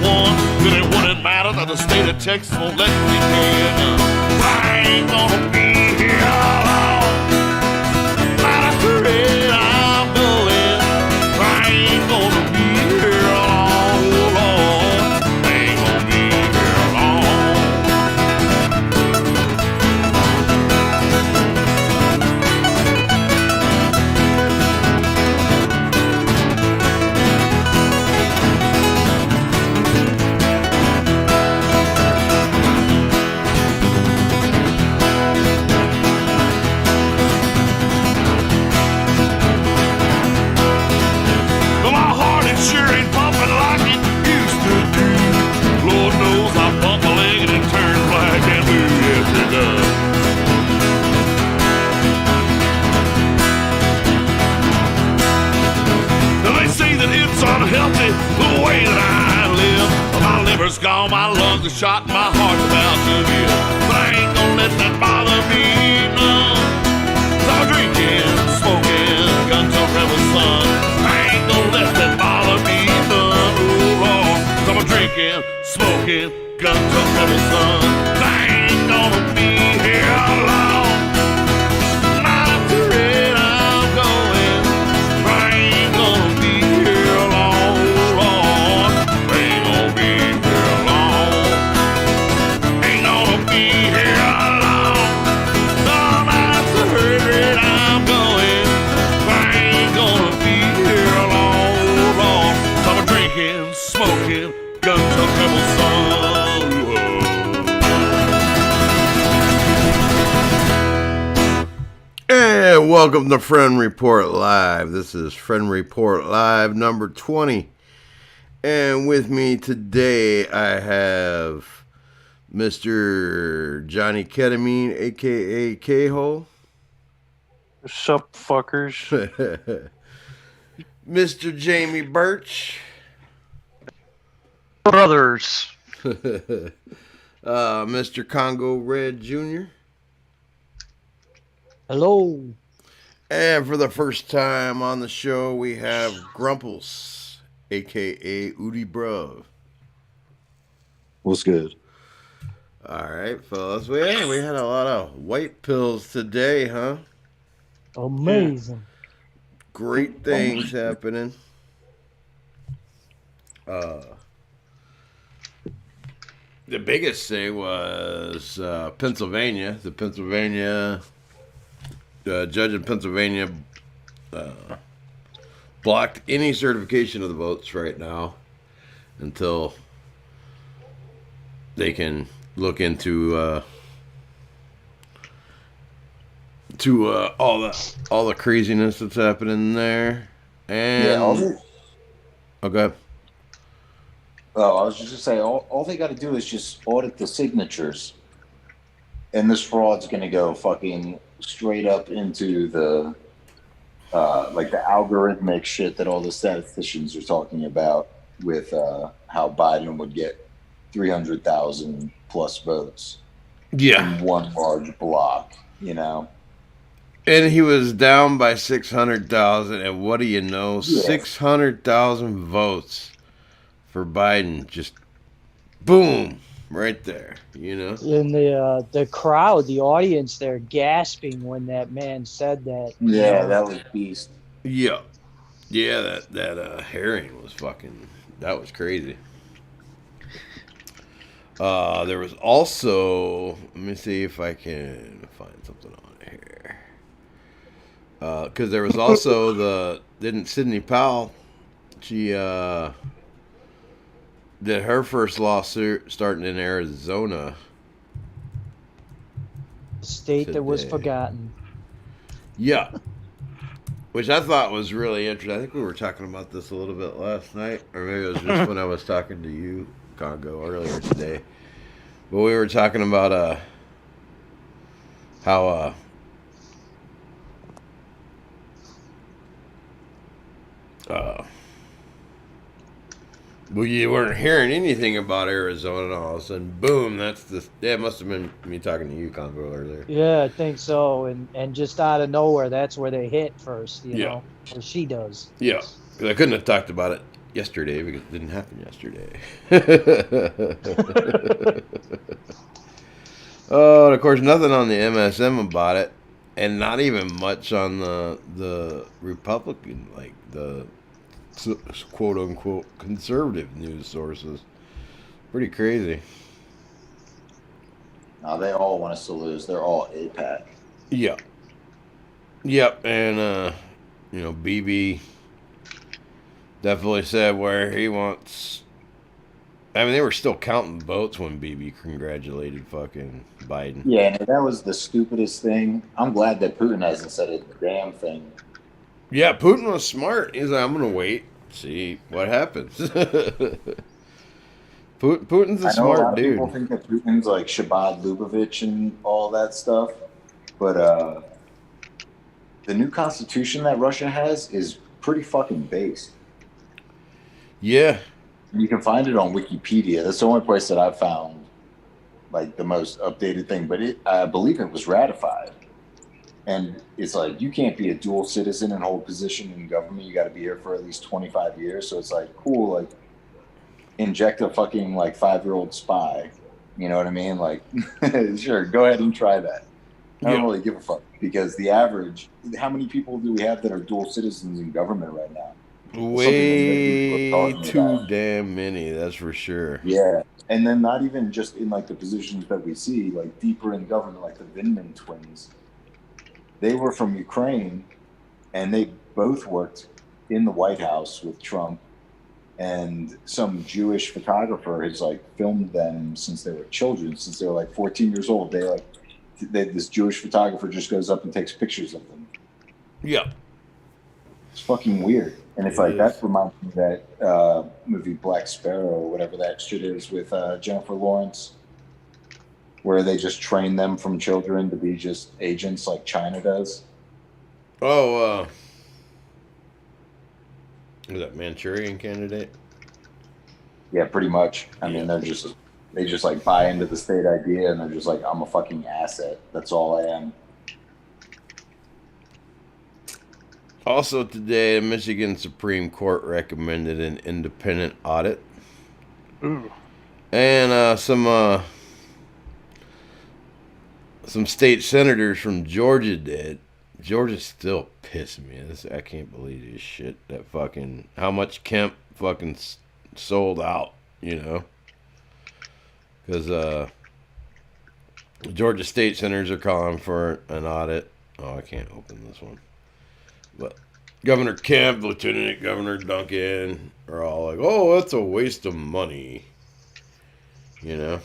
one. Then it wouldn't matter that the state of Texas won't let me in. I ain't gonna be here long. Not afraid I'm going. I ain't gonna be here long, Lord. I ain't gonna be here long. But my heart it sure ain't pumping like it used to do. Lord knows I bump my leg and it turns black and blue. Yes, it does. Now they say that it's unhealthy the way that I live. My liver's gone, my lungs are shot, and my heart's about to give. But I ain't gonna let that bother me, no. 'Cause I'm drinking, smoking, gun to rebel son. I ain't gonna let that bother me, none, oh Lord. 'Cause I'm drinking, smoking, gun to rebel son. I ain't gonna be here long. Not afraid I'm going. I ain't gonna be here long, Lord. I ain't gonna be here long. Ain't gonna be here long. No, not afraid I'm going. I ain't gonna be here long, Lord. I'm drinking, smoking, gun to rebel son. Whoa. And welcome to Fren Report Live. This is Fren Report Live number 20. And with me today I have Mr. Johnny Ketamine, a.k.a. K-Hole. What's up, fuckers? Mr. Jamie Birch. Brothers. Mr. Congo Red Jr. Hello. And for the first time on the show, we have Grumples, a.k.a. Udi Bruv. What's good? All right, fellas. We had a lot of white pills today, huh? Amazing. Great things happening. The biggest thing was Pennsylvania. The Pennsylvania judge in Pennsylvania blocked any certification of the votes right now until they can look into all the craziness that's happening there. And okay. Oh, I was just gonna say, all they got to do is just audit the signatures, and this fraud's gonna go fucking straight up into the like the algorithmic shit that all the statisticians are talking about with how Biden would get 300,000 plus votes in one large block, you know. And he was down by 600,000, and what do you know? 600,000 votes for Biden, just boom, right there, you know. And the crowd, the audience, they're gasping when that man said that. Yeah, that was beast. Yeah, that hearing was that was crazy. There was also, let me see if I can find something on here. Because there was also didn't Sidney Powell, she did her first lawsuit starting in Arizona. State that was forgotten. Yeah. Which I thought was really interesting. I think we were talking about this a little bit last night, or maybe it was just when I was talking to you, Congo, earlier today. But we were talking about how well, you weren't hearing anything about Arizona, and all of a sudden, boom, it must have been me talking to you, Congo, earlier. Yeah, I think so. And just out of nowhere, that's where they hit first, you know, or she does. Yeah, because I couldn't have talked about it yesterday because it didn't happen yesterday. Oh, and of course, nothing on the MSM about it, and not even much on the Republican, like the quote unquote conservative news sources. Pretty crazy. No, they all want us to lose. They're all APAC. Yep. Yep. And BB definitely said where he wants. I mean, they were still counting votes when BB congratulated fucking Biden. Yeah, and that was the stupidest thing. I'm glad that Putin hasn't said a damn thing. Yeah, Putin was smart. He's like, I'm gonna wait, see what happens. Putin's a I know smart a lot of dude. people think that Putin's like Shabbat Lubavitch and all that stuff, but the new constitution that Russia has is pretty fucking based. Yeah. You can find it on Wikipedia. That's the only place that I've found like the most updated thing. But I believe it was ratified, and it's like you can't be a dual citizen and hold a position in government. You got to be here for at least 25 years. So it's like cool, like inject a fucking like 5-year-old spy. You know what I mean? Like, sure, go ahead and try that. I don't really give a fuck because the average. How many people do we have that are dual citizens in government right now? Way too damn many, that's for sure. Yeah, and then not even just in like the positions that we see, like deeper in government, like the Vindman twins. They were from Ukraine, and they both worked in the White House with Trump. And some Jewish photographer has like filmed them since they were children, since they were like 14 years old. This Jewish photographer just goes up and takes pictures of them. Yeah. It's fucking weird. And it's like, that reminds me of that movie Black Sparrow, or whatever that shit is, with Jennifer Lawrence, where they just train them from children to be just agents like China does. Oh, was that Manchurian Candidate? Yeah, pretty much. I mean, they just like buy into the state idea, and they're just like, I'm a fucking asset. That's all I am. Also today, the Michigan Supreme Court recommended an independent audit. Ooh. And some state senators from Georgia did. Georgia's still pissing me. I can't believe this shit. That fucking, how much Kemp fucking sold out, Because Georgia state senators are calling for an audit. Oh, I can't open this one. But Governor Kemp, Lieutenant Governor Duncan are all like, oh, that's a waste of money. You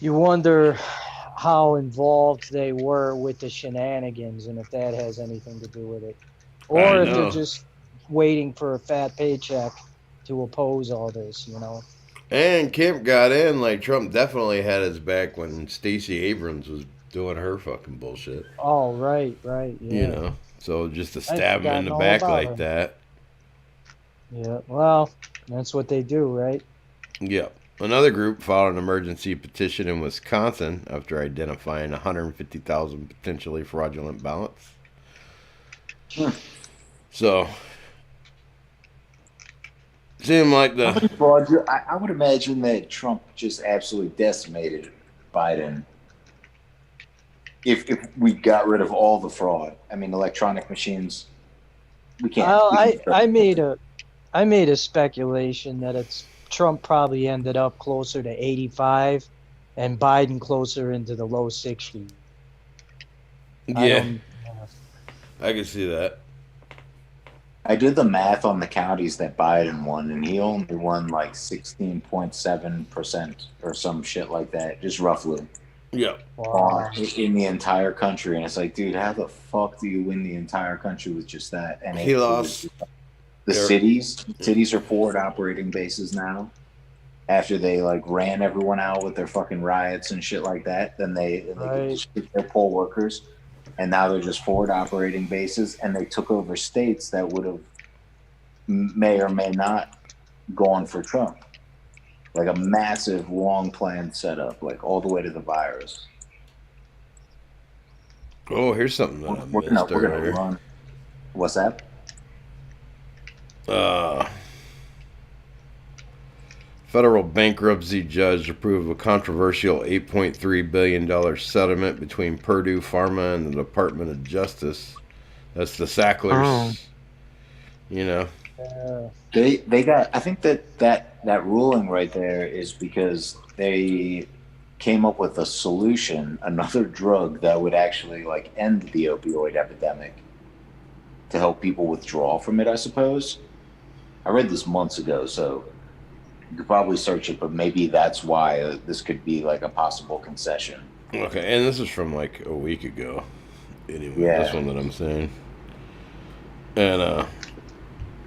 wonder how involved they were with the shenanigans and if that has anything to do with it. Or if they're just waiting for a fat paycheck to oppose all this, And Kemp got in, like Trump definitely had his back when Stacey Abrams was doing her fucking bullshit. Oh, right, yeah. So just to stab him in the back like that. Yeah, well, that's what they do, right? Yep. Another group filed an emergency petition in Wisconsin after identifying 150,000 potentially fraudulent ballots. So, seemed like I would imagine that Trump just absolutely decimated Biden. If we got rid of all the fraud, I mean, electronic machines, we can't. Well, I made a speculation that Trump probably ended up closer to 85, and Biden closer into the low 60s. Yeah, I can see that. I did the math on the counties that Biden won, and he only won like 16.7% or some shit like that, just roughly. Yeah. Wow. In the entire country. And it's like, dude, how the fuck do you win the entire country with just that? And he lost. The cities are forward operating bases now. After they like ran everyone out with their fucking riots and shit like that, then they just picked their poll workers, and now they're just forward operating bases, and they took over states that would have may or may not gone for Trump. Like a massive, long planned setup, like all the way to the virus. Oh, here's something that I missed earlier. Run. What's that? Federal bankruptcy judge approved a controversial $8.3 billion settlement between Purdue Pharma and the Department of Justice. That's the Sacklers. You know. They got. I think that ruling right there is because they came up with a solution, another drug that would actually like end the opioid epidemic to help people withdraw from it. I suppose. I read this months ago, so you could probably search it, but maybe that's why this could be like a possible concession. Okay, and this is from like a week ago. Anyway, Yeah. This one that I'm saying. And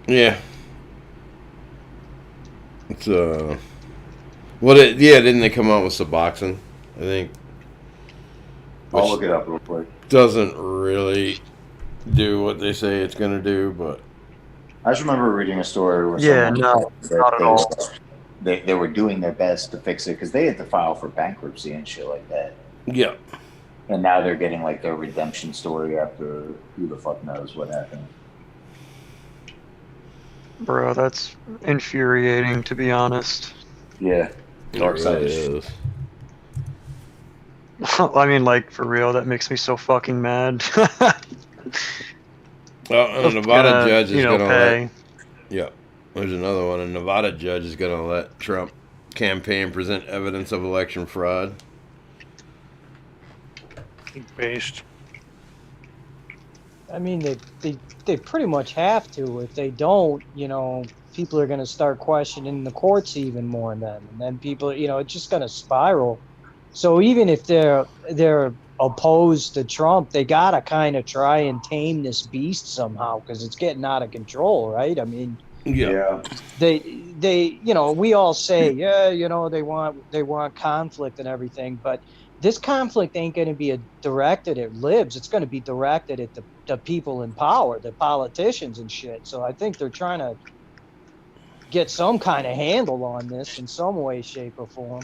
yeah. It's didn't they come out with Suboxone? I think. I'll look it up real quick. Doesn't really do what they say it's gonna do, but I just remember reading a story where not at all. They were doing their best to fix it because they had to file for bankruptcy and shit like that. yeah. And now they're getting like their redemption story after who the fuck knows what happened. Bro, that's infuriating, to be honest. Yeah. Dark It side really is. is. I mean, like, for real, that makes me so fucking mad. Well, and a Nevada Gonna, judge is gonna pay. let. Yeah, there's another one. A Nevada judge is gonna let Trump campaign present evidence of election fraud. Based. I mean, they pretty much have to. If they don't, people are going to start questioning the courts even more then. And then people, it's just going to spiral. So even if they're opposed to Trump, they got to kind of try and tame this beast somehow because it's getting out of control, right? I mean, Yeah. they we all say, they want conflict and everything, but this conflict ain't going to be directed at libs. It's going to be directed at the people in power, the politicians and shit. So I think they're trying to get some kind of handle on this in some way, shape, or form.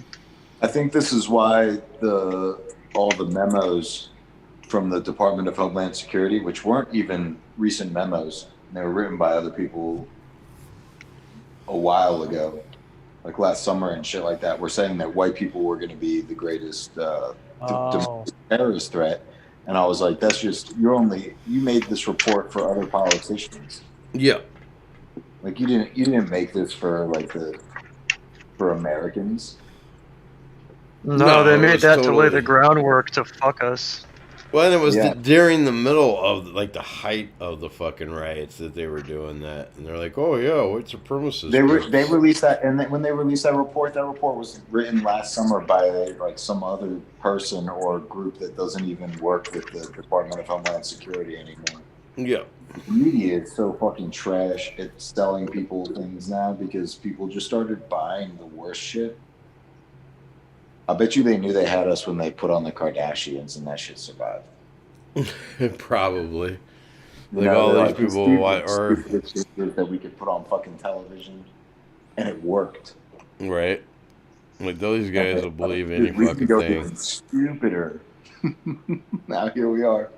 I think this is why all the memos from the Department of Homeland Security, which weren't even recent memos, they were written by other people a while ago, like last summer and shit like that, were saying that white people were going to be the greatest terrorist threat. And I was like, that's just, you made this report for other politicians. Yeah. Like you didn't make this for for Americans. No, they it made was that to lay totally- the groundwork to fuck us. Well, and it was Yeah. during the middle of like the height of the fucking riots that they were doing that, and they're like, "Oh yeah, white supremacists." They released that, and when they released that report was written last summer by like some other person or group that doesn't even work with the Department of Homeland Security anymore. Yeah. The media is so fucking trash at selling people things now because people just started buying the worst shit. I bet you they knew they had us when they put on the Kardashians and that shit survived. Probably. You Like know, all they're these people are stupid figures that we could put on fucking television, and it worked. right. Like those guys will believe any We fucking can go thing. even stupider. Now here we are.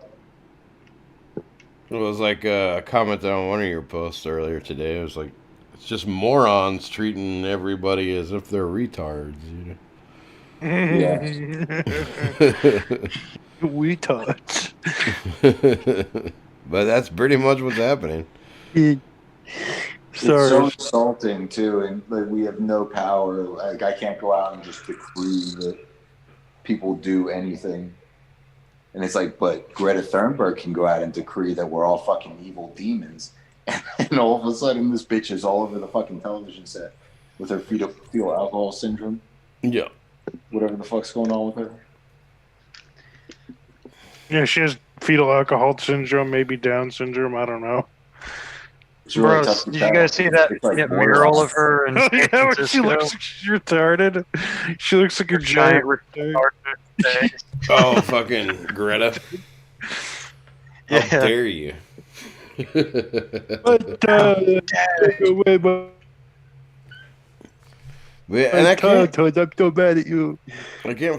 It was like a comment on one of your posts earlier today. It was like, it's just morons treating everybody as if they're retards. Yeah. We touch. But that's pretty much what's happening. It's so Sorry. insulting too, and like we have no power. Like I can't go out and just decree that people do anything. And it's like, but Greta Thunberg can go out and decree that we're all fucking evil demons, and all of a sudden this bitch is all over the fucking television set with her fetal alcohol syndrome, Yeah. whatever the fuck's going on with her. Yeah, she has fetal alcohol syndrome, maybe Down syndrome. I don't know. It's really Bro, tough to did tell. you guys see that It's like mural of her in San Yeah, but she Francisco? looks like she's retarded. She looks like a giant retard. retarded. Oh, fucking Greta. How Yeah. dare you? And I can't I'm so mad at you.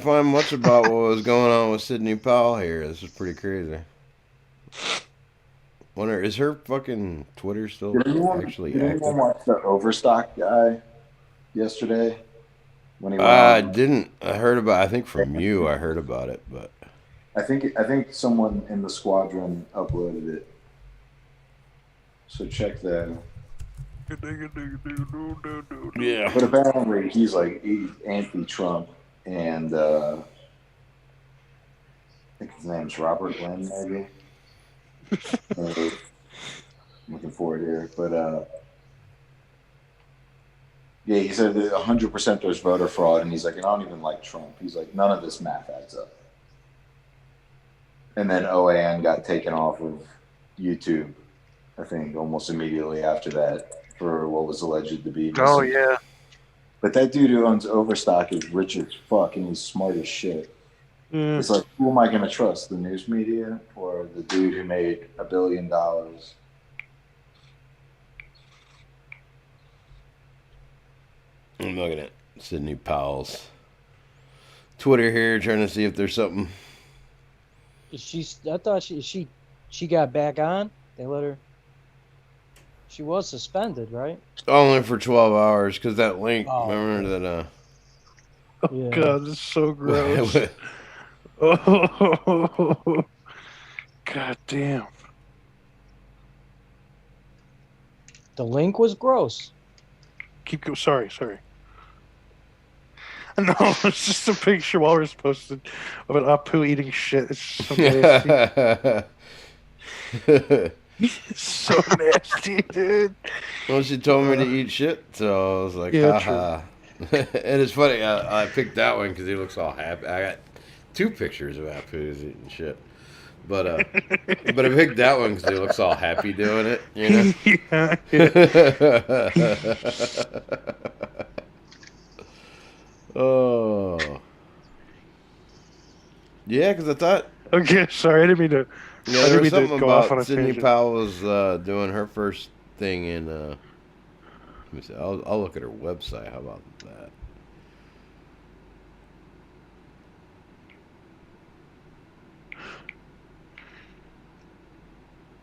find much about what was going on with Sidney Powell here. This is pretty crazy. Wonder, is her fucking Twitter still Did anyone actually active? watch the Overstock guy yesterday when he went I on? didn't. I heard about. I think from you, I heard about it, but I think someone in the squadron uploaded it. So check that. yeah. But apparently he's anti-Trump, and I think his name's Robert Lynn, maybe. I'm looking for it here, but yeah, he said that 100% there's voter fraud, and he's like, I don't even like Trump. He's like, none of this math adds up. And then OAN got taken off of YouTube, I think, almost immediately after that for what was alleged to be. Oh yeah. But that dude who owns Overstock is rich as fuck, and he's smart as shit. Mm. It's like, who am I going to trust? The news media or the dude who made $1 billion? I'm looking at Sidney Powell's Twitter here, trying to see if there's something. I thought she got back on. They let her. She was suspended, right? Only for 12 hours, because that link. Oh, remember that? Oh Yeah. God, this is so gross. Oh, God damn. The link was gross. Keep going. Sorry. No, it's just a picture Walrus posted of an Apu eating shit. It's so nasty. It's so nasty, dude. Well, she told me to eat shit, so I was like, Yeah, haha. And it's funny, I picked that one because he looks all happy. I got 2 pictures of Apu's eating shit. But I picked that one because he looks all happy doing it, you know? Oh. Yeah, because I thought... Okay, sorry, I didn't mean to... Yeah, I there didn't was mean to something go off on about a Sidney tangent. Powell was doing her first thing in... let me see. I'll look at her website. How about that?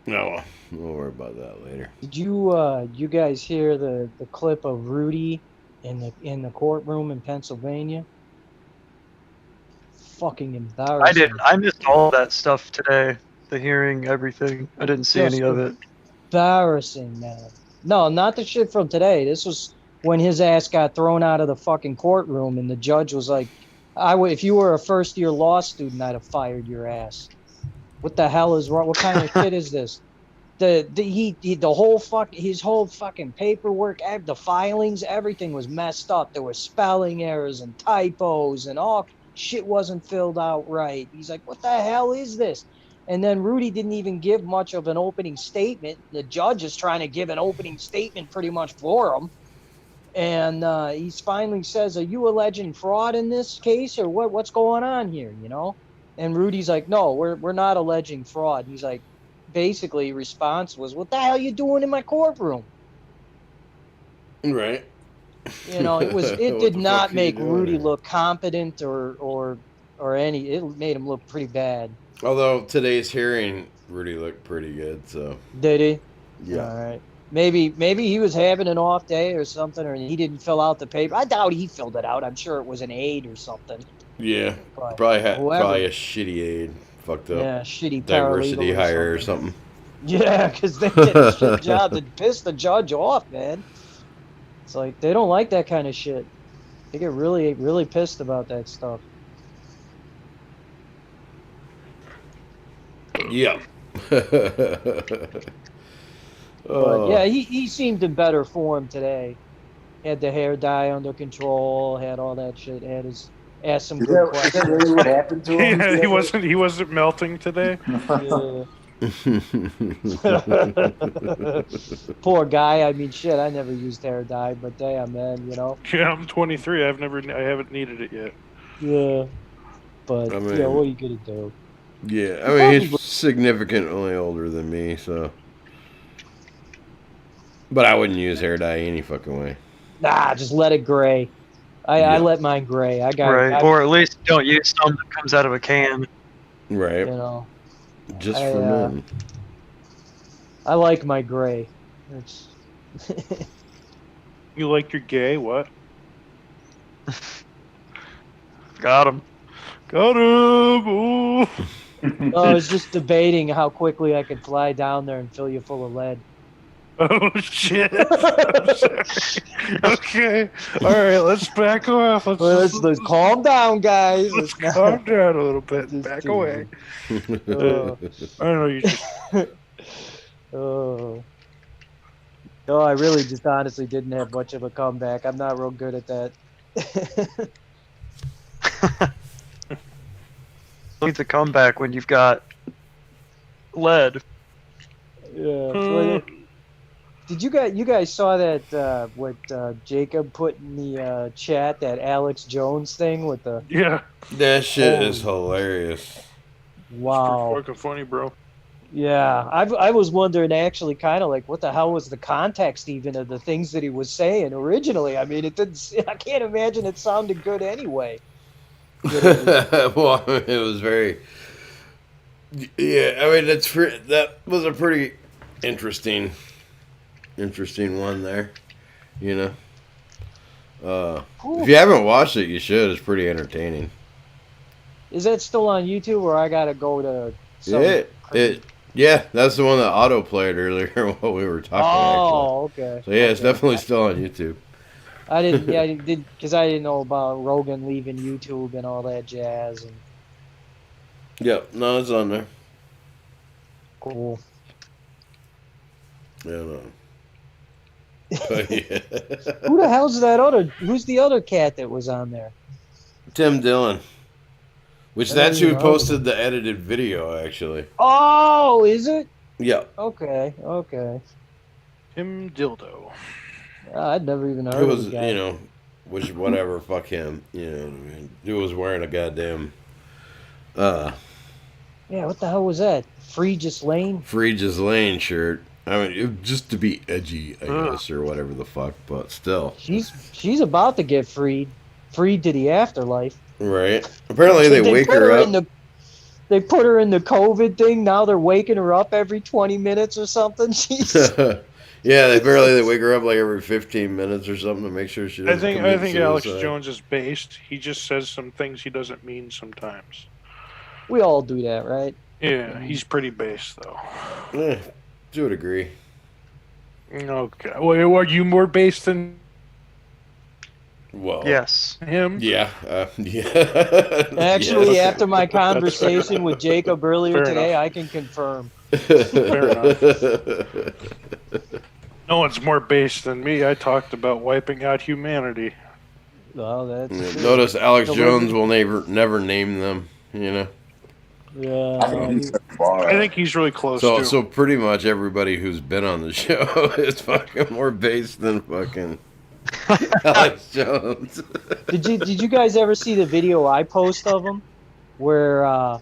No, we'll worry about that later. Did you guys hear the clip of Rudy in the courtroom in Pennsylvania? Fucking embarrassing. I didn't. I missed all that stuff today. The hearing, everything. I didn't see any of it. Embarrassing, man. No, not the shit from today. This was when his ass got thrown out of the fucking courtroom, and the judge was like, if you were a first-year law student, I'd have fired your ass. What the hell is wrong? What kind of shit is this? His whole fucking paperwork, the filings, everything was messed up. There were spelling errors and typos, and all shit wasn't filled out right. He's like, what the hell is this? And then Rudy didn't even give much of an opening statement. The judge is trying to give an opening statement pretty much for him. And he finally says, are you alleging fraud in this case, or what's going on here, you know? And Rudy's like, no, we're not alleging fraud. He's like, basically, response was, what the hell are you doing in my courtroom? Right. You know, it did not make Rudy look competent or any. It made him look pretty bad. Although today's hearing, Rudy looked pretty good. So did he? Yeah. All right. Maybe he was having an off day or something, or he didn't fill out the paper. I doubt he filled it out. I'm sure it was an aide or something. Yeah. But Probably a shitty aide. Fucked up. Yeah, shitty diversity paralegal hire or something. Yeah, because they did a shit job to piss the judge off, man. It's like they don't like that kind of shit. They get really, really pissed about that stuff. Yeah. But yeah, he seemed in better form today. Had the hair dye under control, had all that shit, asked some good questions. Is that really what happened to him? Yeah, he wasn't melting today. Yeah. Poor guy. I mean, shit. I never used hair dye, but damn, man, you know. Yeah, I'm 23. I haven't needed it yet. Yeah, but I mean, yeah, what are you gonna do? Yeah, I mean, he's significantly older than me, so. But I wouldn't use hair dye any fucking way. Nah, just let it gray. I let mine gray. Or at least don't use some that comes out of a can. Right. You know. Just for men. I like my gray. It's You like your gay? What? Got him. Got him! Ooh. I was just debating how quickly I could fly down there and fill you full of lead. Oh shit! I'm sorry. Okay, all right. Let's back off. Let's calm down, guys. Let's Let's calm down a little bit. Just Back teasing. away. Oh. I don't know. You just Oh. No, I really just honestly didn't have much of a comeback. I'm not real good at that. Need to come back when you've got lead. Yeah. Did you guys saw that what Jacob put in the chat, that Alex Jones thing with the yeah. That shit is hilarious. wow. Fucking funny, bro. Yeah, I was wondering actually, kind of like, what the hell was the context even of the things that he was saying originally? I mean, it didn't. I can't imagine it sounded good anyway. Well, it was very. Yeah, I mean, that was a pretty interesting one there. You know, if you haven't watched it, you should. It's pretty entertaining. Is that still on YouTube, or I gotta go to? Some Yeah, that's the one that auto played earlier while we were talking. Oh, okay. So yeah, it's definitely still on YouTube. I didn't. Yeah, I did because I didn't know about Rogan leaving YouTube and all that jazz. And Yep, no, it's on there. cool. Yeah, no. But yeah. Who the hell's that other? Who's the other cat that was on there? Tim Dillon. Which I that's don't who know. posted the edited video, actually. Oh, is it? Yeah. Okay. Tim Dildo. I'd never even heard It was, of the guy. you know, whatever, fuck him. You know what I mean? Dude was wearing a goddamn Yeah, what the hell was that? Free Just Lane? Free Lane shirt. I mean, just to be edgy, I guess, or whatever the fuck, but still. She's about to get freed to the afterlife. Right. Apparently they wake put her up. They put her in the COVID thing. Now they're waking her up every 20 minutes or something. Jeez. Yeah, they wake her up like every 15 minutes or something to make sure she doesn't I think Alex suicide. Jones is based. He just says some things he doesn't mean sometimes. We all do that, right? Yeah, he's pretty based though. To a degree. Okay. Well, are you more based than Well, Yes. him? Yeah. Yeah. Actually, Yes. after my conversation with Jacob earlier Fair today, enough. I can confirm. Fair enough. No one's more based than me. I talked about wiping out humanity. Well, that's true. Notice Alex So Jones will never name them, you know. I think Yeah. he's at the bar. I think he's really close to. So pretty much everybody who's been on the show is fucking more based than fucking Alex Jones. Did you guys ever see the video I post of him, where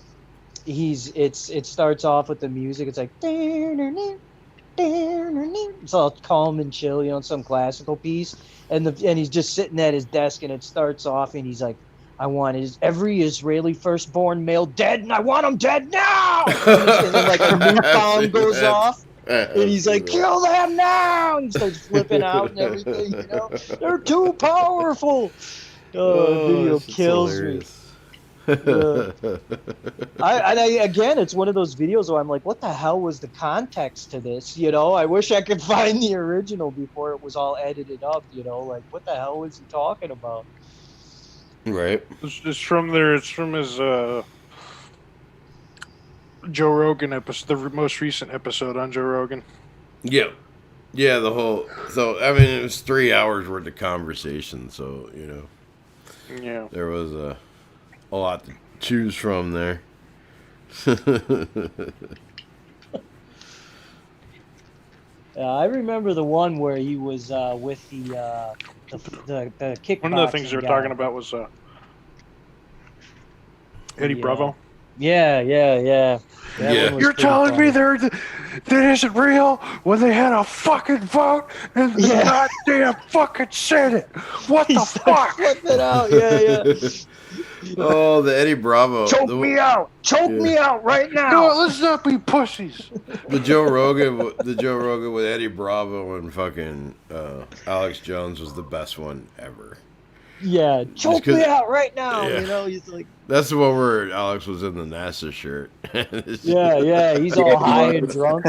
it starts off with the music? It's like it's all calm and chill, you know, some classical piece, and he's just sitting at his desk, and it starts off, and he's like, "I want every Israeli firstborn male dead, and I want them dead now." And then like a new song goes off. And he's like, "Kill them now!" And he starts flipping out and everything. You know, they're too powerful. Oh, the video kills me. Again, it's one of those videos where I'm like, "What the hell was the context to this?" You know, I wish I could find the original before it was all edited up. You know, like what the hell was he talking about? Right. It's from there. It's from his Joe Rogan episode, the most recent episode on Joe Rogan. Yeah. Yeah, the whole. So, I mean, it was 3 hours worth of conversation, so, you know. Yeah. There was a lot to choose from there. I remember the one where he was with the kickboxing. One of the things they were guy. talking about was Eddie Yeah. Bravo. Yeah. That Yeah. one was You're pretty telling me funny. that isn't real when they had a fucking vote and the goddamn fucking Senate. What the He starts fuck? flipping out. Yeah. Oh, the Eddie Bravo. Choke me out! Choke me out right No, now! let's not be pussies. The Joe Rogan with Eddie Bravo and fucking Alex Jones was the best one ever. Yeah, choke 'cause- me out right now. Yeah. You know, he's like, That's the one where Alex was in the NASA shirt. yeah, he's all high and drunk.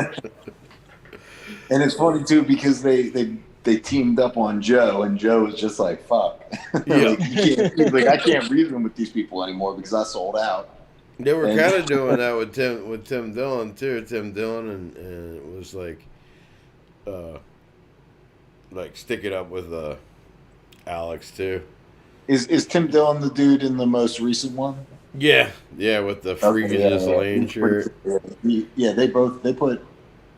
And it's funny too because they teamed up on Joe, and Joe was just like, "Fuck." Yeah. He's like, I can't reason with these people anymore because I sold out. They were And- kind of doing that with Tim Dillon too. Tim Dillon and it was like sticking up with Alex too. Is Tim Dillon the dude in the most recent one? Yeah, with the freaking Ghislaine shirt. Yeah, they put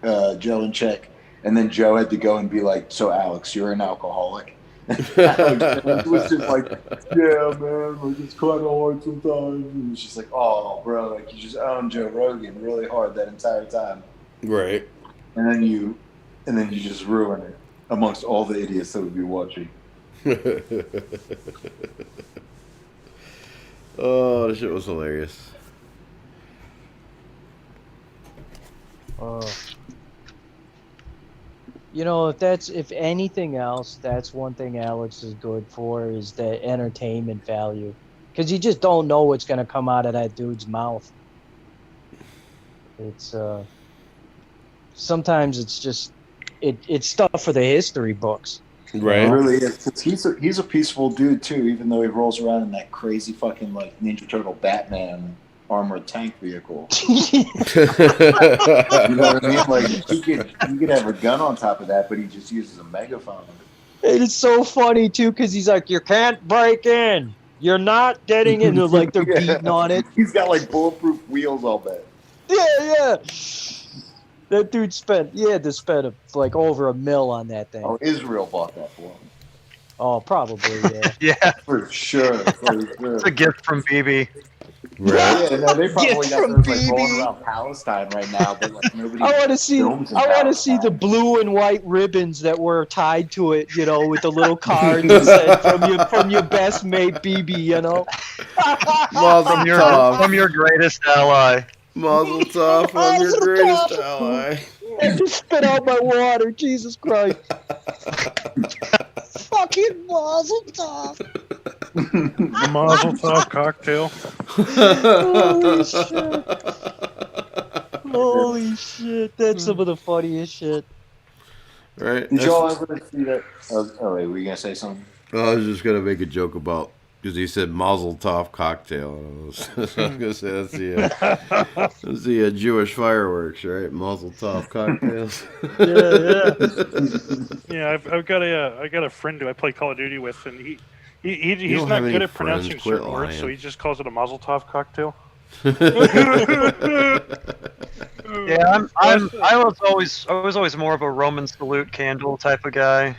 Joe in check, and then Joe had to go and be like, "So Alex, you're an alcoholic." Alex was just like, "Yeah, man, like it's kind of hard sometimes." And it's just like, "Oh, bro, like you just owned Joe Rogan really hard that entire time, Right. and then you just ruin it amongst all the idiots that would be watching." Oh, this shit was hilarious. You know, if anything else, that's one thing Alex is good for is the entertainment value, because you just don't know what's gonna come out of that dude's mouth. It's sometimes it's just it's stuff for the history books. Right. It really is. 'Cause he's a peaceful dude too, even though he rolls around in that crazy fucking like Ninja Turtle Batman armored tank vehicle. You know what I mean? Like he could have a gun on top of that, but he just uses a megaphone. And it's so funny too, because he's like, "You can't break in. You're not getting into like they're Yeah. beating on it." He's got like bulletproof wheels all that. Yeah. That dude he had to spend like over $1 million on that thing. Oh, Israel bought that for him. Oh, probably, yeah. Yeah, For sure. it's a gift from BB. Right. Yeah, no, they probably Gift got from those like BB. rolling around Palestine right now, but like nobody. I want to see films in the Palestine. blue and white ribbons that were tied to it, you know, with the little card that said from your best mate BB, you know. Mazel tov. From your greatest ally. Mazel tov from your Mazel greatest tov. ally. I just spit out my water, Jesus Christ. Fucking mazel tov. The Mazel Tov cocktail. Holy shit, that's some of the funniest shit. Right. Did y'all ever see that? Oh wait, were you gonna say something? I was just gonna make a joke about because he said Mazel Tov cocktail. And I was gonna say that's the Jewish fireworks, right? Mazel Tov cocktails. Yeah, I got a friend who I play Call of Duty with, and he's don't not have any good at friends, pronouncing quit certain words, so lying. he just calls it a Mazel Tov cocktail. Yeah, I was always more of a Roman salute candle type of guy.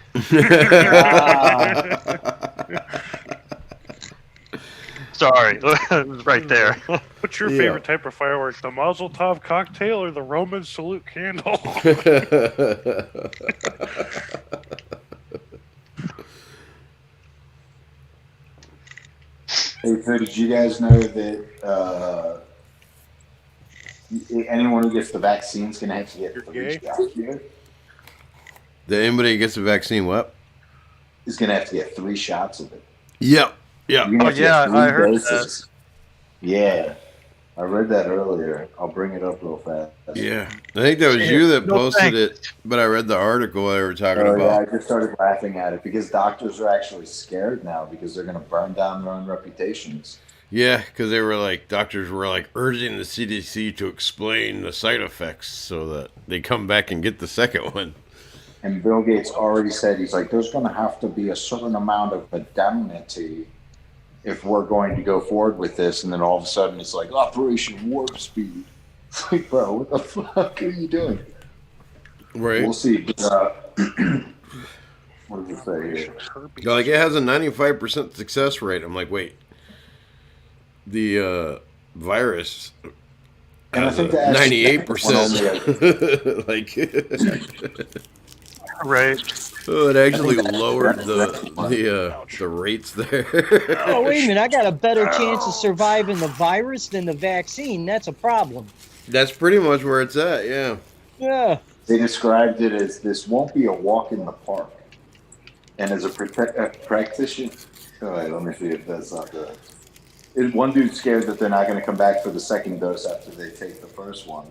Sorry, it was right there. What's your Yeah. favorite type of firework? The Mazel Tov cocktail or the Roman salute candle? Hey, so did you guys know that anyone who gets the vaccine is gonna have to get You're 3 gay? shots here? Did anybody gets the vaccine? What? Is gonna have to get 3 shots of it. Yep. You're Yep. gonna Oh, have to yeah, get I 3 heard doses. Yeah, I read that earlier. I'll bring it up real fast. Yeah. I think that was you that No, posted thanks. it, but I read the article they were talking Oh, yeah, I about. just started laughing at it because doctors are actually scared now because they're gonna burn down their own reputations. Yeah, because they were like, doctors were like urging the CDC to explain the side effects so that they come back and get the second one. And Bill Gates already said, he's like, there's going to have to be a certain amount of indemnity if we're going to go forward with this. And then all of a sudden it's like Operation Warp Speed. It's like, bro, what the fuck are you doing? Right. We'll see. What does it say here? They're like, it has a 95% success rate. I'm like, wait. The virus And I has think a that 98%. Like, Right. Oh, it actually lowered the rates there. Oh, wait a minute. I got a better chance of surviving the virus than the vaccine. That's a problem. That's pretty much where it's at, yeah. Yeah. They described it as this won't be a walk in the park. And as a practitioner, all right, let me see if that's not the. One dude's scared that they're not going to come back for the second dose after they take the first one.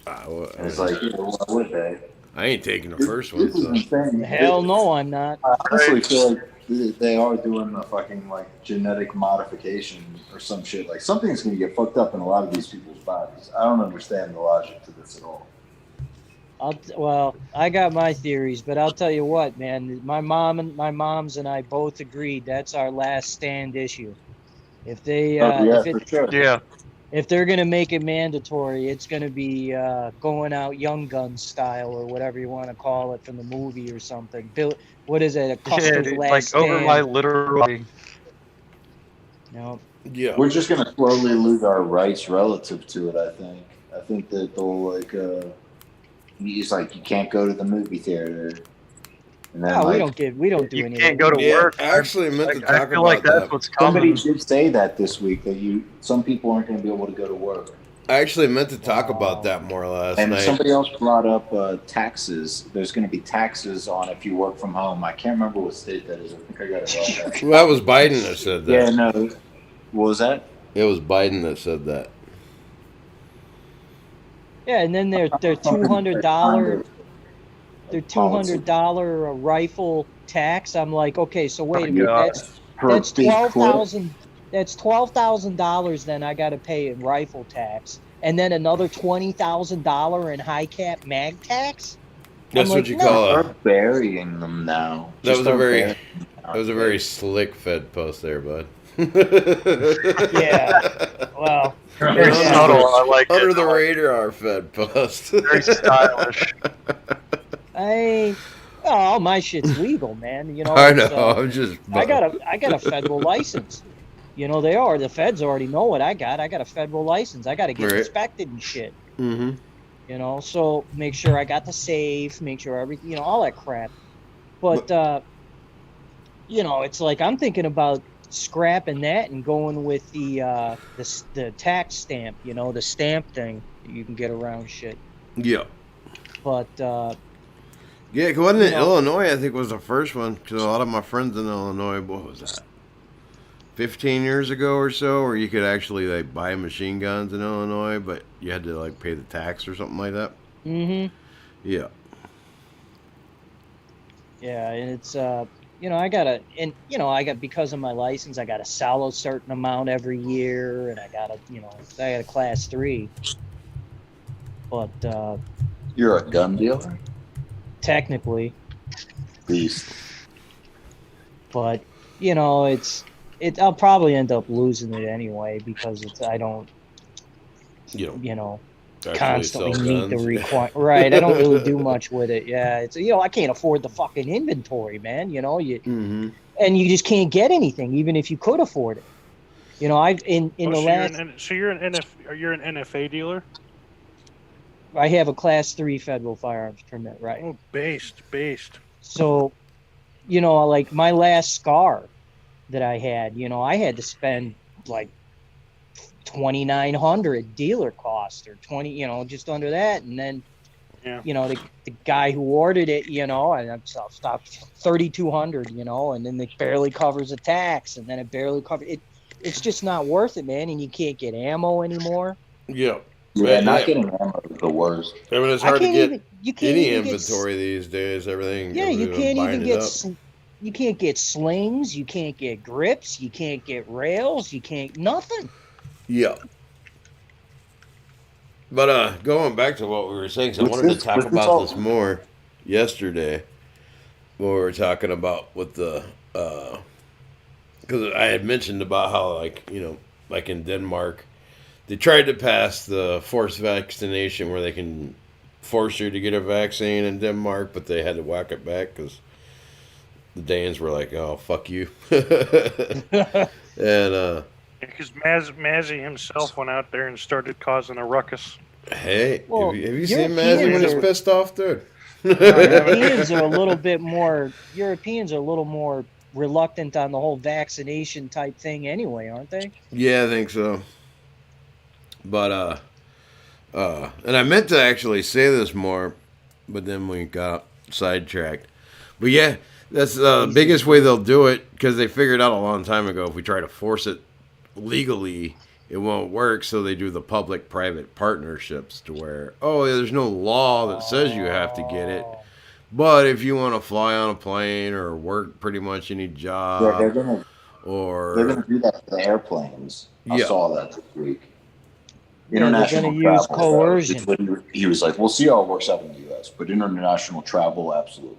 And it's like, why would they? I ain't taking the first one. So. Hell no, I'm not. I honestly feel like they are doing a fucking like genetic modification or some shit. Like something's going to get fucked up in a lot of these people's bodies. I don't understand the logic to this at all. Well, I got my theories, but I'll tell you what, man. My moms and I both agreed that's our last stand issue. If they, for sure. Yeah. if they're gonna make it mandatory, it's gonna be going out Young Guns style or whatever you want to call it from the movie or something. What is it? A Custer's Dude, last like stand? over my literally. No. Yeah. We're just going to slowly lose our rights relative to it, I think. I think that they'll, like, it's like you can't go to the movie theater. And then, No, like, we don't do You anything. can't go to Yeah, work. I actually meant to I talk feel about like that's that. what's somebody coming. did say that this week, that some people aren't going to be able to go to work. I actually meant to talk about that more last And night. somebody else brought up taxes. There's going to be taxes on if you work from home. I can't remember what state that is. I think I got it wrong. Well, that was Biden that said that. Yeah, no. What was that? It was Biden that said that. Yeah, and then their $200 rifle tax. I'm like, okay, so wait a minute, that's $12,000. That's $12,000. Then I got to pay in rifle tax, and then another $20,000 in high cap mag tax. That's I'm what like, you no. call it. Start burying them now. That was a very, burying that was a very slick Fed post there, bud. Yeah. Well, Very Yeah. subtle. I like Under it. the radar Fed post. Very stylish. all my shit's legal, man. You know. I it's, know. I'm just. I got a federal license. You know, the feds already know what I got. I got a federal license. I got to get Right. inspected and shit. Mm-hmm. You know, so make sure I got the safe, make sure everything, all that crap. But it's like I'm thinking about scrapping that and going with the tax stamp, the stamp thing that you can get around shit. Yeah. But Yeah, because wasn't it Illinois? I think was the first one. Because a lot of my friends in Illinois, what was that? 15 years ago or so, where you could actually like buy machine guns in Illinois, but you had to like pay the tax or something like that. yeah, and it's I got because of my license, I got to sell a certain amount every year, and I got a class 3. But You're a gun dealer? technically, Beast. but I'll probably end up losing it anyway because I don't Actually constantly sell meet the guns. requirement. Right, I don't really do much with it. Yeah, it's I can't afford the fucking inventory, man. Mm-hmm. And you just can't get anything, even if you could afford it. I've in the last. You're an NFA dealer? I have a class 3 federal firearms permit, right? Oh, based. So, like my last SCAR that I had, I had to spend like $2,900 dealer cost or 20, just under that, and then the guy who ordered it, and I'm stopped $3,200, and then it barely covers the tax, and then it barely covers it. It's just not worth it, man, and you can't get ammo anymore. Yeah. Yeah, Man, not getting ammo is the worst. I mean, it's hard to get You can't any even inventory these days. Everything. Yeah, you can't even get. you can't get slings, you can't get grips, you can't get rails, you can't nothing. Yeah. But going back to what we were saying, 'cause I wanted to talk about this more yesterday. When we were talking about with the, because I had mentioned about how like in Denmark, they tried to pass the forced vaccination where they can force you to get a vaccine in Denmark, but they had to whack it back because the Danes were like, "Oh, fuck you," and Because Mazzy himself went out there and started causing a ruckus. hey, Well, have you you're seen Mazzy when he's here. pissed off, dude? Europeans are a little bit more. Europeans are a little more reluctant on the whole vaccination type thing, anyway, aren't they? Yeah, I think so. But and I meant to actually say this more, but then we got sidetracked. But yeah, that's the biggest way they'll do it because they figured out a long time ago if we try to force it legally, it won't work. So they do the public-private partnerships to where, oh, there's no law that says you have to get it. But if you want to fly on a plane or work pretty much any job, Yeah, they're gonna or do that for the airplanes. I Yeah. saw that this week. Yeah, they're going to use coercion. He was like, "We'll see how it works out in the U.S., but international travel, absolutely."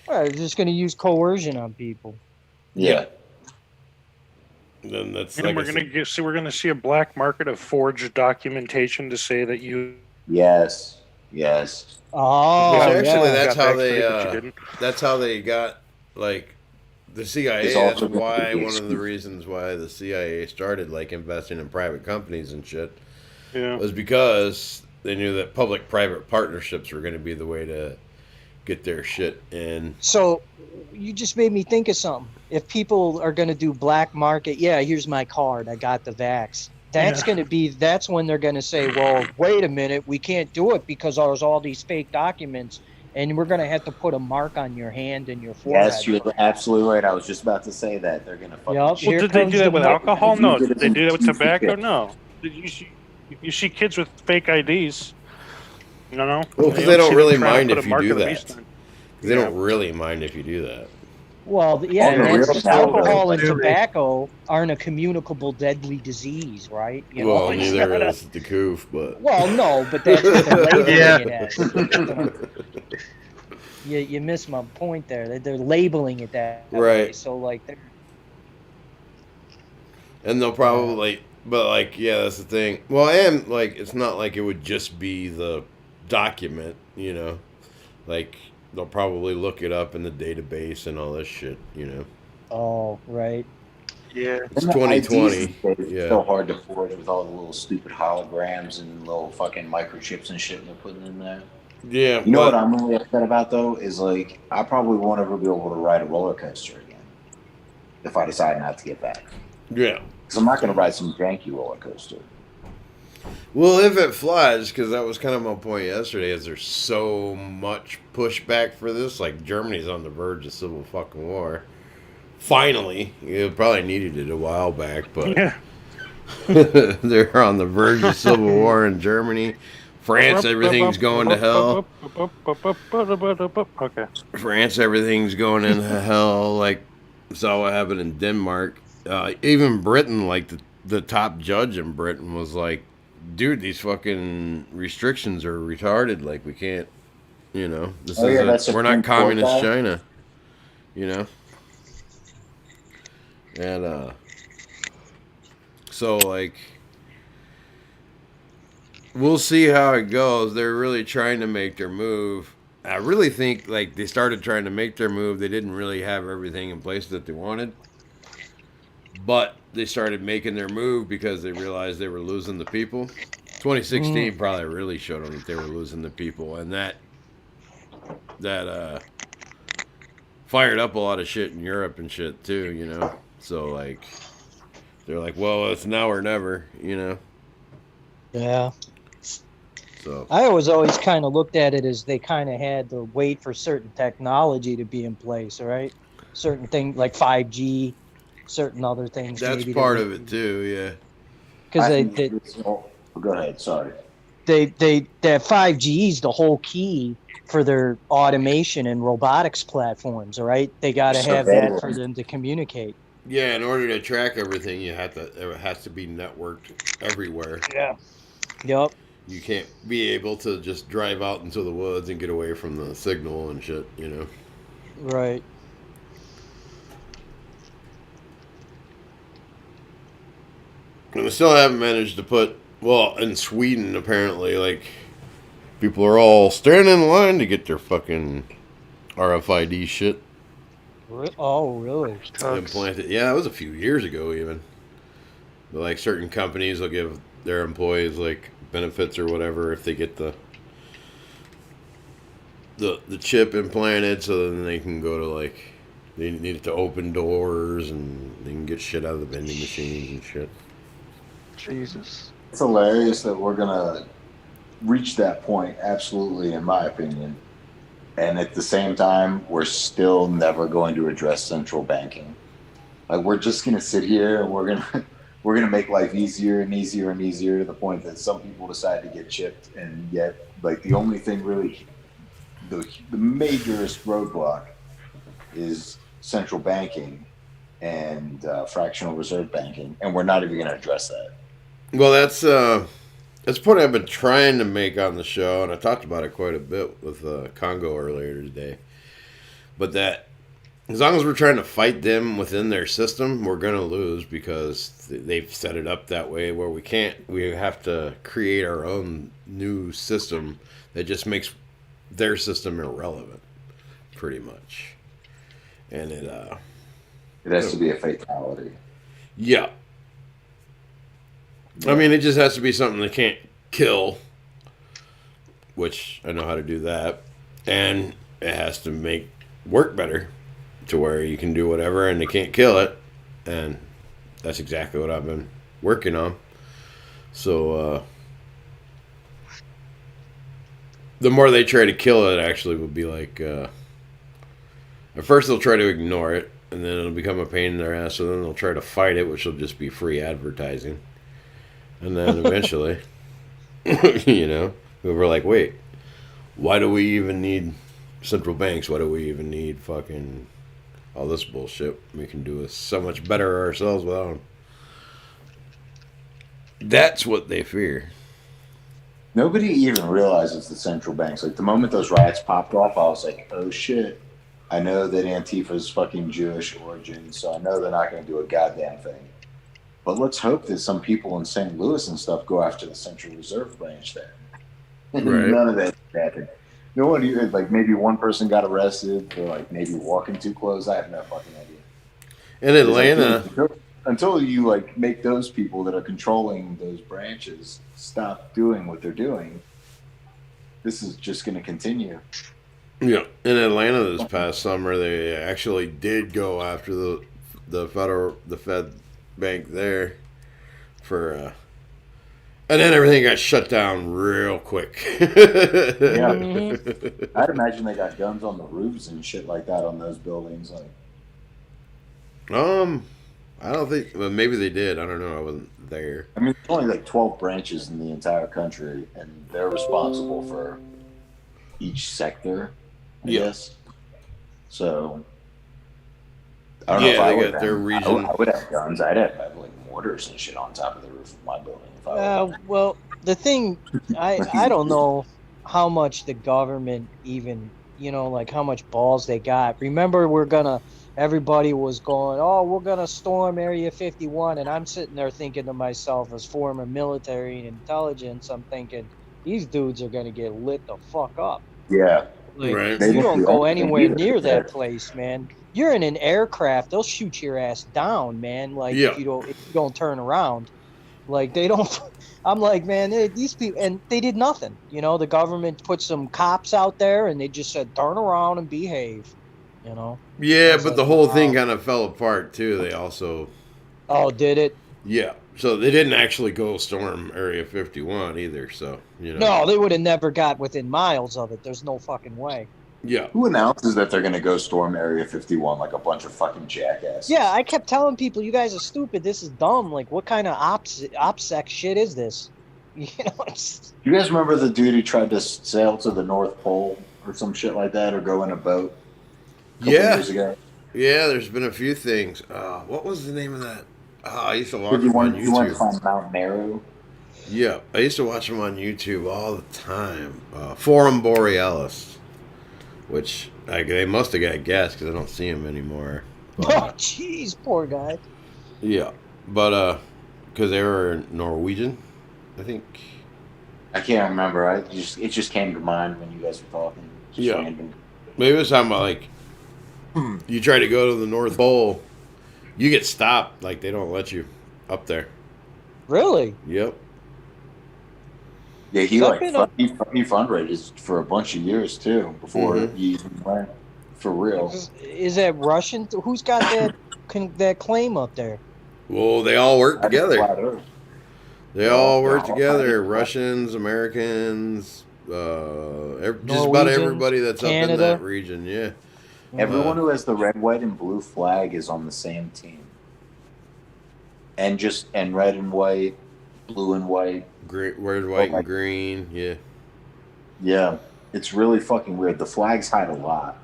Well, they're just going to use coercion on people. Yeah. then that's And like we're I gonna said, we're gonna see a black market of forged documentation to say that you. Yes. Yes. Oh, Which yeah. actually, that's got how they. vaccinated, but you didn't. That's how they got like the CIA. It's That's also why gonna be one of the reasons why the CIA started like investing in private companies and shit Yeah. was because they knew that public-private partnerships were going to be the way to get their shit in. So you just made me think of something. If people are going to do black market, yeah, here's my card. I got the vax. That's Yeah. going to be, that's when they're going to say, well, wait a minute, we can't do it because there's all these fake documents and we're going to have to put a mark on your hand and your forehead. Yes, you're absolutely right. I was just about to say that they're gonna fucking. Yup. Well, Here did they comes do the that with mo- alcohol? No. You did Did it they do that with in tobacco? secret. No. Did you see kids with fake IDs? No. Well, because they don't see really them trying to mind put if a you mark do on the that. beast sign. They don't really mind if you do that. Well, yeah, On the that's, real now, alcohol and though. tobacco aren't a communicable deadly disease, right? You know, Well, it's neither not a- is the coof, but Well, no, but that's what they're labeling Yeah. it as. You missed my point there. They're labeling it that way. Right. So, like, they're, and they'll probably, but like, yeah, that's the thing. Well, and like, it's not like it would just be the document, you know, like they'll probably look it up in the database and all this shit, you know. oh, right. Yeah. It's And the 2020. IDs these days, Yeah. It's so hard to forge with all the little stupid holograms and little fucking microchips and shit they're putting in there. Yeah, You know but what I'm really upset about though is like I probably won't ever be able to ride a roller coaster again if I decide not to get back. yeah. Because I'm not going to ride some janky roller coaster. Well, if it flies, because that was kind of my point yesterday, is there's so much pushback for this. Like, Germany's on the verge of civil fucking war. Finally. You probably needed it a while back, but Yeah. they're on the verge of civil war in Germany. France, everything's going to hell. Okay. France, everything's going into hell. Like, saw what happened in Denmark. Even Britain, like, the top judge in Britain was like, dude, these fucking restrictions are retarded. Like, we can't, you know, this Oh, yeah, isn't, that's we're Supreme not communist Court guy? China, you know? And, so, like, we'll see how it goes. They're really trying to make their move. I really think, like, they started trying to make their move. They didn't really have everything in place that they wanted. But they started making their move because they realized they were losing the people. 2016 probably really showed them that they were losing the people. And that fired up a lot of shit in Europe and shit, too, you know? So, like, they're like, well, it's now or never, you know? Yeah. So, I always kind of looked at it as they kind of had to wait for certain technology to be in place, right? Certain things like 5G, certain other things. that's part of it, too, yeah. Because Go ahead. Sorry. that 5G is the whole key for their automation and robotics platforms, all right? They got to have that for them to communicate. Yeah, in order to track everything, it has to be networked everywhere. Yeah. Yep. You can't be able to just drive out into the woods and get away from the signal and shit, you know? Right. And we still haven't managed to put, well, in Sweden, apparently, like, people are all standing in line to get their fucking RFID shit Oh, really? implanted. Yeah, that was a few years ago, even. But, like, certain companies will give their employees, like, benefits or whatever if they get the the chip implanted, so then they can go to like they need it to open doors and they can get shit out of the vending machines and shit. Jesus. It's hilarious that we're gonna reach that point, absolutely, in my opinion. And at the same time, we're still never going to address central banking. Like we're just gonna sit here and we're gonna make life easier and easier and easier to the point that some people decide to get chipped, and yet like the only thing really the majorest roadblock is central banking and fractional reserve banking, and we're not even going to address that. Well, that's a point I've been trying to make on the show, and I talked about it quite a bit with Congo earlier today. But that as long as we're trying to fight them within their system, we're going to lose because they've set it up that way where we have to create our own new system that just makes their system irrelevant, pretty much. And it has to be a fatality. Yeah. I mean, it just has to be something they can't kill, which I know how to do that. And it has to make work better to where you can do whatever and they can't kill it. And that's exactly what I've been working on. So, the more they try to kill it, actually, would be like, at first they'll try to ignore it, and then it'll become a pain in their ass, so then they'll try to fight it, which will just be free advertising. And then eventually, we're like, wait, why do we even need central banks? Why do we even need fucking all this bullshit? We can do it so much better ourselves without them. That's what they fear. Nobody even realizes the central banks. Like the moment those riots popped off, I was like, oh shit. I know that Antifa's fucking Jewish origin, so I know they're not going to do a goddamn thing. But let's hope that some people in St. Louis and stuff go after the Central Reserve branch there. Right. None of that happened. No one even, like maybe one person got arrested for like maybe walking too close. I have no fucking idea. In Atlanta, until you like make those people that are controlling those branches stop doing what they're doing, this is just going to continue. Yeah, in Atlanta this past summer, they actually did go after the Fed bank there for, and then everything got shut down real quick. Yeah, I'd imagine they got guns on the roofs and shit like that on those buildings. Like, I don't think. Well, maybe they did. I don't know. I wasn't there. I mean, there's only like 12 branches in the entire country, and they're responsible for each sector, I guess. So, I don't know if I would have their region. I would have guns. I'd have like mortars and shit on top of the roof of my building. If I well, the thing, I don't know how much the government even, like how much balls they got. Remember, everybody was going, oh, we're going to storm Area 51. And I'm sitting there thinking to myself, as former military and intelligence, I'm thinking, these dudes are going to get lit the fuck up. Yeah. Like, right. You don't go anywhere near that place, man. You're in an aircraft, they'll shoot your ass down, man. Like, if you don't turn around. Like, they don't... I'm like, man, these people... And they did nothing. The government put some cops out there, and they just said, turn around and behave. Yeah, but the whole thing kind of fell apart too. They also. Oh, did it? Yeah. So they didn't actually go storm Area 51 either. So No, they would have never got within miles of it. There's no fucking way. Yeah. Who announces that they're going to go storm Area 51 like a bunch of fucking jackasses? Yeah, I kept telling people, you guys are stupid. This is dumb. Like, what kind of OPSEC shit is this? You guys remember the dude who tried to sail to the North Pole or some shit like that, or go in a boat? Years ago. Yeah, there's been a few things. What was the name of that? I used to watch him on YouTube. You want to find Mount Meru? Yeah, I used to watch him on YouTube all the time. Forum Borealis, which they must have got gas because I don't see him anymore. But, oh, jeez, poor guy. Yeah, but because they were Norwegian, I think. I can't remember. It just came to mind when you guys were talking. Random. Maybe it was talking about like. You try to go to the North Pole, you get stopped. Like, they don't let you up there. Really? Yep. Yeah, he So I've like been he fundraised for a bunch of years too before he even went for real. Is that Russian? Who's got that that claim up there? Well, they all work I think together. Flat Earth. They all they're work all- together. Russians, Americans, just about Norwegians, everybody that's up in Canada. that region. Yeah. Everyone who has the red, white, and blue flag is on the same team, and red and white, blue and white. Red, white, and green. Yeah. Yeah, it's really fucking weird. The flags hide a lot.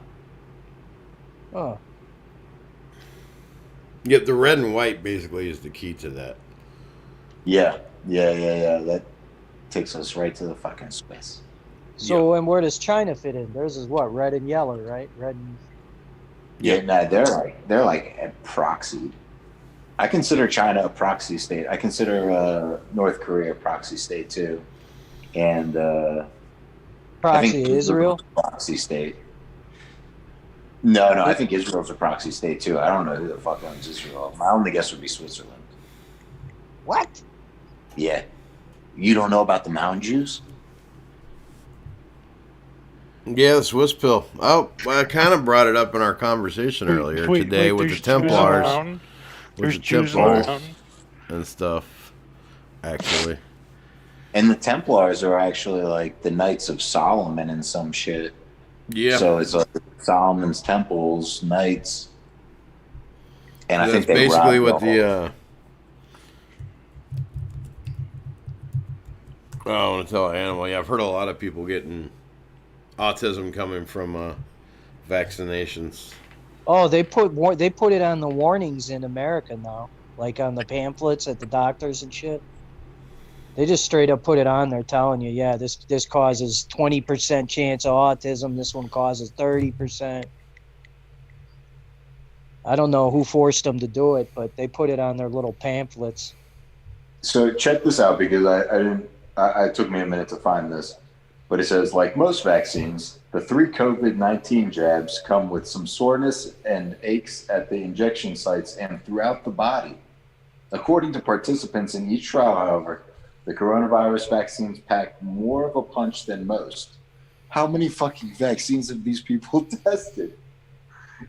Oh, Yeah, the red and white basically is the key to that. Yeah. That takes us right to the fucking space. so and where does China fit in? Theirs is what, red and yellow, right? Red and Yeah, nah, they're like a proxy. I consider China a proxy state. I consider North Korea a proxy state too, and I proxy think Israel. Israel's a proxy state. No, I think Israel's a proxy state too. I don't know who the fuck owns Israel. My only guess would be Switzerland. What? Yeah, you don't know about the Mountain Jews? Yeah, the Swiss pill. Oh, I kind of brought it up in our conversation earlier today with the there's Jews on Templars. mountain? With There's the Jews on the Templars mountain? and stuff, actually. And the Templars are actually like the Knights of Solomon and some shit. Yeah. So it's like Solomon's temples, knights, and I That's think they basically robbed what the. I want to tell an animal. Yeah, I've heard a lot of people getting autism coming from vaccinations. Oh, they put it on the warnings in America now, like on the pamphlets at the doctors and shit. They just straight up put it on there, telling you, yeah, this causes 20% chance of autism. This one causes 30%. I don't know who forced them to do it, but they put it on their little pamphlets. So check this out, because it took me a minute to find this, but it says, like most vaccines, the 3 COVID-19 jabs come with some soreness and aches at the injection sites and throughout the body. According to participants in each trial, however, the coronavirus vaccines pack more of a punch than most. How many fucking vaccines have these people tested?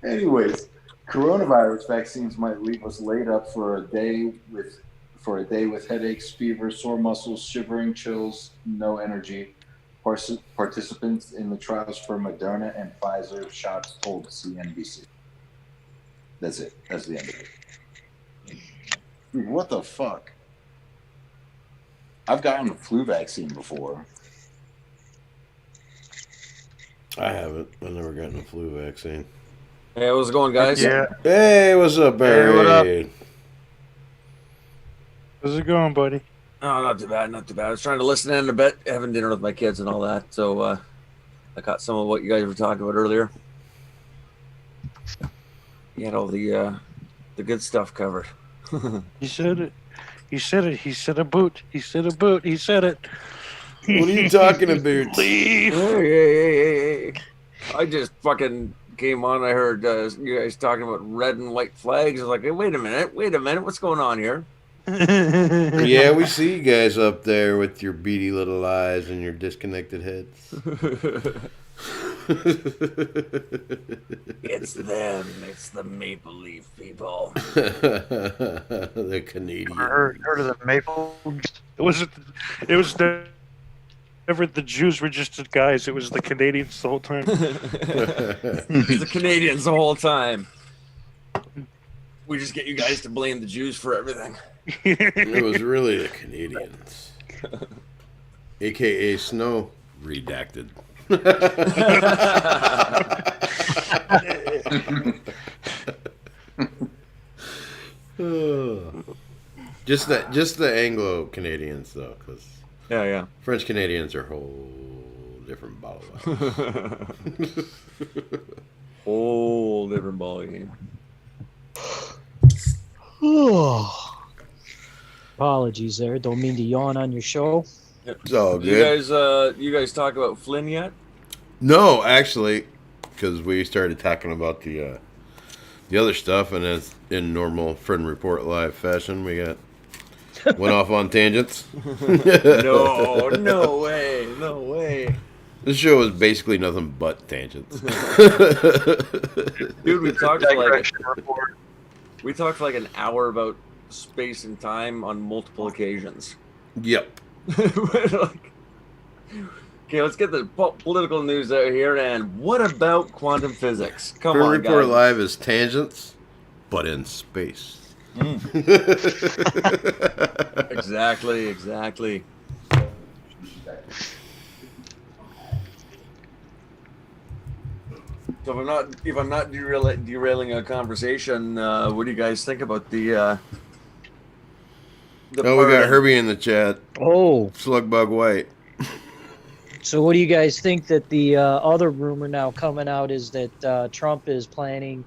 Anyways, coronavirus vaccines might leave us laid up for a day with headaches, fever, sore muscles, shivering, chills, no energy. Participants in the trials for Moderna and Pfizer shots told CNBC. That's it. That's the end of it. Dude, what the fuck? I've gotten a flu vaccine before. I haven't. I've never gotten a flu vaccine. Hey, how's it going, guys? Yeah. Hey, what's up, Barry? Hey, what up? How's it going, buddy? Oh, not too bad, not too bad. I was trying to listen in a bit, having dinner with my kids and all that. So I caught some of what you guys were talking about earlier. You had all the good stuff covered. He said it. He said it. He said a boot. He said a boot. He said it. What are you talking about? Leave. Hey. I just fucking came on. I heard you guys talking about red and white flags. I was like, hey, wait a minute. What's going on here? Yeah, we see you guys up there with your beady little eyes and your disconnected heads. It's them. It's the Maple Leaf people. The Canadian. Heard of the maple? It was never the Jews were just the guys. It was the Canadians the whole time. It's the Canadians the whole time. We just get you guys to blame the Jews for everything. It was really the Canadians. AKA Snow Redacted. Just the Anglo Canadians though, because Yeah. French Canadians are a whole different ball of wax. Whole different ball game. Apologies there. Don't mean to yawn on your show. It's all good. You guys talk about Flynn yet? No, actually, because we started talking about the other stuff, and as in normal Fren Report live fashion, we got Went off on tangents. No, no way, no way. This show is basically nothing but tangents. Dude, we talked for like Digression report. an hour about space and time on multiple occasions. Yep. Like, okay, let's get the political news out here. And what about quantum physics? Come Fren on, Report guys. Live is tangents, but in space. Exactly. So if I'm not derailing a conversation, what do you guys think about the Oh, we part got of- Herbie in the chat. Oh, Slugbug White. so what do you guys think that the other rumor now coming out is that Trump is planning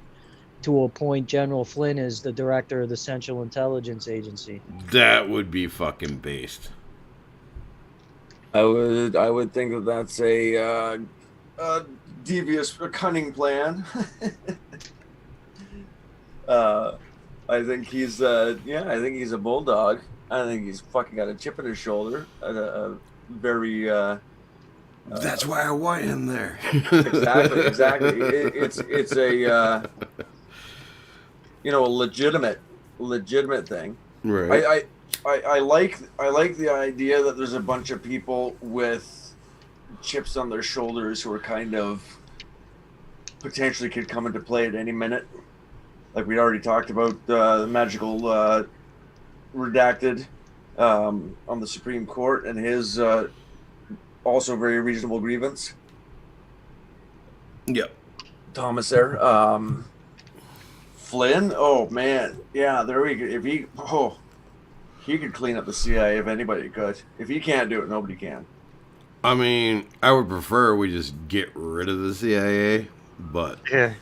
to appoint General Flynn as the director of the Central Intelligence Agency? That would be fucking based. I would think that that's a devious, cunning plan. I think he's I think he's a bulldog. I think he's fucking got a chip in his shoulder. A very That's why I want him there. exactly. It's a a legitimate thing. Right. I like the idea that there's a bunch of people with chips on their shoulders who are kind of potentially could come into play at any minute. Like we already talked about the magical redacted on the Supreme Court and his also very reasonable grievance. Yep. Thomas there. Flynn, oh man, yeah, there we go. If he could clean up the CIA if anybody could. If he can't do it, nobody can. I mean, I would prefer we just get rid of the CIA, but Yeah.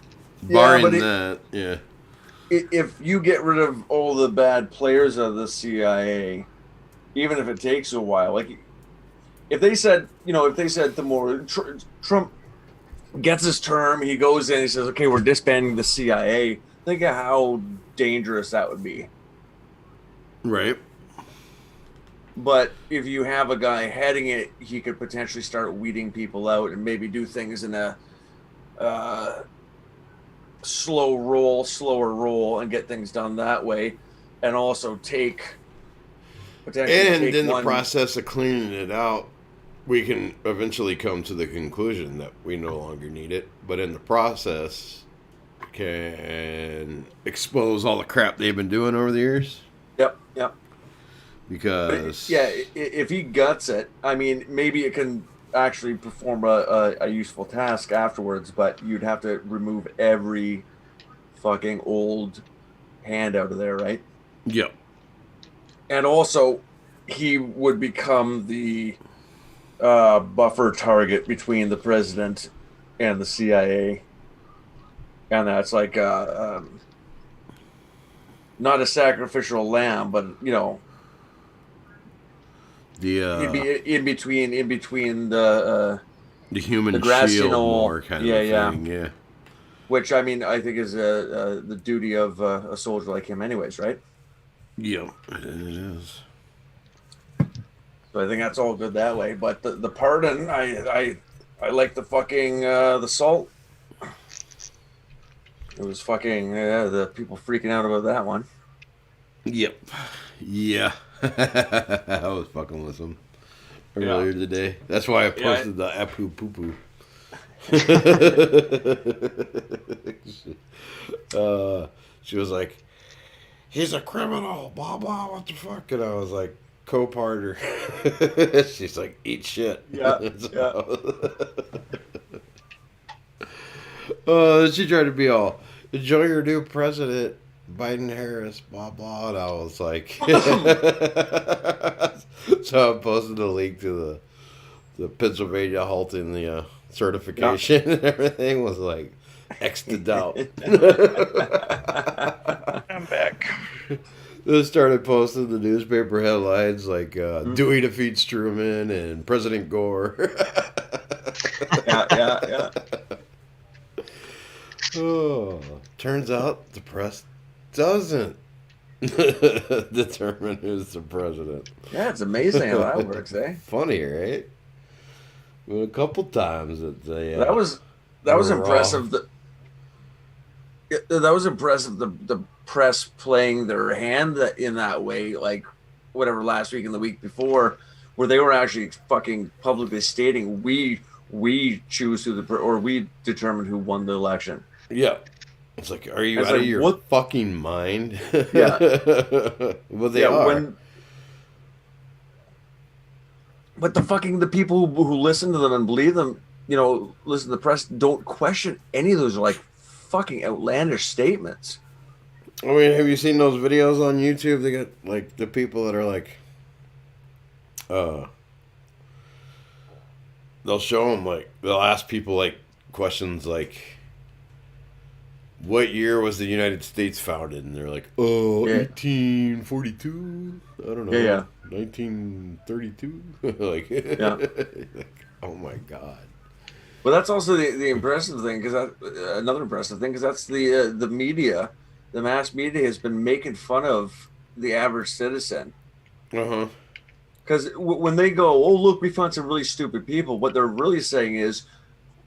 barring but that, yeah. If you get rid of all the bad players of the CIA, even if it takes a while, like if they said tomorrow Trump gets his term, he goes in, he says, okay, we're disbanding the CIA. Think of how dangerous that would be. Right. But if you have a guy heading it, he could potentially start weeding people out and maybe do things in a slower roll, and get things done that way, and also potentially And take in the one. process of cleaning it out, we can eventually come to the conclusion that we no longer need it. But in the process, can expose all the crap they've been doing over the years. Yep. Because If he guts it, I mean, maybe it can actually perform a useful task afterwards, but you'd have to remove every fucking old hand out of there, right? Yep. And also, he would become the buffer target between the president and the CIA. And that's like not a sacrificial lamb, but he'd be in between the human grassy shield knoll. more kind of thing. Yeah. which I mean I think is the duty of a soldier like him, anyways, right? Yep. It is. So I think that's all good that way. But the pardon, I like the fucking the salt. It was fucking the people freaking out about that one. Yep. Yeah. I was fucking with him earlier today. That's why I posted the Apu Poo Poo. She was like, he's a criminal, blah, blah, what the fuck? And I was like, co-parter. She's like, eat shit. Yeah. She tried to be all, enjoy your new president, Biden Harris, blah, blah. And I was like, so I posted a link to the Pennsylvania halting the certification and everything was like, X'd out. I'm back. They started posting the newspaper headlines like Dewey defeats Truman and President Gore. yeah. Oh, turns out the press doesn't. Determine who's the president. Yeah, it's amazing how that works, eh? Funny, right? Well, a couple times they That was were impressive. That was impressive. The press playing their hand in that way, like whatever last week and the week before, where they were actually fucking publicly stating we choose who or we determine who won the election. Yeah. It's like, are you out of your fucking mind? Yeah. Well, they are. But the people who listen to them and believe them, listen to the press, don't question any of those like fucking outlandish statements. I mean, have you seen those videos on YouTube? They got like the people that are like, they'll show them like they'll ask people like questions like, what year was the United States founded? And they're like, 1842. I don't know. Yeah. 1932. Like, oh my god. Well, that's also the impressive thing, because another impressive thing, because that's the media, the mass media has been making fun of the average citizen. Because when they go, oh look, we found some really stupid people, what they're really saying is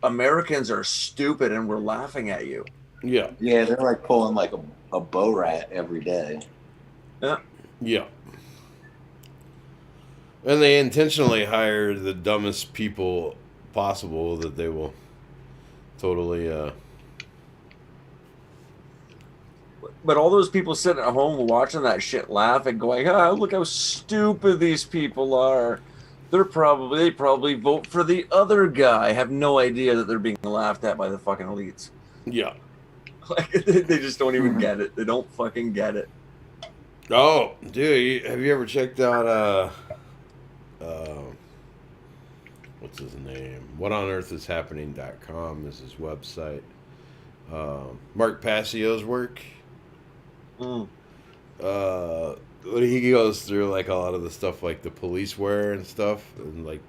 Americans are stupid and we're laughing at you. Yeah. Yeah, they're like pulling like a bow rat every day. Yeah. Yeah. And they intentionally hire the dumbest people possible that they will totally But all those people sitting at home watching that shit laughing, going, look how stupid these people are. They probably vote for the other guy. Have no idea that they're being laughed at by the fucking elites. Yeah. Like, they just don't even get it. They don't fucking get it. Oh, dude, have you ever checked out what's his name? WhatOnEarthIsHappening.com is his website. Mark Passio's work. He goes through like a lot of the stuff like the police wear and stuff, and like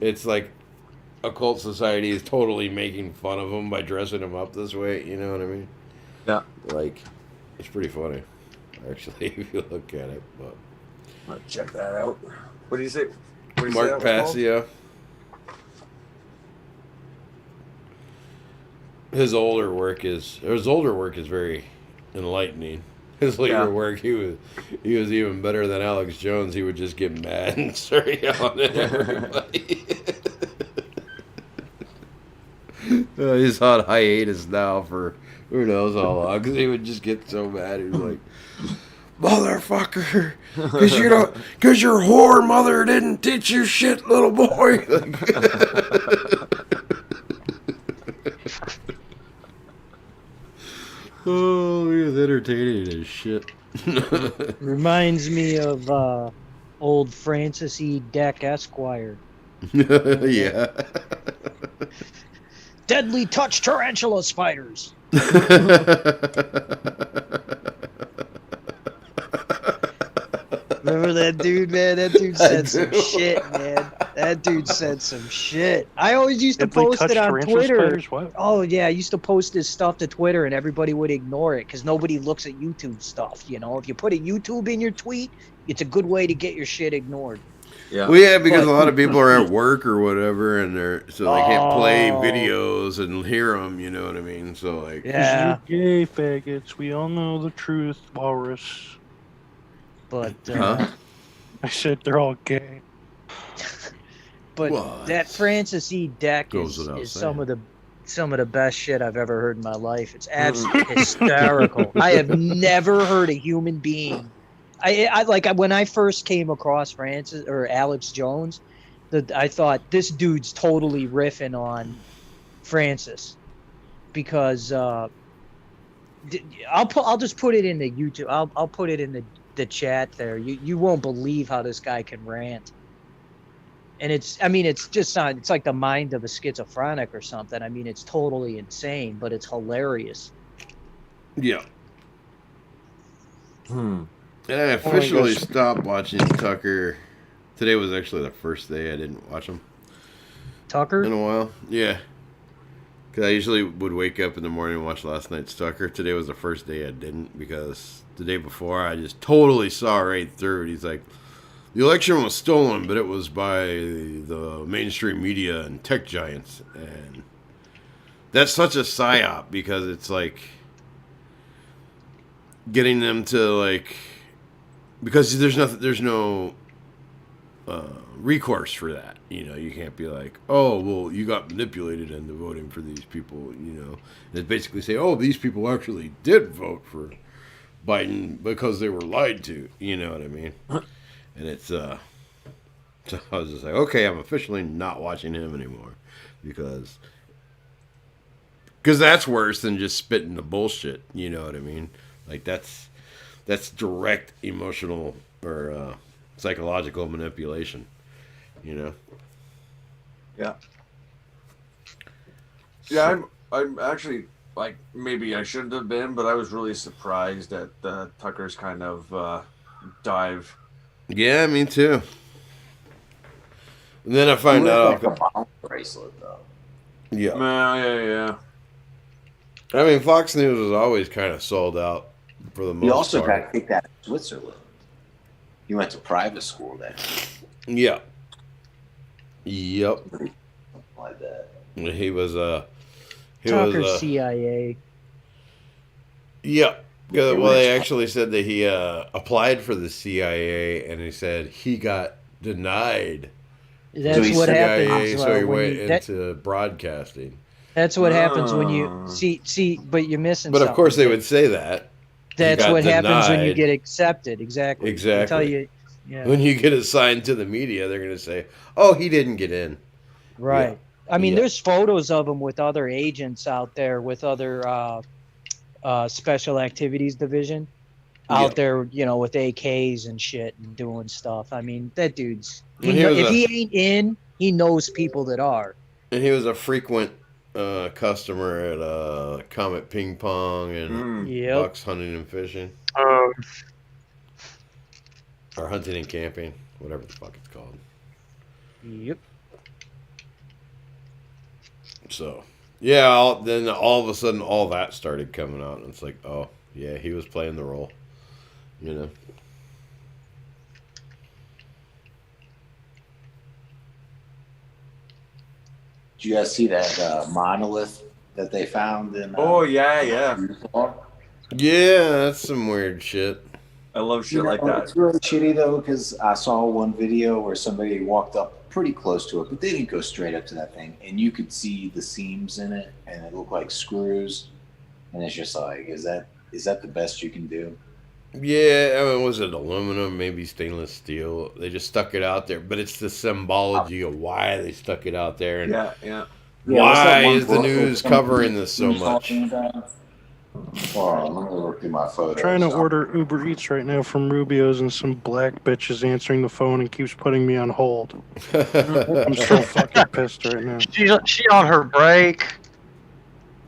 it's like occult society is totally making fun of them by dressing them up this way. You know what I mean? Yeah. Like, it's pretty funny, actually, if you look at it. But I'll check that out. What do you say? Mark Passio. His older work is very enlightening. His later work, he was even better than Alex Jones. He would just get mad and start yelling at everybody. He's on hiatus now for who knows how long, because he would just get so mad. He was like, motherfucker, because your whore mother didn't teach you shit, little boy. Oh, he was entertaining as shit. Reminds me of old Francis E. Deck Esquire. Yeah. Deadly touch tarantula spiders. Remember that dude, man? That dude said some shit, man. That dude said some shit. I always used to post it on Twitter. Oh, yeah, I used to post this stuff to Twitter, and everybody would ignore it because nobody looks at YouTube stuff, you know? If you put a YouTube in your tweet, it's a good way to get your shit ignored. Yeah. Well, yeah, because a lot of people are at work or whatever, and they can't play videos and hear them. You know what I mean? So like, yeah, gay faggots. We all know the truth, Walrus. But I said they're all gay. But what? That Francis E. Deck Goes is saying. some of the best shit I've ever heard in my life. It's absolutely hysterical. I have never heard a human being. I like when I first came across Francis or Alex Jones, I thought this dude's totally riffing on Francis, because I'll just put it in the YouTube. I'll put it in the chat there. You won't believe how this guy can rant. And it's just not, it's like the mind of a schizophrenic or something. I mean, it's totally insane, but it's hilarious. Yeah. I officially stopped watching Tucker. Today was actually the first day I didn't watch him. Tucker? In a while. Yeah. Because I usually would wake up in the morning and watch last night's Tucker. Today was the first day I didn't, because the day before I just totally saw right through it. He's like, the election was stolen, but it was by the mainstream media and tech giants. And that's such a psyop, because it's like getting them to like, because there's no recourse for that. You know, you can't be like, oh, well, you got manipulated into voting for these people, you know. And it's basically say, oh, these people actually did vote for Biden because they were lied to. You know what I mean? And it's, so I was just like, okay, I'm officially not watching him anymore, because that's worse than just spitting the bullshit. You know what I mean? Like, that's direct emotional or psychological manipulation, you know? Yeah. Yeah, I'm actually, like, maybe I shouldn't have been, but I was really surprised at Tucker's kind of dive. Yeah, me too. And then I find out. Like a bomb bracelet, though. Yeah. Yeah. I mean, Fox News was always kind of sold out for the most part. He also got kicked out of Switzerland. He went to private school there. Yeah. Yep. Like that. He was Tucker CIA. Yeah. Well, they actually said that he applied for the CIA, and he said he got denied. That's what happens. So he went into broadcasting. That's what happens when you see, but you're missing. But of something. course, they would say that. That's what happens when you get accepted. Exactly. Exactly. You, yeah. When you get assigned to the media, they're going to say, "Oh, he didn't get in." Right. Yeah. I mean, there's photos of him with other agents out there, with other special activities division out there, you know, with AKs and shit and doing stuff. I mean, that dude's. If he ain't in, he knows people that are. And he was a frequent customer at Comet Ping Pong and Bucks Hunting and Fishing. Or Hunting and Camping, whatever the fuck it's called. Yep. So, yeah, then all of a sudden all that started coming out, and it's like, oh, yeah, he was playing the role, you know. Did you guys see that monolith that they found in? Yeah. Yeah, that's some weird shit. I love shit like that. It's really shitty though, because I saw one video where somebody walked up pretty close to it, but they didn't go straight up to that thing, and you could see the seams in it, and it looked like screws, and it's just like, is that the best you can do? Yeah, I mean, was it aluminum, maybe stainless steel? They just stuck it out there, but it's the symbology of why they stuck it out there. And Yeah. Why is the news covering this so much? Oh, let me look through my photos. Trying to order Uber Eats right now from Rubio's, and some black bitch is answering the phone and keeps putting me on hold. I'm so fucking pissed right now. She on her break.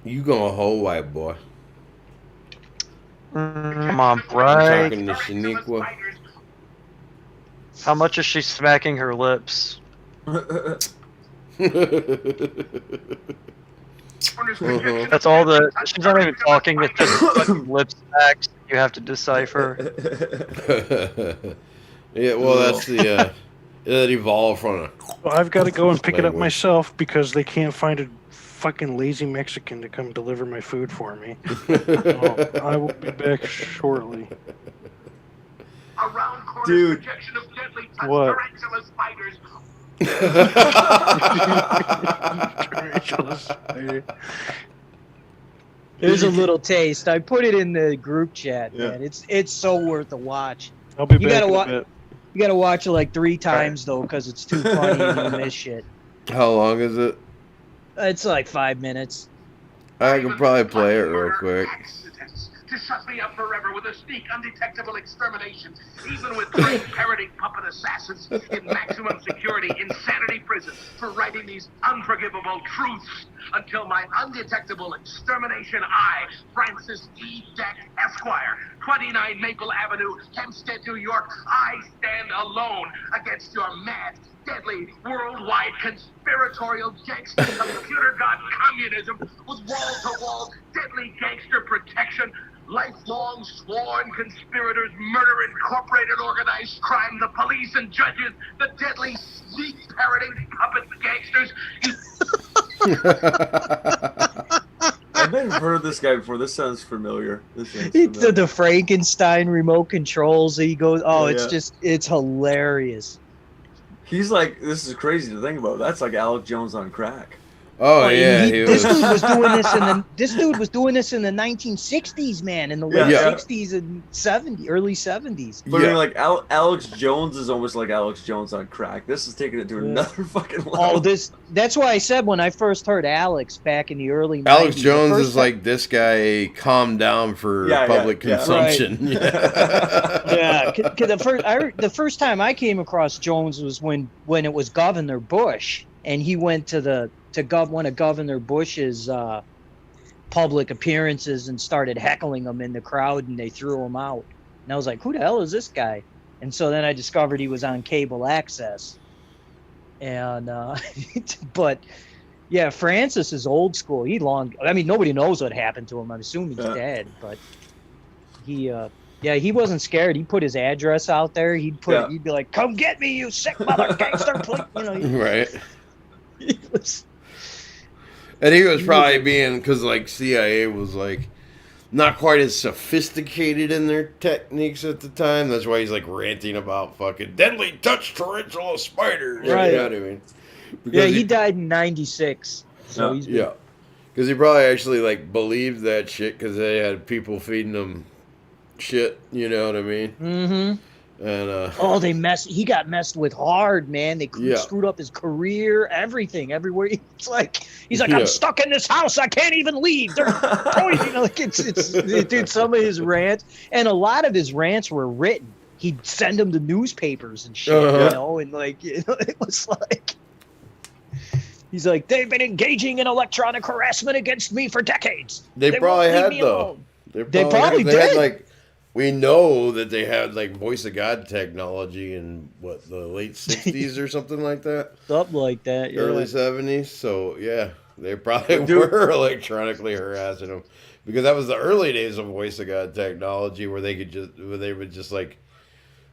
You going whole white boy. Come on, I'm break. talking to Shaniqua. How much is she smacking her lips? That's all she's not even talking, it's just fucking lip smacks you have to decipher. Yeah, well, that's the that evolved from Well, I've got to go and pick it up myself because they can't find a fucking lazy Mexican to come deliver my food for me. I will be back shortly. Dude. What? There's a little taste. I put it in the group chat, Yeah. man. It's so worth a watch. I'll be You back gotta in a wa- bit. You gotta watch it like 3 times though, because it's too funny and you miss shit. How long is it? It's like 5 minutes. I can probably play it real quick. to shut me up forever with a sneak, undetectable extermination, even with brain parroting puppet assassins in maximum security insanity prison for writing these unforgivable truths until my undetectable extermination I, Francis E. Deck, Esquire, 29 Maple Avenue, Hempstead, New York, I stand alone against your mad, deadly, worldwide conspiratorial gangster computer god communism with wall-to-wall deadly gangster protection, lifelong sworn conspirators, murder incorporated organized crime, the police and judges, the deadly sneak parroting puppet gangsters. I've never heard of this guy before. This sounds familiar. The Frankenstein remote controls. He goes, oh, Yeah, it's yeah. just, it's hilarious. He's like, this is crazy to think about. That's like Alex Jones on crack. Oh yeah, This dude was doing this in the. This dude was doing this in the 1960s, man, in the late Yeah. 60s and early 70s. But I Yeah. mean, like Alex Jones is almost like Alex Jones on crack. This is taking it to another fucking level. Oh, that's why I said when I first heard Alex back in the early 90s. Alex the Jones first is like this guy calmed down for public consumption. Yeah, 'cause the first time I came across Jones was when it was Governor Bush, and he went to one of Governor Bush's public appearances and started heckling him in the crowd, and they threw him out. And I was like, who the hell is this guy? And so then I discovered he was on cable access. And but yeah, Francis is old school. Nobody knows what happened to him. I'm assuming he's dead, but he wasn't scared. He put his address out there. He'd be like, come get me, you sick mother gangster, please. Right. He was. And he was probably being, because like CIA was like not quite as sophisticated in their techniques at the time. That's why he's like ranting about fucking deadly touch tarantula spiders. Right. You know what I mean? Yeah, he died in '96. So he's been, because he probably actually like believed that shit because they had people feeding him shit. You know what I mean? Mm-hmm. And he got messed with hard, man. They screwed up his career, everything, everywhere. He's like, I'm stuck in this house. I can't even leave. They're dude, some of his rants, and a lot of his rants were written. He'd send them to newspapers and shit, and like, it was like, he's like, they've been engaging in electronic harassment against me for decades. They probably won't leave had me though. alone." They probably had, did. like, we know that they had like voice of God technology in the late 60s or something like that. Something like that. Yeah. Early 70s. So yeah, they probably were electronically harassing them because that was the early days of voice of God technology where they would just like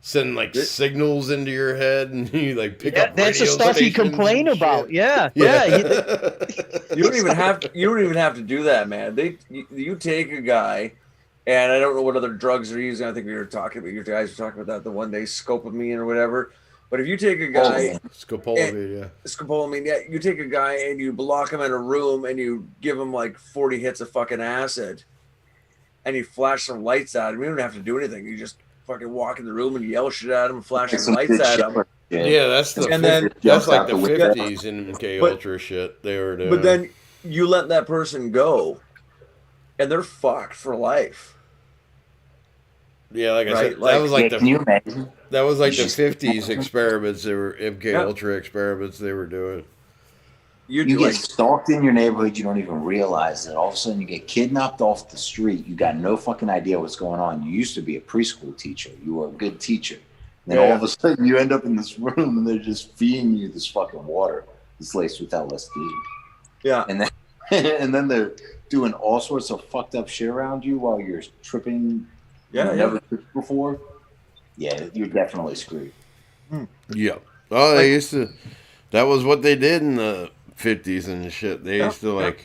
send like signals into your head and you like pick up. That's the radio stuff he stations complained and about. shit. Yeah. You don't even have to do that, man. You take a guy. And I don't know what other drugs they're using. I think you guys were talking about that the one day, scopolamine or whatever. But if you take a guy, scopolamine, you take a guy and you block him in a room and you give him like 40 hits of fucking acid, and you flash some lights at him. You don't have to do anything. You just fucking walk in the room and yell shit at him and flash some lights at him. Yeah, that's like the 50s in MK Ultra shit they were doing. But then you let that person go, and they're fucked for life. Yeah, like I said, like, that was like can you imagine? That was like the 50s experiments. They were MK Ultra experiments they were doing. You get stalked in your neighborhood, you don't even realize it. All of a sudden, you get kidnapped off the street. You got no fucking idea what's going on. You used to be a preschool teacher. You were a good teacher. Then all of a sudden, you end up in this room, and they're just feeding you this fucking water. It's laced with LSD. Yeah. And then they're doing all sorts of fucked up shit around you while you're tripping. Never tripped before. Yeah, you're definitely screwed. Yeah. Oh, they used to. That was what they did in the 50s and shit. They used to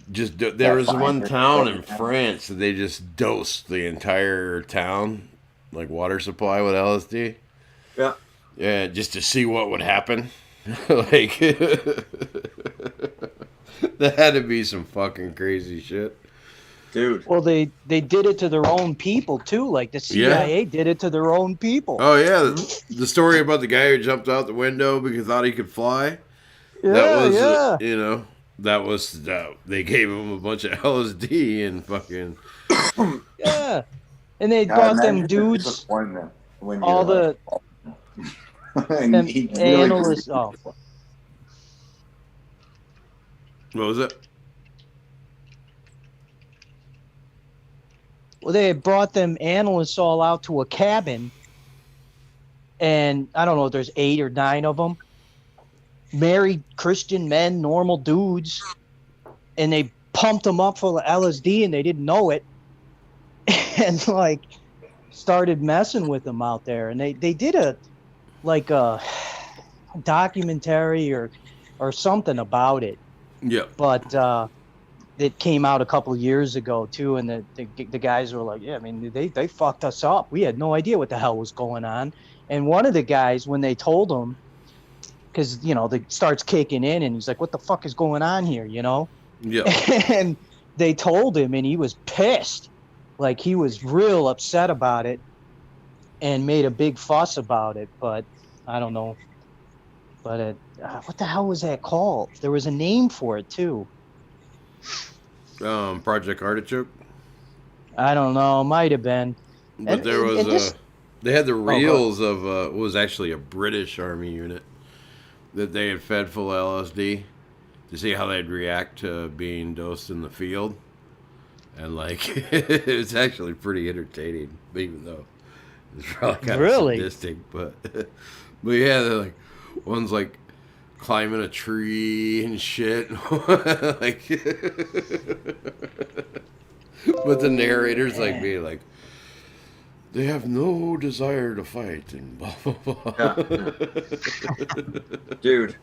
just do, there was one town in France that they just dosed the entire town, like water supply with LSD. Yeah. Yeah, just to see what would happen. Like, that had to be some fucking crazy shit. Dude. Well, they did it to their own people too. Like the CIA did it to their own people. Oh yeah, the story about the guy who jumped out the window because he thought he could fly. Yeah, that was, that was they gave him a bunch of LSD and fucking Yeah, and they I brought imagine them the dudes, disappointment when all you're the like, and them he really analysts. Oh, what was it? well, they had brought them analysts all out to a cabin, and I don't know, there's 8 or 9 of them, married Christian men, normal dudes, and they pumped them up full of LSD, and they didn't know it, and like started messing with them out there, and they did a documentary or something about it, Yeah. but it came out a couple of years ago too, and the guys were like, yeah, I mean, they fucked us up. We had no idea what the hell was going on. And one of the guys, when they told him, because the starts kicking in, and he's like, what the fuck is going on here, Yeah. and they told him, and he was pissed, like he was real upset about it and made a big fuss about it. But I don't know, but what the hell was that called? There was a name for it too. Project Artichoke. I don't know, might have been. But And- there and- was and this- they had the go ahead. reels of what was actually a British Army unit that they had fed full of LSD to see how they'd react to being dosed in the field, and like it's actually pretty entertaining, even though it's probably kind Really? of sadistic. But but yeah, they're like one's like climbing a tree and shit, like. But the narrator's like being like, they have no desire to fight and blah blah blah. Dude.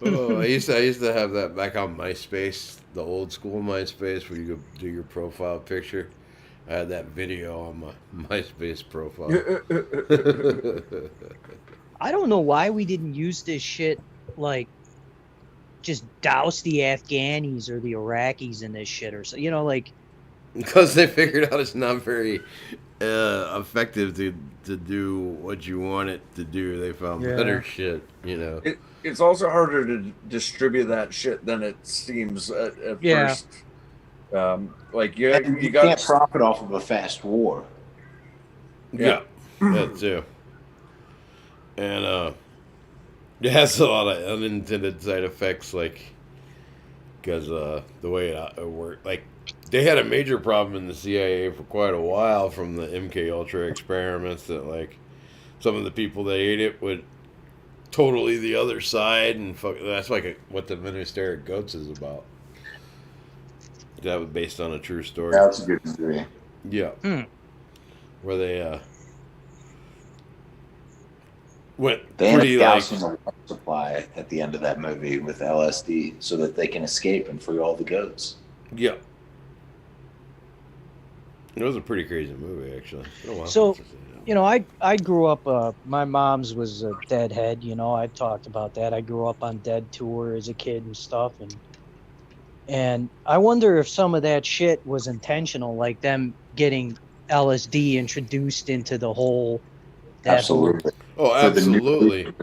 Oh, I used to have that back on MySpace, the old school MySpace, where you could do your profile picture. I had that video on my MySpace profile. I don't know why we didn't use this shit, like just douse the Afghanis or the Iraqis in this shit, or so, like. Because they figured out it's not very effective to do what you want it to do. They found better shit, It's also harder to distribute that shit than it seems at Yeah. first. Like you you got can't profit off of a fast war. Yeah, that too. And it has a lot of unintended side effects, like because the way it worked, like they had a major problem in the CIA for quite a while from the MK Ultra experiments. That like some of the people that ate it would totally the other side, and that's like what the Minister of Goats is about. That was based on a true story. That's a good movie. Yeah. Where they went They end up pretty like dousing the water supply at the end of that movie with LSD so that they can escape and free all the goats. yeah. It was a pretty crazy movie, actually. It's been a while So, since I've seen it. I grew up, my mom's was a Deadhead, I've talked about that. I grew up on Dead Tour as a kid and stuff, and I wonder if some of that shit was intentional, like them getting LSD introduced into the whole. Absolutely. Oh, For the new- absolutely.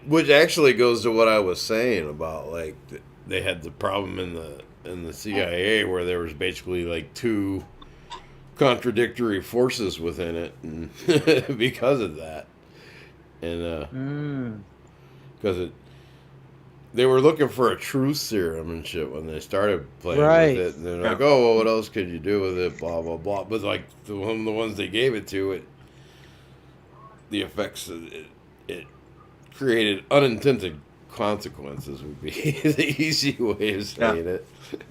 Which actually goes to what I was saying about like they had the problem in the CIA where there was basically like two contradictory forces within it, and because of that, and because they were looking for a truth serum and shit when they started playing Right. with it, and they're like, oh, well, what else could you do with it, blah blah blah. But like the ones they gave it to, the effects it created unintended consequences would be the easy way of saying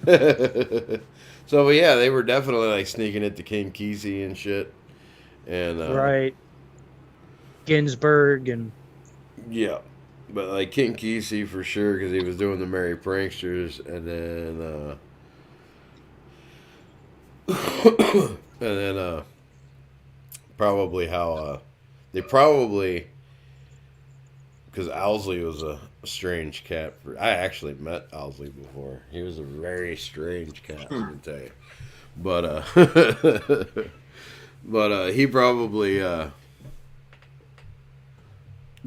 it. So yeah, they were definitely like sneaking it to King Kesey and shit, and Right. Ginsburg and. yeah, but like King Kesey for sure because he was doing the Merry Pranksters, and then probably how they probably because Owsley was a strange cat. I actually met Owsley before. He was a very strange cat, let me tell you. But he probably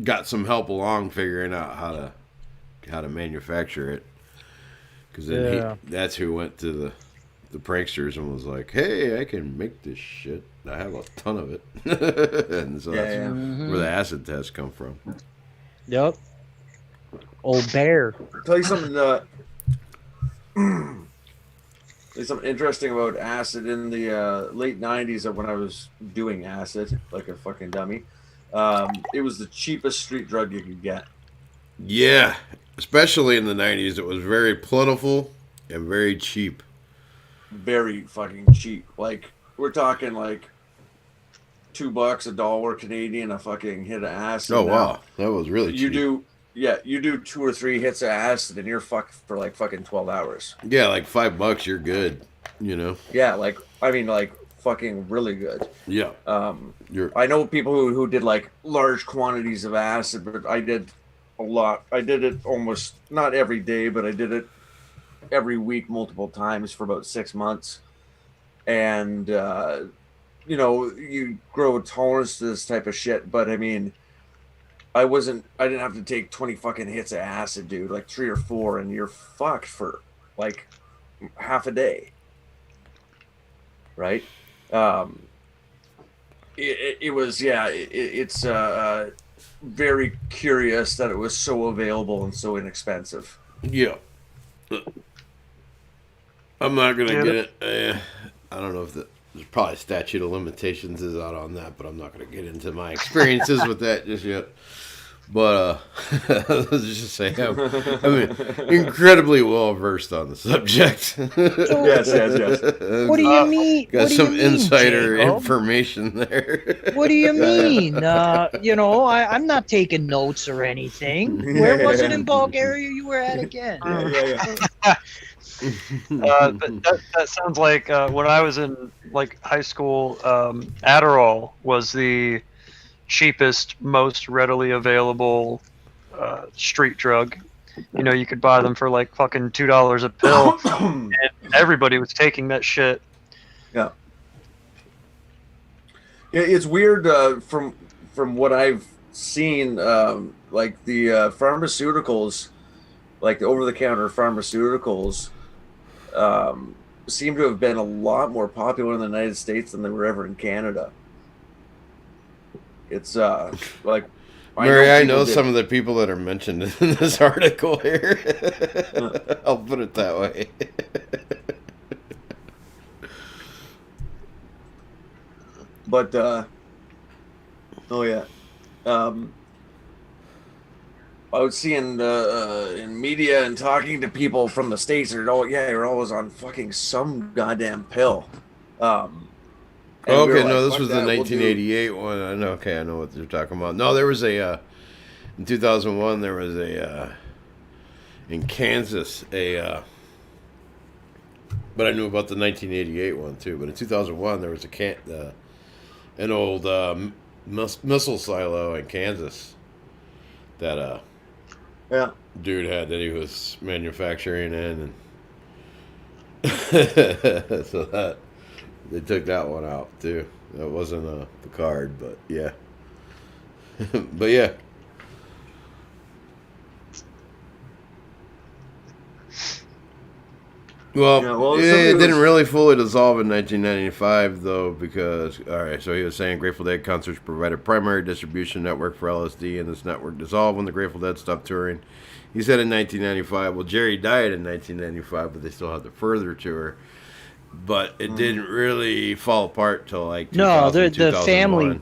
got some help along figuring out how to how to manufacture it. Because then that's who went to the pranksters and was like, "Hey, I can make this shit. I have a ton of it." And so that's where the acid tests come from. Yep. Old bear. I'll tell you something. There's something interesting about acid in the late '90s. When I was doing acid like a fucking dummy. It was the cheapest street drug you could get. Yeah, especially in the '90s, it was very plentiful and very cheap. Very fucking cheap. Like we're talking like $2, $1 Canadian, a fucking hit of acid. Oh wow, that was really cheap. You do 2 or 3 hits of acid and you're fucked for like fucking 12 hours. Yeah, like $5, you're good. You know. Yeah, like fucking really good. Yeah. I know people who did like large quantities of acid, but I did a lot. I did it almost not every day, but I did it every week, multiple times for about 6 months. And you grow a tolerance to this type of shit. But I mean, I didn't have to take 20 fucking hits of acid, dude. Like 3 or 4, and you're fucked for like half a day. Right? It's very curious that it was so available and so inexpensive. Yeah. I'm not gonna get it. I don't know if there's probably statute of limitations is out on that, but I'm not gonna get into my experiences with that just yet. But let's just say I'm incredibly well versed on the subject. Yes. What do you mean? Got some insider Jacob? information there. What do you mean? I'm not taking notes or anything. Where was it in Bulgaria you were at again? That sounds like when I was in like high school, Adderall was the cheapest, most readily available street drug. You could buy them for like fucking $2 a pill, and everybody was taking that shit. Yeah, it's weird from what I've seen. Like the pharmaceuticals, like the over-the-counter pharmaceuticals, seem to have been a lot more popular in the United States than they were ever in Canada. It's like Mary, I know some of the people that are mentioned in this article here. I'll put it that way. But I was seeing in media and talking to people from the States, you're always on fucking some goddamn pill. Okay, no, this was the 1988 one. I know. Okay, I know what they're talking about. No, there was in 2001. There was in Kansas but I knew about the 1988 one too. But in 2001, there was an old missile silo in Kansas that dude had that he was manufacturing in, and so that. They took that one out too. That wasn't the card, but yeah. But yeah. Well, it didn't really fully dissolve in 1995 though, because so he was saying Grateful Dead concerts provided primary distribution network for LSD, and this network dissolved when the Grateful Dead stopped touring. He said in 1995. Well, Jerry died in 1995, but they still had the further tour. But it didn't really fall apart till like 2000, the family.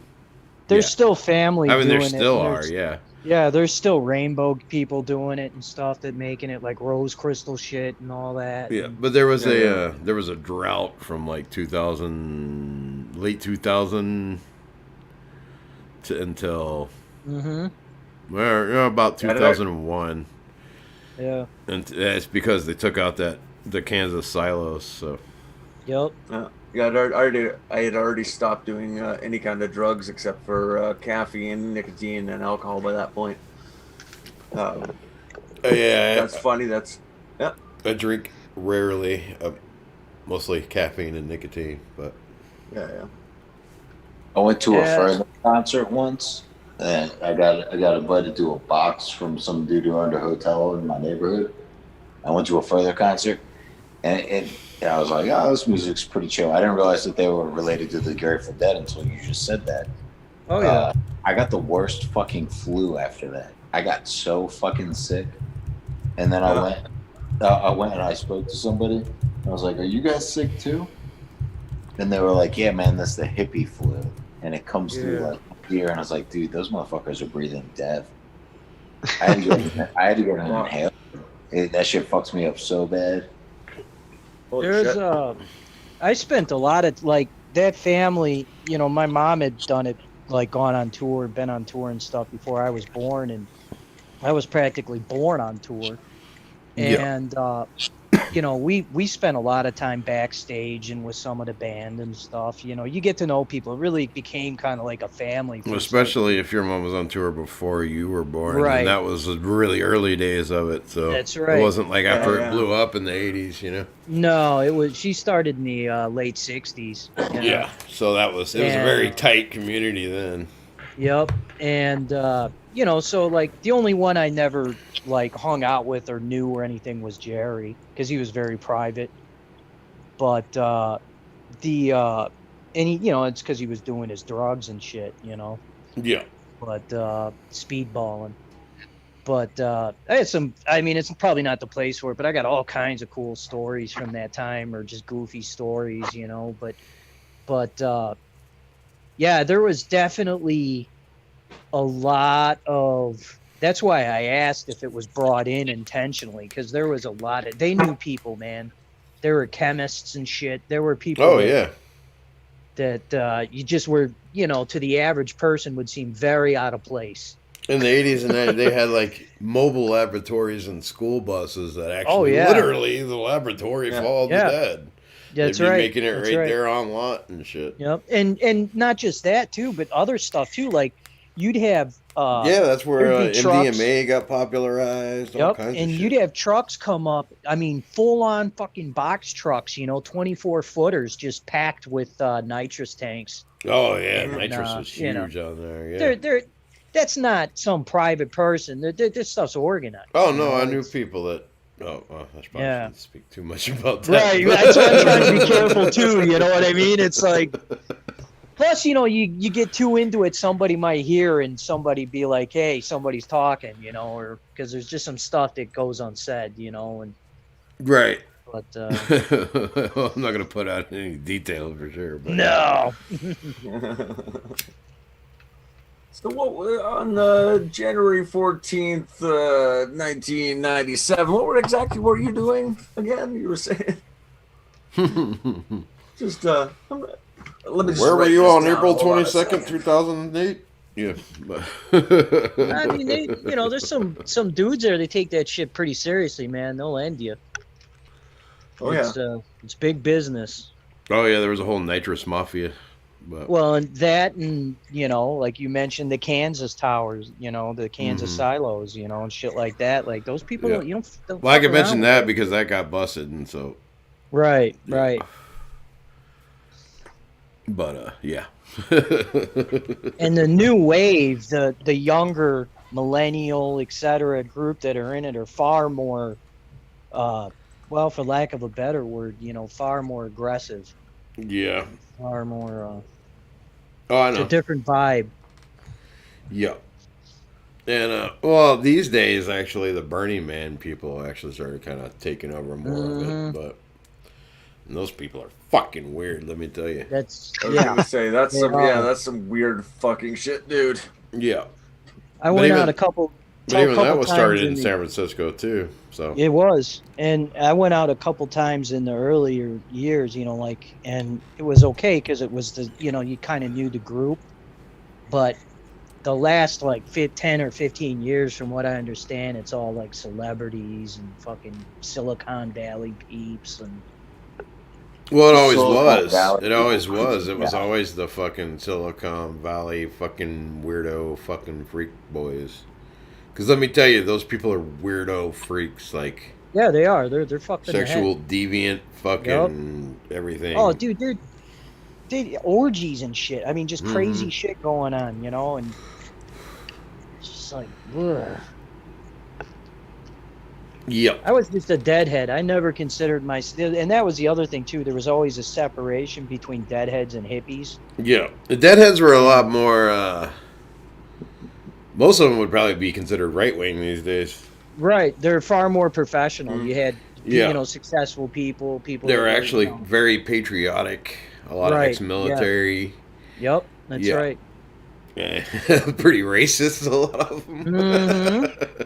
There's still family. I mean, doing there still it. are, yeah. Yeah, there's still rainbow people doing it and stuff that making it like rose crystal shit and all that. Yeah, but there was a drought from like 2000, late 2000 until about 2001. Yeah, and it's because they took out the Kansas silos. So. Yep. I had already stopped doing any kind of drugs except for caffeine, nicotine, and alcohol by that point. That's funny. I drink rarely, mostly caffeine and nicotine, but I went to a Fren concert once, And I got invited to a box from some dude who owned a hotel in my neighborhood. I went to a Further concert, and I was like, "Oh, this music's pretty chill." I didn't realize that they were related to the Grateful Dead until you just said that. Oh yeah. I got the worst fucking flu after that. I got so fucking sick, and then I went and I spoke to somebody. I was like, "Are you guys sick too?" And they were like, "Yeah, man, that's the hippie flu, and it comes through like here." And I was like, "Dude, those motherfuckers are breathing death." I had to get an inhaler. That shit fucks me up so bad. There's I spent a lot of like that family. You know, my mom had done it, like gone on tour, been on tour and stuff before I was born, and I was practically born on tour. And you know, we spent a lot of time backstage and with some of the band and stuff. You know, you get to know people. It really became kind of like a family. Well, especially if your mom was on tour before you were born. Right. And that was the really early days of it. So that's right. It wasn't like after it blew up in the 80s, you know? No, it was. She started in the late 60s. You know? Yeah. So it was a very tight community then. Yep. And, you know, so like the only one I never like hung out with or knew or anything was Jerry, because he was very private. But and he, you know, it's because he was doing his drugs and shit, you know. Yeah. But speedballing. But I had some. I mean, it's probably not the place for it, but I got all kinds of cool stories from that time, or just goofy stories, you know. But yeah, there was definitely a lot of. That's why I asked if it was brought in intentionally, because there was a lot of. They knew people, man. There were chemists and shit. There were people. Oh yeah. That you just were, you know, to the average person would seem very out of place. In the 80s and 90s, they had like mobile laboratories and school buses that actually, literally, the laboratory followed the dead. That's They'd be right. making it there on lot and shit. Yep, and not just that too, but other stuff too. Like you'd have that's where trucks. MDMA got popularized. All kinds and of shit. you'd have trucks come up. I mean, full on fucking box trucks. You know, 24-footers just packed with nitrous tanks. Oh yeah, nitrous was you know, huge on there. Yeah. That's not some private person. This stuff's organized. Oh no, I knew people that. Oh, well, I probably shouldn't speak too much about that. Right, that's why I'm trying to be careful too. You know what I mean? It's like, plus, you know, you get too into it, somebody might hear and somebody be like, "Hey, somebody's talking," you know, or because there's just some stuff that goes unsaid, you know, and right. But well, I'm not gonna put out any detail for sure. But no. So what on January 14th, 1997? What were you doing again? You were saying just let me. Just where were you on April 22nd, 2008? Yeah. I mean, you know, there's some dudes there. They take that shit pretty seriously, man. They'll end you. Oh it's big business. Oh yeah, there was a whole nitrous mafia. But. Well, and you know, like you mentioned, the Kansas towers, you know, the Kansas silos, you know, and shit like that. Like those people, don't, you don't. Well, I can mention that because that got busted, and so. Right. But yeah. And the new wave, the younger millennial, etc. group that are in it are far more, well, for lack of a better word, you know, far more aggressive. Yeah. Far more. Oh, I know. It's a different vibe. Yeah. And, well, these days, actually, the Burning Man people actually started kind of taking over more of it. But those people are fucking weird, let me tell you. I was gonna say, that's some weird fucking shit, dude. Yeah. I went out a couple. But even that was started in San Francisco, too. So it was. And I went out a couple times in the earlier years, you know, like, and it was okay because it was the, you know, you kind of knew the group. But the last, like, 10 or 15 years, from what I understand, it's all, like, celebrities and fucking Silicon Valley peeps and... Well, it always was. It always was. It was always the fucking Silicon Valley fucking weirdo fucking freak boys. Because let me tell you, those people are weirdo freaks. Like, yeah, they are. They're fucking sexual deviant, fucking everything. Oh, dude, they orgies and shit. I mean, just crazy shit going on, you know. And It's like, ugh. Yep. I was just a deadhead. I never considered and that was the other thing too. There was always a separation between deadheads and hippies. Yeah. The deadheads were a lot more. Most of them would probably be considered right wing these days. Right. They're far more professional. You had, successful people. They were actually very patriotic. A lot of ex-military. Yeah. Yep. That's right. Yeah. Pretty racist, a lot of them. Mm-hmm.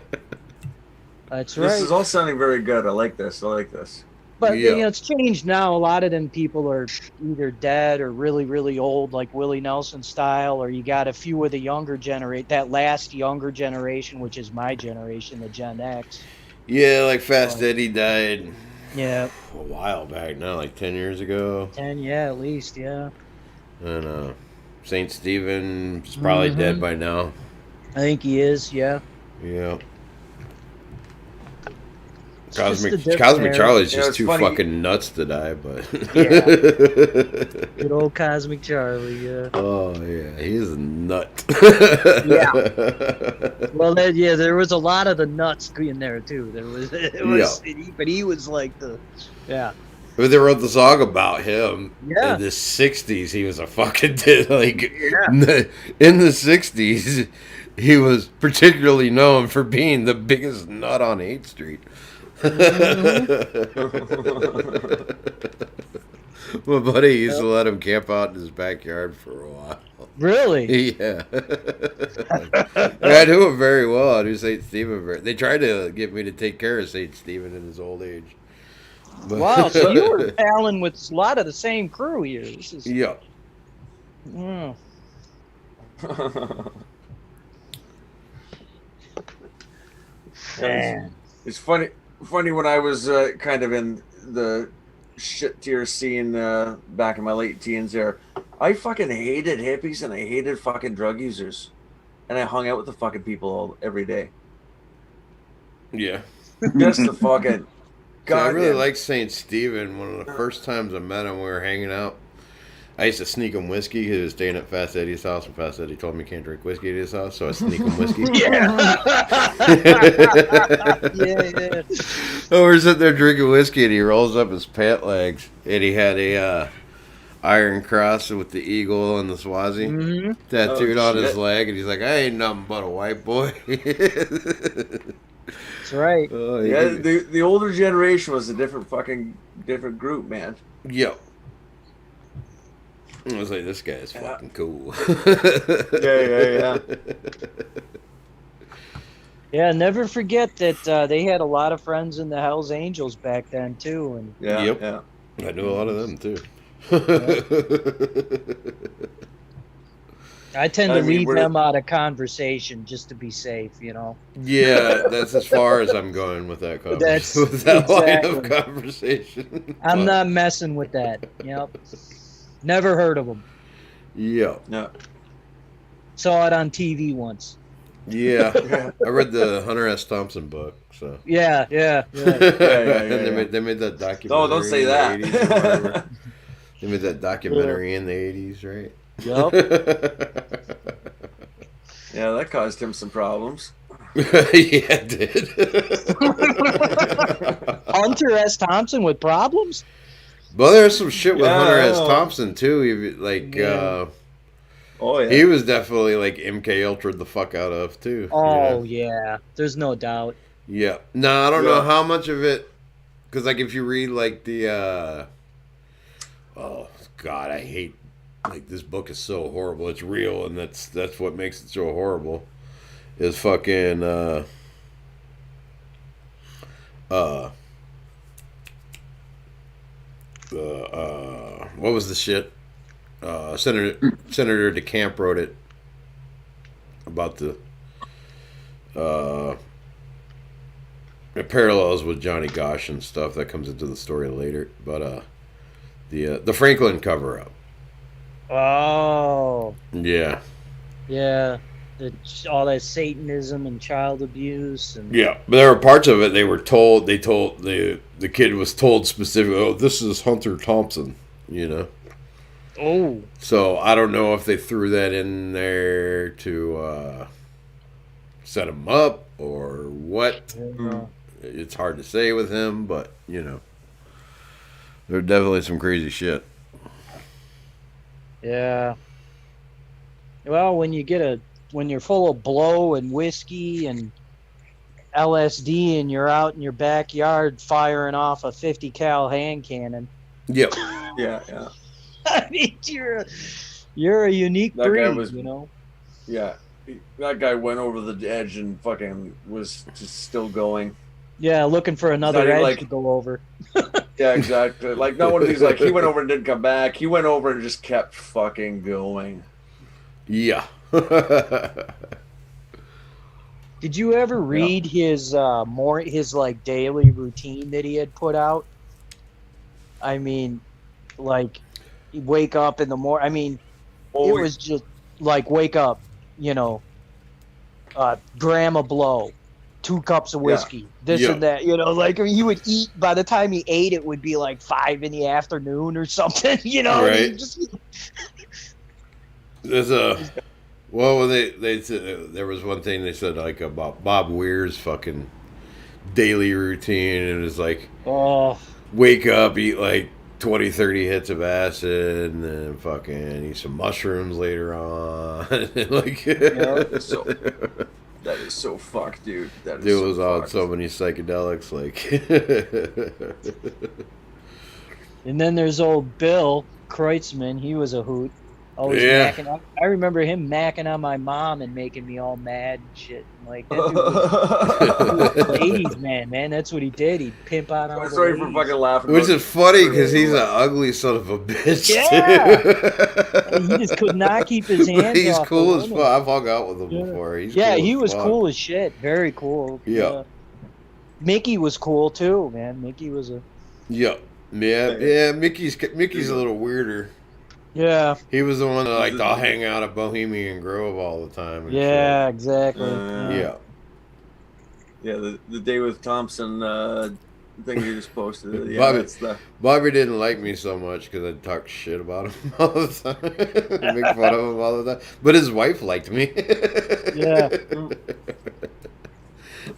That's right. This is all sounding very good. I like this. But it's changed now. A lot of them people are either dead or really, really old, like Willie Nelson style, or you got a few of the younger generation, that last younger generation, which is my generation, the Gen X. Yeah, like Fast Eddie died. Yeah. A while back now, like 10 years ago. 10, yeah, at least, yeah. And St. Stephen's probably dead by now. I think he is, yeah. Yeah. Cosmic Charlie's just too fucking nuts to die, but yeah. Good old Cosmic Charlie, yeah. Oh yeah, he's a nut. Yeah. Well, there was a lot of the nuts in there too. But he was like But they wrote the song about him. Yeah. In the '60s, he was a fucking in the '60s, he was particularly known for being the biggest nut on 8th Street. My buddy used to let him camp out in his backyard for a while. Really? Yeah. I knew him very well. I knew St. Stephen. They tried to get me to take care of St. Stephen in his old age. But wow, so you were palling with a lot of the same crew here. This is... Yeah. Mm. Man. It's funny when I was kind of in the shit tier scene back in my late teens there. I fucking hated hippies and I hated fucking drug users. And I hung out with the fucking people every day. Yeah. Just the fucking... I really liked St. Stephen. One of the first times I met him, we were hanging out. I used to sneak him whiskey. He was staying at Fast Eddie's house, and Fast Eddie told me he can't drink whiskey at his house, so I sneak him whiskey. Yeah. Oh, we're sitting there drinking whiskey, and he rolls up his pant legs, and he had a iron cross with the eagle and the Swazi tattooed on his leg, and he's like, I ain't nothing but a white boy. That's right. Oh, yeah, the older generation was a different group, man. Yep. I was like, this guy is fucking cool. Yeah. Yeah, never forget that they had a lot of friends in the Hells Angels back then too, and yeah. I knew a lot of them too. I tend to leave them out of conversation just to be safe, you know. Yeah, that's as far as I'm going with that conversation. With that line of conversation. I'm not messing with that. Yep. Never heard of them. Yeah. No. Saw it on TV once. Yeah. I read the Hunter S. Thompson book. So. Yeah. And they made that documentary. Oh, don't say that. They made that documentary in the 80s, right? Yep. Yeah, that caused him some problems. Yeah, it did. Hunter S. Thompson with problems? Well, there's some shit with Hunter S. Thompson too. Oh yeah, he was definitely like MK Ultra'd the fuck out of too. Oh yeah, there's no doubt. Yeah. No, I don't know how much of it, because like if you read like the, oh God, I hate, like this book is so horrible. It's real, and that's what makes it so horrible. Is fucking what was the shit? Senator DeCamp wrote it about the parallels with Johnny Gosch and stuff that comes into the story later. But the Franklin cover up. Oh. Yeah. Yeah. All that Satanism and child abuse and yeah, but there were parts of it they told the kid was told specifically, oh, this is Hunter Thompson, you know. Oh. So I don't know if they threw that in there to set him up or what. Yeah. It's hard to say with him, but you know, there's definitely some crazy shit. Yeah. Well, when you're full of blow and whiskey and LSD and you're out in your backyard firing off a 50 cal hand cannon. Yep. Yeah. I mean, you're a unique That guy breed, was- you know. Yeah. That guy went over the edge and fucking was just still going. Yeah, looking for another Not even edge like- to go over. Yeah, exactly. Like, not one of these, like, he went over and didn't come back. He went over and just kept fucking going. Yeah. Did you ever read his like daily routine that he had put out? I mean, like, he'd wake up in the morning. I mean, it was just like wake up, you know, gram of blow, 2 cups of whiskey, this Yeah. and that. You know, like, I mean, he would eat. By the time he ate, it would be like 5 in the afternoon or something. You know, and Right. he just There's well, they said there was one thing they said like about Bob Weir's fucking daily routine, and it was like wake up, eat like 20, 30 hits of acid, and then fucking eat some mushrooms later on. Like, So, that is so fucked, dude. That is dude so was on fucked. so many psychedelics, like. And then there's old Bill Kreutzmann. He was a hoot. Always Yeah. macking up. I remember him macking on my mom and making me all mad and shit. Like, that dude was a ladies man. That's what he did. He'd pimp out all the Sorry for ladies. fucking laughing. Which about is funny it. because he's an ugly son of a bitch. Yeah. Too. He just could not keep his hands He's off cool the as women. fuck. I've hung out with him Yeah. before. He's Yeah, cool he as was fuck. cool as shit. Very cool. Yeah. Mickey was cool too, man. Mickey was a Yeah. Mickey's a little weirder. yeah. He was the one that liked to hang out at Bohemian Grove all the time. And Yeah, exactly. shit. Yeah. Yeah, the day with Thompson thing you just posted. Yeah, Bobby- that's the. Bobby didn't like me so much because I'd talk shit about him all the time. Make fun of him all the time. But his wife liked me. Yeah.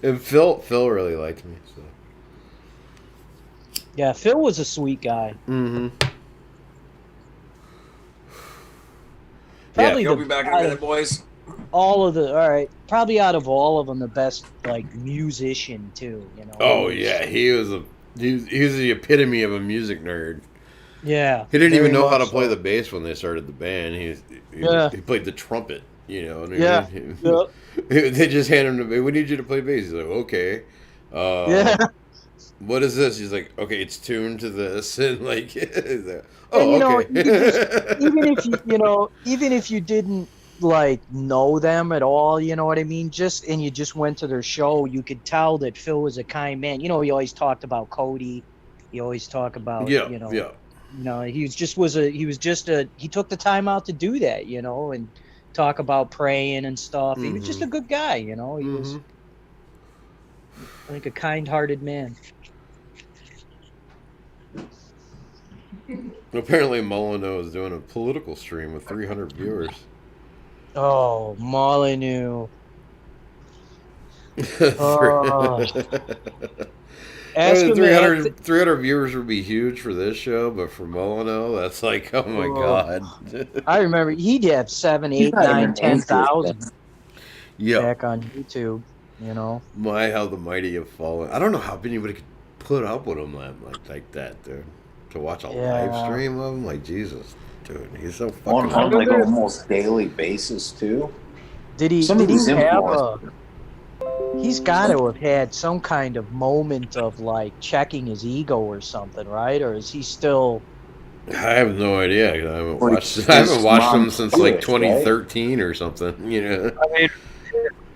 And Phil really liked me. So. Yeah, Phil was a sweet guy. Mm-hmm. Probably He'll the be back in a minute, boys. probably out of all of them, the best like musician too. You know. Oh yeah, he was the epitome of a music nerd. Yeah. He didn't even very know how to much play so. the bass when they started the band. He played the trumpet. You know what I Yeah. mean? Yeah. They just hand him the. We need you to play bass. He's like, okay. Yeah. What is this? He's like, okay, it's tuned to this, and like, he's like, And, you know, okay. you just- even if you didn't like know them at all, you know what I mean? And you just went to their show, you could tell that Phil was a kind man. You know, he always talked about Cody. He always talked about yeah, you know, yeah. he took the time out to do that, you know, and talk about praying and stuff. He was just a good guy, you know. He was like a kind-hearted man. Apparently, Molyneux is doing a political stream with 300 viewers. Oh, Molyneux. Oh. Ask him 300 viewers would be huge for this show, but for Molyneux, that's like, oh my god. I remember he'd have 7, 8, He's not 9, even 10,000 Yeah. back on YouTube. You know. My, how the mighty have fallen. I don't know how anybody could put up with him like that, dude. To watch a live Yeah. stream of him, like Jesus, dude, he's so On fucking. like almost daily basis too. Did he? Some Did of these he have influencers. He's got to have had some kind of moment of like checking his ego or something, right? Or is he still? I have no idea. 'Cause I haven't Well, watched. his I haven't watched him mom since did, like right? 2013 or something. You know. I mean,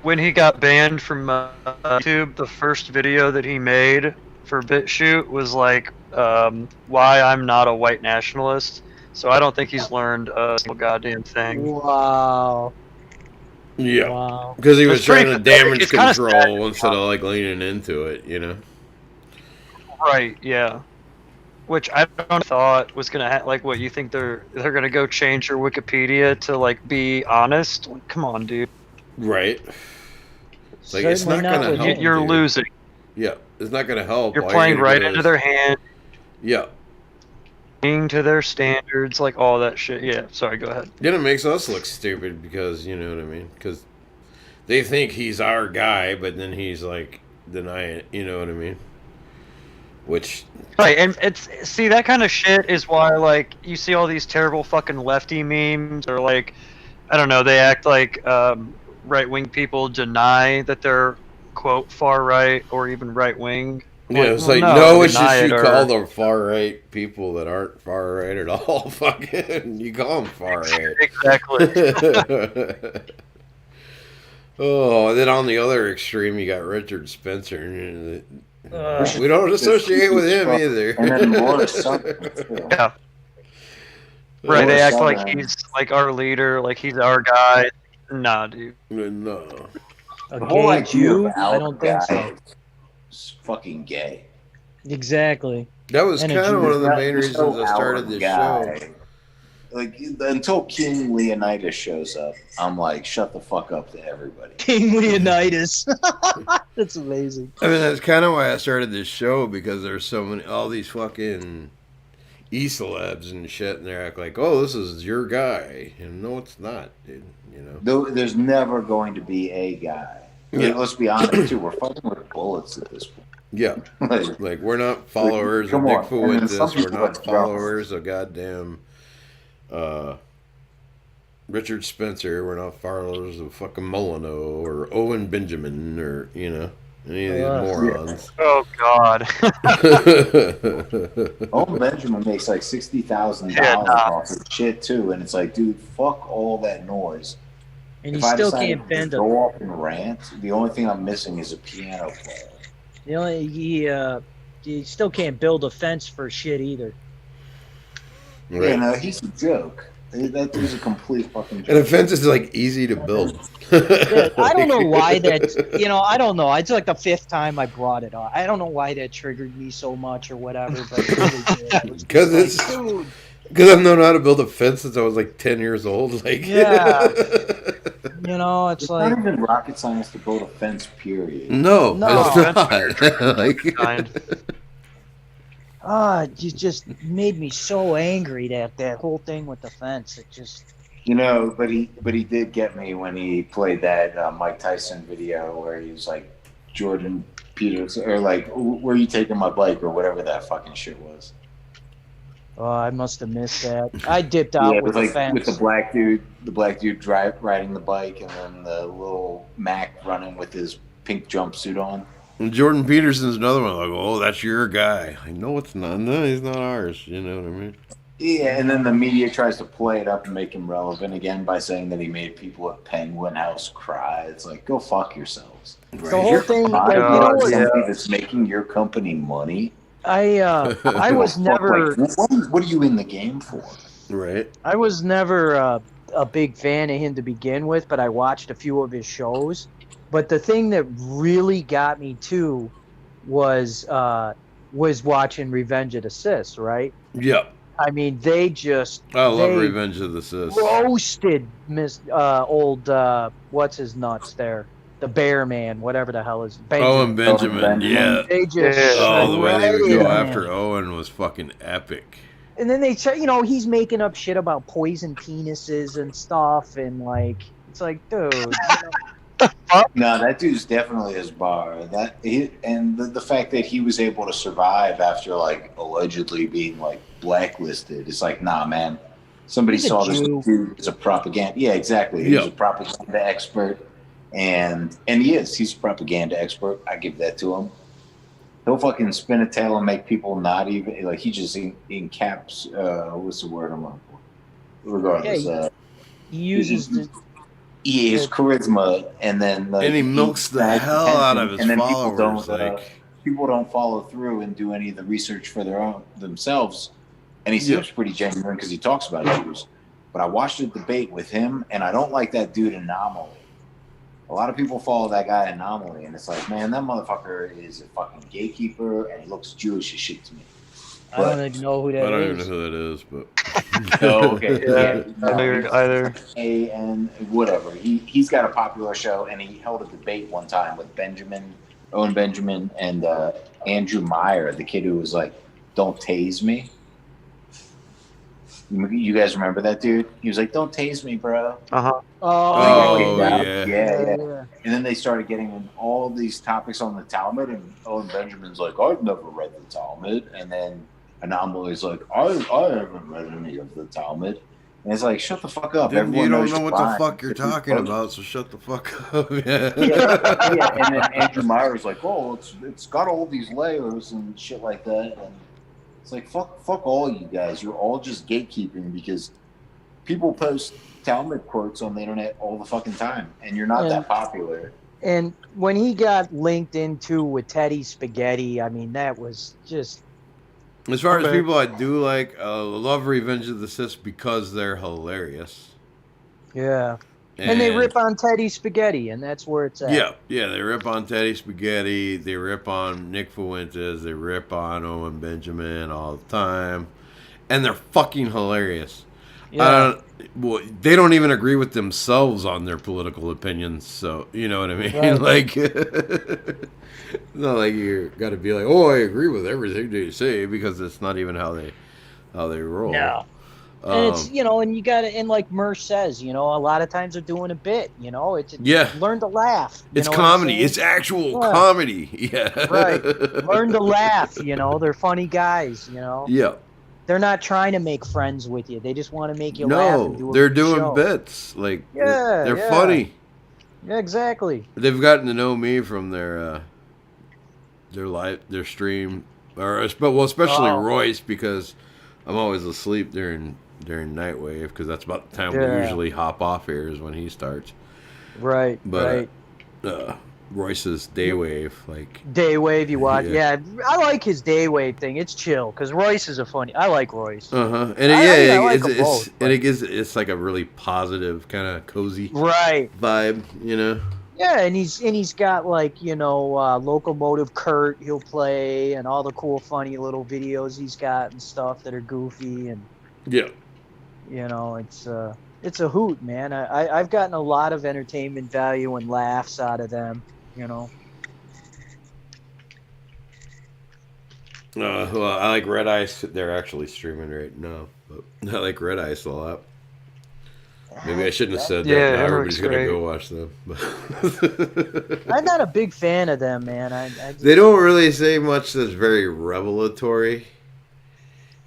when he got banned from YouTube, the first video that he made for BitChute was like, why I'm not a white nationalist. So I don't think he's learned a single goddamn thing. Wow. Yeah. Wow. Because he was It's pretty trying to pathetic. damage It's kinda control sad. instead of like leaning into it. You know. Right, yeah. Which I don't thought was gonna like what you think they're gonna go change your Wikipedia to like be honest. Like, come on, dude. Right. It's like, it's not Certainly going to with help. him. You're dude. losing. Yeah, it's not going to help. You're All playing gonna right do into is- their hand, Yeah. being to their standards, like all that shit. Yeah, sorry, go ahead. Then it makes us look stupid because, you know what I mean? Because they think he's our guy, but then he's like denying it, you know what I mean? Which, Right, and it's see that kind of shit is why like you see all these terrible fucking lefty memes or like I don't know, they act like right wing people deny that they're quote far right or even right wing. yeah, it's well, like, no, no, it's deny just it you or- call them far right people that aren't far right at all. Fucking, you call them far right. Exactly. Oh, and then on the other extreme, you got Richard Spencer. We don't associate with him either. And then Laura Southern, too. Yeah. Right, Laura they act like Southern. he's like our leader, like he's our guy. Nah, dude. No. A The whole gay idea Jew? of I don't think so. guy is fucking gay. Exactly. That was And kind a of one of the There's main no reasons I started our this guy. show. Like, until King Leonidas shows up, I'm like, shut the fuck up to everybody. King Leonidas. That's amazing. I mean, that's kind of why I started this show, because there's so many, all these fucking E-celebs and shit, and they act like, oh, this is your guy. And no, it's not, dude, you know? There's never going to be a guy. Yeah. Let's be honest, too. We're fucking with bullets at this point. Yeah. Like, we're not followers of Come on. Bigfoot And then with some this. We're people not are followers of goddamn Richard Spencer. We're not followers of fucking Molyneux or Owen Benjamin or, you know, any of these morons. Oh God. Owen Benjamin makes like $60,000 Yeah, nah. off of shit, too. And it's like, dude, fuck all that noise. And If he I still decided can't to bend go a. off and rant, the only thing I'm missing is a piano player. The only he still can't build a fence for shit either. Right. Yeah, no, he's a joke. That dude's a complete fucking And joke. a fence is like easy to build. Yeah, I don't know why that's, I don't know. It's like the fifth time I brought it up. I don't know why that triggered me so much or whatever, but it really did. I was just Because like, it's dude, because I've known how to build a fence since I was like 10 years old. Like, Yeah. it's It's like, not even rocket science to build a fence, period. no, No. it's not. Like, Kind. you just made me so angry that whole thing with the fence. It just, But he did get me when he played that Mike Tyson video where he was like, Jordan Peters, or like, where you taking my bike, or whatever that fucking shit was. I must have missed that. I dipped out Yeah, with like the fence. with the black dude riding the bike, and then the little Mac running with his pink jumpsuit on. and Jordan Peterson's another one. Like, oh, that's your guy. I know it's not. No, he's not ours. You know what I mean? Yeah, and then the media tries to play it up and make him relevant again by saying that he made people at Penguin House cry. It's like, go fuck yourselves. The whole thing, Crying God, about what? somebody that's making your company money. I was Fuck, never, like, what are you in the game for? Right. I was never a big fan of him to begin with, but I watched a few of his shows. But the thing that really got me too was watching Revenge of the Sis, right? Yep. I mean, they just I love they Revenge of the Sis. roasted old what's his nuts there, the Bear Man, whatever the hell is Owen Benjamin. Benjamin. Yeah. They just Oh, the way they would shredded go him. after Owen was fucking epic. And then they say, he's making up shit about poison penises and stuff, and like, it's like, dude. No, that dude's definitely his bar. And the fact that he was able to survive after like allegedly being like blacklisted, it's like, nah, man. Somebody He's a saw this Jew. dude as a propaganda. Yeah, exactly. He's a propaganda expert, and he is. He's a propaganda expert. I give that to him. He'll fucking spin a tail and make people not even like. He just encaps. What's the word I'm looking for? Regardless, Yeah, he uses the. his charisma, and then like, And he milks the hell out of his and then followers. people don't follow through and do any of the research for themselves. And he seems pretty genuine because he talks about Jews. But I watched a debate with him, and I don't like that dude Anomaly. A lot of people follow that guy Anomaly, and it's like, man, that motherfucker is a fucking gatekeeper, and he looks Jewish as shit to me. I don't even know who I that don't even know is. who that is, but Oh, okay. Yeah, I don't know either. And whatever. He's got a popular show, and he held a debate one time with Owen Benjamin, and Andrew Meyer, the kid who was like, "Don't tase me." You guys remember that dude? He was like, "Don't tase me, bro." Uh-huh. Oh, yeah. yeah. Yeah. And then they started getting in all these topics on the Talmud, and Owen Benjamin's like, "I've never read the Talmud," and then Anomaly's like, "I haven't read any of the Talmud," and it's like, "Shut the fuck up!" Then Everyone you don't knows know you're what the lying. fuck you're This is talking bullshit. about, so shut the fuck up. Yeah. Yeah, and then Andrew Meyer's like, "Oh, it's got all these layers and shit like that," and it's like, fuck all you guys. You're all just gatekeeping because people post Talmud quotes on the internet all the fucking time, and you're not that popular. And when he got linked into with Teddy Spaghetti, I mean, that was just As far as people I do like, love Revenge of the Sith because they're hilarious. yeah. And they rip on Teddy Spaghetti, and that's where it's at. Yeah, they rip on Teddy Spaghetti, they rip on Nick Fuentes, they rip on Owen Benjamin all the time, and they're fucking hilarious. Yeah. Well, they don't even agree with themselves on their political opinions, so you know what I mean. Right. Like, it's not like you got to be like, "Oh, I agree with everything they say," because it's not even how they roll. No. And it's, and you got to, and like Mersh says, a lot of times they're doing a bit, it's learn to laugh. It's comedy. It's actual comedy. Yeah. Right. Learn to laugh, they're funny guys, Yeah. They're not trying to make friends with you. They just want to make you laugh and do a they're good doing show. bits. Like, they're funny. Yeah, exactly. They've gotten to know me from their stream, especially Royce, because I'm always asleep during Nightwave, because that's about the time we usually hop off here is when he starts. Right. But Royce's Daywave, like Daywave, you watch? Yeah, I like his Daywave thing. It's chill because Royce is I like Royce. And it's like a really positive kind of cozy vibe, Yeah, and he's got like Locomotive Kurt he'll play, and all the cool funny little videos he's got and stuff that are goofy, and it's a hoot, man. I've gotten a lot of entertainment value and laughs out of them, Well, I like Red Ice. They're actually streaming right now, but I like Red Ice a lot. Maybe I shouldn't have said that. Now everybody's gonna go watch them. I'm not a big fan of them, man. They don't really say much that's very revelatory.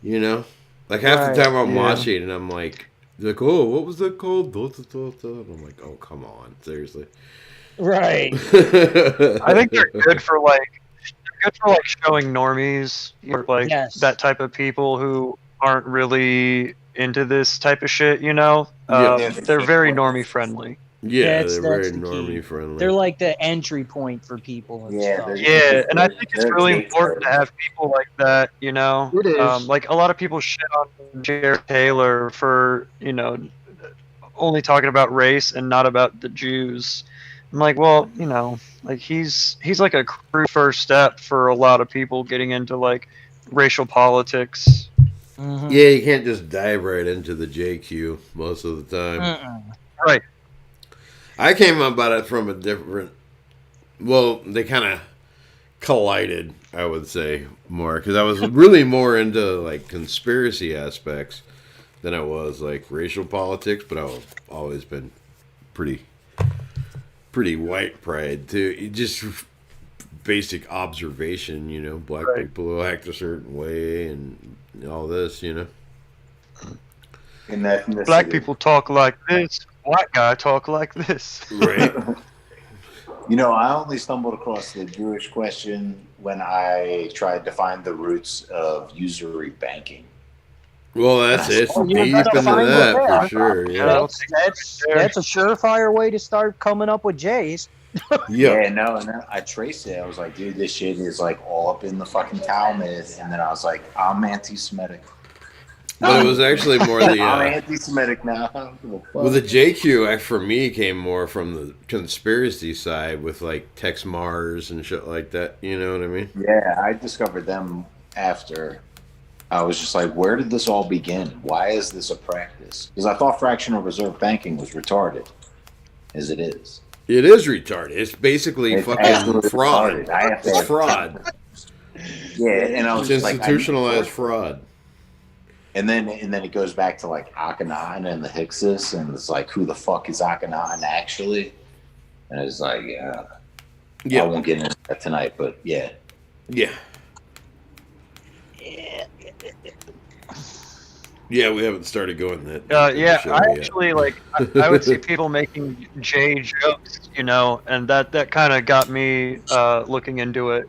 Like half the time I'm watching and I'm like, oh, what was that called? And I'm like, oh, come on, seriously. Right. I think they're good for showing normies, or that type of people who aren't really into this type of shit. They're very normie friendly. Yeah, they're very normie friendly. They're like the entry point for people. And stuff. And I think it's really important to have people like that. It is. Like a lot of people shit on Jared Taylor for only talking about race and not about the Jews. I'm like, well, like he's like a crucial first step for a lot of people getting into like racial politics. Mm-hmm. Yeah, you can't just dive right into the JQ most of the time. Right. I came about it from a different. Well, they kind of collided, I would say, more, because I was really more into like conspiracy aspects than I was like racial politics. But I've always been pretty white pride too. Just basic observation, black people who act a certain way and all this, Black people talk like this. White guy talk like this. Right. I only stumbled across the Jewish question when I tried to find the roots of usury banking. Well, it's deep into that for sure. Yeah, that's a surefire way to start coming up with J's. Yeah, no, I traced it. I was like, dude, this shit is like all up in the fucking Talmud, and then I was like, I'm anti-Semitic. But it was actually more the. I'm anti-Semitic now. Well, the JQ for me came more from the conspiracy side with like Tex Mars and shit like that. You know what I mean? Yeah, I discovered them after. I was just like, where did this all begin? Why is this a practice? Because I thought fractional reserve banking was retarded, as it is. It is retarded. It's basically It's fucking absolutely fraud. retarded. I have to It's fraud. Yeah, and I was It's just like, institutionalized fraud. And then it goes back to like Akhenaten and the Hyksos, and it's like, who the fuck is Akhenaten actually? And it's like, yeah. I won't get into that tonight, but yeah. Yeah. Yeah, we haven't started going that. Yeah, I actually I would see people making J jokes, you know, and that kind of got me looking into it.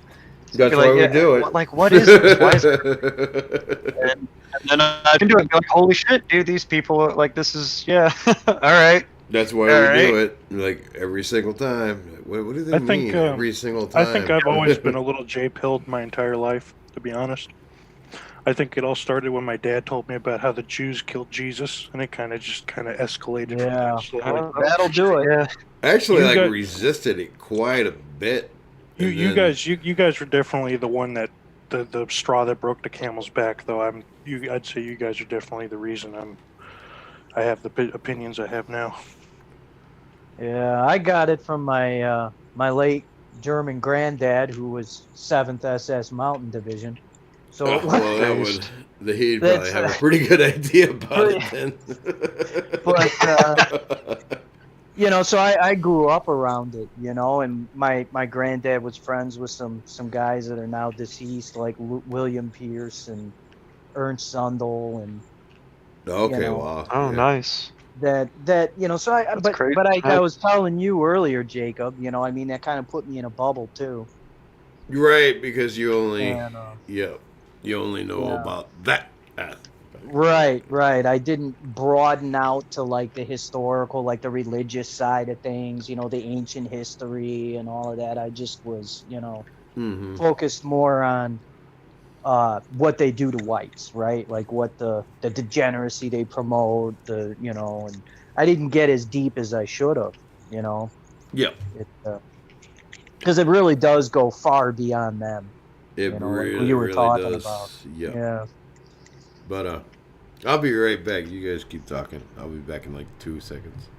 That's why we do it. What is this? Why is it? And then I can do it. And be like, holy shit, dude! These people are like, this is all right. That's why we do it. Like every single time. What do they mean? Every single time. I think I've always been a little J-pilled my entire life, to be honest. I think it all started when my dad told me about how the Jews killed Jesus, and it kind of escalated. Yeah, from there. that'll do it. Yeah. I actually resisted it quite a bit. You guys were definitely the one that the straw that broke the camel's back, though. I'd say you guys are definitely the reason I have the opinions I have now. Yeah, I got it from my my late German granddad, who was 7th SS Mountain Division. So he'd probably have a pretty good idea about it then. But you know, so I grew up around it, you know, and my granddad was friends with some guys that are now deceased, like William Pierce and Ernst Zundel, and wow. Oh, nice. That you know, so I was telling you earlier, Jacob, you know, I mean, that kind of put me in a bubble too. Right, because you only you only know about that aspect. Right. I didn't broaden out to like the historical, like the religious side of things, you know, the ancient history and all of that. I just was, you know, focused more on what they do to whites, right? Like what the degeneracy they promote, you know, and I didn't get as deep as I should have, you know. Yeah. Because it really does go far beyond them. It really, like you were talking does. about. Yeah. But I'll be right back. You guys keep talking. I'll be back in like 2 seconds.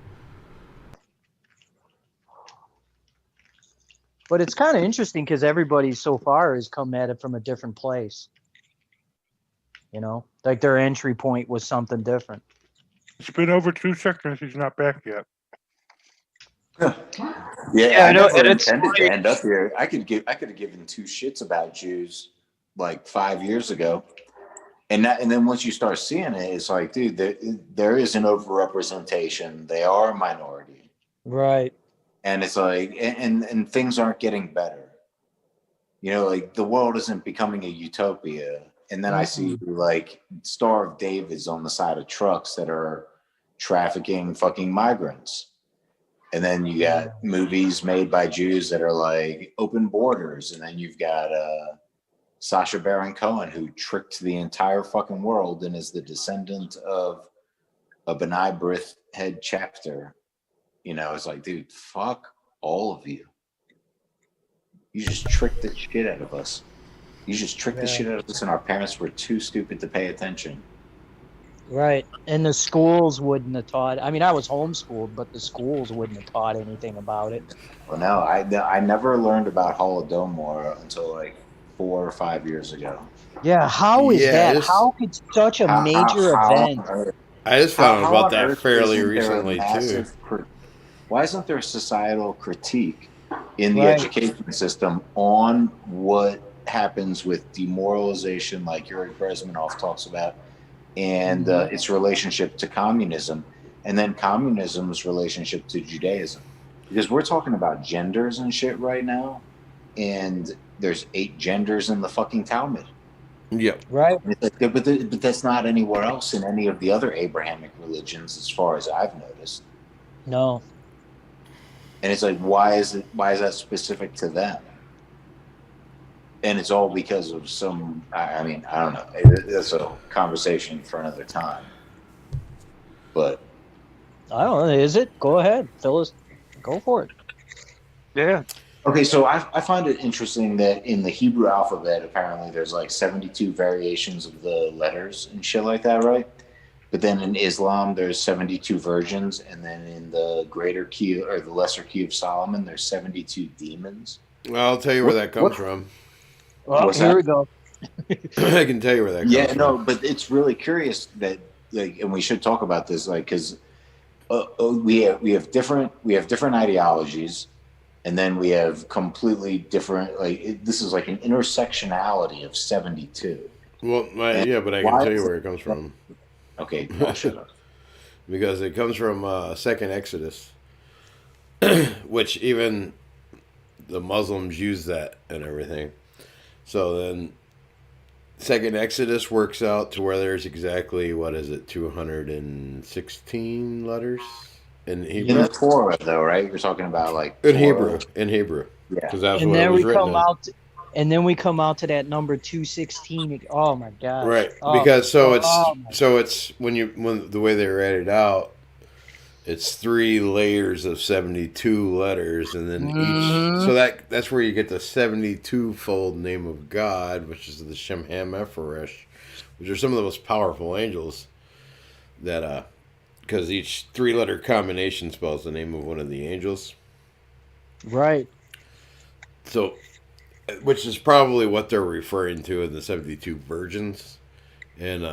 But it's kind of interesting because everybody so far has come at it from a different place. You know, like their entry point was something different. It's been over 2 seconds. He's not back yet. Yeah, I never intended to end up here. I could have given 2 shits about Jews like 5 years ago, and then once you start seeing it, it's like, dude, there is an overrepresentation. They are a minority, right? And it's like, and things aren't getting better. You know, like the world isn't becoming a utopia. And then I see like Star of David's on the side of trucks that are trafficking fucking migrants. And then you got movies made by Jews that are like open borders. And then you've got Sacha Baron Cohen, who tricked the entire fucking world and is the descendant of a B'nai B'rith head chapter. You know, it's like, dude, fuck all of you. You just tricked the shit out of us. You just tricked the shit out of us, and our parents were too stupid to pay attention. Right. And the schools wouldn't have taught. I mean, I was homeschooled, but the schools wouldn't have taught anything about it. Well, no, I never learned about Holodomor until like 4 or 5 years ago. Yeah, how is that? How could such a major event? I just found out about that fairly recently, too. Why isn't there a societal critique in the education system on what happens with demoralization, like Yuri Bezmenov talks about, and its relationship to communism, and then communism's relationship to Judaism? Because we're talking about genders and shit right now, and there's 8 genders in the fucking Talmud. Yeah. Right. But that's not anywhere else in any of the other Abrahamic religions, as far as I've noticed. No. And it's like, why is that specific to them? And it's all because of some, I mean, I don't know. That's a conversation for another time. But I don't know. Is it? Go ahead, Phyllis. Go for it. Yeah. Okay, so I find it interesting that in the Hebrew alphabet, apparently there's like 72 variations of the letters and shit like that, right? But then in Islam, there's 72 versions, and then in the greater key or the lesser key of Solomon, there's 72 demons. Well, I'll tell you where that comes from. Well, What's here that? we go. I can tell you where that comes Yeah, from. no, but it's really curious that, like, and we should talk about this, like, because we have different ideologies, and then we have completely different, like, this is like an intersectionality of 72. Well, And yeah, but I can why tell you is where it- it comes from. Okay, I'll shut up. Because it comes from Second Exodus, which even the Muslims use that and everything. So then, Second Exodus works out to where there's exactly, 216 letters in In Hebrew? the Torah, though, right? You're talking about like In Torah. Hebrew, Yeah. because that's And what it then was we written come in. out, and then we come out to that number 216. Oh my gosh! Right, Oh, because oh my- it's when the way they read it out, it's 3 layers of 72 letters, and then each. So that's where you get the 72-fold name of God, which is the Shem Ham-Ephoresh, which are some of the most powerful angels. That because each 3-letter combination spells the name of one of the angels. right. So, which is probably what they're referring to in the 72 virgins in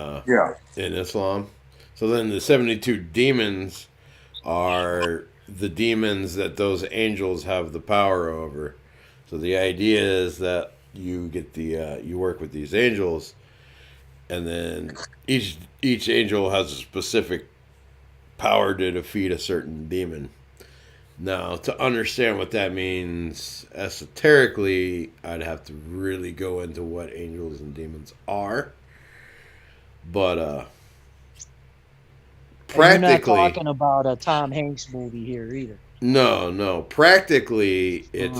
Islam. So then the 72 demons are the demons that those angels have the power over. So the idea is that you get you work with these angels, and then each angel has a specific power to defeat a certain demon. Now, to understand what that means esoterically, I'd have to really go into what angels and demons are. But And practically, you're not talking about a Tom Hanks movie here either. no. Practically, it's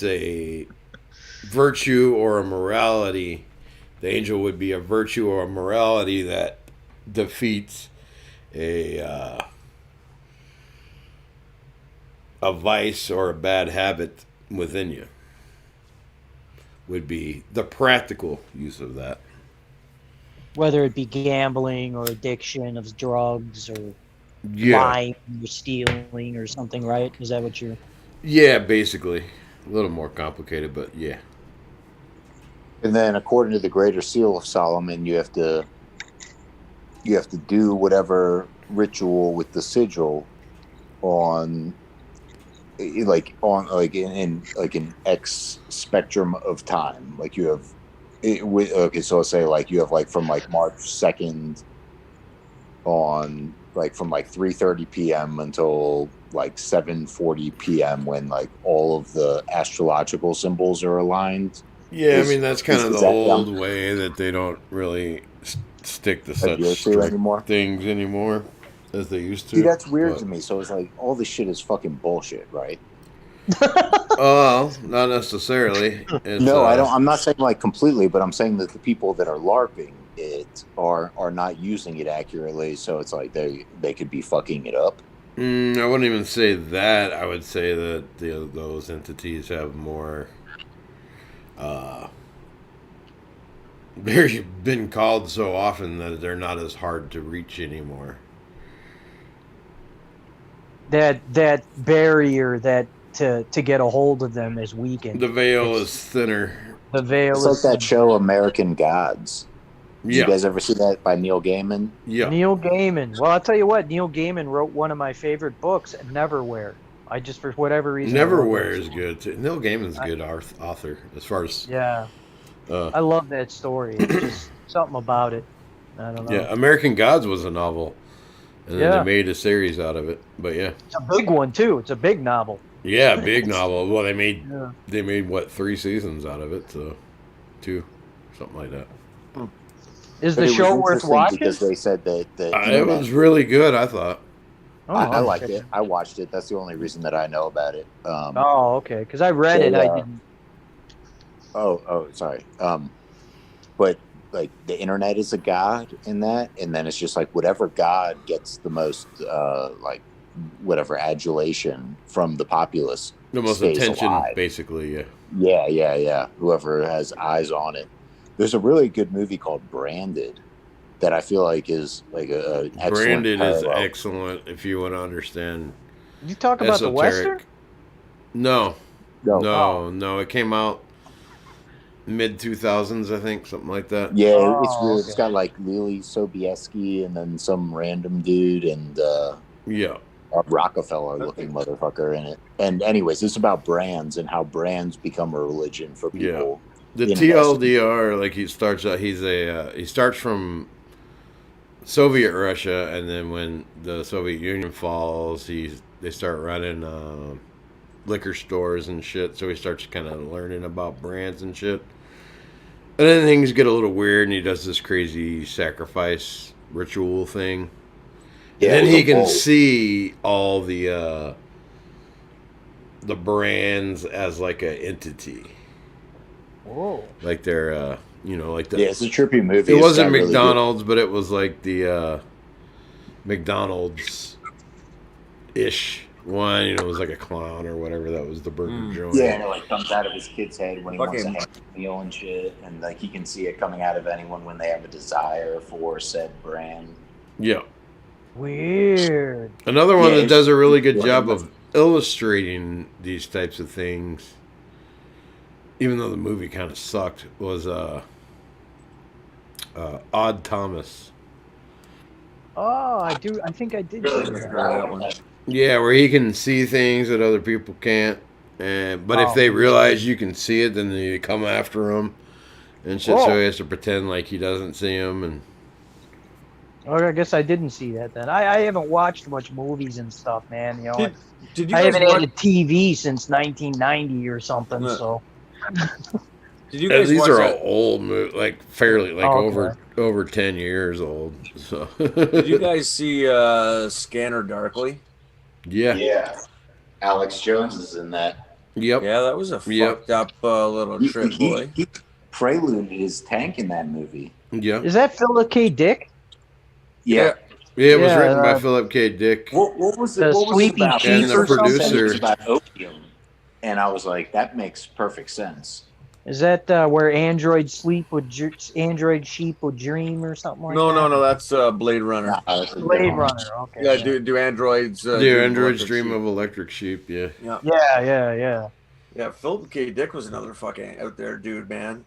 a virtue or a morality. The angel would be a virtue or a morality that defeats a vice or a bad habit within you. Would be the practical use of that. Whether it be gambling or addiction of drugs or Yeah, lying or stealing or something, right? Is that what you're? yeah, basically a little more complicated, but yeah. And then, according to the Greater Seal of Solomon, you have to do whatever ritual with the sigil on in an X spectrum of time. Like you have so let's say like you have like from like March 2nd on, like from like 3:30 p.m. until like 7:40 p.m. when like all of the astrological symbols are aligned. Yeah, I mean that's kind of is the that old way that they don't really stick to such adhere to strict anymore? things anymore as they used to. See, that's weird But- to me. So it's like all this shit is fucking bullshit, right? Well, not necessarily. It's, No, I don't. I'm not saying like completely, but I'm saying that the people that are LARPing it are not using it accurately. So it's like they could be fucking it up. I wouldn't even say that. I would say that those entities have more. They've been called so often that they're not as hard to reach anymore. That barrier that to get a hold of them is weakened. The veil is thinner. The veil It's like is that show American Gods. Did Yeah, you guys ever see that by Neil Gaiman? yeah. Neil Gaiman. Well, I'll tell you what. Neil Gaiman wrote one of my favorite books, Neverwhere. I just, for whatever reason, I love Neverwhere it. is good too. Neil Gaiman's a good author as far as Yeah, uh, I love that story. It's just something about it. I don't know. yeah. American Gods was a novel, and then Yeah. they made a series out of it. But yeah, It's a big one too. It's a big novel. yeah, big novel. Well, they made Yeah. what 3 seasons out of it, so 2, something like that. Is But the it was show worth interesting watching? because they said that It was really good, I thought. Oh, I I'll liked check it. I watched it. That's the only reason that I know about it. Oh, okay. Because I read So, it. I didn't. Oh, sorry. But like the internet is a god in that, and then it's just like whatever god gets the most like whatever adulation from the populace The most stays attention, alive. basically, yeah. Yeah. Whoever has eyes on it. There's a really good movie called Branded that I feel like is like an excellent Brandon is parallel. excellent if you want to understand You talk about the Western? No. No. No. It came out mid 2000s, I think, something like that. Yeah, it's Oh, weird. okay. It's got like Lily Sobieski and then some random dude and Yeah. a Rockefeller-looking motherfucker in it. And anyways, it's about brands and how brands become a religion for people. The in TLDR, like he starts out, he starts from Soviet Russia, and then when the Soviet Union falls, they start running liquor stores and shit. So he starts kind of learning about brands and shit. And then things get a little weird, and he does this crazy sacrifice ritual thing. Yeah, And then with he a can bowl. see all the brands as like an entity, Whoa. like they're like the. Yeah, it's a trippy movie. It It's wasn't got really McDonald's, but it was like the McDonald's ish one. It was like a clown or whatever. That was the burger joint. Yeah, and it like comes out of his kid's head when he wants Fucking- a happy meal and shit, and like he can see it coming out of anyone when they have a desire for said brand. Yeah. Weird. Another one Yeah, that does a really good yeah, job that's- of illustrating these types of things, even though the movie kind of sucked, was Odd Thomas. Oh, I do. I think I did see that. Yeah, where he can see things that other people can't. But if they realize you can see it, then they come after him and shit. So Whoa. he has to pretend like he doesn't see him. And Oh, I guess I didn't see that then. I haven't watched much movies and stuff, man. You know, Did you I guys haven't had watch? a TV since 1990 or something. Yeah. So Did you guys these watch are that? all old, like fairly, like Oh, okay. over 10 years old. So Did you guys see Scanner Darkly? yeah. Yeah, Alex Jones is in that. Yep. Yeah, that was a Yep. fucked up little trip, boy. He preluded his tank in that movie. Yeah. is that Philip K. Dick? Yeah. Yeah, it was Yeah, written by Philip K. Dick. What was The it? What was it Sleeping about? Chief And the or something? producer. It was producer. about opium, and I was like, that makes perfect sense. Is that where android sheep would dream or something like that? No, that's Blade Runner. Nah, that's a Blade different- Runner. Okay. Yeah, do androids? The androids dream of electric sheep. Yeah. Yeah. Yeah, Philip K. Dick was another fucking out there dude, man.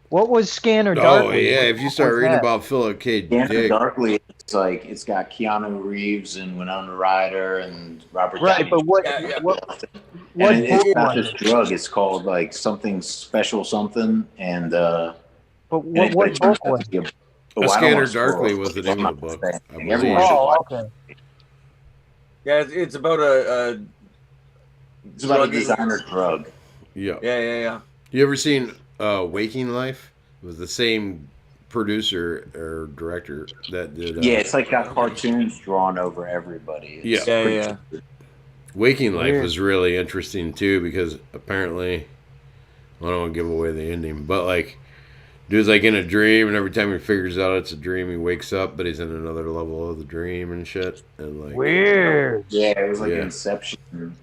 What was Scanner Oh Darkly? yeah, What- if you what start was reading that? about Philip K. Scanner Dick, Darkly, it's like it's got Keanu Reeves and Winona Ryder and Robert Right, Downey. but what? Yeah. What And it's book not was this it? drug. It's called like something special something. And But and what it turns book out was to be it? a- Oh, I don't Scanner wanna spoil Darkly it. was the I'm name not of the book. saying I anything. believe. Everyone should Oh, watch okay. Yeah, it's about a It's about a drug- designer drug. Yeah. yeah. You ever seen Waking Life? It was the same producer or director that did. Yeah, it's like got cartoons drawn over everybody. It's Yeah. pretty Yeah. stupid. Waking Life Weird. was really interesting too because apparently, I don't want to give away the ending, but like, dude's like in a dream, and every time he figures out it's a dream, he wakes up, but he's in another level of the dream and shit. And like, Weird. Yeah, it was like Yeah. Inception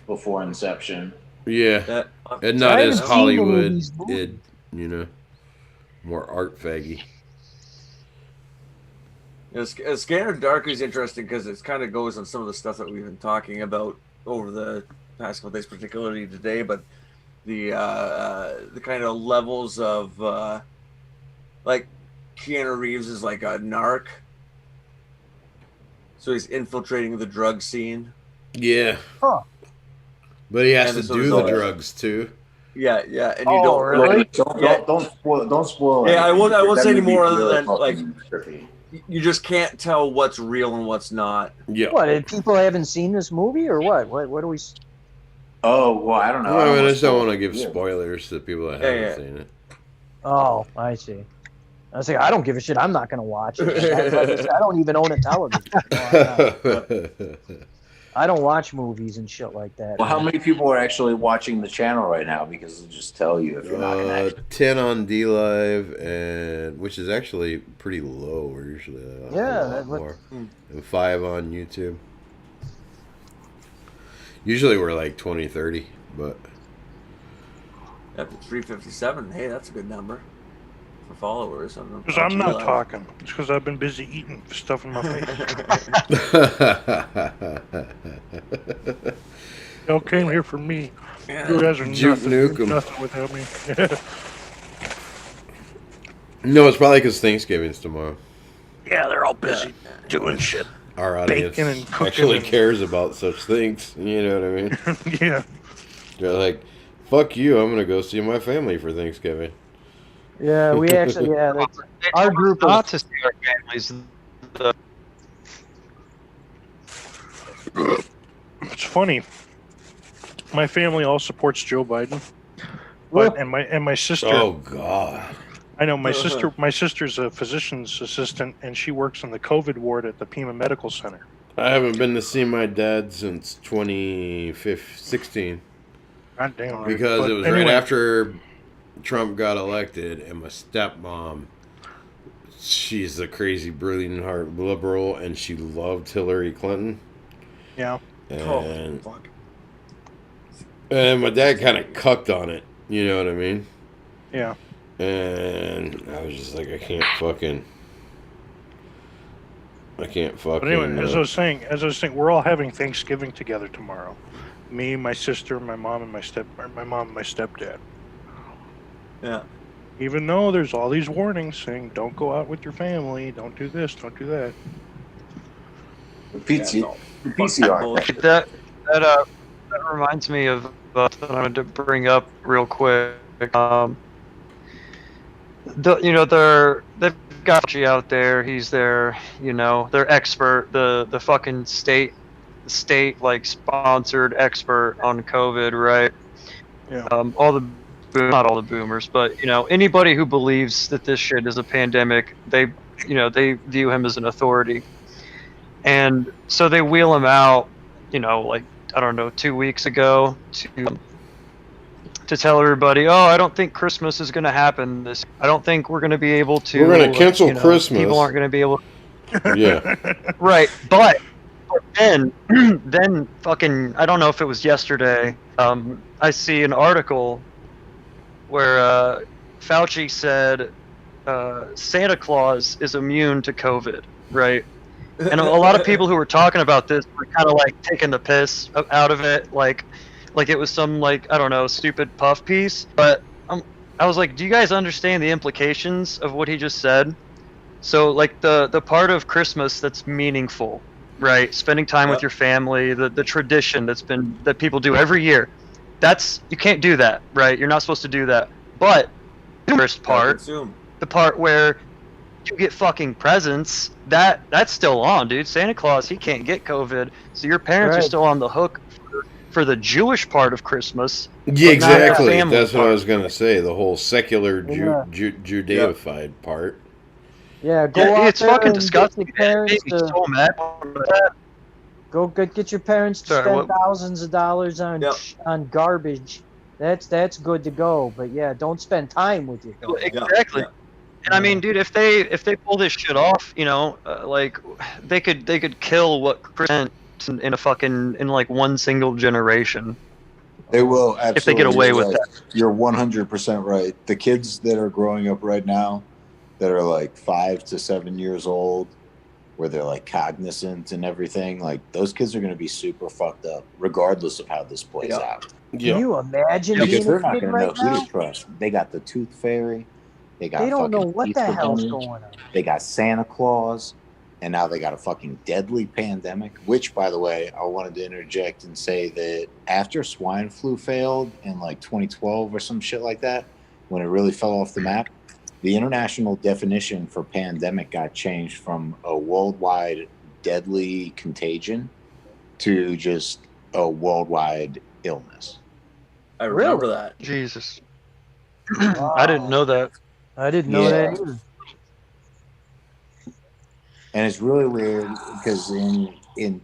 before Inception. yeah, That, and not I as haven't seen any of Hollywood, these movies. more art faggy. Scanner Darkly is interesting because it kind of goes on some of the stuff that we've been talking about over the past couple days, particularly today. But the kind of levels of like Keanu Reeves is like a narc, so he's infiltrating the drug scene. Yeah, Huh. but he has And to so do there's the all- drugs too. Yeah, and you Oh, don't really? Don't spoil. Yeah, I anything, won't- I because won't that say any movie's more other really than, like- fucking trippy. you just can't tell what's real and what's not. Yeah. What? And people haven't seen this movie or what? What do we? Oh well, I don't know. Well, I wanna just don't spoil want to it. give Yeah. spoilers to people that Yeah, haven't yeah. seen it. Oh, I see. I was like, I don't give a shit. I'm not going to watch it. I don't even own a television. I don't watch movies and shit like that. Well, how many people are actually watching the channel right now? Because it'll just tell you if you're not gonna actually. 10 on D Live, and which is actually pretty low. We're usually a Yeah, lot that- more. Hmm. And 5 on YouTube. Usually we're like 20, 30, but Up to 357. Hey, that's a good number for followers. Because I'm not talking. It's because I've been busy eating stuff in my face. Y'all came here for me. Yeah. You guys are Juke nuke 'em. nothing without me. no, it's probably because Thanksgiving's tomorrow. Yeah, they're all busy doing shit. Our audience Baking and cooking actually and- cares about such things. You know what I mean? Yeah. They're like, "Fuck you! I'm gonna go see my family for Thanksgiving." Yeah, we actually, yeah, that's, our group not is, to see our families. It's funny. My family all supports Joe Biden, but and my sister. Oh God! I know my sister. My sister's a physician's assistant, and she works in the COVID ward at the Pima Medical Center. I haven't been to see my dad since 2016 God damn. because But it was anyway, right after Trump got elected, and my stepmom, she's a crazy, brilliant heart liberal, and she loved Hillary Clinton. Yeah. And, fuck. and my dad kind of cucked on it, you know what I mean? Yeah. And I was just like, I can't fucking. But anyway, as I was saying, we're all having Thanksgiving together tomorrow. Me, my sister, my mom, and my stepdad. Yeah. Even though there's all these warnings saying don't go out with your family, don't do this, don't do that. The PCR. That reminds me of something I wanted to bring up real quick. They've got Fauci out there. He's their expert, the fucking state like sponsored expert on COVID, right? Yeah. Not all the boomers, but anybody who believes that this shit is a pandemic, they view him as an authority. And so they wheel him out, like, I don't know, 2 weeks ago to tell everybody, I don't think Christmas is going to happen this. I don't think we're going to be able to. We're going to cancel Christmas. People aren't going to be able. Yeah. Right, but then fucking, I don't know if it was yesterday. I see an article where Fauci said Santa Claus is immune to COVID, right? And a lot of people who were talking about this were kind of like taking the piss out of it, like it was some, like, I don't know, stupid puff piece. But I was like, do you guys understand the implications of what he just said? So, like, the part of Christmas that's meaningful, right? Spending time with your family, the tradition that people do every year. You can't do that, right? You're not supposed to do that. But the first part, the part where you get fucking presents, that's still on, dude. Santa Claus, he can't get COVID, so your parents are still on the hook for the Jewish part of Christmas. Yeah, exactly. That's what I was going to say. The whole secular Judaified part. Yeah, go out it's there fucking and disgusting. Get your parents It made me so mad. Go get your parents to spend thousands of dollars on garbage. That's good to go. But yeah, don't spend time with your family. Exactly. And I mean, dude, if they pull this shit off, like, they could kill what percent in like one single generation. They will, absolutely. If they get away with that. You're 100% right. The kids that are growing up right now that are like 5 to 7 years old, where they're like cognizant and everything, like those kids are going to be super fucked up regardless of how this plays out. Yeah. Can you imagine Because being they're a not kid going to right know who now? to trust. They got the tooth fairy. They don't know what the hell's going on. They got Santa Claus. And now they got a fucking deadly pandemic, which, by the way, I wanted to interject and say that after swine flu failed in like 2012 or some shit like that, when it really fell off the map, the international definition for pandemic got changed from a worldwide deadly contagion to just a worldwide illness. I remember that. Jesus. Wow. I didn't know that. I didn't know that either. And it's really weird because in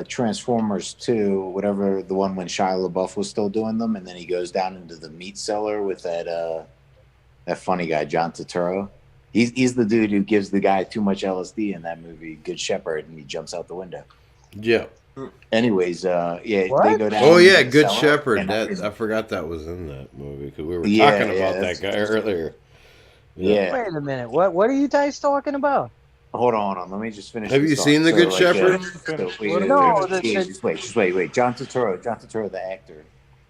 Transformers 2, whatever, the one when Shia LaBeouf was still doing them, and then he goes down into the meat cellar with that funny guy, John Turturro. He's the dude who gives the guy too much LSD in that movie, Good Shepherd, and he jumps out the window. Yeah. Anyways, they What? go down. Oh yeah, into the Good cellar, Shepherd. and That I forgot that was in that movie because we were Yeah, talking yeah, about that guy that's- earlier. Yeah. Wait a minute. What are you guys talking about? Hold on. Let me just finish. Have this you thought. seen The Good Shepherd? No, Just wait. John Turturro, the actor.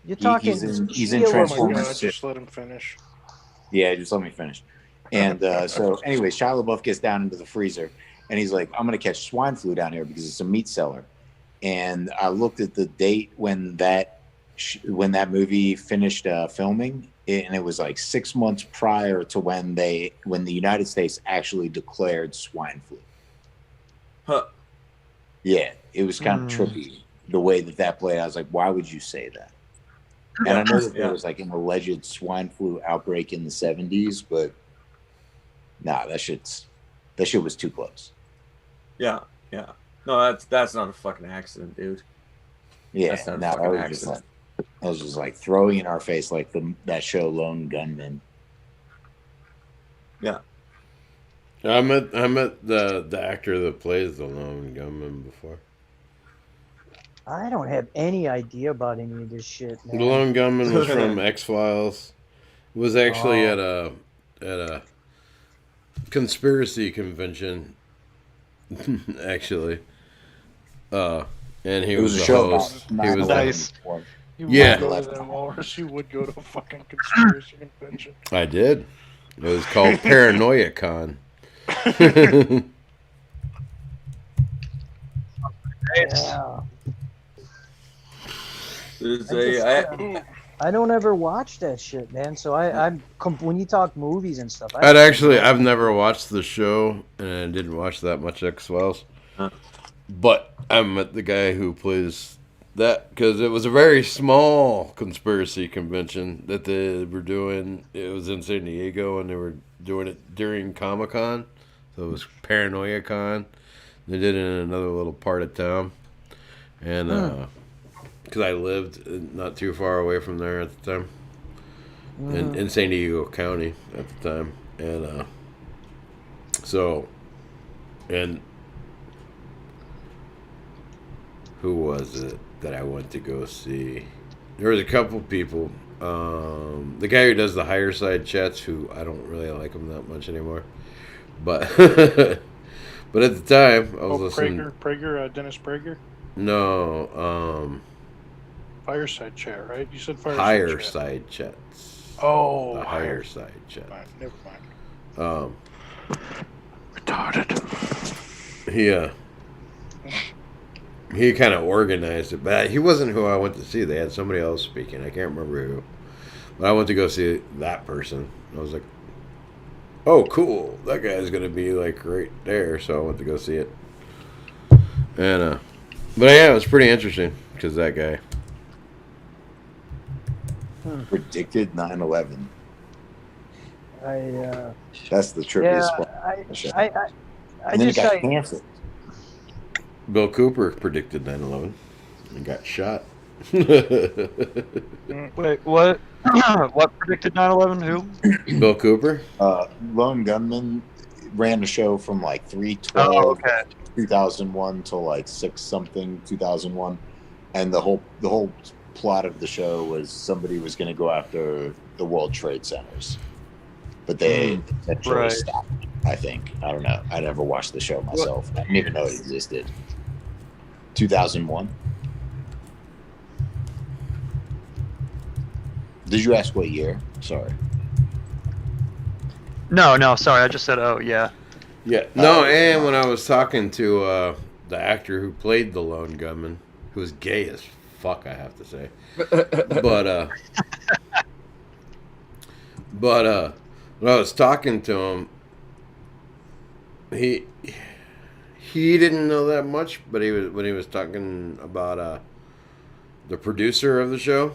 you're talking. He's in Oh my Transformers. god, just let him finish. Yeah, just let me finish. And so, anyways, Shia LaBeouf gets down into the freezer, and he's like, "I'm gonna catch swine flu down here because it's a meat cellar." And I looked at the date when that movie finished filming, and it was like 6 months prior to when the United States actually declared swine flu. Huh. Yeah, it was kind of trippy the way that played. I was like, why would you say that? And I know that there was like an alleged swine flu outbreak in the 70s, but nah, that shit was too close. Yeah. No, that's not a fucking accident, dude. Yeah, That's not a no, fucking that was just like throwing in our face like that show Lone Gunman. Yeah. I met the actor that plays the lone gunman before. I don't have any idea about any of this shit, man. The lone gunman was from X-Files. Was actually at a conspiracy convention. Actually, and he was a the show host. about He was Nice. You Yeah. would go to that Walrus. You would go to a fucking conspiracy convention. I did. It was called Paranoia Con. Yeah. I don't ever watch that shit, man. So when you talk movies and stuff, I've never watched the show, and I didn't watch that much X-Files. But I met the guy who plays that because it was a very small conspiracy convention that they were doing. It was in San Diego, and they were doing it during Comic-Con. So it was Paranoia Con. They did it in another little part of town. And because I lived not too far away from there at the time. In San Diego County at the time. And and who was it that I went to go see? There was a couple people. The guy who does the higher side chats, who I don't really like him that much anymore. But but at the time, I was listening. Prager, Dennis Prager? No, Fireside chat, right? You said fireside higher chat. side chats. Oh, The higher side chat. Fine, never mind. Retarded. He kind of organized it, but he wasn't who I went to see. They had somebody else speaking. I can't remember who. But I went to go see that person. I was like, oh, cool. That guy's going to be like right there. So I went to go see it. And, but yeah, it was pretty interesting because that guy predicted 9/11. That's the yeah, trippiest part. I And then it just got say canceled. Bill Cooper predicted 9/11 and got shot. Wait, what? What predicted 9/11? Who? Bill Cooper? Lone Gunman ran the show from like 3/12 Oh, okay. 2001 till like 6-something 2001, and the whole plot of the show was somebody was going to go after the World Trade Centers, but they eventually Right. stopped. I think, I don't know. I never watched the show myself. I didn't even know it existed. 2001. Did you ask what year? Sorry. No, sorry. I just said, oh, yeah. Yeah. No, and when I was talking to the actor who played the lone gunman, who was gay as fuck, I have to say. But when I was talking to him, he didn't know that much, but when he was talking about the producer of the show,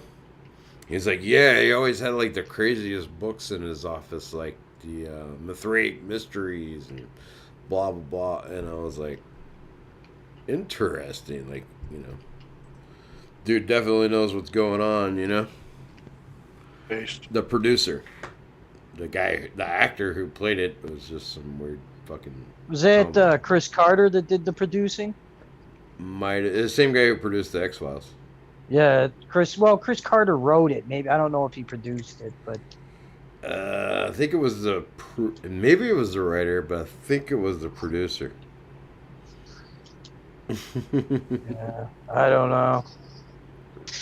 he's like, yeah, he always had like the craziest books in his office, like the Mithraic Mysteries and blah blah blah. And I was like, interesting, like, you know, dude definitely knows what's going on, you know. Based. The producer, the actor who played it was just some weird fucking. Was that Chris Carter that did the producing? the same guy who produced the X-Files. Yeah, Chris. Well, Chris Carter wrote it. Maybe I don't know if he produced it, but I think it was maybe it was the writer, but I think it was the producer. yeah, I don't know.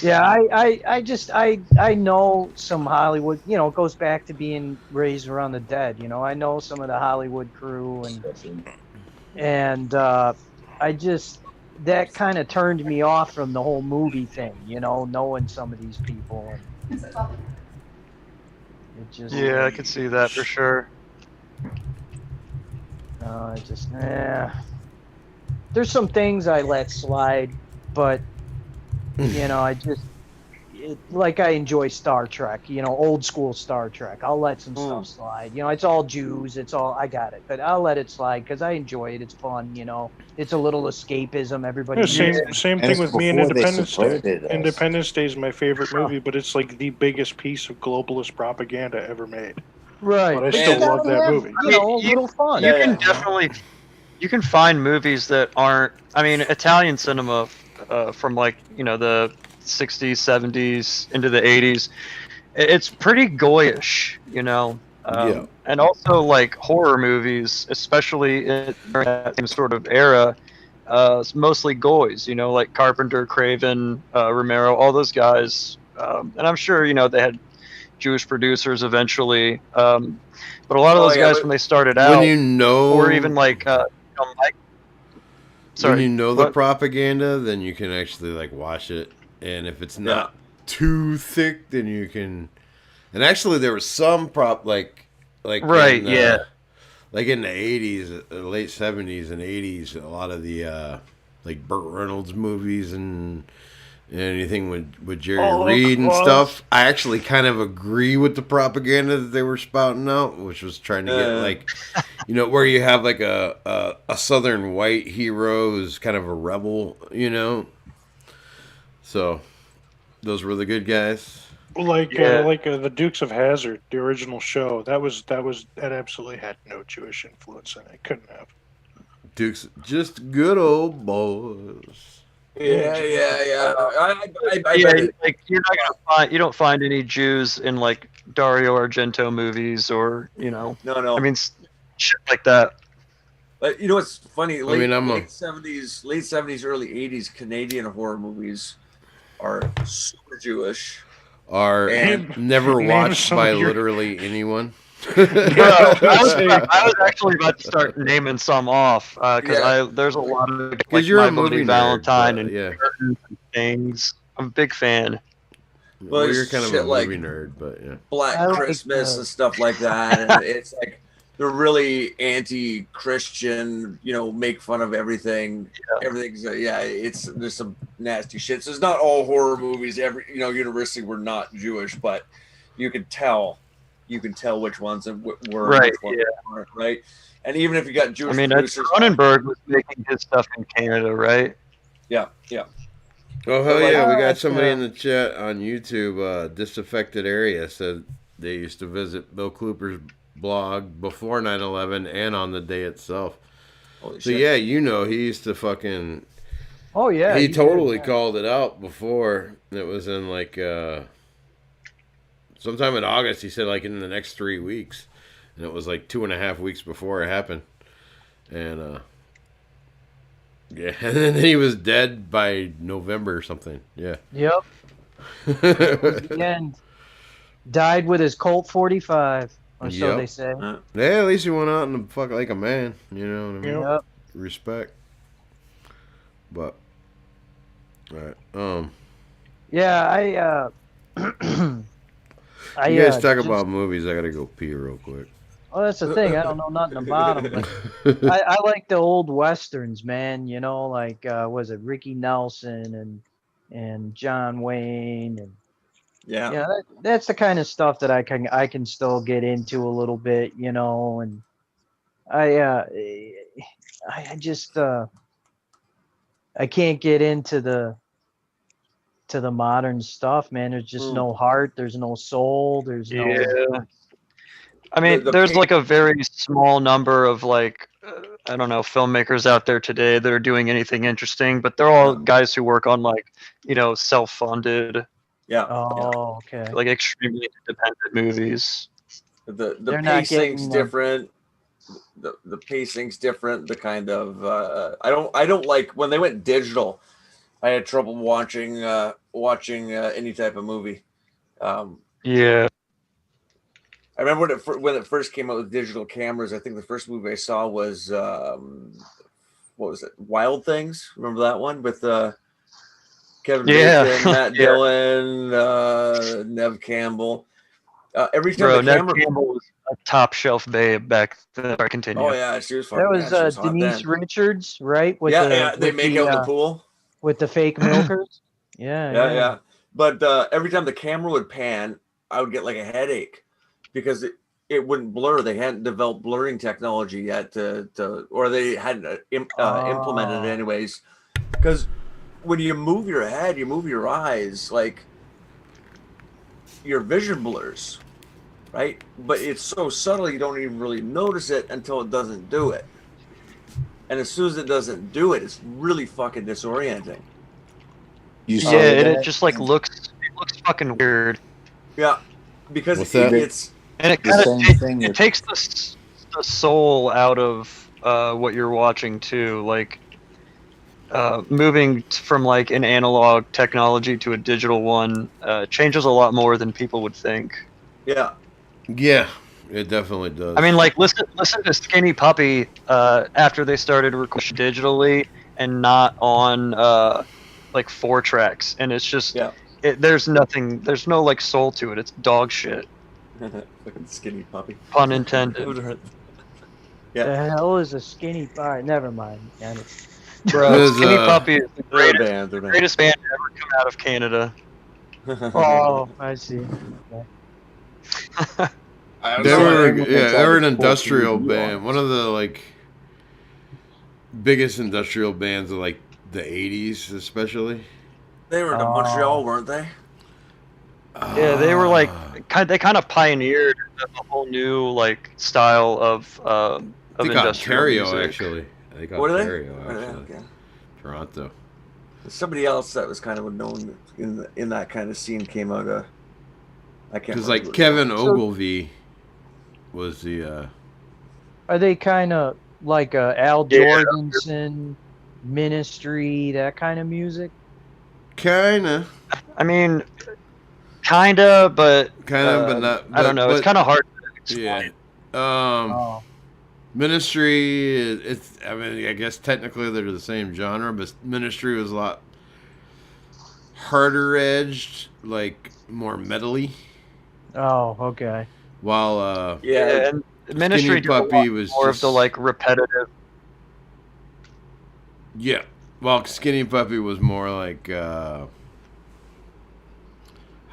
Yeah, I know some Hollywood. You know, it goes back to being raised around the dead. You know, I know some of the Hollywood crew, and I just that kind of turned me off from the whole movie thing. You know, knowing some of these people, and it just Yeah, I could see that for sure. I just There's some things I let slide, but you know, like I enjoy Star Trek, you know, old school Star Trek. I'll let some stuff slide. You know, it's all Jews. It's all, I got it. But I'll let it slide because I enjoy it. It's fun, you know. It's a little escapism. Everybody. Yeah, same thing with me and before they Independence Day. subverted us. Independence Day is my favorite movie, but it's like the biggest piece of globalist propaganda ever made. Right. But I But still you gotta love that have, movie. You know, a little fun. You can definitely, you can find movies that aren't. I mean, Italian cinema from like the 60s, 70s into the 80s. It's pretty goyish, Yeah. And also like horror movies, especially in that same sort of era. It's mostly goys, like Carpenter, Craven, Romero, all those guys. And I'm sure they had Jewish producers eventually, but a lot of those guys when they started out, or even like Mike. Sorry, when you know the propaganda, then you can actually like watch it, and if it's not too thick, then you can. And actually, there was some like right, like in the 80s, late 70s and 80s, a lot of the like Burt Reynolds movies and anything with Jerry Reed and stuff. I actually kind of agree with the propaganda that they were spouting out, which was trying to get like, where you have like a Southern white hero who's kind of a rebel, So those were the good guys. Like the Dukes of Hazzard, the original show. That absolutely had no Jewish influence in it. Couldn't have. Dukes, just good old boys. Yeah. Like you're not gonna find, you don't find any Jews in like Dario Argento movies or No. I mean, shit like that. But what's funny? Late 70s, early 80s Canadian horror movies are super Jewish. Are never watched by literally anyone. Bro, I was actually about to start naming some off because there's a lot of like you're My a movie Bloody nerd, Valentine but, and curtains and things. I'm a big fan. Well, you're kind of a movie like nerd, but yeah. Black Christmas and stuff like that, and it's like they're really anti-Christian. Make fun of everything. Yeah. Everything's there's some nasty shit. So it's not all horror movies. Universally were not Jewish, but you can tell which ones were right. Which ones weren't, right. And even if you got Jewish, producers, Cronenberg was making his stuff in Canada, right? Yeah. Oh hell yeah! We got somebody in the chat on YouTube. Disaffected Area said they used to visit Bill Cooper's blog before 9/11 and on the day itself. Holy so shit. yeah, he used to fucking. Oh yeah, he totally called it out before. It was in like sometime in August. He said like in the next 3 weeks, and it was like 2.5 weeks before it happened, and yeah, and then he was dead by November or something. Yeah. Yep. The end. Died with his Colt 45, or so they say. Yeah, at least he went out and fuck like a man. You know what I mean? Yep. Respect. But, all right. Yeah, you guys talk about movies. I gotta go pee real quick. Oh, that's the thing. I don't know nothing about them. But I like the old westerns, man. Like was it Ricky Nelson and John Wayne and that's the kind of stuff that I can still get into a little bit, and I just I can't get into the modern stuff, man. There's just no heart, there's no soul, there's no I mean, there's like a very small number of like I don't know, filmmakers out there today that are doing anything interesting, but they're all guys who work on like, self-funded, Yeah. Oh, okay. like extremely independent movies. The They're not pacing's getting, different. The pacing's different. The kind of I don't like when they went digital. I had trouble watching any type of movie. Yeah. I remember when it first came out with digital cameras. I think the first movie I saw was what was it? Wild Things. Remember that one with Kevin Yeah. Bacon, Matt Yeah. Dillon, Nev Campbell. Every time Bro, the Ned camera. Campbell was a top shelf babe back then. I continue. Oh yeah, she was that fucking. was She was hot Denise then. Richards, right? With They with make the, out in the pool. with the fake milkers. Yeah, Yeah. But every time the camera would pan, I would get like a headache because it wouldn't blur. They hadn't developed blurring technology yet, or they hadn't implemented it anyways. Because when you move your head, you move your eyes, like your vision blurs, right? But it's so subtle you don't even really notice it until it doesn't do it. And as soon as it doesn't do it, it's really fucking disorienting. You saw Yeah, and that? it just like looks fucking weird. Yeah, because What's that? it's And it The kind same of thing it with- takes the soul out of what you're watching too. Like moving from like an analog technology to a digital one changes a lot more than people would think. yeah. Yeah, it definitely does. I mean, like listen to Skinny Puppy after they started recording digitally and not on like 4 tracks, and it's just there's no like soul to it. It's dog shit. Fucking Skinny Puppy. Pun intended. Yeah. The hell is a skinny? All right, never mind. Bro, There's, Skinny Puppy is the They're a greatest, band, they're not- greatest band to ever come out of Canada. Oh, I see. Okay. They were an Fucking industrial TV band. on. One of the like biggest industrial bands of like the '80s, especially. They were in Montreal, weren't they? Yeah, they were like they kind of pioneered a whole new like style of I think industrial Ontario music. actually. I think What are they? Ontario Where are they? actually. Okay. Toronto. Somebody else that was kind of known in that kind of scene came out of. I can't. Because remember like who it Kevin was. Ogilvy was the. Are they kind of like Al Yeah. Jorgensen, Ministry, that kind of music? Kinda, I mean, kinda, but not. I don't know. It's kind of hard to Yeah. explain. Oh, Ministry. It's. I mean, I guess technically they're the same genre, but Ministry was a lot harder edged, like more metally. oh, okay. While Yeah, and Ministry did a Puppy lot was more of the just- like repetitive. yeah, while Skinny Puppy was more like how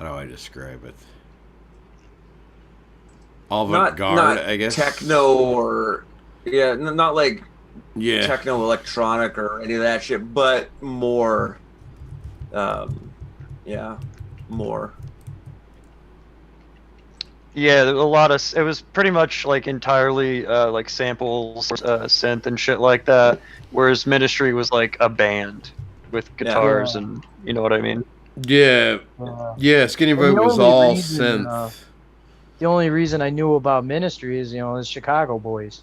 do I describe it? Avant-garde, not I guess. techno or not like Yeah. techno electronic or any of that shit, but more. More. Yeah, there was a lot of. It was pretty much like entirely like samples, synth and shit like that. Whereas Ministry was like a band with guitars Yeah. and you know what I mean. Yeah. Uh, Yeah, Skinny Well, Puppy the was only all reason, synth. the only reason I knew about Ministry is the Chicago boys.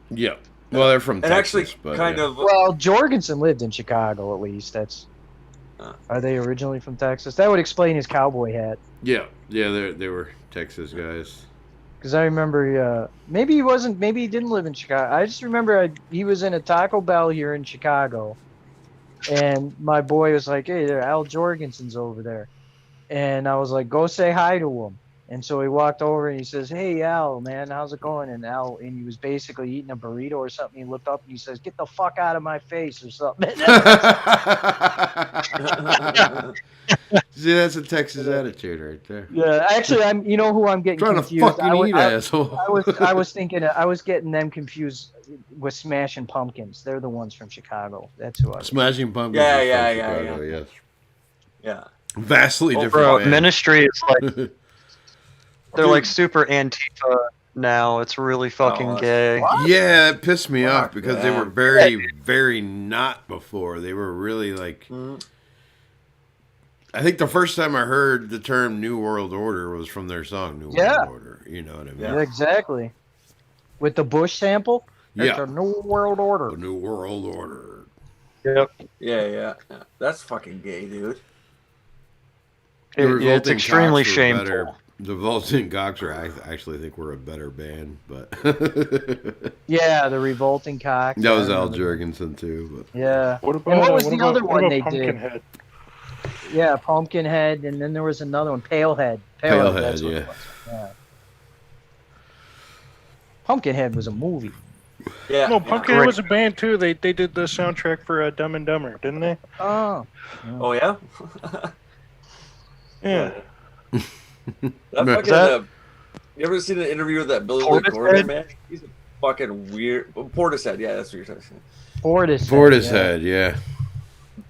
Yeah. Well, they're from And Texas, actually, but kind yeah. of. Well, Jorgensen lived in Chicago at least. Are they originally from Texas? That would explain his cowboy hat. Yeah, they were Texas guys. Because I remember, maybe he wasn't. Maybe he didn't live in Chicago. I just remember he was in a Taco Bell here in Chicago, and my boy was like, "Hey, there, Al Jorgensen's over there," and I was like, "Go say hi to him." And so he walked over and he says, "Hey, Al, man, how's it going?" And he was basically eating a burrito or something. He looked up and he says, "Get the fuck out of my face" or something. See, that's a Texas attitude right there. Yeah, actually, you know who I'm getting Trying confused. to fucking eat, asshole. I was thinking, I was getting them confused with Smashing Pumpkins. They're the ones from Chicago. That's who I was. Smashing Pumpkins. Yeah, is from yeah, Chicago, yeah. Yes. Yeah. Vastly Well, different. bro, band. Ministry is like they're like super Antifa now. It's really fucking Oh, gay. What? Yeah, it pissed me off Fuck because they that. were very, very not before. They were really like. Mhm. I think the first time I heard the term New World Order was from their song New Yeah. World Order. You know what I mean? Yeah, exactly. With the Bush sample? It's Yeah. a New World Order. The New World Order. Yep. Yeah. That's fucking gay, dude. The It's Revolting extremely Cocks were shameful. better. The Revolting Cocks are, I actually think we're a better band, but Yeah, the Revolting Cocks. that was I Al remember Jurgensen too. But Yeah. What And about what was what the about, other what one about they did? Pumpkinhead? Yeah, Pumpkinhead, and then there was another one, Palehead. Palehead, that's what it yeah. was. Yeah. Pumpkinhead was a movie. Yeah. No, yeah. Pumpkinhead was a band too. They did the soundtrack for Dumb and Dumber, didn't they? Oh. Oh yeah. Yeah. That fucking. You ever seen an interview with that Billy Portishead? Corgan, man? He's a fucking weird. Portishead, yeah, that's what you're talking. Portishead. Yeah.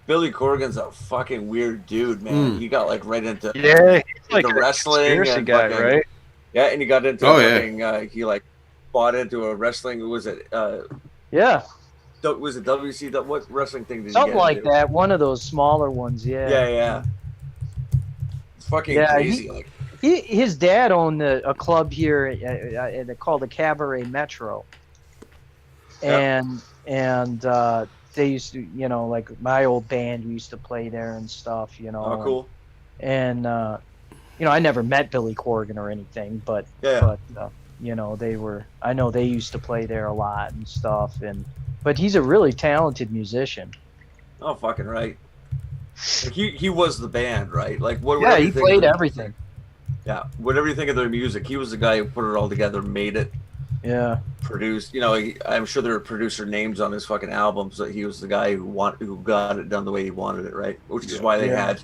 Billy Corgan's a fucking weird dude, man. He got like right into Yeah, he's like the a wrestling conspiracy and guy, fucking- right? yeah, and he got into Oh, yeah. fucking. He like bought into a wrestling. Was it? Yeah, Was it WC? What wrestling thing did he something get like into? that. One of those smaller ones. Yeah. Yeah. It's fucking Yeah, crazy. Like, His dad owned a club here called the Cabaret Metro, and they used to, like my old band used to play there and stuff, oh, cool. And I never met Billy Corgan or anything, but Yeah. they were. I know they used to play there a lot and stuff, but he's a really talented musician. Oh, fucking right. Like he was the band, right? Like what? Yeah, whatever he you think played of their- everything. Yeah, whatever you think of their music, he was the guy who put it all together, made it, Yeah. produced. I'm sure there were producer names on his fucking albums, but he was the guy who got it done the way he wanted it, right? Which is why they Yeah. had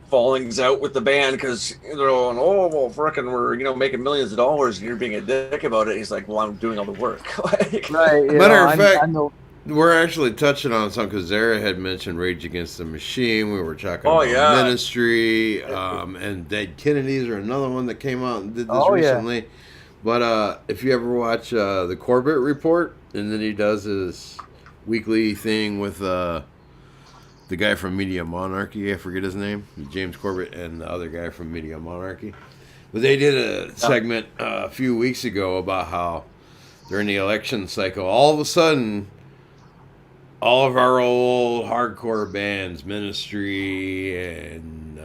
fallings out with the band, because they're going, oh well, frickin' we're making millions of dollars, and you're being a dick about it. He's like, well, I'm doing all the work. Like, Right. Matter of fact, I know. we're actually touching on something because Zara had mentioned Rage Against the Machine. We were talking Oh, about yeah. Ministry, and Dead Kennedys are another one that came out and did this Oh, yeah. recently. But if you ever watch the Corbett Report, and then he does his weekly thing with the guy from Media Monarchy, I forget his name, James Corbett, and the other guy from Media Monarchy. But they did a segment a few weeks ago about how during the election cycle, all of a sudden, all of our old hardcore bands, Ministry and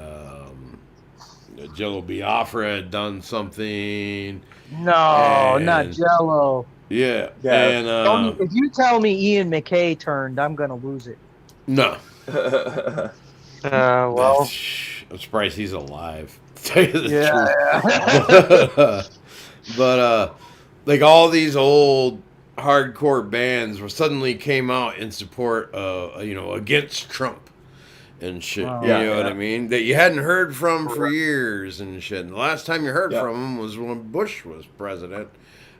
Jello Biafra had done something. No, not And- Jello. Yeah. Yeah. And If you tell me Ian McKay turned, I'm gonna lose it. no. Well, I'm surprised he's alive. To tell you the Yeah. truth. But like all these old hardcore bands were suddenly came out in support against Trump and shit. Wow. You Yeah, know what yeah. I mean? That you hadn't heard from for years and shit. And the last time you heard Yeah. from him was when Bush was president,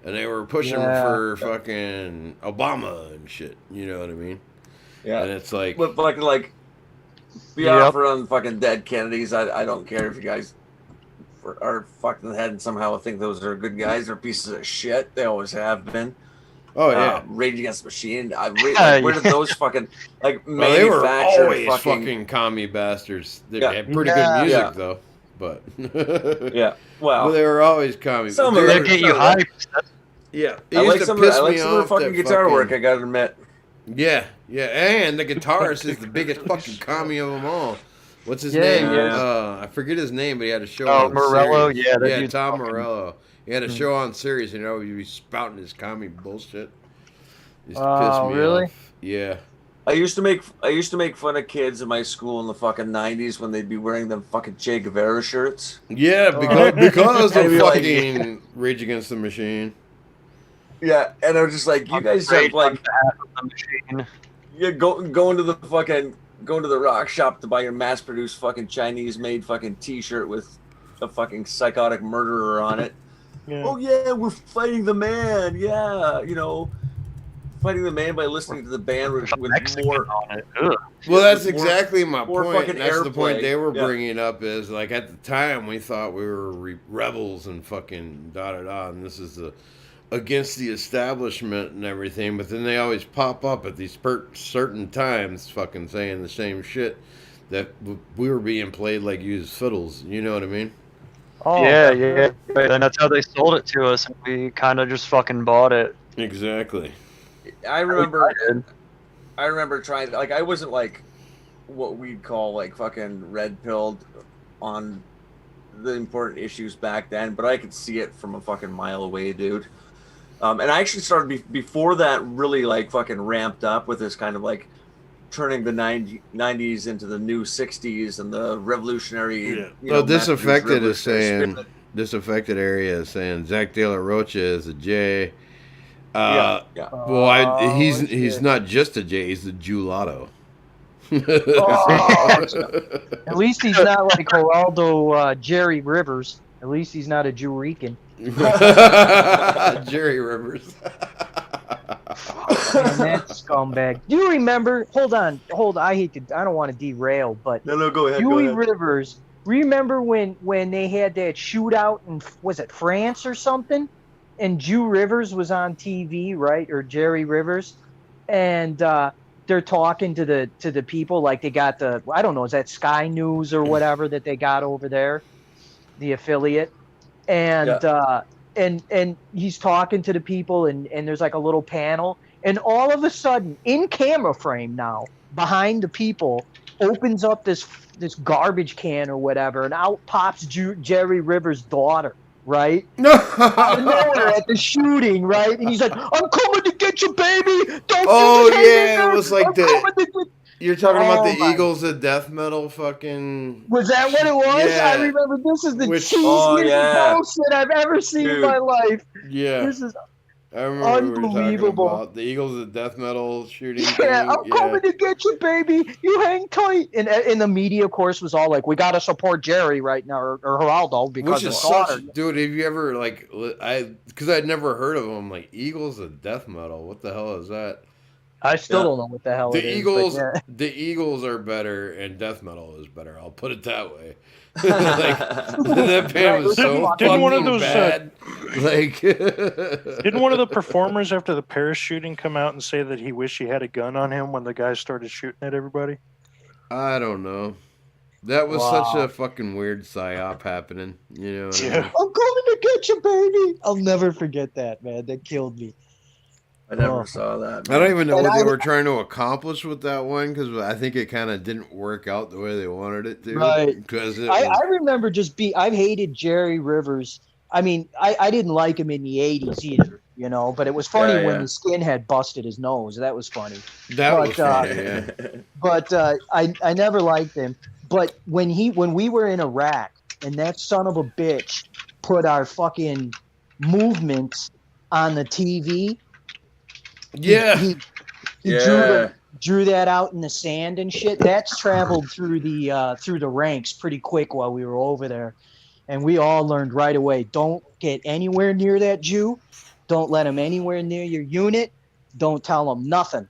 and they were pushing Yeah. for fucking Obama and shit. You know what I mean? yeah. And it's like, But fucking like Biafra and fucking Dead Kennedys, I don't care if you guys are fucked in the head and somehow think those are good guys. They're pieces of shit. They always have been. oh yeah. Rage Against the Machine. Yeah, Where did those fucking like Well, they were manufactured always fucking, fucking commie bastards. They Yeah. had pretty Yeah. good music Yeah. though, but yeah. well, Well, they were always commie. Some They of were- they them- get you some of that- hyped. That's- yeah, it I used like to some piss of me their off. fucking that guitar work. I gotta admit. Yeah, and the guitarist is the biggest fucking commie of them all. What's his Yeah, name? yeah. I forget his name, but he had a show Oh, on Morello? Sirius. Yeah, that yeah, dude's Tom fucking- Morello. He had a show on Sirius, he'd be spouting his commie bullshit. Used to Oh, piss me really? off. Yeah. I used to make fun of kids in my school in the fucking 90s when they'd be wearing them fucking Che Guevara shirts. Yeah, because I'd of be like- fucking Rage Against the Machine. Yeah, and I was just like, you guys have Rage like on behalf of the machine. going to the rock shop to buy your mass-produced fucking Chinese-made fucking T-shirt with a fucking psychotic murderer on it. Yeah. Oh yeah, we're fighting the man. Yeah, fighting the man by listening to the band with more. on it. Ugh. Well, that's More- exactly my more point. fucking That's the point airplay. they were Yeah. bringing up is like at the time we thought we were rebels and fucking da, and this is against the establishment and everything. But then they always pop up at these certain times, fucking saying the same shit that we were being played like used fiddles. You know what I mean? Oh, Yeah. And that's how they sold it to us, and we kind of just fucking bought it. Exactly. I remember. I did. I remember trying. Like, I wasn't like what we'd call like fucking red pilled on the important issues back then, but I could see it from a fucking mile away, dude. And I actually started before that really like fucking ramped up with this kind of like turning the 90s into the new 60s and the revolutionary. Yeah. You Well, know, Disaffected is revolutionary saying spirit. Disaffected area is saying Zach De La Rocha is a J. Yeah. Well, he's shit. not just a J. He's a Gelato. At least he's not like Geraldo Jerry Rivers. At least he's not a Jurican. Jerry Rivers. Man, that scumbag. Do you remember? Hold on. I don't want to derail, but No, go ahead. Huey Rivers. Remember when they had that shootout in, was it France or something? And Jew Rivers was on TV, right? Or Jerry Rivers, and they're talking to the people like they got the, I don't know, is that Sky News or whatever that they got over there, the affiliate, and and he's talking to the people, and there's like a little panel, and all of a sudden in camera frame now behind the people opens up this garbage can or whatever, and out pops Jerry Rivers' daughter. Right? Out of nowhere at the shooting, right? And he's like, "I'm coming to get you, baby! Don't Oh, do this, yeah, it was like I'm coming to get-" You're talking about the Oh, my- Eagles of death metal fucking. Was that what it was? Yeah. I remember this is the Which- cheesiest Oh, yeah. bullshit I've ever seen in Dude. my life. Yeah. This is I remember we were talking unbelievable. about the Eagles of death metal shooting. yeah, thing. I'm coming to get you, baby. You hang tight. And the media, of course, was all like, "We got to support Jerry right now, or Geraldo, because Which his is daughter." such, dude. Have you ever like because I'd never heard of them, like Eagles of death metal. What the hell is that? I still Yeah. don't know what the hell it The is. Eagles, But yeah. the Eagles are better, and death metal is better. I'll put it that way. Like that band was so Didn't one of fucking those, bad. Like, Didn't one of the performers after the Paris shooting come out and say that he wished he had a gun on him when the guys started shooting at everybody? I don't know. That was Wow. such a fucking weird psyop happening. You know what I mean? Yeah. I'm coming to get you, baby. I'll never forget that, man. That killed me. I never Oh. saw that. I don't even know And what they I- were trying to accomplish with that one because I think it kind of didn't work out the way they wanted it to. Right. Because it I was, remember I've hated Jerry Rivers. I mean, I didn't like him in the 80s either, you know, but it was funny Yeah, when yeah. the skinhead busted his nose. That was funny. that was but, funny, yeah. But I never liked him. But when we were in Iraq and that son of a bitch put our fucking movements on the TV, Yeah. he Yeah. drew that out in the sand and shit. That's traveled through the ranks pretty quick while we were over there, and we all learned right away: don't get anywhere near that Jew, don't let him anywhere near your unit, don't tell him nothing,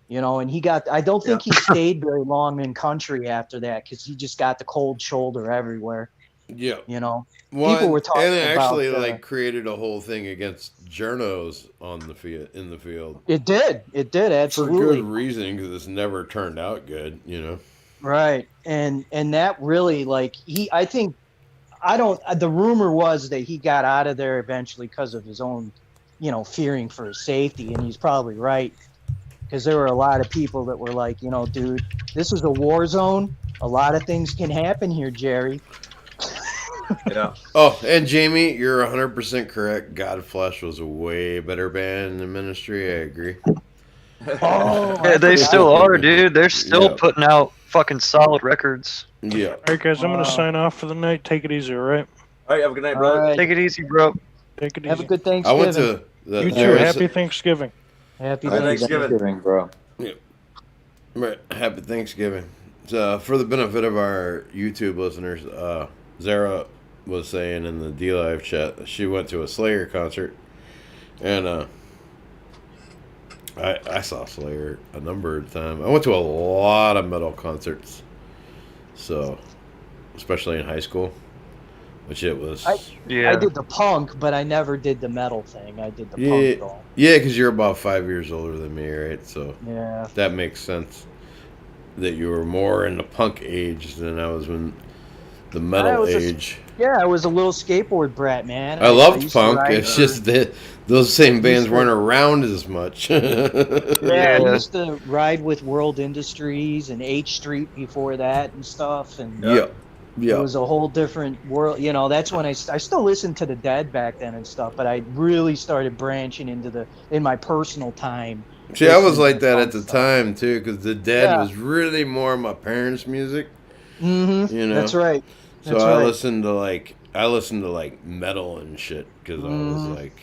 you know. And I don't think he stayed very long in country after that because he just got the cold shoulder everywhere, Yeah. you know. Well, People were talking and it actually about, like created a whole thing against journos on the field in the field It did for absolutely. good reason because it's never turned out good, you know. Right. And that really, like, the rumor was that he got out of there eventually because of his own, you know, fearing for his safety. And he's probably right. Because there were a lot of people that were like, you know, dude, this is a war zone. A lot of things can happen here, Jerry. Yeah. Oh, and Jamie, you're 100% correct. Godflesh was a way better band than Ministry. I agree. Oh, Yeah, they still are, dude. They're still Yeah. putting out fucking solid records. Yeah. All right, guys, I'm going Wow. to sign off for the night. Take it easy, all right? All right. Have a good night, All brother. right. Take it easy, bro. Take it Have a easy. good I Thanksgiving. went to the You too. there was- Happy Thanksgiving. Happy Happy Thanksgiving. Thanksgiving. bro. Right. Happy Thanksgiving. So, for the benefit of our YouTube listeners, Zara was saying in the D-Live chat that she went to a Slayer concert. And I saw Slayer a number of times. I went to a lot of metal concerts. So, especially in high school, which it was. I Yeah. did the punk, but I never did the metal thing. I did the Yeah, punk though. yeah, because you're about 5 years older than me, right? So Yeah. that makes sense. That you were more in the punk age than I was in the metal age. I was a little skateboard brat, man. I loved used to punk. ride It's for- just that those same bands Used to- weren't around as much. Yeah, Yeah. I used to ride with World Industries and H Street before that and stuff, and Yeah. it Yeah. was a whole different world. You know, that's when I still listened to the Dead back then and stuff, but I really started branching in my personal time. See, I was listening like to that punk at the stuff. time too, because the Dead Yeah. was really more my parents' music. Mm-hmm. You know? That's right. So That's I right. listened to like metal and shit because I was Mhm. like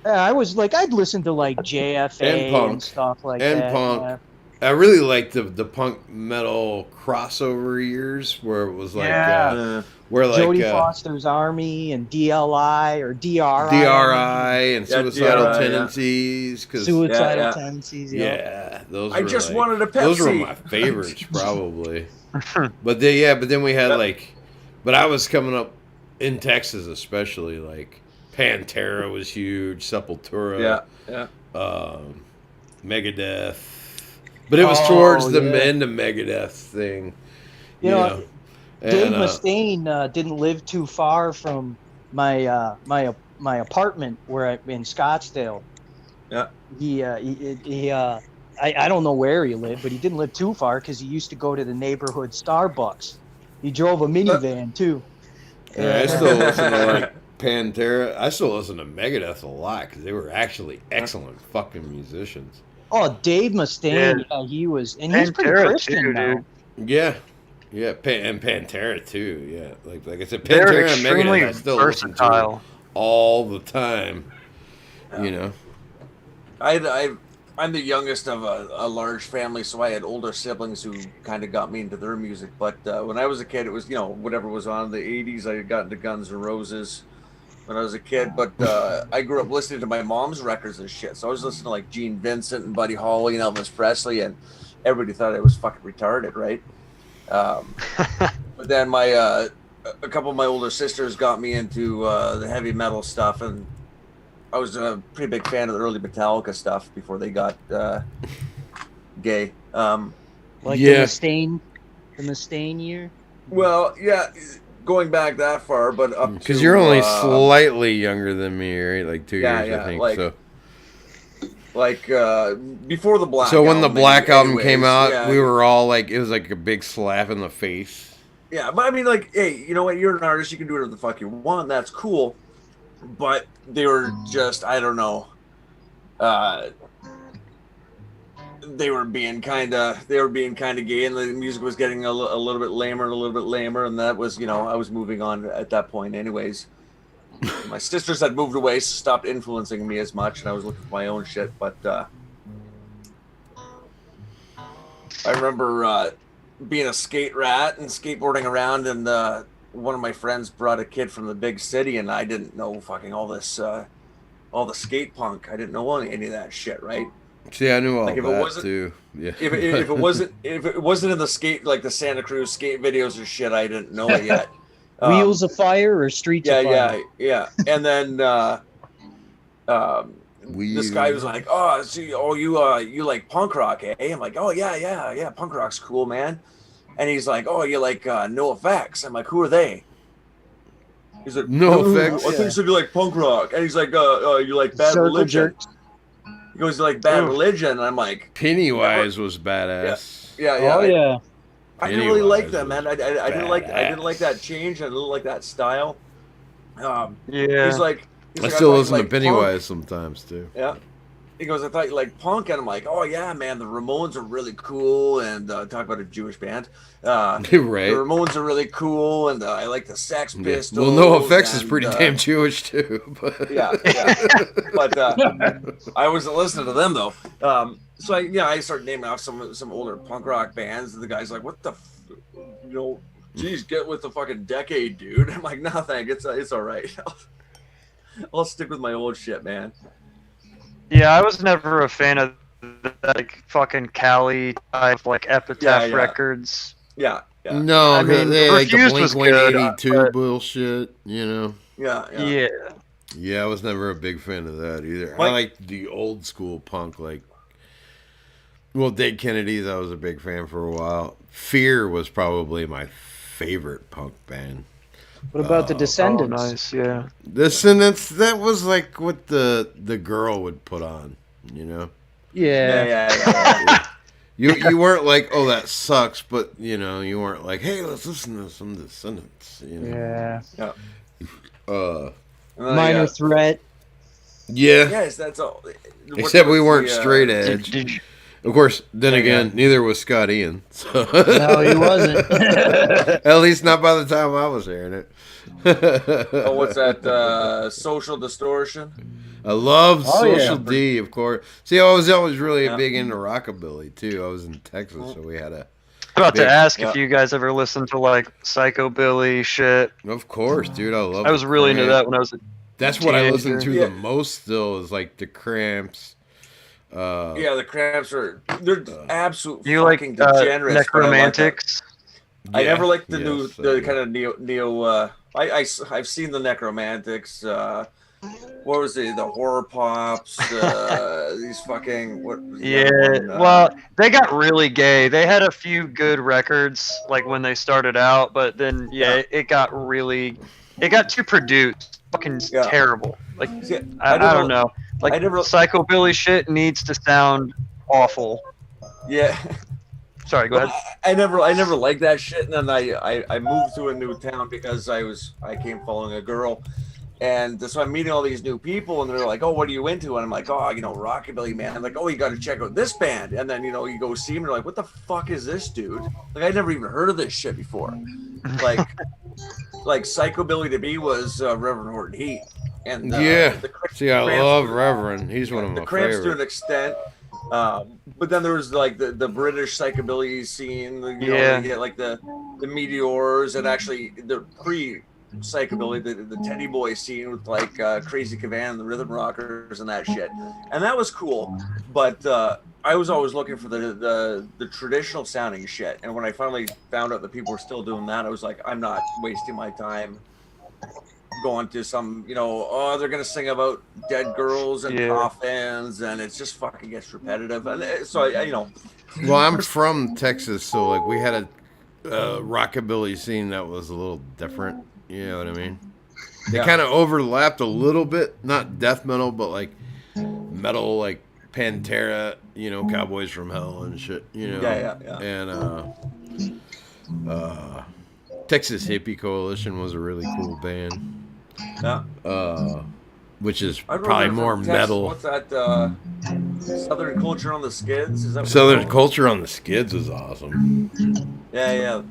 Yeah, I was like, I'd listen to like JFA And punk. and stuff like and that. punk. Yeah. I really liked the punk metal crossover years where it was like Yeah. where like Jodie Foster's Army and DLI or DRI. DRI and Yeah, Suicidal DRI, yeah. Tendencies. Cause, Suicidal Yeah, yeah. tendencies. yeah, those. I were just like, wanted a Those were Pepsi. my favorites, probably. But then we had Yep. but I was coming up in Texas, especially like Pantera was huge, Sepultura, Yeah. Megadeth. But it was Oh, towards the yeah. end of Megadeth thing, You know, Dave And, Mustaine didn't live too far from my my apartment in Scottsdale. Yeah. I don't know where he lived, but he didn't live too far because he used to go to the neighborhood Starbucks. He drove a minivan too. I still listen to like Pantera. I still listen to Megadeth a lot because they were actually excellent fucking musicians. Oh, Dave Mustaine, yeah, he was, and he's pretty Pantera Christian too, now. dude. Yeah, and Pantera too. Yeah, like I said, They're Pantera and extremely Megadeth I still listen to versatile. all the time. You know. I'm the youngest of a large family, so I had older siblings who kind of got me into their music. But when I was a kid, it was, whatever was on in the 80s. I got into Guns N' Roses when I was a kid. But I grew up listening to my mom's records and shit. So I was listening to like Gene Vincent and Buddy Holly and Elvis Presley, and everybody thought I was fucking retarded, right? But then a couple of my older sisters got me into the heavy metal stuff, and I was a pretty big fan of the early Metallica stuff before they got gay. Like Yeah. the Mustaine year. Well, yeah, going back that far, but up Because to, you're only slightly younger than me, right? Like 2 Yeah, years, yeah, I think. like- So, before the Black. when the Black album anyways, came out, yeah. we were all like, it was like a big slap in the face. Yeah, but I mean, like, hey, you know what? You're an artist. You can do whatever the fuck you want. That's cool. But they were just, I don't know. They were being kind of gay, and the music was getting a little bit lamer, and that was, I was moving on at that point, anyways. My sisters had moved away, so stopped influencing me as much, and I was looking for my own shit. But I remember being a skate rat and skateboarding around, and one of my friends brought a kid from the big city, and I didn't know fucking all the skate punk. I didn't know any of that shit, right? See, I knew all Like, if it that wasn't- too. Yeah. If it wasn't in the skate, like the Santa Cruz skate videos or shit, I didn't know it yet. Wheels of Fire or Streets of Fire? Yeah. And then this guy was like, you like punk rock, eh? I'm like, oh yeah, punk rock's cool, man. And he's like, oh, you like NoFX? I'm like, who are they? He's like, NoFX? I think you said you like punk rock. And he's like, you like Bad Circle Religion? Jerks. He goes, you like Bad Religion? And I'm like, Pennywise was badass. yeah. Oh yeah. I didn't really like Pennywise that, man. I didn't like that change. I didn't like that style. Yeah. He's like, I still thought you listen to liked Pennywise punk. sometimes too. Yeah. He goes, I thought you liked punk, and I'm like, oh yeah, man, the Ramones are really cool, and talk about a Jewish band. Right. The Ramones are really cool, and I like the Sex Yeah. Pistols. Well, NoFX is and, pretty damn Jewish too. But yeah. But I wasn't listening to them though. So I started naming off some older punk rock bands, and the guy's like, what the, geez, get with the fucking decade, dude. I'm like, no, thank you. It's all right. I'll stick with my old shit, man. Yeah, I was never a fan of like fucking Cali type, like Epitaph Yeah. Records. Yeah. Yeah. No, I mean, they like the Refused was Blink good, 182 but- bullshit, you know. Yeah. Yeah. Yeah, I was never a big fan of that either. I Mike- liked the old school punk, like, well, Dead Kennedys, I was a big fan for a while. Fear was probably my favorite punk band. What about the Oh, Descendants? nice. Yeah. Descendants, that was like what the girl would put on, you know? Yeah. Yeah. You weren't like, oh, that sucks, but, you know, you weren't like, hey, let's listen to some Descendants, you know? Yeah. Minor Threat. Yeah. Yes, that's all. Except we weren't the, straight Did, edge. did you, Of course, then Yeah, again, neither was Scott Ian. So. No, he wasn't. At least not by the time I was hearing it. Oh, what's that? Social Distortion. I love Oh, yeah. Social D, of course. See, I was always really Yeah. big into rockabilly too. I was in Texas, so we had a. about to Big- ask yeah. if you guys ever listened to like Psychobilly shit. Of course, dude, I love. I was the really into Cramps. that when I was a That's what I teenager. listen to Yeah. the most. Still, is like the Cramps. Yeah, the Cramps they're absolute You like fucking degenerates. but I like that. Necromantics? I Yeah, never liked the yes, the I kind of neo. I've seen the Necromantics. What was the horror pops? These fucking what? was the Yeah. other one? Well, they got really gay. They had a few good records like when they started out, but then it got too produced. Fucking Yeah. terrible. Like See, I don't know. Like I never- Psychobilly shit needs to sound awful. Yeah. Sorry, go ahead. I never liked that shit, and then I moved to a new town because I came following a girl, and so I'm meeting all these new people, and they're like, "Oh, what are you into?" And I'm like, "Oh, rockabilly, man." I'm like, "Oh, you got to check out this band," and then you go see them, and they're like, "What the fuck is this, dude?" Like I never even heard of this shit before. Like Psychobilly to me was Reverend Horton Heat, and Yeah. the See, I Cramps love were- Reverend. He's one of the my Cramps to an favorites. extent, but then there was like the British psychobilly scene. Yeah. You get like the Meteors, and actually the pre-psychobilly, the Teddy Boy scene with like Crazy Cavan and the Rhythm Rockers and that shit, and that was cool. But I was always looking for the traditional sounding shit, and when I finally found out that people were still doing that, I was like, I'm not wasting my time going to some, they're gonna sing about dead girls and Yeah. coffins, and it's just fucking gets repetitive. And so I Well, I'm from Texas, so like we had a rockabilly scene that was a little different. You know what I mean? They Yeah. kind of overlapped a little bit, not death metal, but like metal, like Pantera, Cowboys from Hell and shit. Yeah. And Texas Hippie Coalition was a really cool band. Which is I remember probably from more Texas, metal. What's that? Southern Culture on the Skids? Is that what Southern it's called? Culture on the Skids was awesome. Yeah.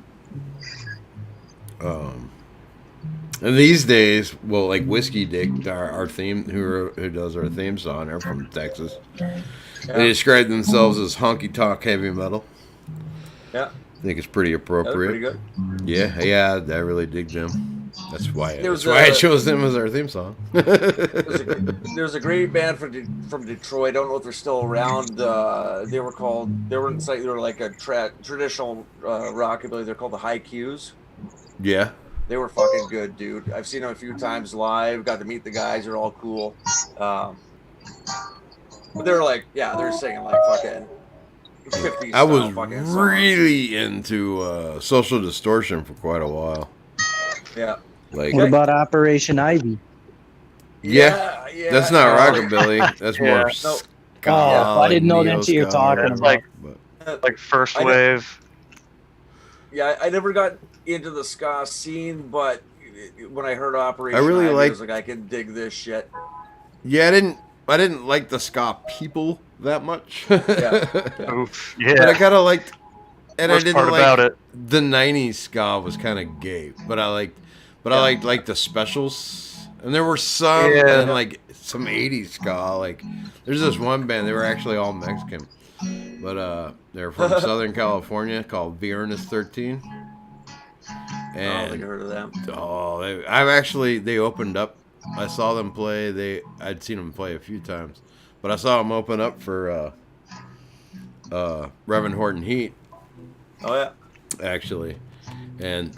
And these days, well, like Whiskey Dick, our theme, who does our theme song, are from Texas. They describe themselves as honky tonk heavy metal. Yeah. I think it's pretty That was appropriate. pretty good. Yeah, I really dig them. That's why. There was That's why I a- chose them as our theme song. There's a great band from Detroit. I don't know if they're still around. They were like a traditional rockabilly. They're called the High Qs. Yeah. They were fucking good, dude. I've seen them a few times live. Got to meet the guys. They're all cool. But they're like, they're singing like fucking 50s. I was fucking songs. really into Social Distortion for quite a while. Yeah. Like, What about Operation Ivy? yeah, that's not rockabilly. That's more Yeah. ska. Oh, I didn't know that's what you're neo-ska, talking That's about. like like first I know. wave. Yeah, I never got into the ska scene, but when I heard Operation I really Ivy, like- I was like, I can dig this shit. Yeah, I didn't like the ska people that much. Yeah. Oof. But I Yeah. kind of liked, and I Worst didn't part like about it. the '90s ska was kind of gay, but I liked, I liked like the specials, and there were some, Yeah. and like some '80s ska. Like there's this one band, they were actually all Mexican, but they're from Southern California called Viernes 13. I don't think I heard of them. They opened up. I saw them play. I'd seen them play a few times, but I saw them open up for Reverend Horton Heat, Oh yeah. actually, and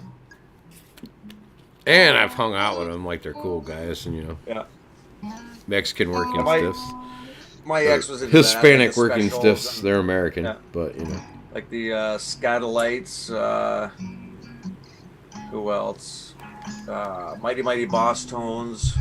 I've hung out with them, like they're cool guys, and Yeah. Mexican working My- stiffs, My or ex was into Hispanic that, like the working specials stiffs. and, They're American, Yeah. but like the Scatolites. Who else? Mighty Mighty Boss Tones.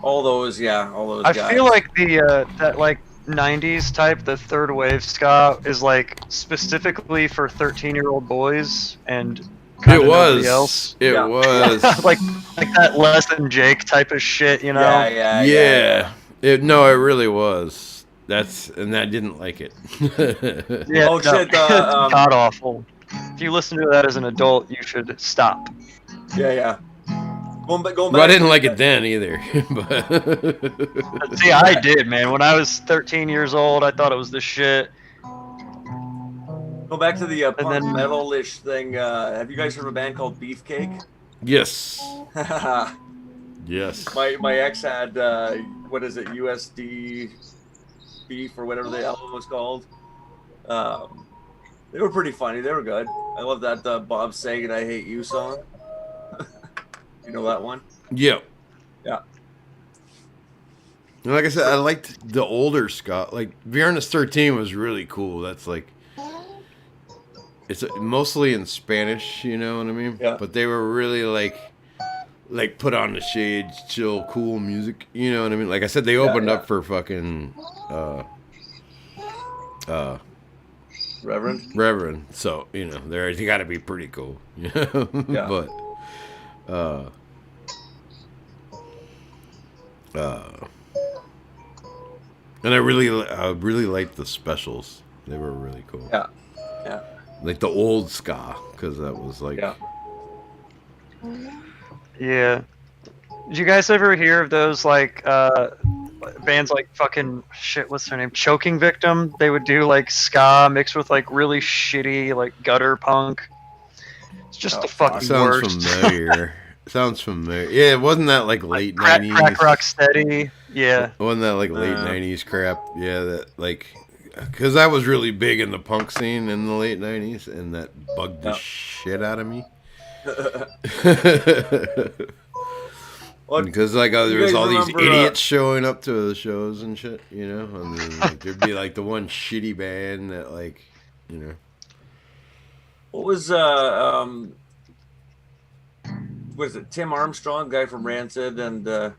All those I guys. feel like the that like 90s type, the third wave ska is like specifically for 13-year-old boys and kind it of nobody was. else. It Yeah. was. like that Less Than Jake type of shit, you know? Yeah. It really was. And I didn't like it. Yeah, Oh, shit, it's god awful. If you listen to that as an adult, you should stop. Yeah. Going back. Well, I didn't like it then either. But See, I did, man. When I was 13 years old, I thought it was the shit. Go back to the punk then- metal-ish thing. Have you guys heard of a band called Beefcake? yes. Yes. My ex had what is it, USD Beef or whatever the album was called. They were pretty funny. They were good. I love that Bob Saget "I Hate You" song. You know that one? Yeah. Yeah. And like I said, I liked the older ska. Like Viernes 13 was really cool. That's like, it's mostly in Spanish, you know what I mean? Yeah. But they were really like put on the shades, chill, cool music. You know what I mean? Like I said, they opened up for fucking Reverend. So they got to be pretty cool. You know? Yeah. But and I really liked the specials. They were really cool. Yeah. Like the old ska, because that was like. Yeah. Did you guys ever hear of those like bands like fucking shit? What's their name? Choking Victim. They would do like ska mixed with like really shitty like gutter punk. It's just the fucking Sounds worst. familiar. Sounds familiar. Yeah, wasn't that like late Crack 90s? Rock Steady. Yeah. Wasn't that like late 90s crap? Yeah, that like. Because I was really big in the punk scene in the late 90s, and that bugged the shit out of me. Because like there was all these idiots showing up to the shows and shit, you know. I mean, like, there'd be like the one shitty band that like, you know. What was it Tim Armstrong, guy from Rancid, and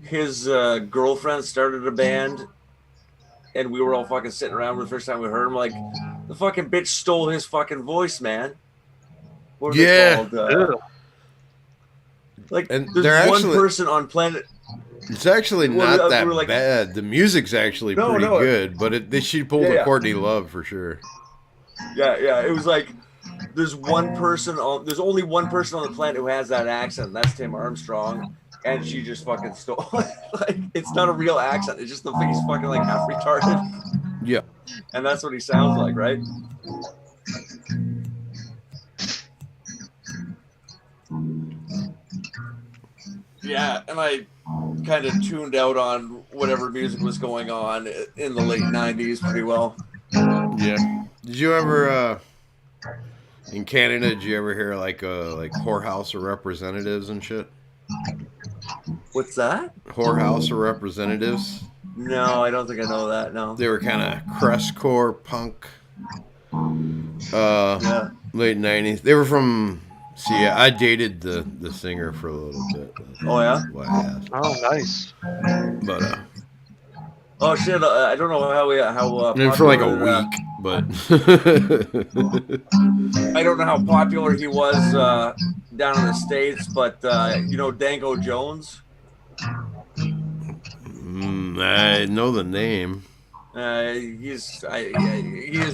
his girlfriend started a band, and we were all fucking sitting around the first time we heard him. Like, the fucking bitch stole his fucking voice, man. What are they called? Like, And there's they're one actually- person on planet. It's actually not that we were like- bad. The music's actually No, pretty no. good, but she pulled a Courtney Love for sure. Yeah. It was like there's only one person on the planet who has that accent. And that's Tim Armstrong, and she just fucking stole. Like, it's not a real accent. It's just the thing. He's fucking like half retarded. Yeah. And that's what he sounds like, right? Yeah, and I kind of tuned out on whatever music was going on in the late 90s pretty well. Yeah. Did you ever in Canada? Did you ever hear like Whorehouse of Representatives and shit? What's that? Whorehouse of Representatives. No, I don't think I know that. No. They were kind of crustcore punk. Yeah. Late 90s. They were from. See, I dated the singer for a little bit. Oh yeah. Why I asked. Oh, nice. But Oh shit! I don't know how. and for like a popular, week, but I don't know how popular he was down in the States, but you know Dango Jones. I know the name. He is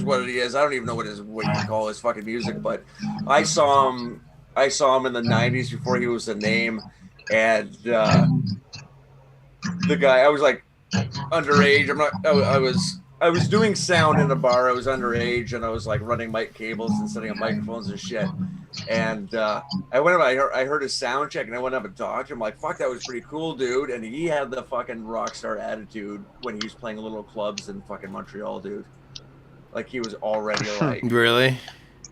what he is. I don't even know what you call his fucking music, but I saw him in the 90s before he was a name, and the guy, I was like underage. I was I was doing sound in a bar. I was underage, and I was like running mic cables and setting up microphones and shit. And I went up. I heard his sound check, and I went up and talked to him. Like, fuck, that was pretty cool, dude. And he had the fucking rock star attitude when he was playing little clubs in fucking Montreal, dude. Like, he was already like Really?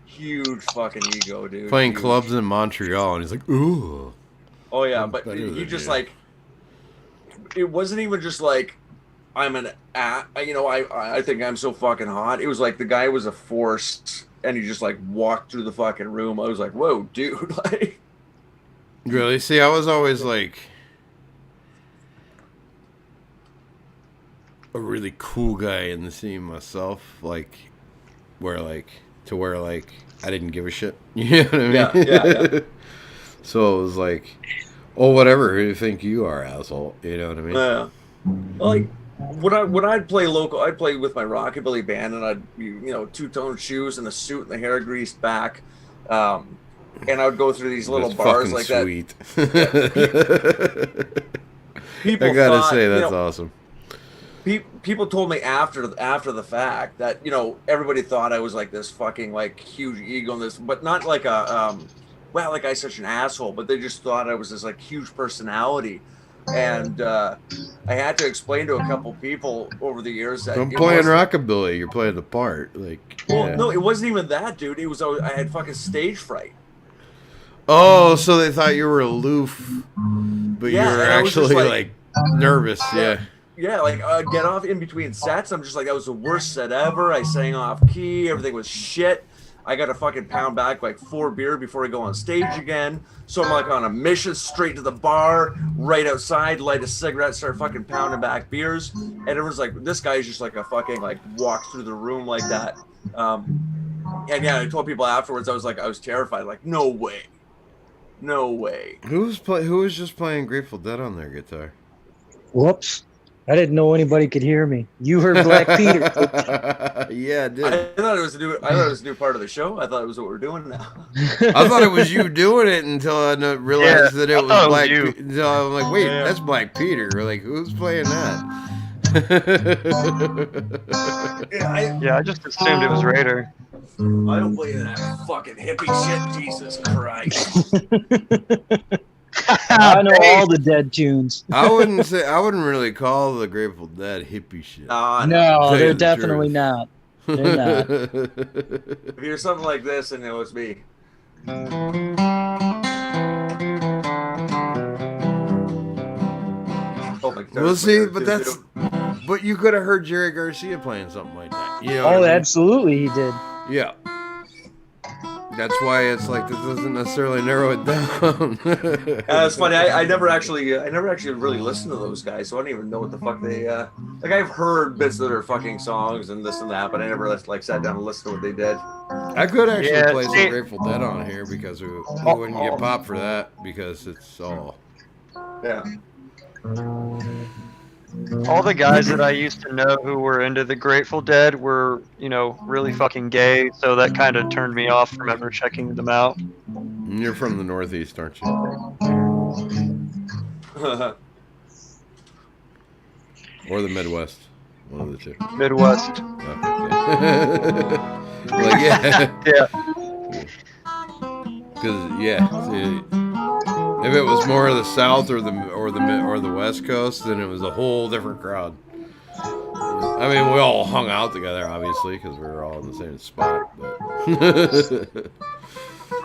huge fucking ego, dude. Playing Huge. clubs in Montreal, and he's like, ooh. Oh yeah, I'm but better he than just you. like, it wasn't even just like I'm I think I'm so fucking hot. It was like the guy was a force, and he just like walked through the fucking room. I was like, whoa, dude. Like, Really? See, I was always like a really cool guy in the scene myself, like where like I didn't give a shit. You know what I mean? Yeah. So it was like, oh, whatever. Who do you think you are, asshole? You know what I mean? Like when I'd play local, I'd play with my rockabilly band, and I'd two-tone shoes and a suit and the hair greased back, and I would go through these little That's bars fucking like sweet. that. People I gotta thought, say that's awesome. People told me after the fact that everybody thought I was like this fucking like huge ego in this, but not like a like I such an asshole, but they just thought I was this like huge personality, and I had to explain to a couple people over the years that I'm playing rockabilly. You're playing the part, like. Well, Yeah. no, it wasn't even that, dude. It was I had fucking stage fright. Oh, so they thought you were aloof, but Yeah, you were and I was just actually like nervous. Yeah. Yeah, like I'd get off in between sets. I'm just like, that was the worst set ever. I sang off key. Everything was shit. I got to fucking pound back like 4 beer before I go on stage again. So I'm like on a mission straight to the bar, right outside, light a cigarette, start fucking pounding back beers. And everyone's like, this guy's just like a fucking like walk through the room like that. And yeah, I told people afterwards, I was terrified. Like, no way. No way. Who was just playing Grateful Dead on their guitar? Whoops. I didn't know anybody could hear me. You heard Black Peter. Yeah, I did. I thought it was a new part of the show. I thought it was what we're doing now. I thought it was you doing it until I realized that it was Black you. Peter. Until I'm like, wait, Yeah. that's Black Peter. We're like, who's playing that? Yeah, I just assumed it was Raider. I don't play that fucking hippie shit. Jesus Christ. I know all the Dead tunes. I wouldn't really call the Grateful Dead hippie shit. No. No, Tell you they're the definitely truth. not. They're not. If you're something like this, then it was me. Oh my God. We'll see, but you could have heard Jerry Garcia playing something like that. You know Oh, what I mean? absolutely, he did. Yeah. That's why it's like this doesn't necessarily narrow it down. It's funny. I never actually really listened to those guys, so I don't even know what the fuck they. Like I've heard bits of their fucking songs and this and that, but I never like sat down and listened to what they did. I could actually Yeah, play some see- Grateful Dead on here because we wouldn't get popped for that because it's all. Yeah. All the guys that I used to know who were into the Grateful Dead were, really fucking gay, so that kind of turned me off from ever checking them out. You're from the Northeast, aren't you? Or the Midwest? One of the two. Midwest. Okay. Like yeah. Yeah. Because see, if it was more of the South or the West Coast, then it was a whole different crowd. I mean, we all hung out together, obviously, because we were all in the same spot. But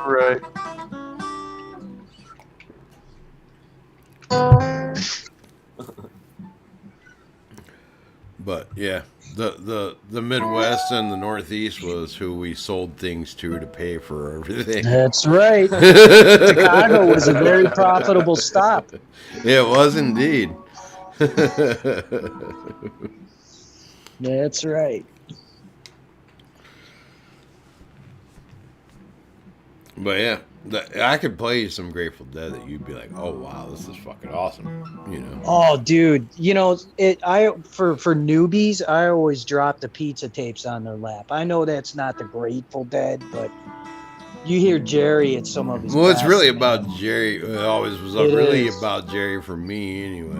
Right. but yeah, the Midwest and the Northeast was who we sold things to pay for everything. That's right. Chicago was a very profitable stop. It was indeed. That's right. But yeah, I could play you some Grateful Dead that you'd be like, "Oh wow, this is fucking awesome," Oh, dude, for newbies, I always drop the pizza tapes on their lap. I know that's not the Grateful Dead, but you hear Jerry at some of his. Well, it's best, really man. about Jerry. It always was It really is. about Jerry for me, anyway.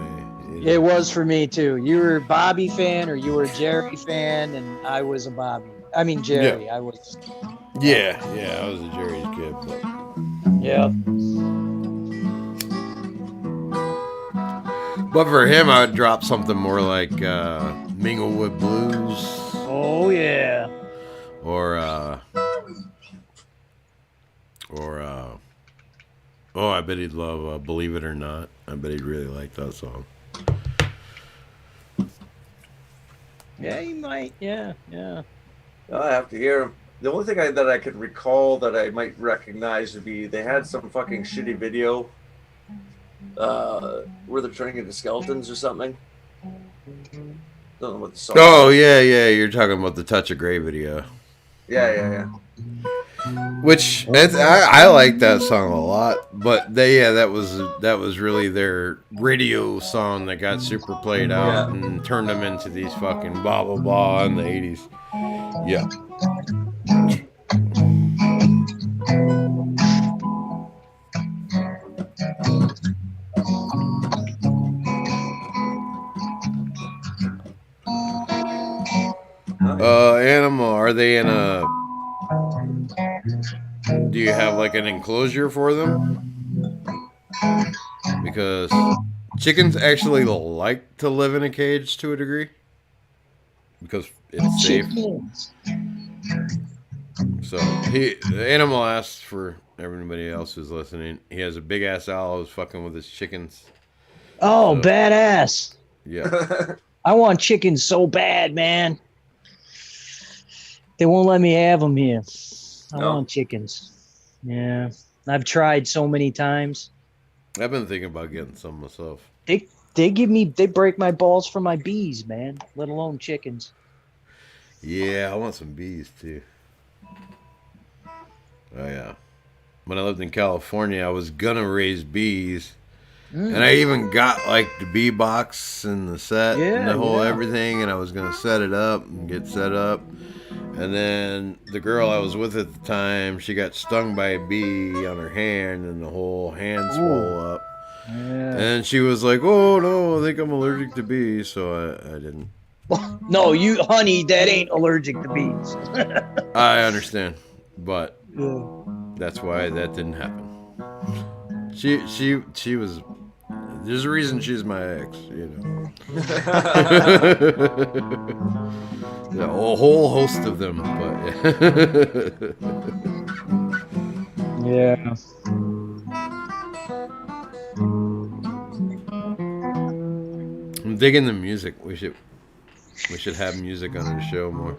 know. It was for me too. You were a Bobby fan or you were a Jerry fan, and I was a Bobby. I mean Jerry. I was. Yeah, I was a Jerry's kid, but Yeah. for him, I would drop something more like Minglewood Blues, Oh yeah. or oh, I bet he'd love Believe It or Not. I bet he'd really like that song. Yeah, you might. Yeah. I have to hear him. The only thing that I could recall that I might recognize would be they had some fucking shitty video where they're turning into skeletons or something. Don't know what the song Oh is. yeah, you're talking about the Touch of Grey video. Yeah. Which I like that song a lot, but that was really their radio song that got super played out and turned them into these fucking blah blah blah in the 80s. Yeah. Animal, are they in a... Do you have like an enclosure for them? Because chickens actually like to live in a cage to a degree. Because it's safe. So the animal asks for everybody else who's listening. He has a big ass owl who's fucking with his chickens. Oh, badass. Yeah. I want chickens so bad, man. They won't let me have them here. I want chickens. Yeah. I've tried so many times. I've been thinking about getting some myself. They break my balls for my bees, man, let alone chickens. Yeah, I want some bees too. Oh yeah. When I lived in California, I was gonna raise bees. And I even got like the bee box and the set and the whole everything, and I was gonna set it up and get set up. And then the girl I was with at the time, she got stung by a bee on her hand, and the whole hand swelled up. Yeah. And she was like, "Oh no, I think I'm allergic to bees," so I didn't. No, honey, that ain't allergic to bees. I understand, but that's why that didn't happen. She was. There's a reason she's my ex, you know. Yeah, a whole host of them, but yeah. I'm digging the music. We should have music on the show more.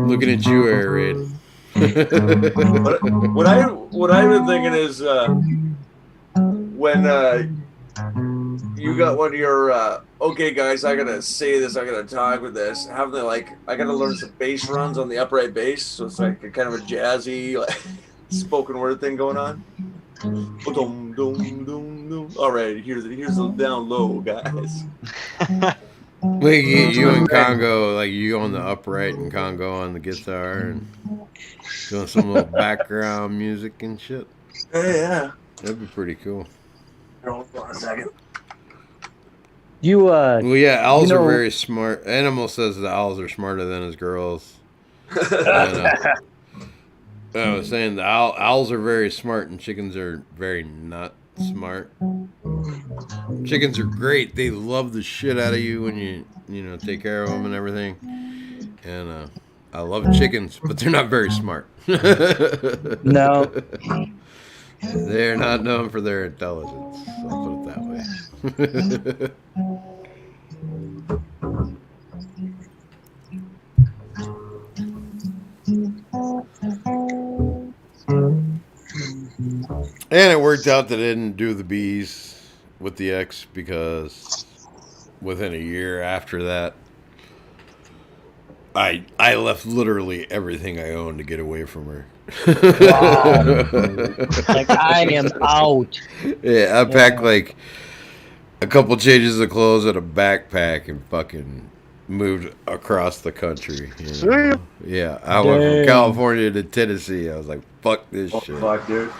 Looking at you, Air Raid. What I've been thinking is when you got one of your okay guys, I gotta say this, I gotta talk with this, having the I gotta learn some bass runs on the upright bass, so it's like a kind of a jazzy spoken word thing going on. All right, here's the down low, guys. Wait, you and Congo, like you on the upright and Congo on the guitar and doing some little background music and shit. Yeah. That'd be pretty cool. Hold on a second. Well, yeah, owls are very smart. Animal says the owls are smarter than his girls. And, I was saying the owls are very smart and chickens are very not smart. Chickens are great. They love the shit out of you when you take care of them and everything. And I love chickens, but they're not very smart. No. They're not known for their intelligence. I'll put it that way. And it worked out that I didn't do the bees with the ex because within a year after that, I left literally everything I owned to get away from her. Wow. Like, I am out. Yeah, I packed like a couple changes of clothes and a backpack and fucking moved across the country. You know? Yeah, I went from California to Tennessee. I was like, fuck this shit. Fuck, dude.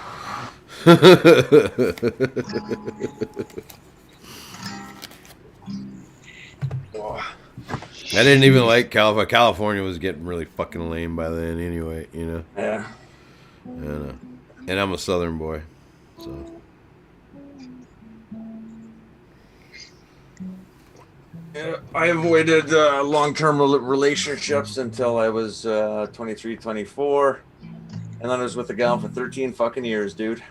I didn't even like California. California was getting really fucking lame by then anyway, you know? Yeah. And I'm a Southern boy, so. Yeah, I avoided long-term relationships until I was 23, 24. And then I was with a gal for 13 fucking years, dude.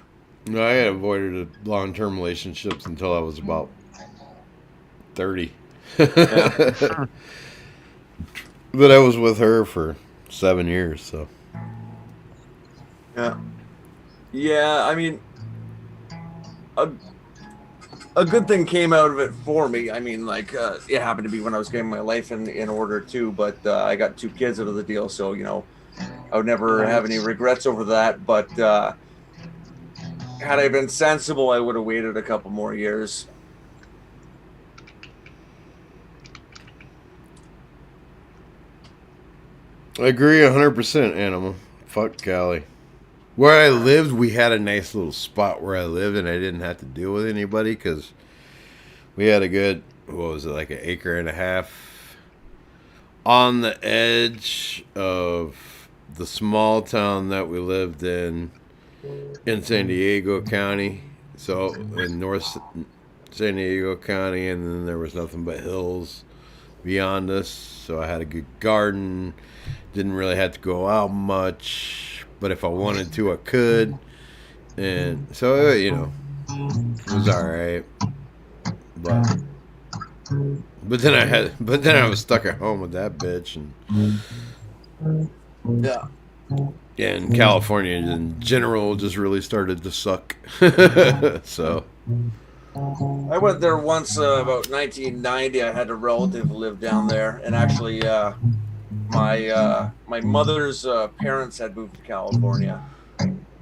No, I had avoided long-term relationships until I was about 30. Yeah. But I was with her for 7 years, so. Yeah. Yeah, I mean, a good thing came out of it for me. I mean, like, it happened to be when I was getting my life in order too, but I got 2 kids out of the deal, so, you know, I would never have any regrets over that. But had I been sensible, I would have waited a couple more years. I agree 100%, Animal. Fuck Cali. Where I lived, we had a nice little spot where I lived, and I didn't have to deal with anybody because we had a good, what was it, like an acre and a half on the edge of the small town that we lived in San Diego County. So in North San Diego County, and then there was nothing but hills beyond us. So I had a good garden. Didn't really have to go out much, but if I wanted to, I could. And so, you know, it was all right. But then I was stuck at home with that bitch, and Yeah. and California in general just really started to suck. So I went there once about 1990. I had a relative live down there, and actually, my mother's parents had moved to California.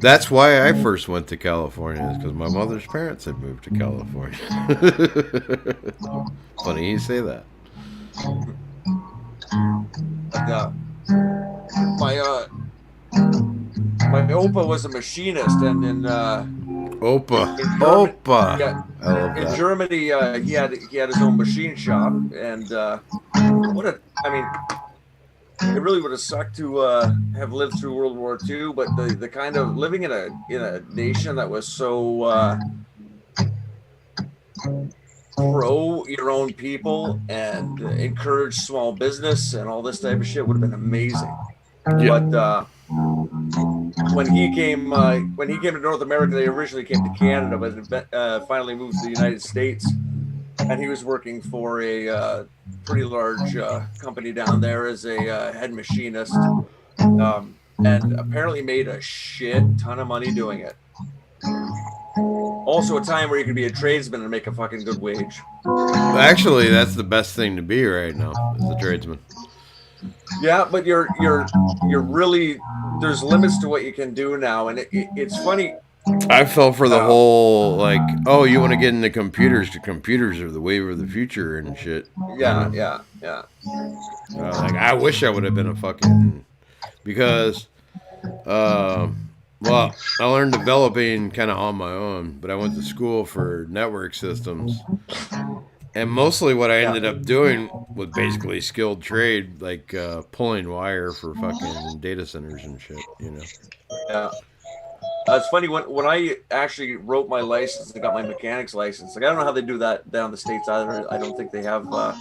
that's why I first went to California, is because my mother's parents had moved to California. Funny you say that. But, my opa was a machinist, and in Opa. Yeah, I love in that. Germany, he had his own machine shop, and I mean, it really would have sucked to have lived through World War II, but the kind of living in a nation that was so pro your own people and encourage small business and all this type of shit would have been amazing. Yeah. But when he came to North America, they originally came to Canada, but finally moved to the United States. And he was working for a pretty large company down there as a head machinist, and apparently made a shit ton of money doing it. Also, a time where you could be a tradesman and make a fucking good wage. Actually, that's the best thing to be right now, is a tradesman. Yeah, but you're really, there's limits to what you can do now, and it's funny. I fell for the whole, like, oh, you want to get into computers? Computers are the wave of the future and shit. Yeah. Like, I wish I would have been a fucking, because, well, I learned developing kind of on my own, but I went to school for network systems. And mostly what I ended up doing was basically skilled trade, like pulling wire for fucking data centers and shit, you know? Yeah. It's funny, when I actually wrote my license and got my mechanic's license, like I don't know how they do that down in the States either. I don't think they have the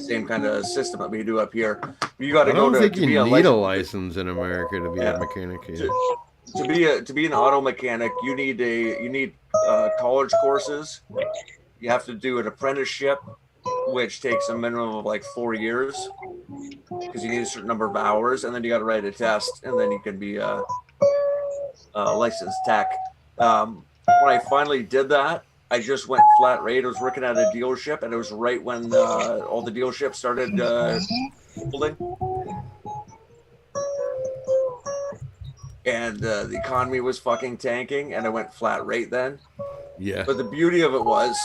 same kind of system that we do up here. You got to I go don't to think to you be a need a license in America to be Yeah. a mechanic. Yeah. To be an auto mechanic, you need college courses. You have to do an apprenticeship, which takes a minimum of like 4 years because you need a certain number of hours, and then you got to write a test, and then you can be a licensed tech. When I finally did that, I just went flat rate. I was working at a dealership, and it was right when all the dealerships started building. And the economy was fucking tanking, and I went flat rate then. Yeah. But the beauty of it was,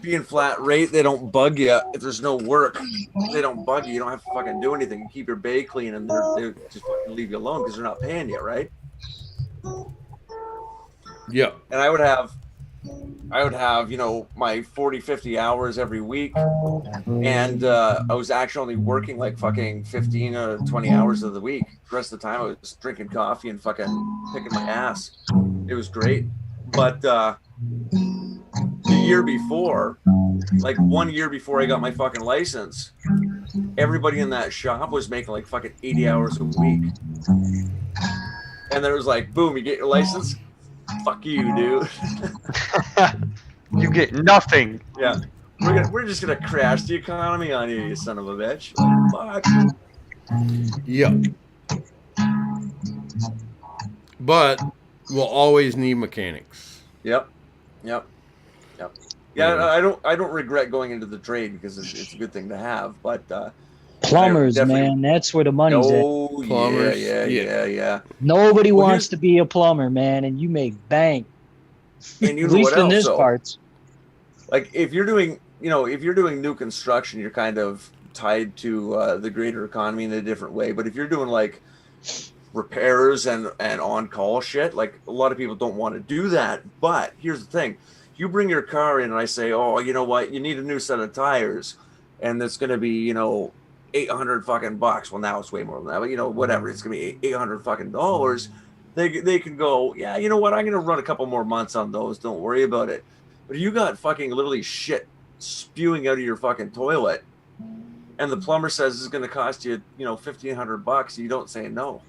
being flat rate, they don't bug you if there's no work. They don't bug you. You don't have to fucking do anything. You keep your bay clean, and they just fucking leave you alone because they're not paying you, right? Yeah. And I would have, you know, my 40, 50 hours every week. And I was actually only working like fucking 15 or 20 hours of the week. The rest of the time I was drinking coffee and fucking picking my ass. It was great. But the year before, like 1 year before I got my fucking license, everybody in that shop was making like fucking 80 hours a week. And then it was like, boom, you get your license? Fuck you, dude. You get nothing. Yeah. We're just gonna crash the economy on you, you son of a bitch. Like, fuck. Yeah. But we'll always need mechanics. Yep. Yeah, I don't regret going into the trade because it's a good thing to have, but Plumbers, man, that's where the money's at. Oh, Plumbers, yeah. Nobody Well, wants to be a plumber, man, and you make bank. And you At know least what in else, this though? parts. Like if you're doing new construction, you're kind of tied to the greater economy in a different way. But if you're doing like repairs and on-call shit, like a lot of people don't want to do that. But here's the thing. You bring your car in and I say, oh, you know what? You need a new set of tires. And it's going to be, you know, $800 fucking bucks. Well, now it's way more than that, but you know, whatever. It's going to be $800 fucking dollars. They can go, yeah, you know what? I'm going to run a couple more months on those. Don't worry about it. But you got fucking literally shit spewing out of your fucking toilet. And the plumber says it's going to cost you, you know, $1,500. You don't say no.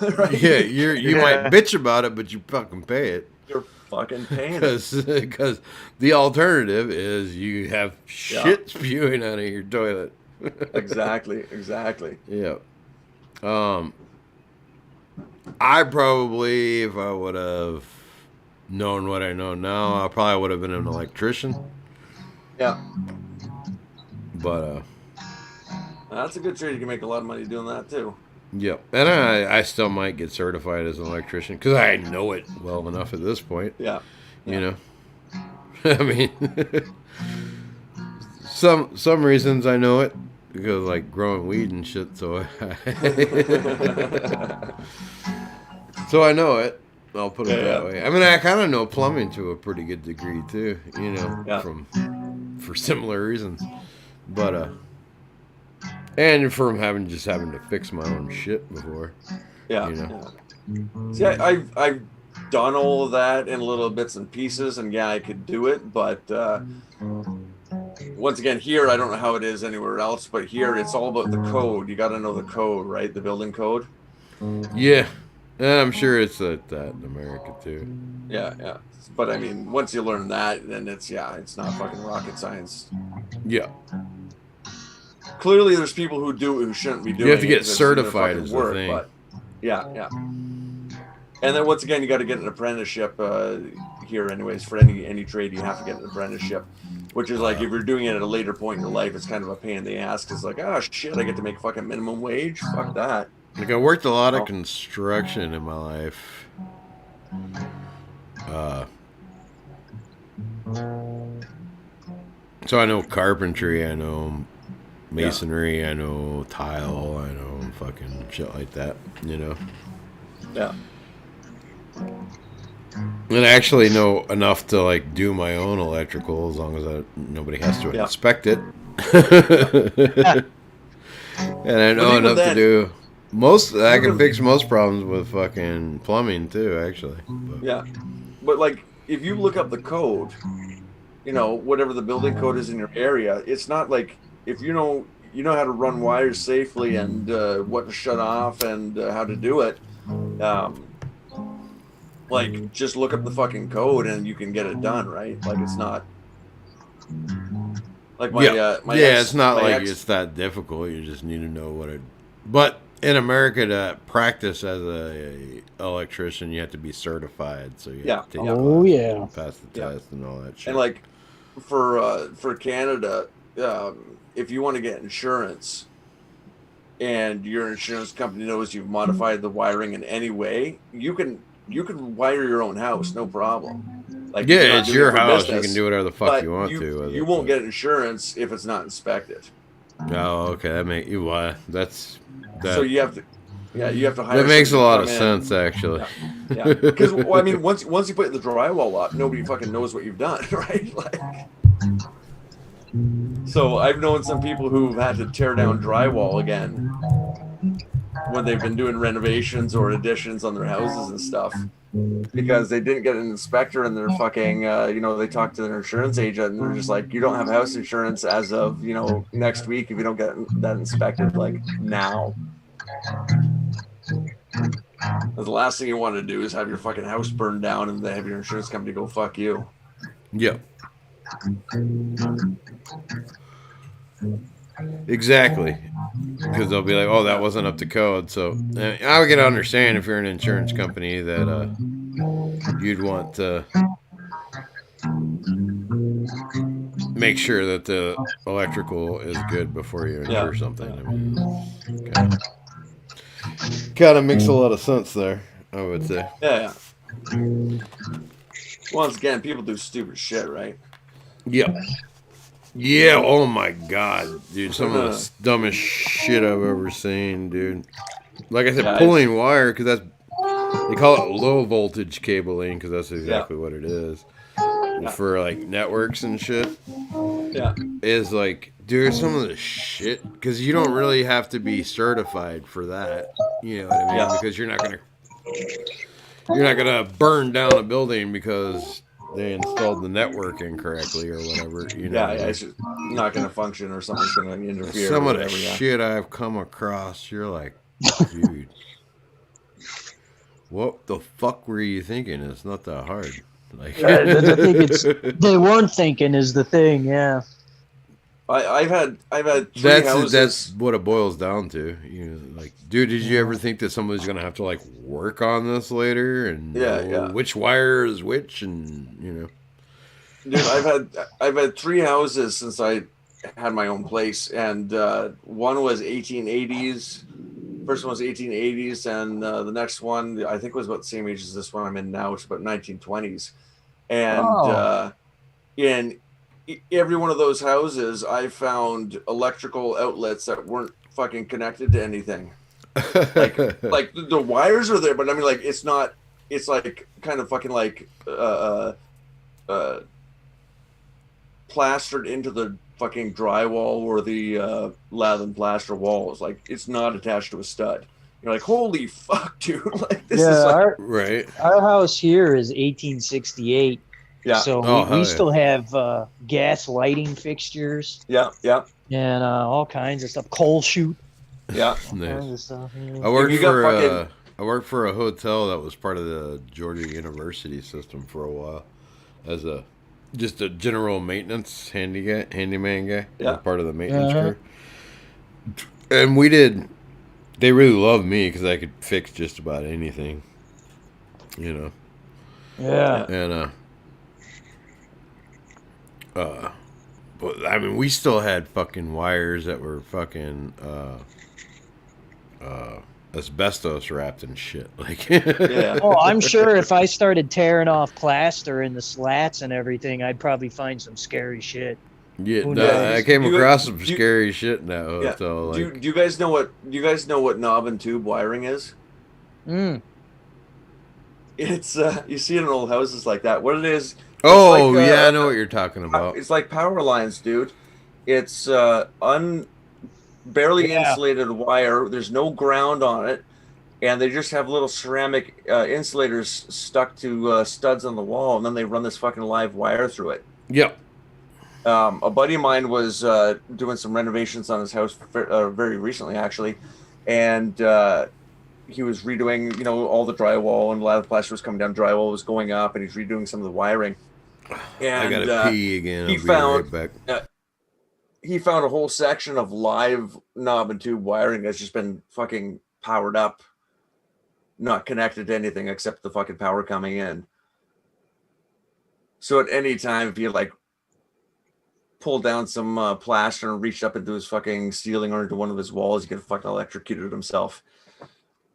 Right? Yeah, you might bitch about it, but you fucking pay it. You're fucking paying it. Because the alternative is you have shit spewing out of your toilet. Exactly. Yeah. I probably, if I would have known what I know now, I probably would have been an electrician. Yeah. But that's a good trade. You can make a lot of money doing that too. yeah, and I still might get certified as an electrician because I know it well enough at this point. Yeah. You know, I mean, some reasons I know it because like growing weed and shit. So so I know it. I'll put it that way. I mean, I kind of know plumbing to a pretty good degree too. You know, for similar reasons, but and from having to fix my own shit before. Yeah. You know. Yeah. See, I've done all of that in little bits and pieces, and yeah, I could do it, but once again, here I don't know how it is anywhere else, but here it's all about the code. You got to know the code, right? The building code. Yeah, and I'm sure it's like that in America too. Yeah. But I mean, once you learn that, then it's not fucking rocket science. Yeah. Clearly, there's people who do it who shouldn't be doing it. You have to get because it's certified their is fucking the thing. But yeah. And then once again, you got to get an apprenticeship here, anyways. For any trade, you have to get an apprenticeship, which is like if you're doing it at a later point in your life, it's kind of a pain in the ass. It's like, oh shit, I get to make fucking minimum wage. Fuck that. Like I worked a lot of construction in my life. So I know carpentry, I know masonry, I know tile, I know fucking shit like that, you know. Yeah. And I actually know enough to like do my own electrical as long as nobody has to inspect it. And I know enough to do I can fix most problems with fucking plumbing too, actually. But. Yeah. But like if you look up the code, you know, whatever the building code is in your area, it's not like if you know how to run wires safely and what to shut off and how to do it. Like just look up the fucking code and you can get it done, right? Like it's not like it's not like it's that difficult. You just need to know what it. But in America, to practice as a electrician, you have to be certified. So you have to take pass the test and all that shit. And like for Canada, if you want to get insurance and your insurance company knows you've modified the wiring in any way, you can wire your own house, no problem. Like it's your house. You can do whatever the fuck you want to. You won't get insurance if it's not inspected. Oh, okay. That make you why? That's that. So you have to. Yeah, you have to hire. That makes a lot of somebody to come sense, actually. in. Yeah, because well, I mean, once you put the drywall up, nobody fucking knows what you've done, right? Like, so I've known some people who've had to tear down drywall again when they've been doing renovations or additions on their houses and stuff, because they didn't get an inspector and they're fucking, they talk to their insurance agent and they're just like, you don't have house insurance as of, next week if you don't get that inspected, like, now. The last thing you want to do is have your fucking house burned down and then have your insurance company go fuck you. Yeah. Exactly. Because they'll be like, oh, that wasn't up to code. So I can understand if you're an insurance company that you'd want to make sure that the electrical is good before you insure something. I mean, kind of makes a lot of sense there, I would say. Yeah. Once again, people do stupid shit, right? Yep. Yeah, oh my god, dude. Some of the dumbest shit I've ever seen, dude. Like I said, pulling wire, because they call it low voltage cabling, because that's exactly what it is. For like networks and shit. Yeah. Is like, dude, some of the shit, because you don't really have to be certified for that. You know what I mean? Yeah. Because you're not gonna burn down a building because they installed the network incorrectly or whatever. It's just not going to function or something's going to interfere. Some of the shit I've come across, you're like, dude, what the fuck were you thinking? It's not that hard. Like, I think they weren't thinking is the thing. Yeah. I've had 3 houses. That's what it boils down to. Like, dude, did you ever think that somebody's gonna have to like work on this later and which wire is which, and Dude, I've had 3 houses since I had my own place, and one was 1880s. First one was 1880s, and the next one I think was about the same age as this one I'm in now, which is about 1920s, and in every one of those houses, I found electrical outlets that weren't fucking connected to anything. Like the wires are there, but I mean, like, it's not. It's like kind of fucking like plastered into the fucking drywall or the lather and plaster walls. Like, it's not attached to a stud. You're like, holy fuck, dude! Like, this is like Our house here is 1868. Yeah. So we still have gas lighting fixtures. Yeah. And all kinds of stuff. Coal chute. Yeah. Nice. Stuff, I worked for a hotel that was part of the Georgia University system for a while as just a general maintenance handyman guy. Yeah. Part of the maintenance crew. And they really loved me because I could fix just about anything. Yeah. And but I mean, we still had fucking wires that were fucking asbestos wrapped and shit. Like, Oh, I'm sure if I started tearing off plaster in the slats and everything, I'd probably find some scary shit. I came across some scary shit in that hotel. Do you guys know what knob and tube wiring is? It's you see it in old houses like that. What it is? Oh, I know what you're talking about. It's like power lines, dude. It's barely insulated wire. There's no ground on it, and they just have little ceramic insulators stuck to studs on the wall, and then they run this fucking live wire through it. Yep. A buddy of mine was doing some renovations on his house very recently, actually, and he was redoing, all the drywall, and a lot of the plaster was coming down. Drywall was going up, and he's redoing some of the wiring. And, I gotta pee again. He found a whole section of live knob and tube wiring that's just been fucking powered up, not connected to anything except the fucking power coming in. So at any time, if you like pulled down some plaster and reached up into his fucking ceiling or into one of his walls, he could have fucking electrocuted himself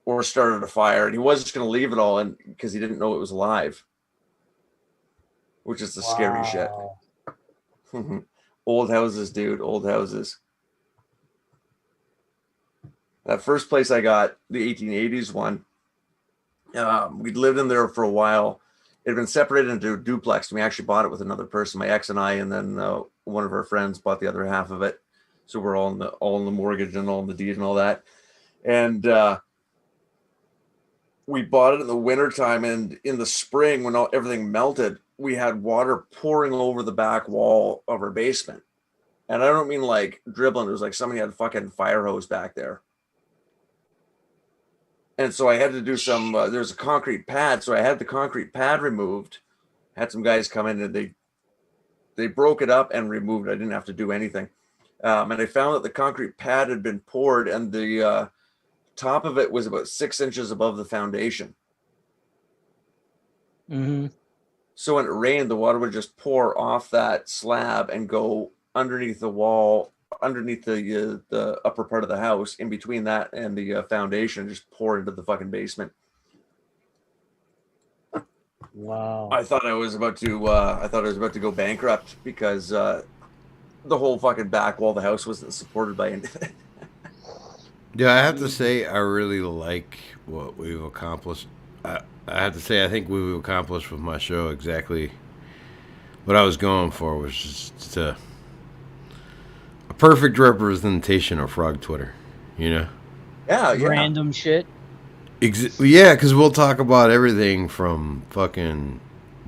or started a fire. And he was just going to leave it all in because he didn't know it was alive. Which is the scary shit. Old houses, dude. Old houses. That first place I got, the 1880s one, we'd lived in there for a while. It had been separated into a duplex, and we actually bought it with another person, my ex and I, and then one of our friends bought the other half of it. So we're all in the mortgage and all in the deed and all that. And we bought it in the wintertime, and in the spring when everything melted, we had water pouring over the back wall of our basement. And I don't mean like dribbling. It was like somebody had a fucking fire hose back there. And so I had to do some, there's a concrete pad. So I had the concrete pad removed, had some guys come in, and they broke it up and removed it. I didn't have to do anything. And I found that the concrete pad had been poured, and the top of it was about 6 inches above the foundation. Mm-hmm. So when it rained, the water would just pour off that slab and go underneath the wall, underneath the upper part of the house, in between that and the foundation, just pour into the fucking basement. Wow. I thought I was about to go bankrupt because the whole fucking back wall of the house wasn't supported by anything. Yeah, I have to say I really like what we've accomplished. I have to say I think we've accomplished with my show exactly what I was going for, was just a perfect representation of Frog Twitter, you know? Yeah. Random shit. Yeah, because we'll talk about everything from fucking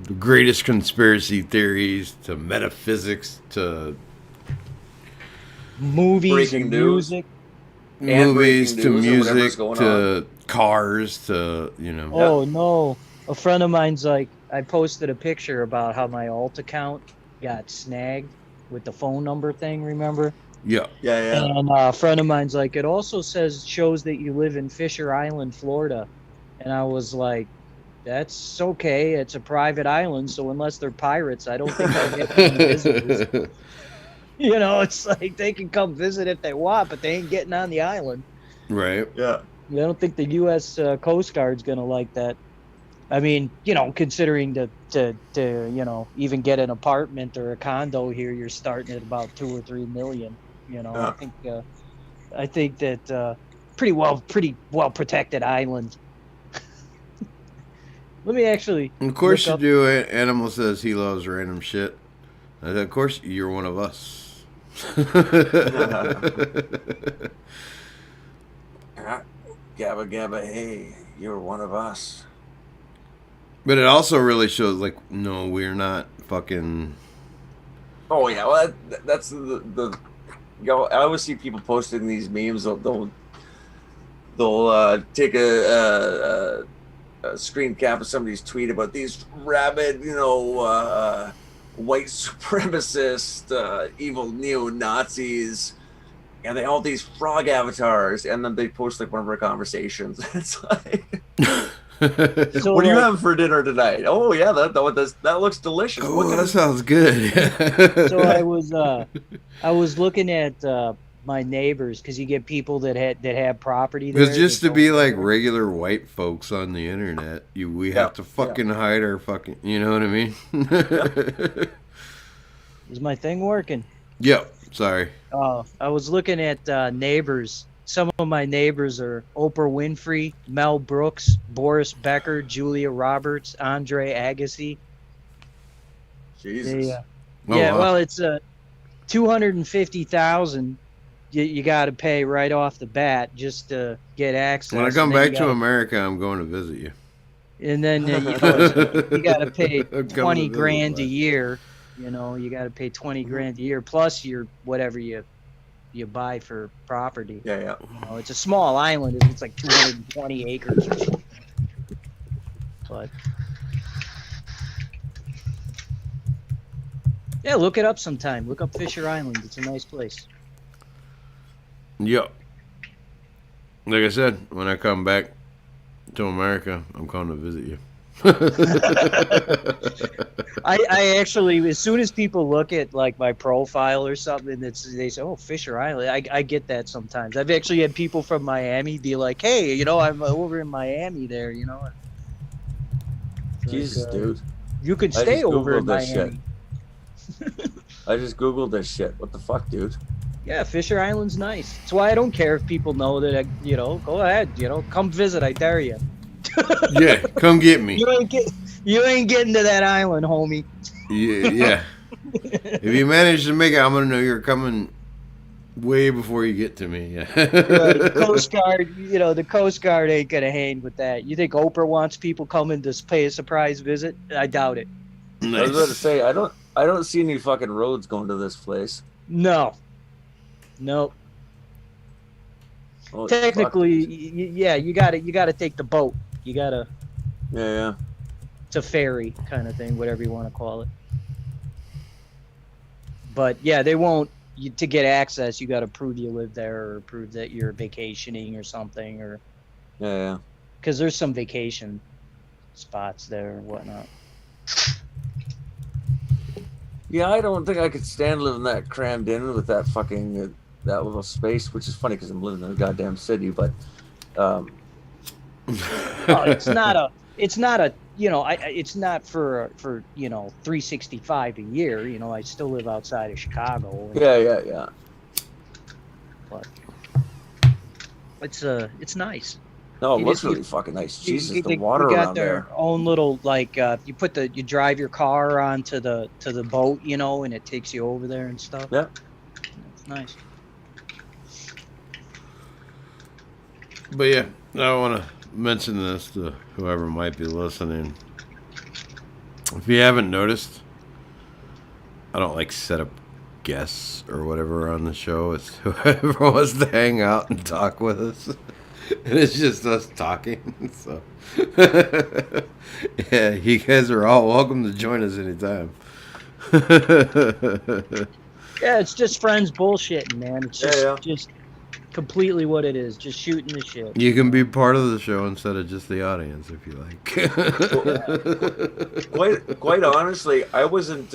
the greatest conspiracy theories to metaphysics to Movies Breaking and news. music. And movies breaking to news or whatever's music going to cars to, you know. Oh no. A friend of mine's like, I posted a picture about how my alt account got snagged with the phone number thing, remember? Yeah. Yeah. And a friend of mine's like, it also shows that you live in Fisher Island, Florida. And I was like, that's okay. It's a private island, so unless they're pirates, I don't think they'll get any visitors. You know, it's like they can come visit if they want, but they ain't getting on the island. Right. Yeah. I don't think the U.S. Coast Guard's gonna like that. I mean, you know, considering to you know, even get an apartment or a condo here, you're starting at about $2 or $3 million. You know, Yeah. I think that pretty well protected island. Let me actually. Of course you look do. Animal says he loves random shit. And of course you're one of us. Gabba gabba, hey, you're one of us. But it also really shows, like, no, we're not fucking. Oh yeah, well that's the you know, I always see people posting these memes. They'll take a screen cap of somebody's tweet about these rabid, you know, white supremacist, evil neo-Nazis, and they all these frog avatars, and then they post like one of our conversations. It's like, So, what are you having for dinner tonight? Oh yeah, that looks delicious. Oh, What kind that of- sounds good. So I was looking at my neighbors, because you get people that have property there. Because just that to be don't like care. regular white folks on the internet, we Yeah, have to fucking hide our fucking, you know what I mean? Is my thing working? Yep. Sorry. I was looking at neighbors. Some of my neighbors are Oprah Winfrey, Mel Brooks, Boris Becker, Julia Roberts, Andre Agassi. Jesus. They, Oh, yeah, wow. well, it's $250,000. You got to pay right off the bat just to get access. When I come and then back you to gotta- America, I'm going to visit you. and then you got to pay I'm coming to 20 visit, grand a bud. year. You know, you got to pay 20 grand a year plus your whatever you buy for property. Yeah. You know, it's a small island. It's like 220 acres or something. But yeah, look it up sometime. Look up Fisher Island. It's a nice place. Yep. Like I said, when I come back to America, I'm coming to visit you. I actually, as soon as people look at like my profile or something, they say, "Oh, Fisher Island." I get that sometimes. I've actually had people from Miami be like, "Hey, you know, I'm over in Miami there. You know." Like, Jesus, dude. You could I stay just over in Googled this Miami. I just Googled this shit. What the fuck, dude? Yeah, Fisher Island's nice. That's why I don't care if people know that. Go ahead. Come visit. I dare you. Yeah, come get me. You ain't getting to that island, homie. Yeah. If you manage to make it, I'm gonna know you're coming way before you get to me. Yeah. Right, the Coast Guard. The Coast Guard ain't gonna hang with that. You think Oprah wants people coming to pay a surprise visit? I doubt it. Nice. I was about to say I don't see any fucking roads going to this place. No. Nope. Holy Technically, fuck. you gotta take the boat. You gotta. Yeah. It's a ferry kind of thing, whatever you want to call it. But yeah, they won't. To get access, you got to prove you live there or prove that you're vacationing or something, or Yeah. because there's some vacation spots there and whatnot. Yeah, I don't think I could stand living that crammed in with that fucking that little space, which is funny because I'm living in a goddamn city, but It's not a. It's not for 365 a year. I still live outside of Chicago. Yeah. But it's nice. No, it You looks just- really fucking nice. Jesus, They the water got around their there. own little you drive your car onto the boat, and it takes you over there and stuff. Yeah. It's nice. But yeah, I want to mention this to whoever might be listening. If you haven't noticed, I don't set up guests or whatever on the show. It's whoever wants to hang out and talk with us. And it's just us talking. So, yeah, you guys are all welcome to join us anytime. Yeah, it's just friends bullshitting, man. It's just Yeah. just completely what it is. Just shooting the shit. You can be part of the show instead of just the audience if you like. Quite honestly, I wasn't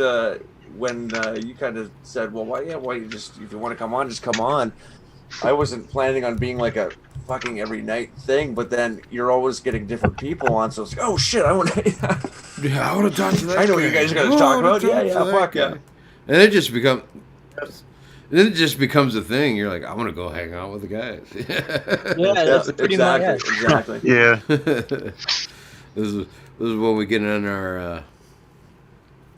when you kind of said, "Well, why you just if you want to come on, just come on." I wasn't planning on being like a fucking every night thing, but then you're always getting different people on, so it's like, oh shit, I want to. Yeah, I want to talk to that. I know what you guys are going to talk about. Yeah, fuck yeah. And it just becomes a thing. You're like, I want to go hang out with the guys. Yeah, that's pretty much it. Exactly. Yeah. This is when we get in our.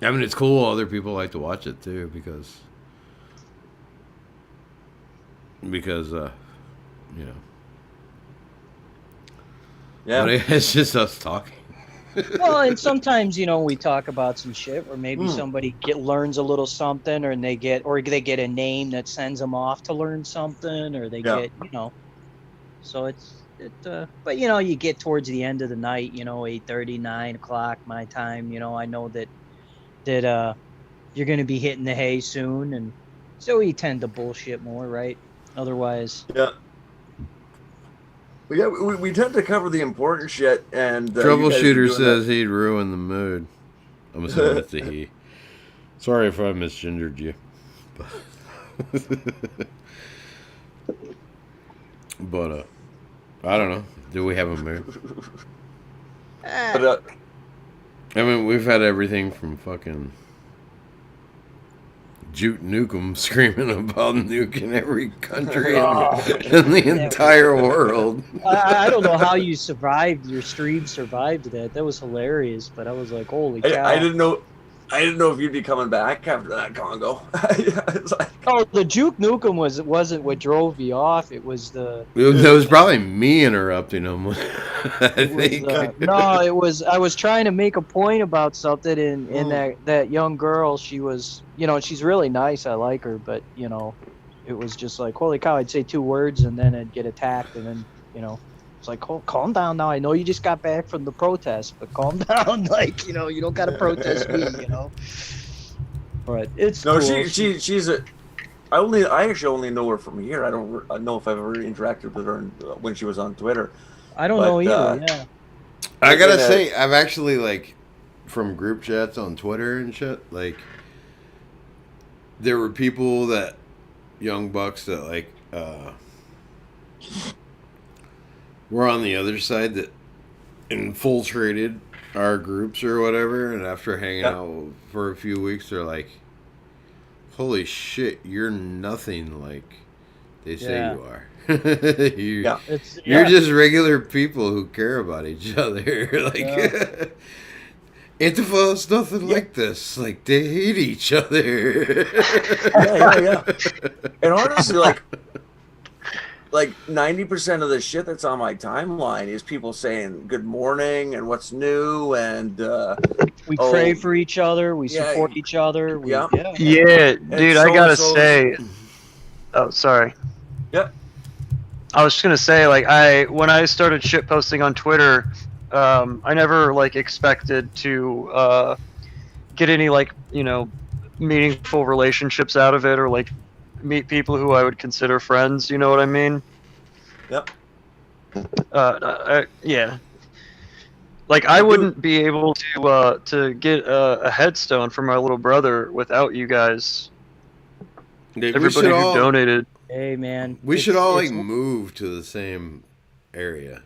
I mean, it's cool. Other people like to watch it too because Yeah. but it's just us talking. Well, and sometimes we talk about some shit where maybe somebody learns a little something, or they get a name that sends them off to learn something, or they get So but you get towards the end of the night, 8:30, 9 o'clock my time. I know that you're going to be hitting the hay soon, and so we tend to bullshit more, right? Otherwise, Yeah. Yeah, we tend to cover the important shit, and Troubleshooter says he'd ruin the mood. I'm assuming it's a he. Sorry if I misgendered you. But I don't know. Do we have a mood? But, I mean, we've had everything from fucking Jute Nukem screaming about nuking every country in the entire world. I don't know how your stream survived that. That was hilarious, but I was like, holy cow. I didn't know if you'd be coming back after that Congo. It's like, the Juke Nukem wasn't what drove me off. It was the. That was probably me interrupting him. I think. No, it was. I was trying to make a point about something, and that young girl. She was, she's really nice. I like her, but it was just like, holy cow! I'd say 2 words, and then I'd get attacked, and then it's like, oh, calm down now. I know you just got back from the protest, but calm down. Like, you don't got to protest me. But it's no, cool. she's a. I actually only know her from here. I don't know if I've ever interacted with her when she was on Twitter. I don't know either. Yeah. I gotta say, I've actually from group chats on Twitter and shit. There were people young bucks that were on the other side that infiltrated our groups or whatever, and after hanging out for a few weeks, they're like, holy shit, you're nothing like they say Yeah. you are. you, Yeah. You're just regular people who care about each other. Like, Antifa's nothing like this. Like, they hate each other. Yeah. And honestly, like 90% of the shit that's on my timeline is people saying good morning and what's new and We pray for each other. We support each other. Yeah, dude, I gotta say. Oh, sorry. Yeah. I was just gonna say, like, when I started shit posting on Twitter, I never like expected to get any like meaningful relationships out of it, or like meet people who I would consider friends. You know what I mean? Yep. Yeah. Like, I wouldn't be able to get a headstone for my little brother without you guys. Everybody who donated. Hey, man. We should all like move to the same area.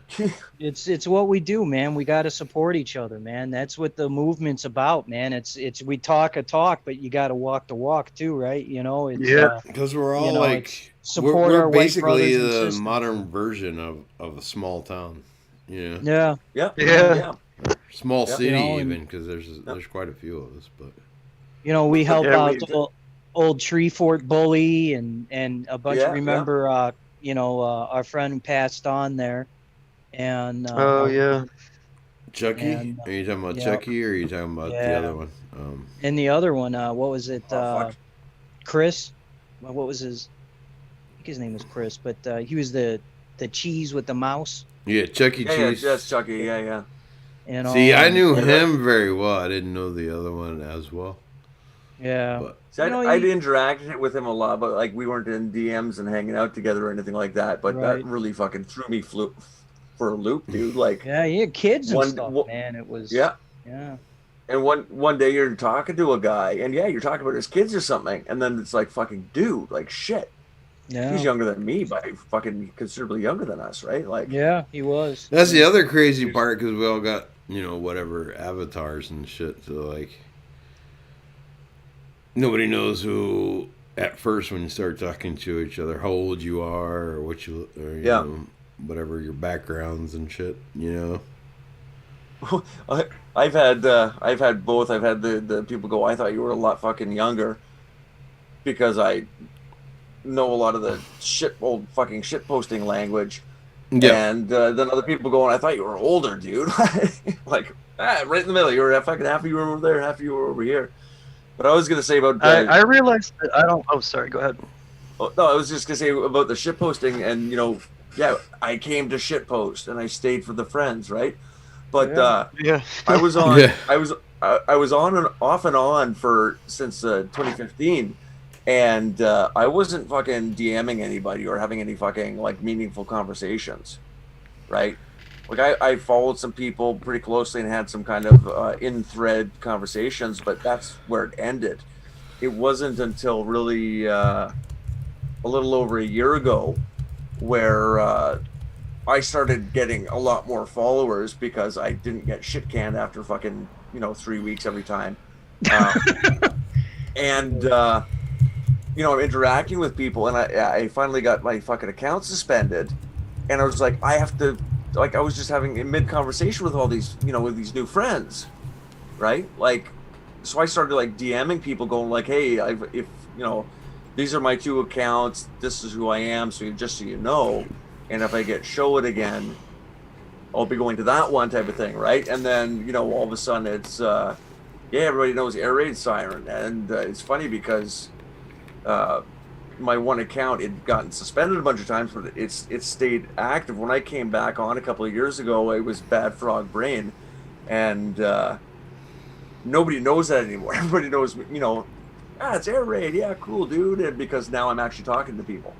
It's what we do, man. We got to support each other, man. That's what the movement's about, man. It's we talk a talk, but you got to walk the walk too, right? Because we're all support we're our white basically brothers and the sisters. modern version of a small town. Yeah. Yeah. Small city, even, because there's quite a few of us, but we help out the old Tree Fort bully and a bunch of our friend who passed on there, and Chucky. Are you talking about Chucky, or are you talking about the other one? And the other one, what was it? Chris. What was his? I think his name was Chris, but he was the cheese with the mouse. Yeah, Chucky Cheese. Yeah, that's Chucky. Yeah. See, I knew him very well. I didn't know the other one as well. Yeah. But, I'd interacted with him a lot, but like we weren't in DMs and hanging out together or anything like that. But that really fucking threw me for a loop, dude. Like, he had kids and stuff, man. It was yeah. And one day you're talking to a guy, and you're talking about his kids or something, and then it's like, fucking dude, like shit. Yeah. He's younger than me by fucking considerably younger than us, right? Like, yeah, he was. That's the other crazy part, because we all got whatever avatars and shit. So like, nobody knows who at first when you start talking to each other, how old you are, or what you know, whatever your backgrounds and shit. I've had both. I've had the people go, I thought you were a lot fucking younger, because I know a lot of the old fucking shit posting language. Yeah. And then other people going, I thought you were older, dude. Like, right in the middle. You were fucking half of you were over there, half of you were over here. But I was gonna say about I realized that I don't. Oh, sorry. Go ahead. Oh, no, I was just gonna say about the shit posting, and I came to shit post and I stayed for the friends, right? But I was on. I was on and off and on since 2015. And I wasn't fucking DMing anybody or having any fucking like meaningful conversations, right? Like I followed some people pretty closely and had some kind of in-thread conversations, but that's where it ended. It wasn't until really a little over a year ago where I started getting a lot more followers, because I didn't get shit canned after fucking 3 weeks every time, and. I'm interacting with people, and I finally got my fucking account suspended, and I was like, I have to, like, I was just having a mid-conversation with all these, with these new friends, right? Like, so I started, like, DMing people going, like, hey, if these are my two accounts, this is who I am, just so you know, and if I get show it again, I'll be going to that one type of thing, right? And then, all of a sudden it's, everybody knows Air Raid Siren, and it's funny because my one account had gotten suspended a bunch of times, but it stayed active. When I came back on a couple of years ago, it was Bad Frog Brain, and nobody knows that anymore. Everybody knows, it's Air Raid, yeah, cool, dude, and because now I'm actually talking to people.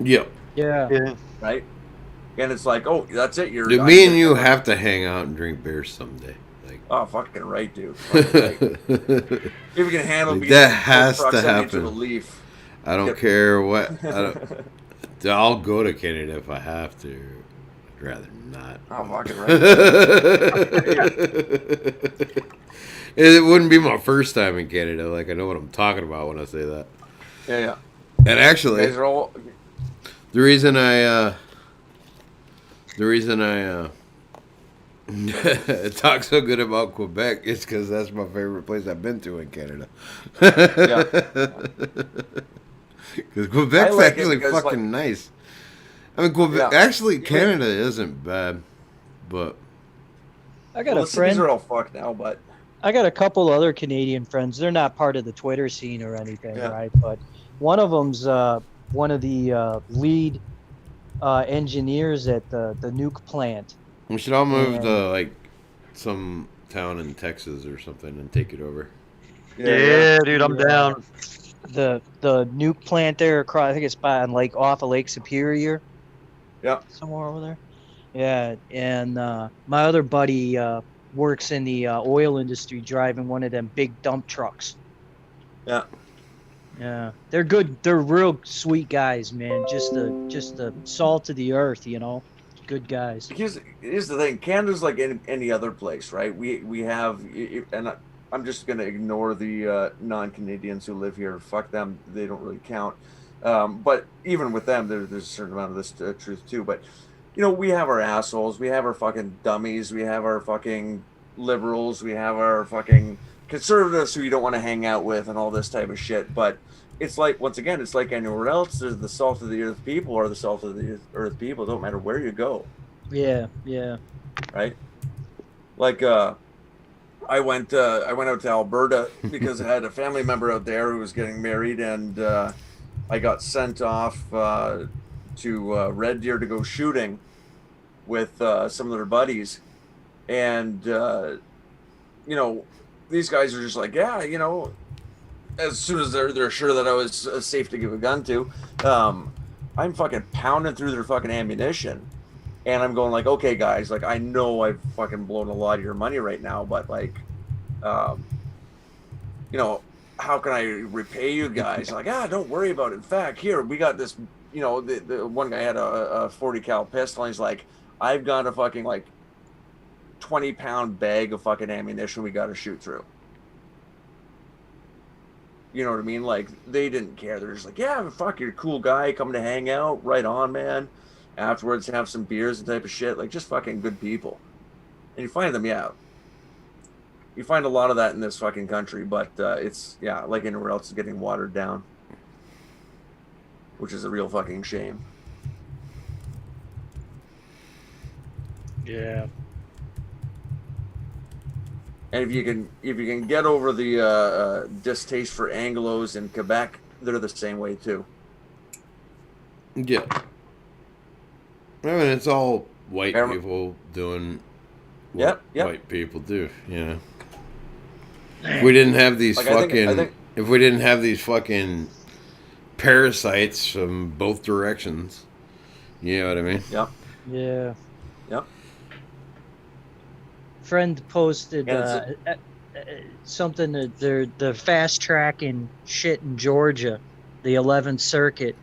Yep. Yeah. Right? And it's like, oh, that's it. Dude, me and you have to hang out and drink beer someday. Like, oh, fucking right, dude. Fucking right. If we can handle like, that has to happen. To the leaf. I don't care what. I'll go to Canada if I have to. I'd rather not. Oh, fucking right. It wouldn't be my first time in Canada. Like, I know what I'm talking about when I say that. Yeah. And actually, You guys are all. the reason I talk so good about Quebec is because that's my favorite place I've been to in Canada. Yeah. Because I Quebec's like it actually because, fucking nice. I mean, Quebec. Yeah. Actually, Canada isn't bad, but I got Well, a the cities friend. are all fucked now, but I got a couple other Canadian friends. They're not part of the Twitter scene or anything, Yeah. right? But one of them's one of the lead engineers at the nuke plant. we should all move And- to like some town in Texas or something and take it over. Yeah, dude, I'm down. The nuke plant there across, I think it's by on off of Lake Superior. Yeah. Somewhere over there. Yeah, and my other buddy works in the oil industry, driving one of them big dump trucks. Yeah. Yeah, they're good. They're real sweet guys, man. Just the salt of the earth, you know. Good guys. Here's the thing. Canada's like any other place, right? We have, and I'm just gonna ignore the non-Canadians who live here. Fuck them. They don't really count. But even with them, there's a certain amount of this truth too. But you know, we have our assholes. We have our fucking dummies. We have our fucking liberals. We have our fucking conservatives who you don't want to hang out with and all this type of shit. But it's like, once again, it's like anywhere else. There's the salt of the earth people or the salt of the earth people. Don't matter where you go. Yeah. Right? Like I went out to Alberta because I had a family member out there who was getting married, and I got sent off to Red Deer to go shooting with some of their buddies, and you know, these guys are just like, yeah, you know, as soon as they're sure that I was safe to give a gun to, I'm fucking pounding through their fucking ammunition. And I'm going like, okay, guys, like, I know I've fucking blown a lot of your money right now, but like, you know, how can I repay you guys? Like, don't worry about it. In fact, here, we got this, you know, the one guy had a 40 cal pistol, and he's like, I've got a fucking like 20-pound bag of fucking ammunition we got to shoot through. You know what I mean? Like, they didn't care. They're just like, yeah, fuck, you're a cool guy, coming to hang out, right on, man. Afterwards, have some beers and type of shit. Like, just fucking good people. And you find them, yeah. You find a lot of that in this fucking country, but it's, yeah, like anywhere else, it's getting watered down. Which is a real fucking shame. Yeah. And if you can get over the distaste for Anglos in Quebec, they're the same way too. Yeah. I mean, it's all white people doing what white people do, you know. If we didn't have these if we didn't have these fucking parasites from both directions, you know what I mean? Yep. Yeah. Yep. Friend posted something that they're fast tracking shit in Georgia, the 11th Circuit.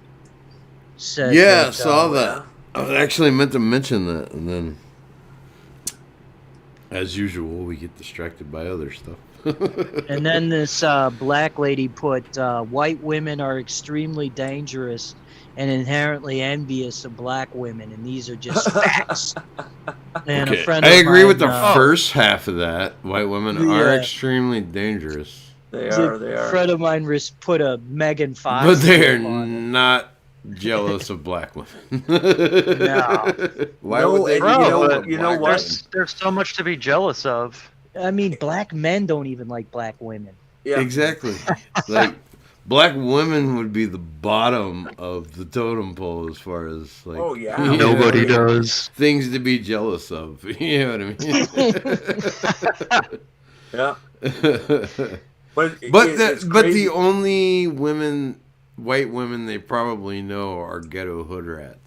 Said I saw that. I was actually meant to mention that, and then, as usual, we get distracted by other stuff. And then this black lady put, white women are extremely dangerous and inherently envious of black women, and these are just facts. And okay. a friend I of agree mine, with the first half of that. White women are extremely dangerous. They are. A friend of mine put a Megan Fox. But they're not jealous of black women. No. Why would they? You know what? There's so much to be jealous of. I mean, black men don't even like black women. Yeah, exactly. Like, black women would be the bottom of the totem pole as far as like. Oh yeah. Nobody does. Things to be jealous of. You know what I mean? Yeah. But the only white women they probably know are ghetto hood rats.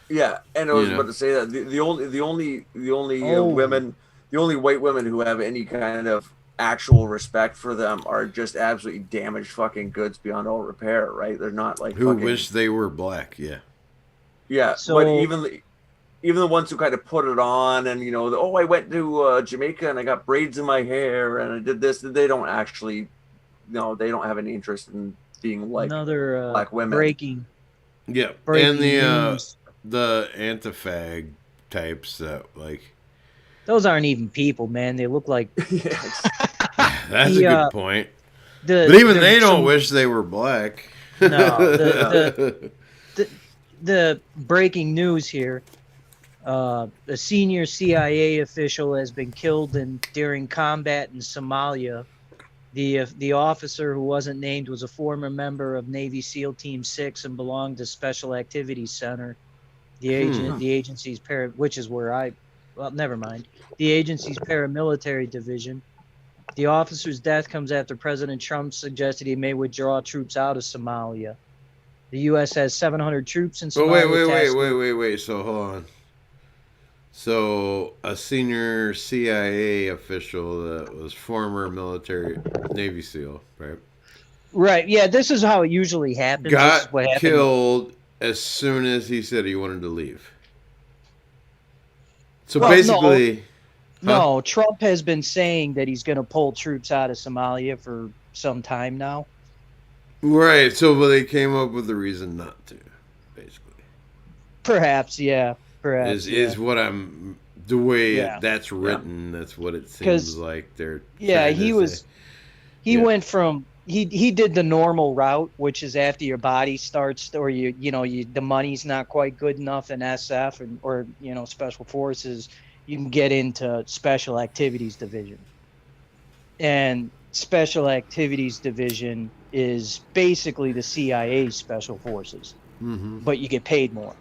Yeah, and I was about to say that the only women, the only white women who have any kind of actual respect for them are just absolutely damaged fucking goods beyond all repair. Right? They're not like who wish they were black. Yeah. Yeah, so, but even the ones who kind of put it on and, you know, I went to Jamaica and I got braids in my hair and I did this, they don't actually, they don't have any interest in being like Another black women. breaking Yeah, breaking and news. the anti-fag types that like. Those aren't even people, man. They look like Yes. That's The, a good point. the. But even the- they don't some- wish they were black. No, the breaking news here. A senior CIA official has been killed during combat in Somalia. The officer who wasn't named was a former member of Navy SEAL Team 6 and belonged to Special Activities Center. The agency's which is where never mind. The agency's paramilitary division. The officer's death comes after President Trump suggested he may withdraw troops out of Somalia. The U.S. has 700 troops in Oh, Somalia. wait. So hold on. So a senior CIA official that was former military Navy SEAL, right? Right. Yeah, this is how it usually happens. This is Got what happened. killed as soon as he said he wanted to leave. So Well, basically, No, Trump has been saying that he's going to pull troops out of Somalia for some time now. right? So, but they came up with a reason not to, basically. Perhaps, yeah. Is what I'm the way Yeah. that's written. That's what it 'Cause- seems like they're. Yeah, trying to he was. say. He Yeah. went from he did the normal route, which is after your body starts, or the money's not quite good enough in SF or Special Forces, you can get into Special Activities Division. And Special Activities Division is basically the CIA Special Forces, Mhm. but you get paid more.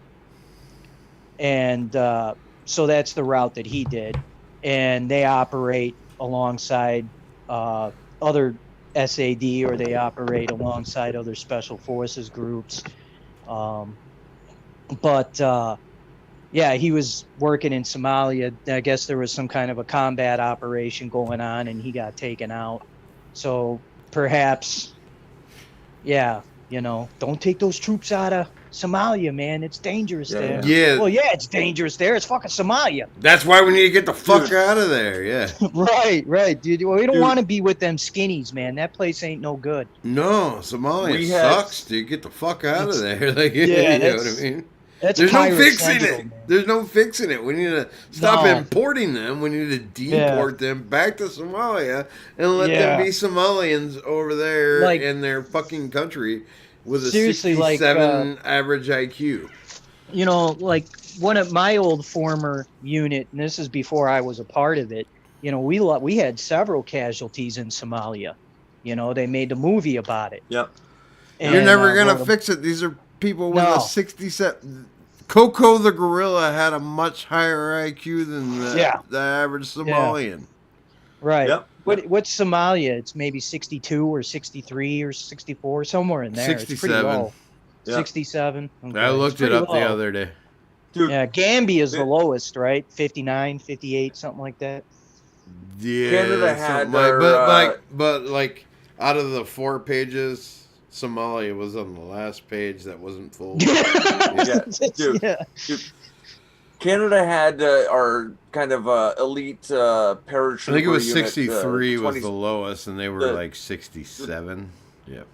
And so that's the route that he did, and they operate alongside other SAD, or they operate alongside other special forces groups. Yeah, he was working in Somalia. I guess there was some kind of a combat operation going on, and he got taken out. So perhaps, yeah, don't take those troops out of Somalia, man. It's dangerous there. Yeah. Well, yeah, it's dangerous there. It's fucking Somalia. That's why we need to get the fuck out of there. Yeah. Right, dude. Well, we don't Dude. want to be with them skinnies, man. That place ain't no good. No, Somalia We had- sucks, dude. Get the fuck out of there. Like, Yeah, you know what that's- I mean? That's There's no pirate fixing central, it. man. There's no fixing it. We need to stop No. importing them. We need to deport them back to Somalia and let Yeah. them be Somalians over there Like- in their fucking country with a Seriously, 67 average IQ. Like one of my old former unit, and this is before I was a part of it. We had several casualties in Somalia. They made a movie about it. Yep. You're And, never going wrote to a- fix it. These are people with No. a 67. Coco the gorilla had a much higher IQ than the average Somalian. Right. Yep. What's Somalia? It's maybe 62 or 63 or 64, somewhere in there. It's pretty 67. low. Yeah. 67. Okay. I It's looked it pretty up the low. other day. Dude, Yeah, Gambia is the lowest, right? 59, 58, something like that. Yeah, Canada had something their, but out of the 4 pages, Somalia was on the last page that wasn't full. Yeah, dude. Yeah. Canada had our kind of elite paratrooper. I think it was unit, 63 was 20 the lowest, and they were the- like 67. Yep.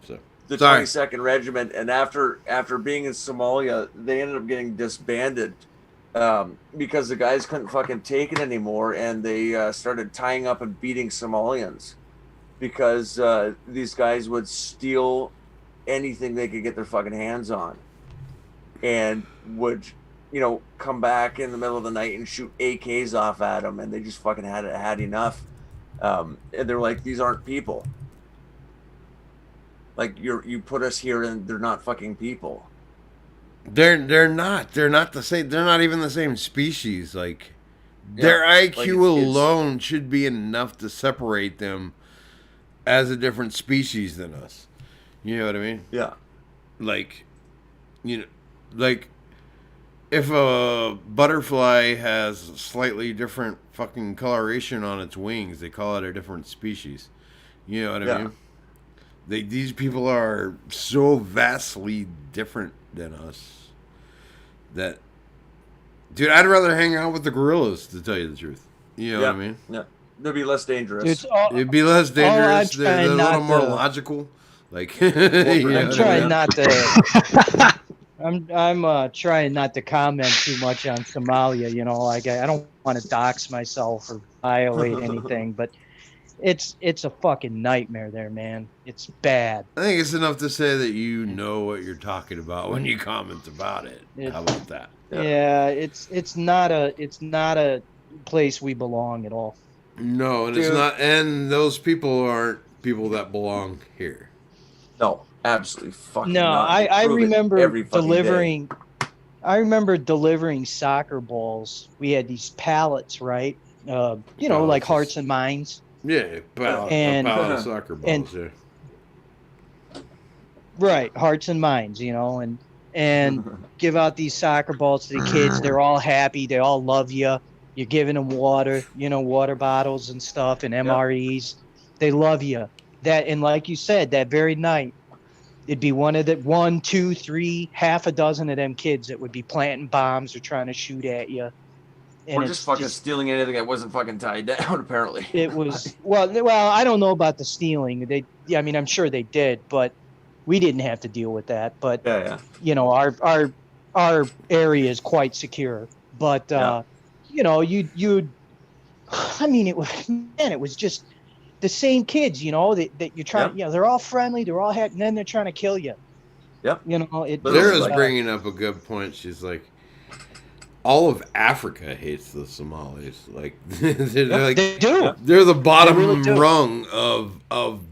So the sorry. 22nd Regiment, and after being in Somalia, they ended up getting disbanded because the guys couldn't fucking take it anymore, and they started tying up and beating Somalians because these guys would steal anything they could get their fucking hands on, and would come back in the middle of the night and shoot AKs off at them, and they just fucking had enough. And they're like, these aren't people. Like you put us here and they're not fucking people. They're not the same. They're not even the same species. Like their Yeah, IQ like it's- alone should be enough to separate them as a different species than us. You know what I mean? Yeah. Like if a butterfly has slightly different fucking coloration on its wings, they call it a different species. You know what I Yeah. mean? These people are so vastly different than us that, dude, I'd rather hang out with the gorillas, to tell you the truth. You know what I mean? Yeah. They'd be less dangerous. Dude, It'd be less dangerous. They're a trying little not more to- logical. Like, I'm trying not to. I'm trying not to comment too much on Somalia. You know, like I don't want to dox myself or violate anything, but it's a fucking nightmare there, man. It's bad. I think it's enough to say that you know what you're talking about when you comment about it. How about that? Yeah, it's not a place we belong at all. No, and it's not. And those people aren't people that belong here. No, absolutely fucking No, not. I Prove it remember every fucking day. delivering. I remember delivering soccer balls. We had these pallets, right? You know, like hearts and minds. Yeah, a pallet of soccer balls. Yeah. Right, hearts and minds, you know, and give out these soccer balls to the kids. They're all happy. They all love you. You're giving them water, you know, water bottles and stuff and MREs. They love you. And like you said, that very night, it'd be one, two, three, half a dozen of them kids that would be planting bombs or trying to shoot at you. Or just fucking stealing anything that wasn't fucking tied down, apparently. It was, well, I don't know about the stealing. I mean, I'm sure they did, but we didn't have to deal with that. But, you know, our area is quite secure. But, you know, I mean, it was just the same kids, you know, that you're trying, you know, they're all friendly, they're all happy, and then they're trying to kill you. Yep. You know, Sarah's bringing up a good point. She's like, all of Africa hates the Somalis. Like, they do. They're the bottom rung of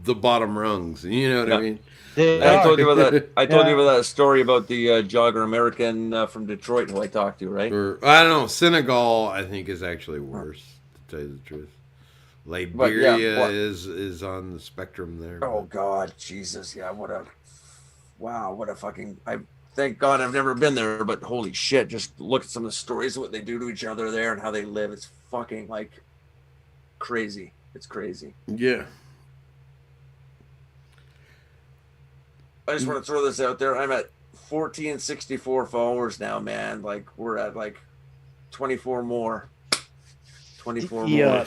the bottom rungs. You know what I mean? I told you about that. I told you about that story about the jogger American from Detroit who I talked to, right? Or I don't know. Senegal, I think, is actually worse. To tell you the truth, Liberia is on the spectrum there. Oh God, Jesus, yeah, what a fucking. Thank God I've never been there, but holy shit, just look at some of the stories of what they do to each other there and how they live. It's fucking like crazy. It's crazy. Yeah. I just want to throw this out there. I'm at 1464 followers now, man. Like we're at like 24 more. 24 more.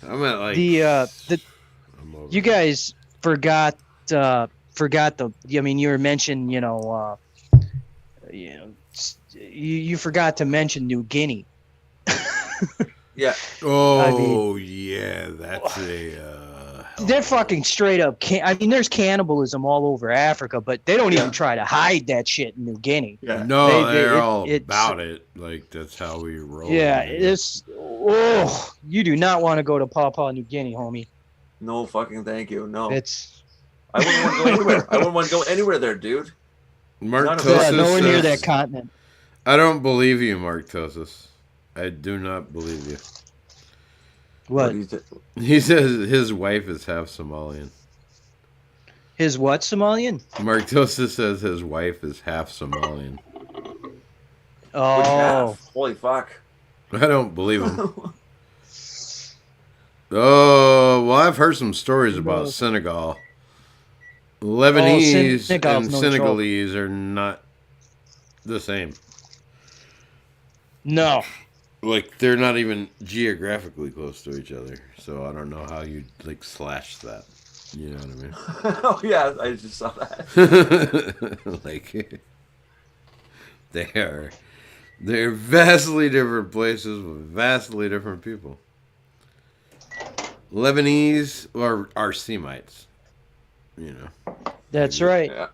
I'm at like you guys forgot the. I mean, you were mentioning, you know, you forgot to mention New Guinea. Yeah. Oh, I mean, yeah, that's they're fucking straight up. I mean, there's cannibalism all over Africa, but they don't even try to hide that shit in New Guinea. Yeah. No, they're all about it. Like that's how we roll. Yeah, you do not want to go to Papua New Guinea, homie. No fucking thank you. No. I wouldn't want to go anywhere. I wouldn't want to go anywhere there, dude. Mark Tosis nowhere near that continent. I don't believe you, Mark Tosis. I do not believe you. What? He says his wife is half Somalian. His what, Somalian? Mark Tosis says his wife is half Somalian. Oh. Holy fuck. I don't believe him. Oh, well, I've heard some stories about Senegal. Lebanese and Senegalese are not the same. No. Like, they're not even geographically close to each other. So I don't know how you'd, like, slash that. You know what I mean? Oh, yeah, I just saw that. Like, they're vastly different places with vastly different people. Lebanese are Semites. You know. That's right. Yeah.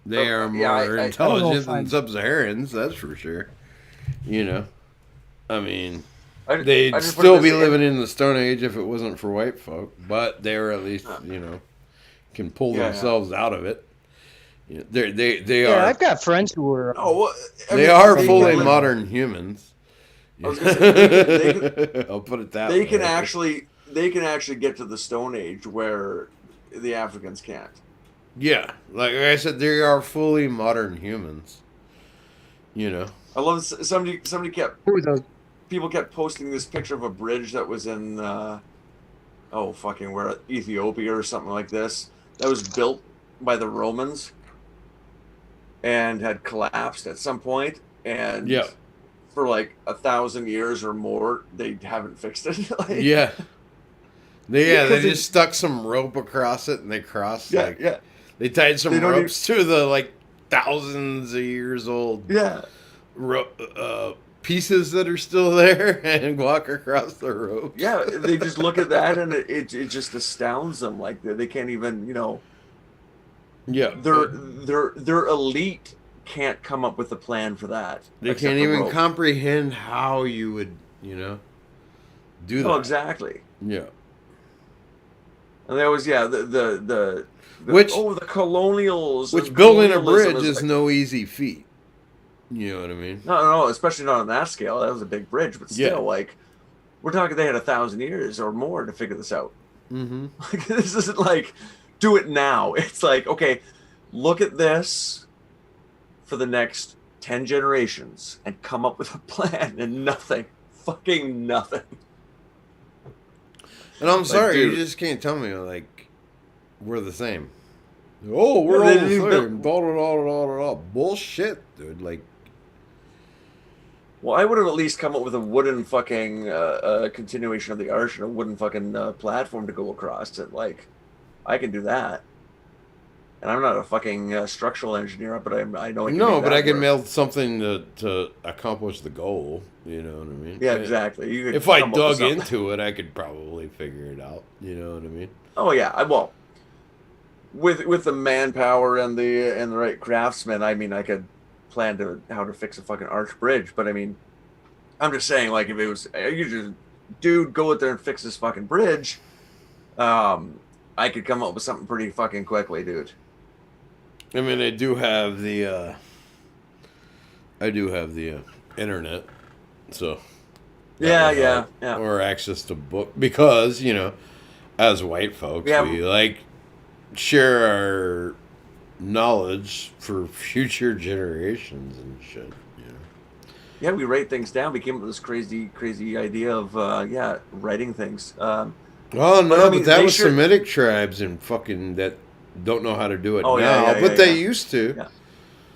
They are more intelligent than Sub-Saharans, that's for sure. You know. I mean, they'd still be living in the Stone Age if it wasn't for white folk, but they were at least, you know, can pull themselves out of it. You know, they are. I've got friends who are. They are fully modern humans. I was gonna say, I'll put it that way. They can actually get to the Stone Age where the Africans can't. Yeah, like I said, they are fully modern humans. You know. I love somebody kept. People kept posting this picture of a bridge that was in, where Ethiopia or something like this. That was built by the Romans and had collapsed at some point. And for like 1,000 years or more, they haven't fixed it. They just stuck some rope across it and they crossed. They tied some They don't ropes to the like thousands of years old Yeah. pieces that are still there and walk across the ropes. Yeah, they just look at that and it just astounds them. Like they can't even, Yeah. their elite can't come up with a plan for that. They except can't for even rope. comprehend how you would, do that. Oh, exactly. Yeah. And there was the Which- the colonials. Which and building a colonialism bridge is like- no easy feat. You know what I mean? no, especially not on that scale. That was a big bridge, but still, Yeah. like, we're talking they had 1,000 years or more to figure this out. Mm-hmm. Like, this isn't like do it now. It's like, okay, look at this for the next 10 generations and come up with a plan, and nothing, fucking nothing. And I'm sorry, you dude. just can't tell me like we're the same. Oh, we're Yeah, all they the didn't even same. Blah, blah, blah, blah, blah. Bullshit, dude. Like, Well, I would have at least come up with a wooden fucking continuation of the arch and a wooden fucking platform to go across it. Like, I can do that. And I'm not a fucking structural engineer, but I know I can no, make but that I can work. mail something to accomplish the goal. You know what I mean? Yeah, exactly. You could If I come up with dug something. into it, I could probably figure it out. You know what I mean? Oh yeah, well, with the manpower and the right craftsmen, I mean, I could plan how to fix a fucking arch bridge. But I mean, I'm just saying, like, if it was you just dude go out there and fix this fucking bridge, I could come up with something pretty fucking quickly, dude. I mean, I do have the internet, so that would help. Yeah. Or access to book because as white folks, Yeah. we like share our knowledge for future generations and shit. Yeah, we write things down. We came up with this crazy idea of writing things. Oh no, But, I mean, but that they was should- Semitic tribes and fucking that don't know how to do it Oh, now, yeah, but they yeah. used to. Yeah.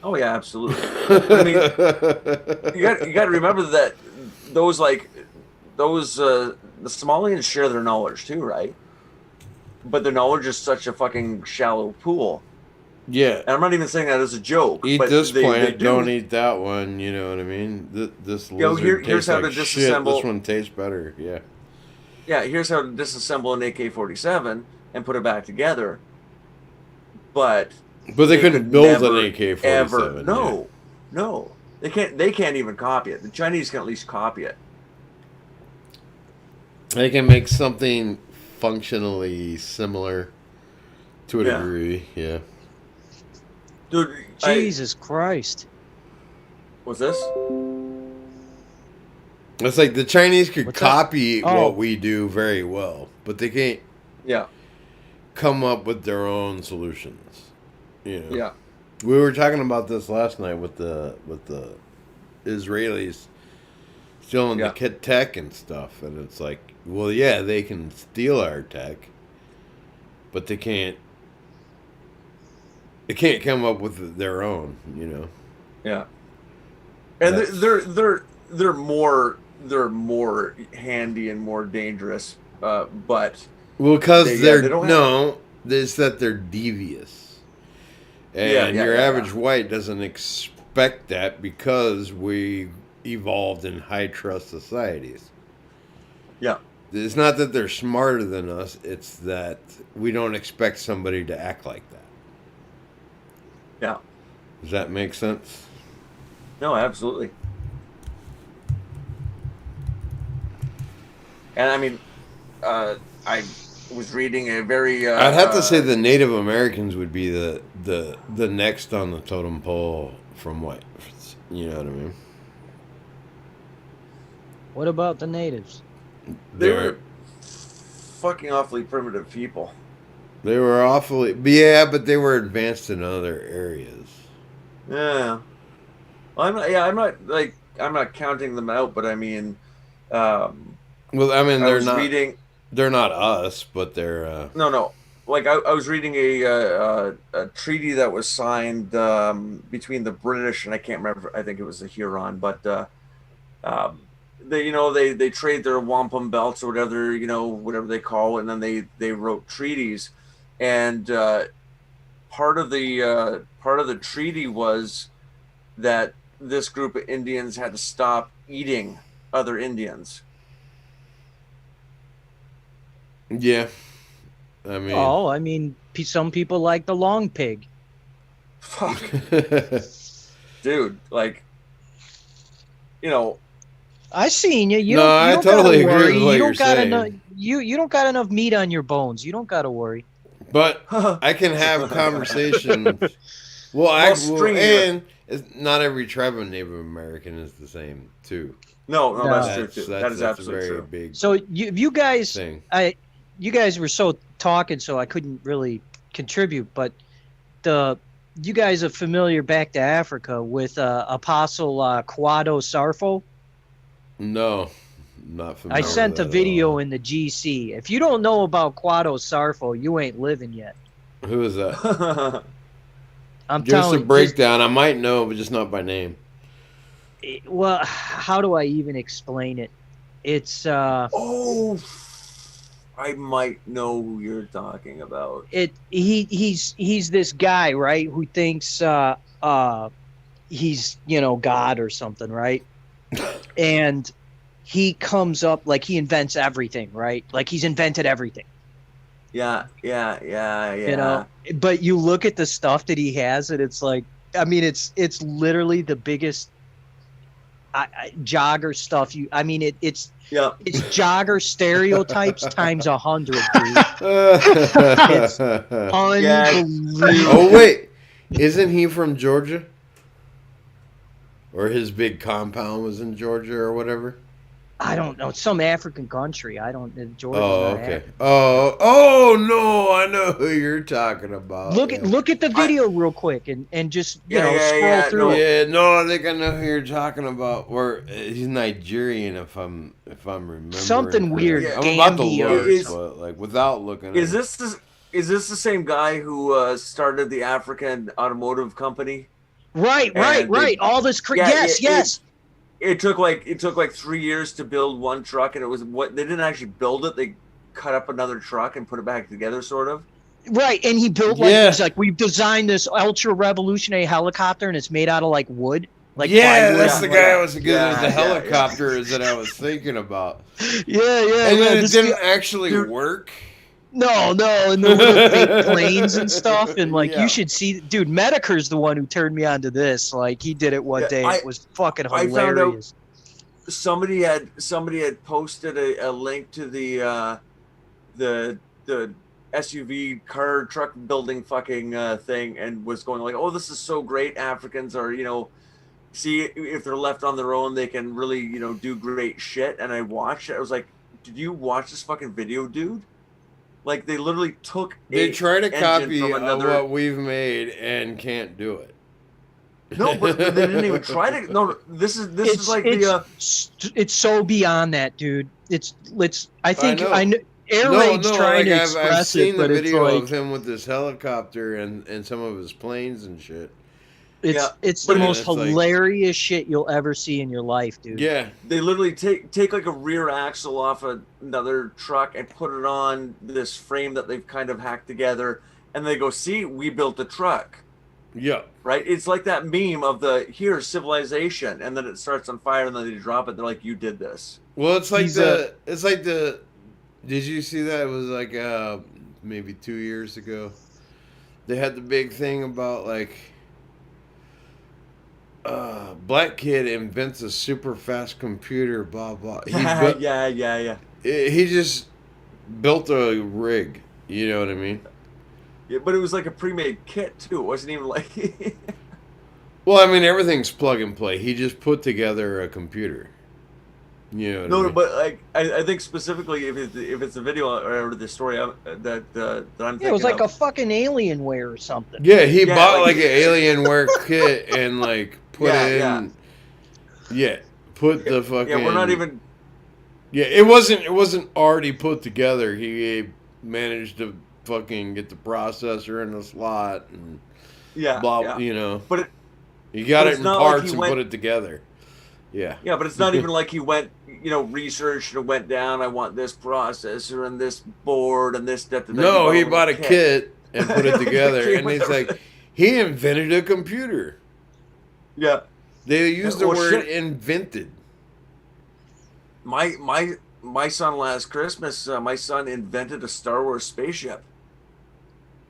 Oh yeah, absolutely. I mean, you got to remember that the Somalians share their knowledge too, right? But their knowledge is such a fucking shallow pool. Yeah. And I'm not even saying that as a joke. Eat but this they plant, do. don't eat that one. You know what I mean? This lizard here's tastes how like to shit. disassemble- This one tastes better. Yeah. Yeah, here's how to disassemble an AK-47 and put it back together. But But they couldn't could build never, an AK-47. ever. yeah. No, they can't. They can't even copy it. The Chinese can at least copy it. They can make something functionally similar to a Yeah. degree. Yeah. Dude, Jesus Christ. what's this? It's like the Chinese could What's that? copy Oh. what we do very well, but they can't Yeah, come up with their own solutions. yeah. We were talking about this last night with the Israelis stealing Yeah. the kit tech and stuff, and it's like, well, yeah, they can steal our tech, but they can't. They can't come up with their own, Yeah, and That's- they're more handy and more dangerous. But Well, because They they're don't have- no, it's that they're devious, and Yeah, your yeah, average yeah. white doesn't expect that because we evolved in high trust societies. yeah, It's not that they're smarter than us; it's that we don't expect somebody to act like that. yeah. Does that make sense? No, absolutely. And I mean, I was reading a very. I'd have to say the Native Americans would be the next on the totem pole from white. You know what I mean? What about the natives? they They're- were fucking awfully primitive people. They were awfully, yeah, but they were advanced in other areas. Yeah. Well, I'm not counting them out, but I mean, Well, I mean, I they're was not. reading. They're not us, but they're. No. Like I was reading a treaty that was signed between the British and I can't remember. I think it was the Huron, but they trade their wampum belts or whatever they call it, and then they wrote treaties, and part of the treaty was that this group of Indians had to stop eating other Indians. Yeah. I mean. Oh, I mean, some people like the long pig. Fuck, dude, like, you know. I seen you. You No, don't, you I don't totally gotta agree worry. with what You you're don't got saying. enough. You don't got enough meat on your bones. You don't gotta worry. But I can have conversations. Well, stringier. and not every tribe of Native American is the same, too. No, No. that's true too. That is that's a absolutely very true. big So you guys, thing. you guys were so talking, so I couldn't really contribute. But you guys are familiar back to Africa with Apostle Quado Sarfo. No, not familiar. I sent with a that at video all. in the GC. If you don't know about Quado Sarfo, you ain't living yet. Who is that? I'm Give us telling a you. breakdown. I might know, but just not by name. Well, how do I even explain it? It's Oh, I might know who you're talking about. he's this guy, right, who thinks he's, God or something, right? And he comes up like he invents everything, right? Like he's invented everything. Yeah. But you look at the stuff that he has, and it's like, I mean, it's literally the biggest jogger stuff. It's Yeah. it's jogger stereotypes times 100, dude. It's unbelievable. Oh wait, isn't he from Georgia? Or his big compound was in Georgia or whatever? I don't know. It's some African country. I don't. Georgia's Oh, not okay. African. Oh no, I know who you're talking about. Look at the video real quick and just scroll through it. Yeah, no, I think I know who you're talking about. Where he's Nigerian, if I'm remembering Something weird. Yeah. I'm about to Gambia look, or something. but like without looking. Is this the same guy who started the African automotive company? Right. All this. Yes. It took like 3 years to build one truck, and it was what they didn't actually build it. They cut up another truck and put it back together, sort of. Right, and he built it's like we've designed this ultra revolutionary helicopter, and it's made out of like wood, like plywood. That's the guy I was thinking. Yeah, The helicopter is that I was thinking about. Yeah. And then it didn't actually work. No, and the little fake planes and stuff, and like Yeah. you should see, dude. Mediker's the one who turned me onto this. Like he did it one day. It was fucking I found out hilarious. somebody had posted a link to the SUV car truck building fucking thing, and was going like, oh, this is so great. Africans are, see if they're left on their own, they can really, do great shit. And I watched it. I was like, did you watch this fucking video, dude? Like they literally took. They try to copy from another... what we've made and can't do it. No, but they didn't even try to. No, this is like it's so beyond that, dude. I think know. I know. Air Raid's trying to I've express seen it, the but it's video like of him with this helicopter and some of his planes and shit. it's the most it's like- hilarious shit you'll ever see in your life, dude. Yeah. they literally take like a rear axle off another truck and put it on this frame that they've kind of hacked together, and they go, see, we built a truck. Yeah. Right? It's like that meme of the civilization, and then it starts on fire, and then they drop it. They're like, you did this. Well, it's like did you see that? It was like maybe 2 years ago. They had the big thing about like black kid invents a super fast computer, blah blah. Yeah. He just built a rig. You know what I mean? Yeah, but it was like a pre-made kit too. It wasn't even like. Well, I mean, everything's plug and play. He just put together a computer. You know what I No, mean? but like I think specifically if it's the video or the story that I'm thinking Yeah, it was like of. a fucking Alienware or something. Yeah, he Yeah, bought like- like an Alienware kit and like put it in. Yeah, put the fucking. Yeah, we're not even. Yeah, it wasn't already put together. He managed to fucking get the processor in the slot and Yeah, blah. yeah. You know, But he got but it it's in not like parts he and went- put it together. Yeah. Yeah, but it's not even like he went, researched and went down. I want this processor and this board and this. No, he bought a kit and put it together. And he's like, he invented a computer. Yeah. They used the Well, word shit. invented. My son last Christmas, my son invented a Star Wars spaceship.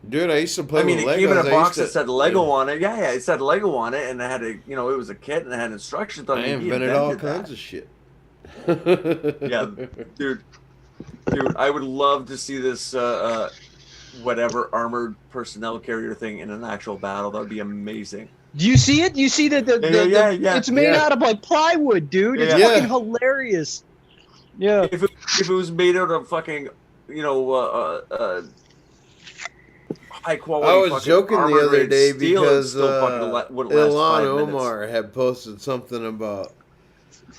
Dude, I used to play I mean, with it Legos. came in a I box used that to- said Lego on it. Yeah, it said Lego on it, and it had a, it was a kit and it had instructions on I it. He invented all that. kinds of shit. Yeah, dude, I would love to see this whatever armored personnel carrier thing in an actual battle. That would be amazing. Do you see it? You see that Yeah. it's made Yeah. out of like plywood, dude. It's Yeah. fucking hilarious. Yeah. If it was made out of fucking high quality. I was fucking joking the armor other grade day steel, it because still fucking wouldn't last 5 Ilan minutes. Omar had posted something about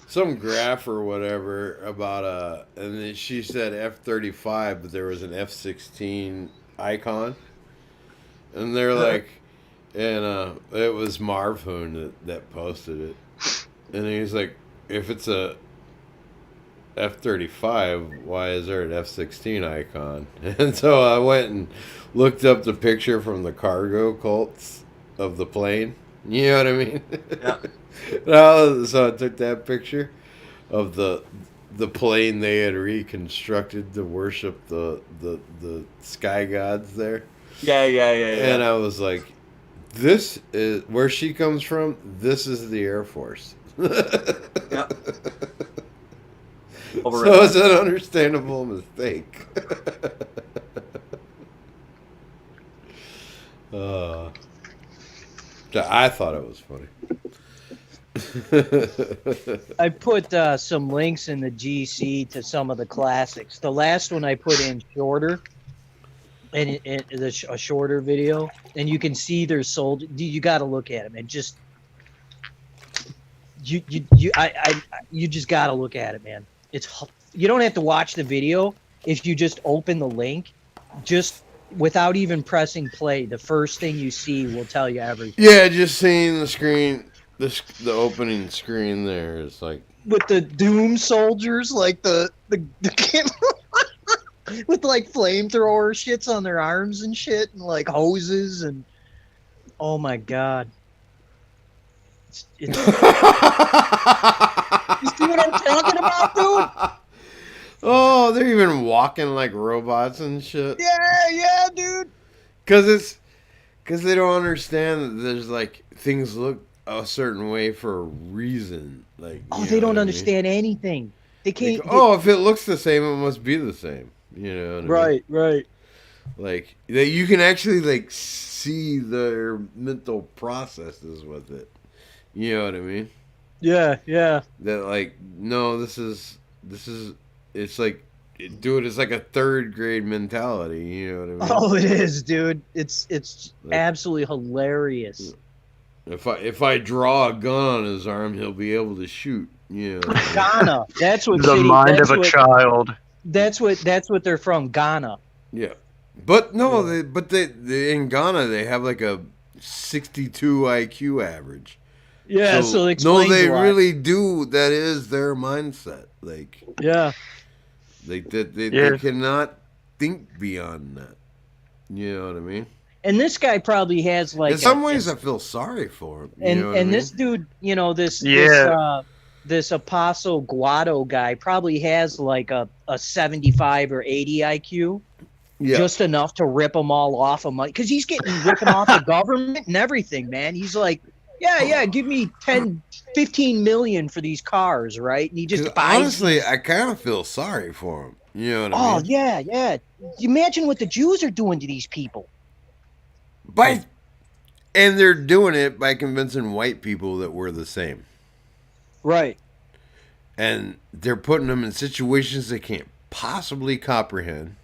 some graph or whatever about and then she said F-35, but there was an F-16 icon, and they're like, and it was Marvhoon that posted it, and he's like, if it's a F-35, why is there an F-16 icon? And so I went and looked up the picture from the cargo cults of the plane. You know what I mean? Yeah. So I took that picture of the plane they had reconstructed to worship the sky gods there. Yeah. And I was like, this is where she comes from. This is the Air Force. Yeah. So it's an understandable mistake. I thought it was funny. I put some links in the GC to some of the classics. The last one I put in shorter, and a shorter video, and you can see their soldier. You got to look at them and just you just got to look at it, man. You don't have to watch the video. If you just open the link, just without even pressing play, the first thing you see will tell you everything. Yeah, just seeing the screen, the opening screen there is like With the Doom soldiers, like the with like flamethrower shits on their arms and shit, and like hoses, and oh my god. You see what I'm talking about, dude? oh, they're even walking like robots and shit. Yeah, dude. Because they don't understand that there's like things look a certain way for a reason. Like, They don't understand anything. They can't. If it looks the same, it must be the same. You know what I mean? Right. Like that, you can actually like see their mental processes with it. You know what I mean? Yeah. That like, no, this is it's like, dude, it's like a third grade mentality. You know what I mean? Oh, it is, dude. It's Like, absolutely hilarious. If I draw a gun on his arm, he'll be able to shoot. You know. Ghana. That's what The mind of a child. That's what they're from, Ghana. Yeah, but no, they in Ghana they have like a 62 IQ average. Yeah, so it no, explains they a lot. really do. That is their mindset. Like, Yeah. they cannot think beyond that. You know what I mean? And this guy probably has like In some ways, I feel sorry for him. You know what I mean? this dude, this Apostle Guado guy probably has like a 75 or 80 IQ. Yeah. Just enough to rip them all off of money, because he's getting ripping off the government and everything, man. He's like, yeah, give me 10, 15 million for these cars, right? And he just buys. Honestly, I kind of feel sorry for him. You know what I mean? Oh yeah. Imagine what the Jews are doing to these people. And they're doing it by convincing white people that we're the same. Right. And they're putting them in situations they can't possibly comprehend.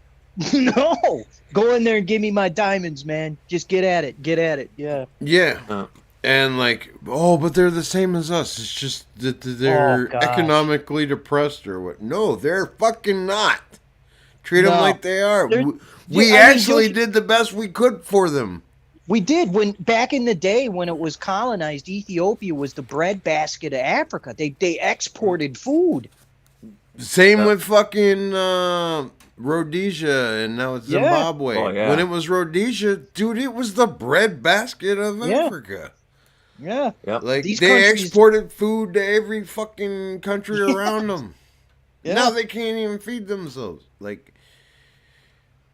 No, go in there and give me my diamonds, man. Just get at it. Yeah. Yeah. And like, but they're the same as us. It's just that they're economically depressed or what. No, they're fucking not. Treat them like they are. We actually did the best we could for them. We did. When back in the day when it was colonized, Ethiopia was the breadbasket of Africa. They exported food. Same with fucking Rhodesia, and now it's Yeah. Zimbabwe. Oh, yeah. When it was Rhodesia, dude, it was the breadbasket of Yeah. Africa. Yeah. Yep. Like, These they countries- exported food to every fucking country around them. Yeah. Now they can't even feed themselves. Like,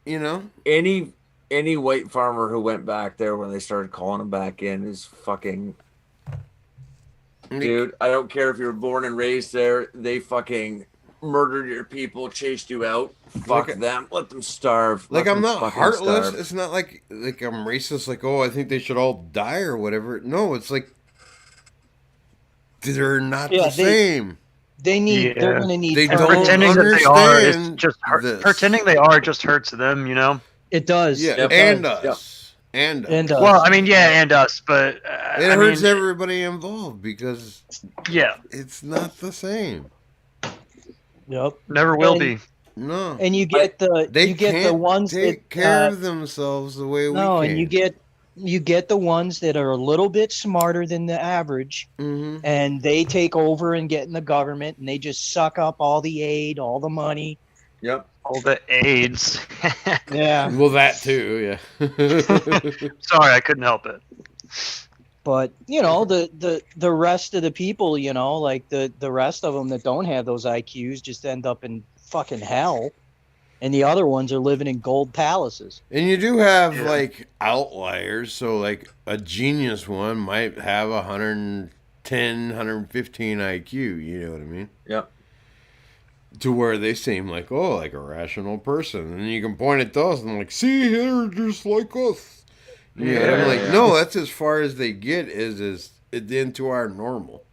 you know? Any white farmer who went back there when they started calling him back in is fucking. Dude, I don't care if you were born and raised there. They fucking murdered your people, chased you out. Fuck them. Let them starve. Like, Let I'm them not fucking heartless. starve. It's not like I'm racist. Like, oh, I think they should all die or whatever. No, it's like they're not Yeah, the same. They need. They're Yeah. gonna need. They And don't pretending that they are is understand just this. pretending they are just hurts them, you know. It does. Yeah, Yep. and does. us. And us. And us. Well, I mean, yeah, and us, but It I hurts mean, everybody involved because yeah, it's not the same. Yep. never will And- be. No. And you get the They you get can't the ones take that care of themselves the way we no, can. and you get the ones that are a little bit smarter than the average, Mm-hmm. and they take over and get in the government, and they just suck up all the aid, all the money. Yep. All the AIDS. Yeah. Well, that too, yeah. Sorry, I couldn't help it. But you know the rest of the people, you know, like the rest of them that don't have those IQs just end up in fucking hell, and the other ones are living in gold palaces. And you do have Yeah. like outliers. So like a genius one might have 110, 115 IQ. You know what I mean? Yep. To where they seem like, oh, like a rational person. And you can point at those and like, see, they're just like us. You know, I'm like, Yeah. no, that's as far as they get is into our normal.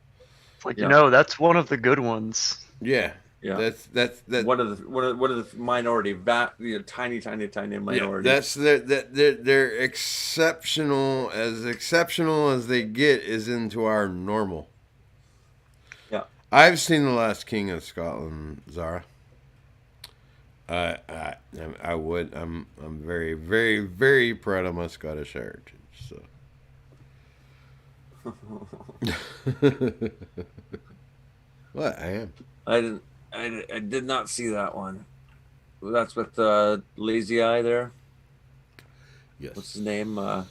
It's like, Yeah. you know, that's one of the good ones. Yeah. Yeah. That's One of the minority, tiny minority. Yeah, that's they're exceptional as they get is into our normal. Yeah. I've seen The Last King of Scotland, Zara. I would. I'm very, very, very proud of my Scottish heritage. So. What I am. I did not see that one. That's with Lazy Eye there. Yes. What's his name? Yeah,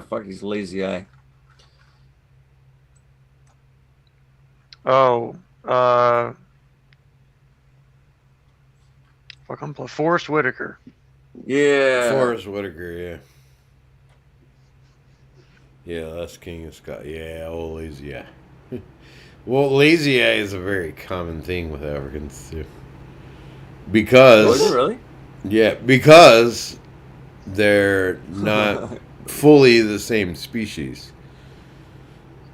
fuck, he's Lazy Eye. Oh, fucking Forrest Whitaker. Yeah. Forrest Whitaker, yeah. Yeah, Last King of Scott. Yeah, old Lazy Eye. Well, Lazy Eye is a very common thing with Africans too. Because Was it really? yeah, because they're not fully the same species.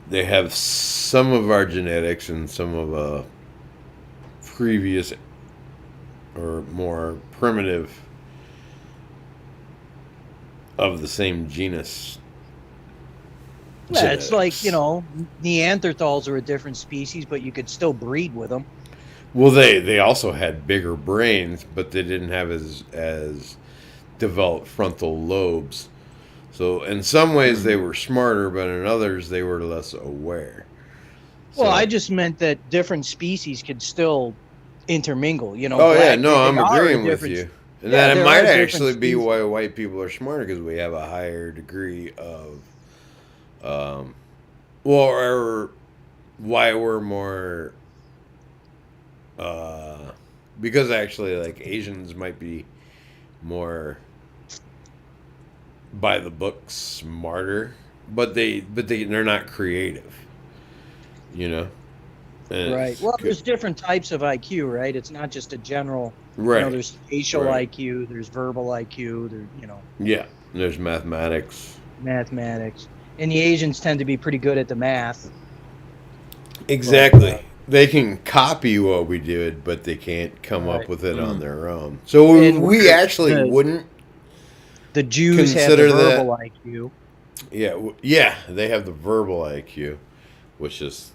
They have some of our genetics and some of a previous or more primitive of the same genus. Yeah, it's like, genetics. you know, Neanderthals are a different species, but you could still breed with them. Well, they also had bigger brains, but they didn't have as developed frontal lobes. So in some ways they were smarter, but in others they were less aware. Well, So- I just meant that different species could still intermingle. You know. Oh yeah, black- no, they I'm are agreeing with different- you. And Yeah, that it there might are different actually be species. why white people are smarter because we have a higher degree of, or why we're more, because actually like Asians might be more by the book smarter, but they're not creative, you know. And Right. it's Well, co- there's different types of IQ, right? It's not just a general. right. You know, there's spatial Right. IQ, there's verbal IQ, there, you know, Yeah, there's mathematics. mathematics. And the Asians tend to be pretty good at the math. Exactly. They can copy what we did, but they can't come up Right. with it on their own. So And we actually the- wouldn't. The Jews have Consider the that- verbal IQ. Yeah, they have the verbal IQ, which is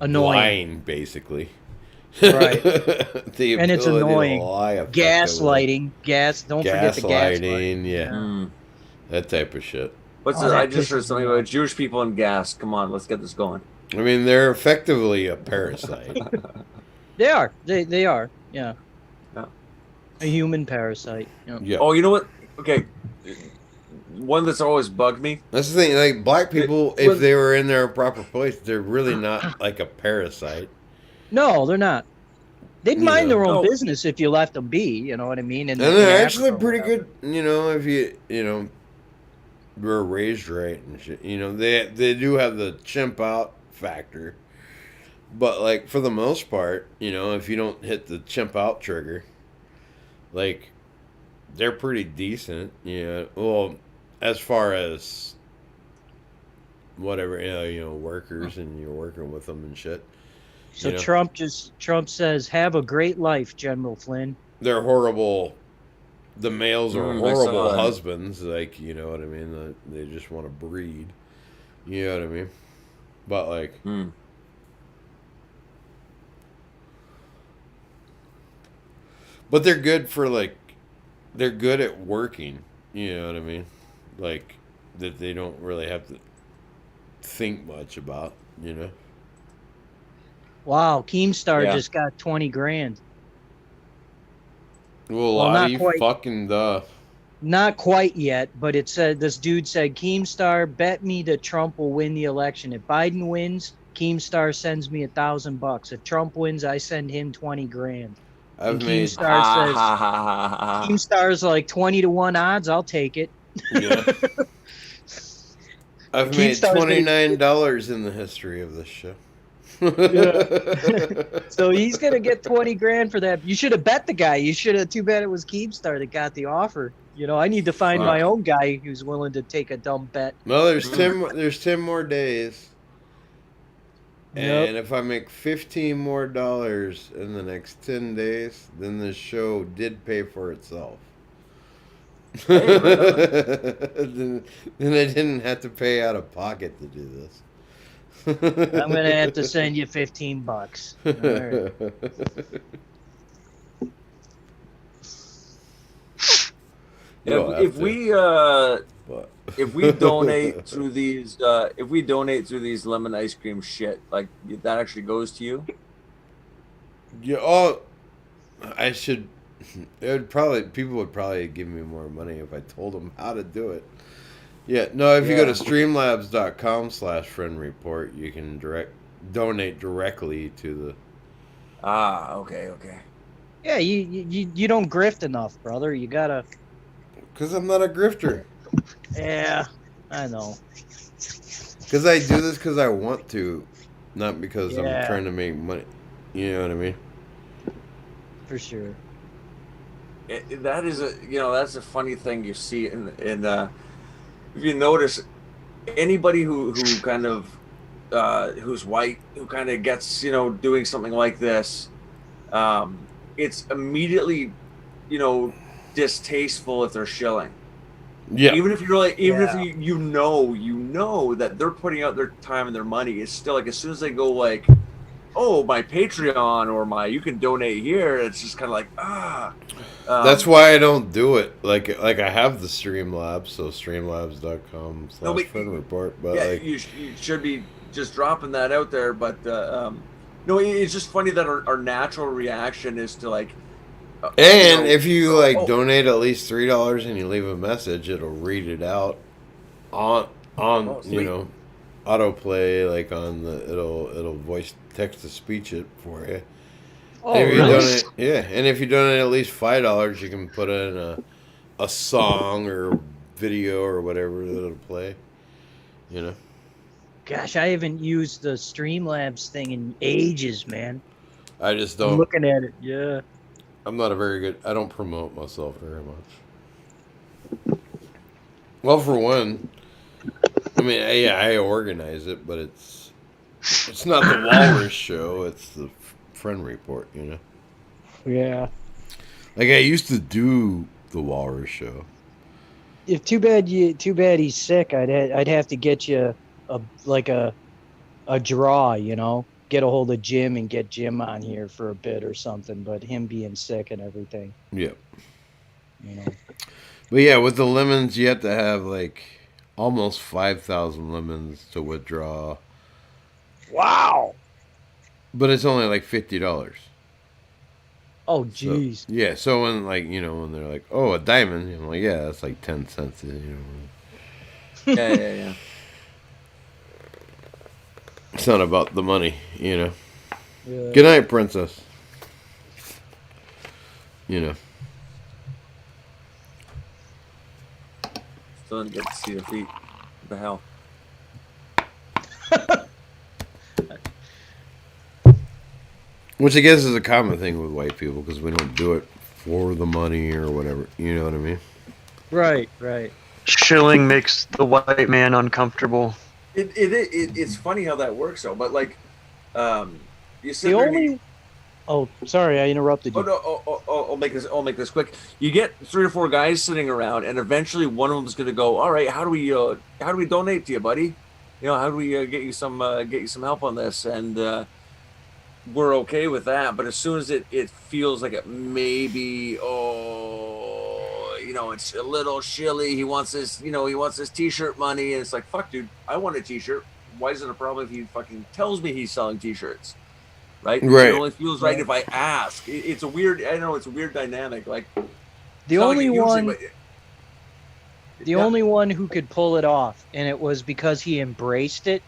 Annoying. lying, basically. Right. The And it's ability to annoying. lie effectively. Gaslighting. Don't forget the gaslighting. Gaslighting, yeah, Mm. that type of shit. What's Oh, this? that I just pisses heard me something off. about Jewish people and gas. Come on, let's get this going. I mean, they're effectively a parasite. They are. They are. Yeah. Yeah. A human parasite. Yeah. Yeah. Oh, you know what? Okay. One that's always bugged me. That's the thing. Like, black people, if when- they were in their proper place, they're really not like a parasite. No, they're not. They'd You mind know. their own No. business if you left them be. You know what I mean? And they're actually Africa or pretty whatever. good, if you were raised right and shit. They do have the chimp out factor. But, like, for the most part, if you don't hit the chimp out trigger, like, they're pretty decent. Well, as far as whatever, workers and you're working with them and shit. So Trump says, "Have a great life, General Flynn." They're horrible. The males are I saw horrible that. husbands. Like, you know what I mean? They just want to breed. You know what I mean? But, like, but they're good for, like, they're good at working. You know what I mean? Like, that they don't really have to think much about, Wow, Keemstar Yeah. just got 20 grand. Well, a Well, lot not of you quite. fucking Not quite yet, but it said this dude said Keemstar bet me that Trump will win the election. If Biden wins, Keemstar sends me $1,000. If Trump wins, I send him 20 grand. I've And made. Keemstar says Keemstar's like 20-1 odds. I'll take it. Yeah. I've made Keemstar's gonna- $29 in the history of this show. So he's gonna get 20 grand for that. You should have bet the guy. You should have. Too bad it was Keemstar that got the offer. I need to find my own guy who's willing to take a dumb bet. Well, there's 10 more days. Yep. And if I make $15 more in the next 10 days, then this show did pay for itself. then I didn't have to pay out of pocket to do this. I'm gonna have to send you $15. All right. If we donate through these lemon ice cream shit, like that actually goes to you. Yeah, I should. People would probably give me more money if I told them how to do it. Yeah, no. If you go to streamlabs.com/Fren report, you can donate directly to the. Okay. Yeah, you don't grift enough, brother. You gotta. Because I'm not a grifter. Yeah, I know. Because I do this because I want to, not because Yeah. I'm trying to make money. You know what I mean? For sure. That's a funny thing you see in if you notice anybody who kind of who's white, who kind of gets doing something like this, it's immediately distasteful if they're shilling. Yeah. Even if you're like, if you know that they're putting out their time and their money, it's still like as soon as they go like, oh, my Patreon or you can donate here, it's just kind of like That's why I don't do it. Like I have the Streamlabs, so streamlabs.com/Fren report. But yeah, you should be just dropping that out there. But no, it's just funny that our natural reaction is to like. And if you donate at least $3 and you leave a message, it'll read it out on autoplay, like on it'll voice text to speech it for you. Oh, And if you really? and if you donate at least $5, you can put in a song or video or whatever that'll play. Gosh, I haven't used the Streamlabs thing in ages, man. I just I'm don't. looking at it. Yeah. I'm not I don't promote myself very much. Well, for one, I mean, I organize it, but it's not the Walrus show. It's the Fren report, Yeah. Like I used to do the Walrus show. Too bad he's sick. I'd have to get you a draw, get a hold of Jim and get Jim on here for a bit or something. But him being sick and everything, Yep. But yeah, with the lemons, you have to have like almost 5,000 lemons to withdraw Wow. But it's only like $50. Oh, So, jeez. yeah, so when when they're like, "Oh, a diamond," I'm like, "Yeah, that's like 10 cents." Yeah. It's not about the money. Yeah. Good night, princess. You know. Still didn't get to see the feet. What the hell? Which I guess is a common thing with white people because we don't do it for the money or whatever. You know what I mean? Right. Shilling makes the white man uncomfortable. It's funny how that works though. But like, you sit The there and only. Oh, sorry, I interrupted you. Oh no! I'll make this quick. You get 3 or 4 guys sitting around, and eventually one of them's going to go. All right, how do we donate to you, buddy? How do we get you some help on this? And we're okay with that. But as soon as it feels like it maybe it's a little shilly. He wants his T-shirt money, and it's like, fuck, dude, I want a T-shirt. Why is it a problem if he fucking tells me he's selling T-shirts? Right? Right. It only feels right if I ask. It's a weird. I know it's a weird dynamic. Like The only one. The Yeah. only one who could pull it off, and it was because he embraced it,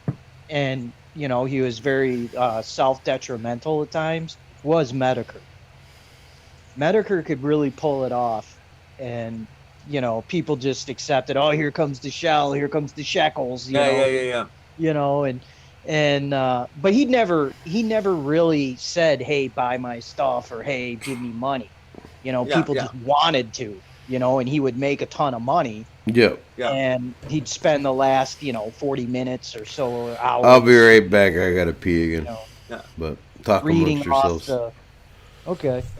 and he was very self-detrimental at times, was Medicare. Medicare could really pull it off, and people just accepted. Oh, here comes the shell. Here comes the shekels. Yeah. But he never really said, "Hey, buy my stuff," or "Hey, give me money." People just wanted to, and he would make a ton of money. Yeah. And he'd spend the last, 40 minutes or so, or hours. I'll be right back. I gotta pee again. But talk reading amongst yourselves.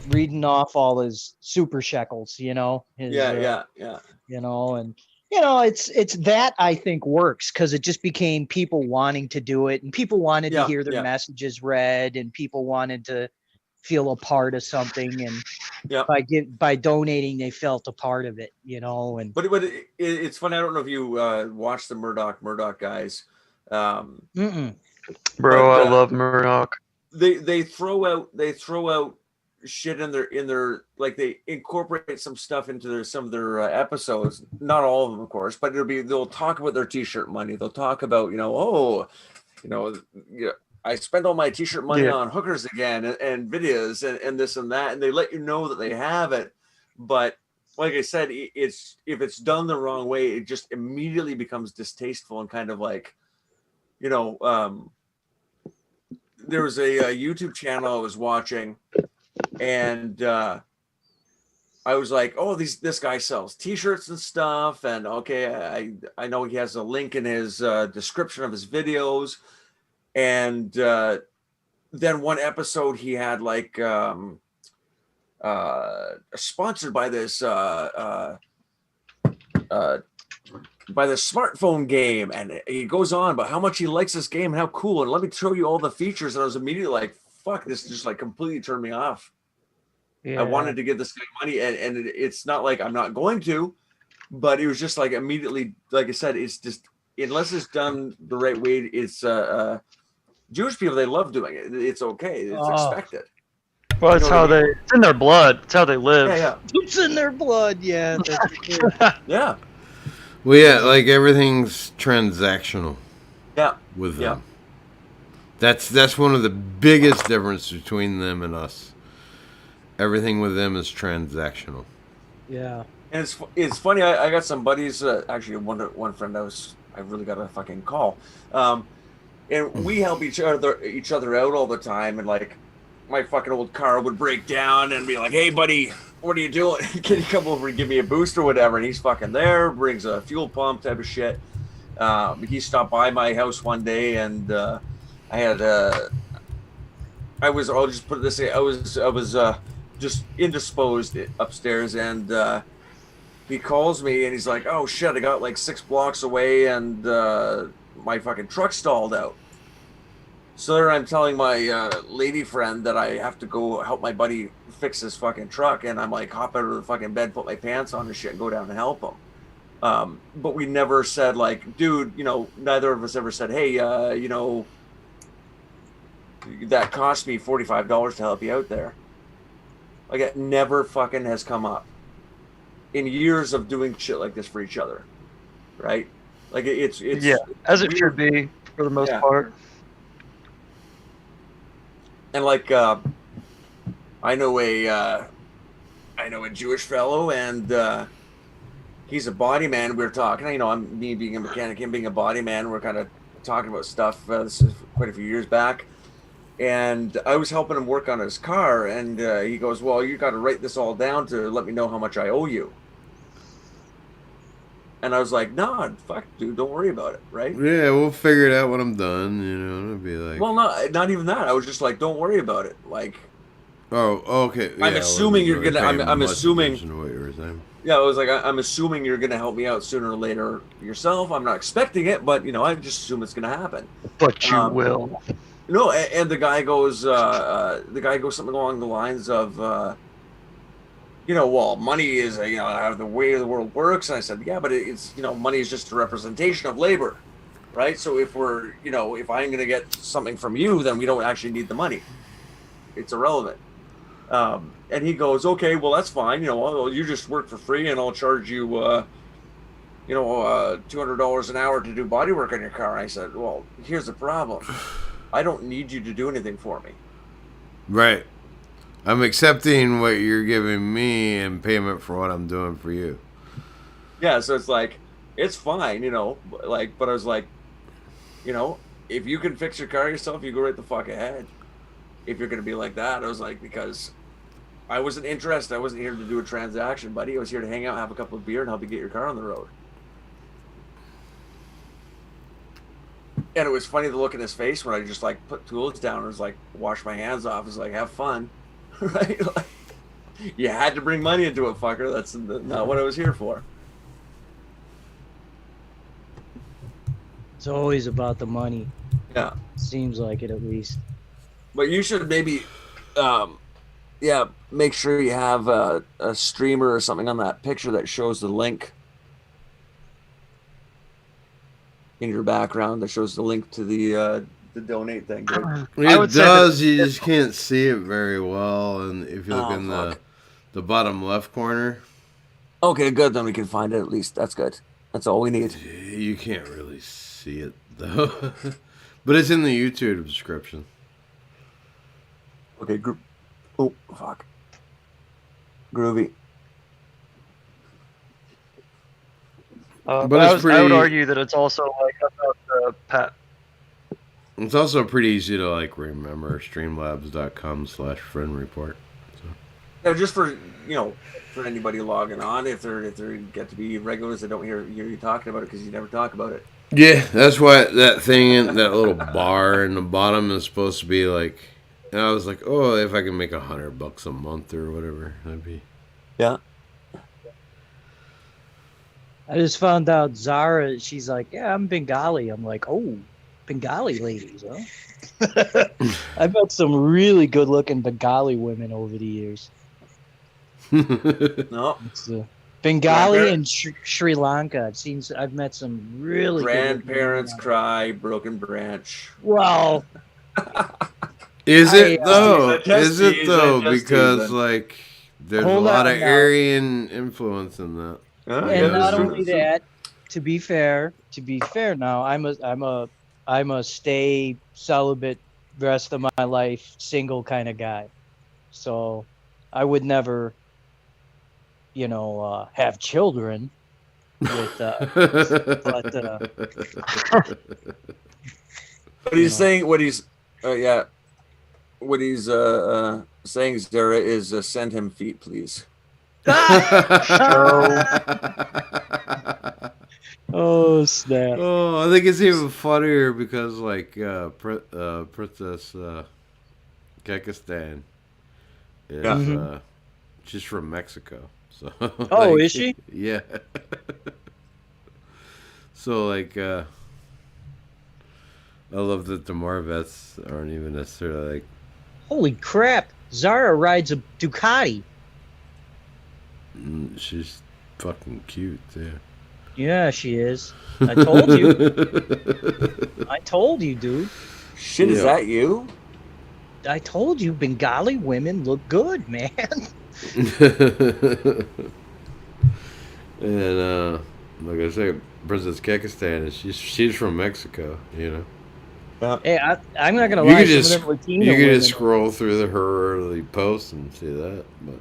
Reading off all his super shekels, his, Yeah. and it's that I think works because it just became people wanting to do it, and people wanted to hear their messages read, and people wanted to feel a part of something, and by donating they felt a part of it, and But it's funny. I don't know if you watch the Murdoch guys. Bro, But, I love Murdoch. They throw out shit in their like they incorporate some stuff into some of their episodes. Not all of them, of course, but they'll talk about their T-shirt money. They'll talk about I spent all my T-shirt money on hookers again and videos and this and that, and they let you know that they have it. But like I said, if it's done the wrong way, it just immediately becomes distasteful and kind of like, there was a YouTube channel I was watching, and I was like, oh, this guy sells T-shirts and stuff, and okay, I know he has a link in his description of his videos. And then one episode he had like sponsored by this smartphone game, and he goes on about how much he likes this game and how cool, and let me show you all the features. And I was immediately like, fuck, this just like completely turned me off. I wanted to give this guy money, and it's not like I'm not going to, but it was just like immediately, like I said, it's just, unless it's done the right way, it's Jewish people, they love doing it. It's okay. It's expected. Well, it's it's in their blood. It's how they live. Yeah. It's in their blood. Yeah. Yeah. Well, yeah, like everything's transactional. Yeah. With them. That's one of the biggest differences between them and us. Everything with them is transactional. Yeah. And it's funny. I got some buddies. Actually, one friend I really got a fucking call. And we help each other out all the time. And like, my fucking old car would break down and be like, "Hey, buddy, what are you doing? Can you come over and give me a boost or whatever?" And he's fucking there, brings a fuel pump type of shit. He stopped by my house one day, and I'll just put it this way, I was just indisposed upstairs, and he calls me and he's like, "Oh shit, I got like 6 blocks away, and my fucking truck stalled out." So there I'm telling my lady friend that I have to go help my buddy fix his fucking truck, and I'm like, hop out of the fucking bed, put my pants on and shit, and go down and help him. But we never said like, dude, neither of us ever said, "Hey, that cost me $45 to help you out there. Like, it never fucking has come up in years of doing shit like this for each other, right? Like, it's Yeah, as it weird. should be for the most Yeah. part. And like, I know a Jewish fellow, and he's a body man. We were talking, you know, I'm me being a mechanic, him being a body man. We're kind of talking about stuff. This is quite a few years back, and I was helping him work on his car, and he goes, "Well, you got to write this all down to let me know how much I owe you." And I was like, "No, fuck, dude, don't worry about it, right?" Yeah, we'll figure it out when I'm done. You know, it'll be like. Well, not even that. I was just like, "Don't worry about it." Like, Oh, okay. Yeah, I'm assuming you're gonna. I'm assuming. To what you were saying. Yeah, I was like, I'm assuming you're gonna help me out sooner or later yourself. I'm not expecting it, but you know, I just assume it's gonna happen. But you will. No, and the guy goes, something along the lines of, you know, well, money is, you know, how the way the world works. And I said, yeah, but it's, you know, money is just a representation of labor, right? So if we're, you know, if I'm going to get something from you, then we don't actually need the money. It's irrelevant. And he goes, okay, well, that's fine. You know, well, you just work for free and I'll charge you, you know, $200 an hour to do body work on your car. I said, well, here's the problem. I don't need you to do anything for me. Right. I'm accepting what you're giving me in payment for what I'm doing for you. Yeah, so it's like, it's fine, you know, like, but I was like, you know, if you can fix your car yourself, you go right the fuck ahead. If you're going to be like that, I was like, because I wasn't interested. I wasn't here to do a transaction, buddy. I was here to hang out, have a couple of beer, and help you get your car on the road. And it was funny to look in his face when I just like put tools down and was like, wash my hands off. It was like, have fun, right? Like, you had to bring money into it, fucker. That's not what I was here for. It's always about the money. Yeah. Seems like it, at least. But you should maybe, yeah, make sure you have a streamer or something on that picture that shows the link in your background, that shows the link to the donate thing. Dude. It does. You just can't see it very well, and if you look in the bottom left corner. Okay, good. Then we can find it at least. That's good. That's all we need. You can't really see it though, but it's in the YouTube description. Okay, oh, fuck. Groovy. But I would argue that it's also like about the Pat. It's also pretty easy to like remember. Streamlabs.com/Fren report. So. Yeah, just for, you know, for anybody logging on, if they get to be regulars that don't hear you talking about it because you never talk about it. Yeah, that's why that thing in that little bar in the bottom is supposed to be like. And I was like, oh, if I can make $100 a month or whatever, that'd be. Yeah. I just found out Zara, she's like, yeah, I'm Bengali. I'm like, oh, Bengali ladies, huh? I've met some really good looking Bengali women over the years. No. It's, Bengali and Sri Lanka. I've met some really Grandparents cry, broken branch. Well. Is it though? Is it though? Because like there's a lot of Aryan influence in that. And not only that, to be fair now, I'm a stay celibate rest of my life single kind of guy. So I would never, you know, have children with What he's saying, what he's saying, Zara, is send him feet, please. Oh snap! Oh, I think it's even funnier because like Princess Kekistan is she's from Mexico. So oh, like, is she? Yeah. So like I love that the Marvets aren't even necessarily like. Holy crap! Zara rides a Ducati. She's fucking cute, yeah. Yeah, she is. I told you. I told you, dude. Shit, is that you? I told you, Bengali women look good, man. And like I say, Princess Kekistan, she's from Mexico, you know. Hey, I'm not gonna You lie. could Some just of them Latino you could women. just scroll through her early posts and see that. But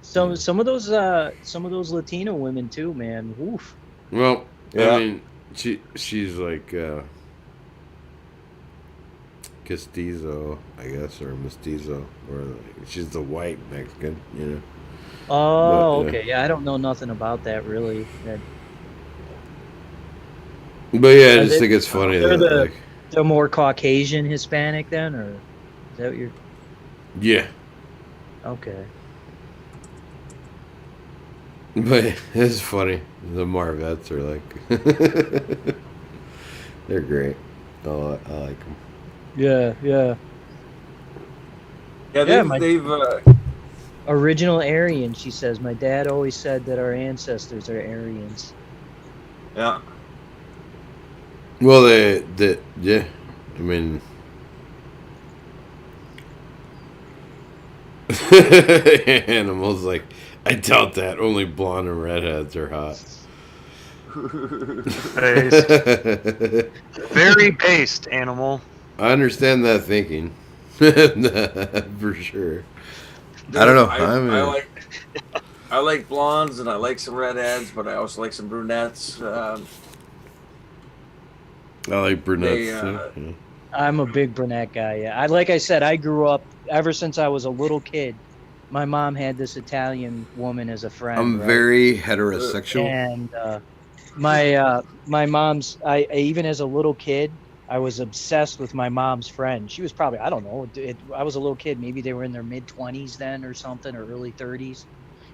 Some of those Latino women too, man. Oof. well, Yeah. I mean, she's like Castizo, I guess, or Mestizo, or like, she's the white Mexican, you know. Oh, But, okay. Yeah, I don't know nothing about that really. But yeah, I Are just they- think it's funny they're that the- like They're more Caucasian Hispanic then, or is that what you're? yeah. Okay. But it's funny. The Marvettes are like, they're great. I like them. Yeah, yeah. Yeah, Yeah, they've Original Aryan, she says. My dad always said that our ancestors are Aryans. yeah. Well, yeah. I mean, Animals like, I doubt that. Only blonde and redheads are hot. Based. Very based, animal. I understand that thinking, for sure. I don't know. I like blondes and I like some redheads, but I also like some brunettes. I like brunettes They, too. Yeah. I'm a big brunette guy. Yeah, like I said, I grew up ever since I was a little kid. My mom had this Italian woman as a friend. I'm right? very heterosexual. And my mom's. I even as a little kid, I was obsessed with my mom's friend. She was probably, I don't know. I was a little kid. Maybe they were in their mid-20s then or something, or early 30s.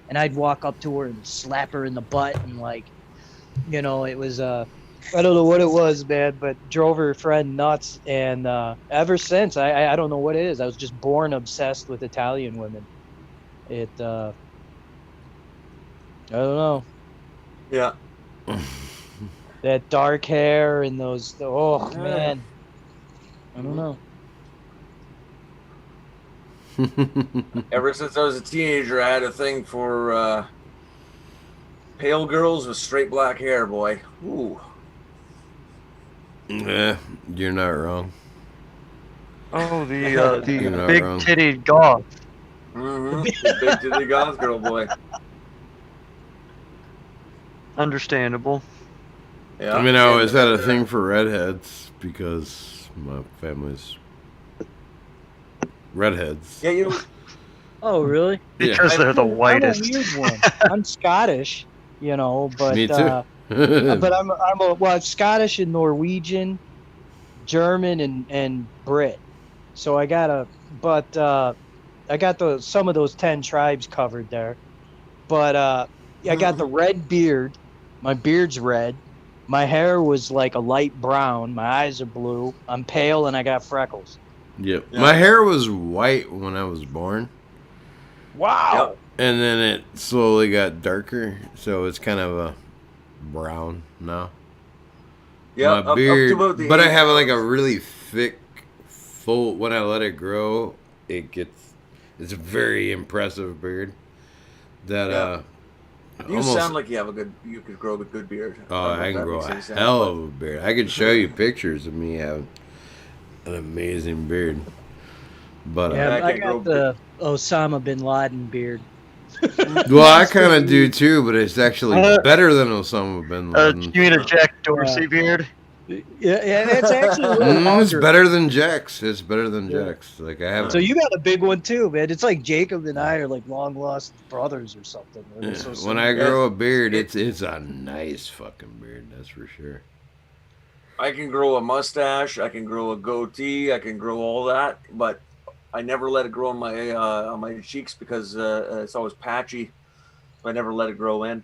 And I'd walk up to her and slap her in the butt and like, you know, it was I don't know what it was, man, but drove her friend nuts. And ever since, I don't know what it is. I was just born obsessed with Italian women. I don't know. yeah. That dark hair and those, oh man. I don't know. Ever since I was a teenager, I had a thing for pale girls with straight black hair, boy. Ooh. Yeah, you're not wrong. Oh, the You're the not big wrong. titty goth. Mm-hmm. Big titty goth girl, boy. Understandable. Yeah. I mean, I always had a thing for redheads because my family's redheads. Yeah, you know, Oh, really? Because they're the I'm a whitest. weird one. I'm Scottish, you know, but Me too. but I'm Scottish and Norwegian, German and Brit. So I got some of those 10 tribes covered there. But I got the red beard. My beard's red. My hair was like a light brown. My eyes are blue. I'm pale and I got freckles. Yep. Yeah. My hair was white when I was born, Wow. and then it slowly got darker, so it's kind of a brown now. yeah, My beard, up to about the but I age- have like a really thick, full. When I let it grow, it's a very impressive beard. That Yeah. You almost, sound like you could grow a good beard. oh, don't know I if can that grow makes a any sense, hell but- of a beard. I could show you pictures of me having an amazing beard. But Yeah, I I can't got grow the Osama bin Laden beard. well, I kind of do too, but it's actually better than Osama bin Laden. You mean a Jack Dorsey beard? Yeah, it's actually a little It's longer. better than Jack's. It's better than Yeah. Jack's. Like I have. So you got a big one too, man. It's like Jacob and I are like long lost brothers or something. We're Yeah, so when similar. I grow a beard, it's a nice fucking beard. That's for sure. I can grow a mustache, I can grow a goatee, I can grow all that, but I never let it grow on my cheeks because it's always patchy. So I never let it grow in.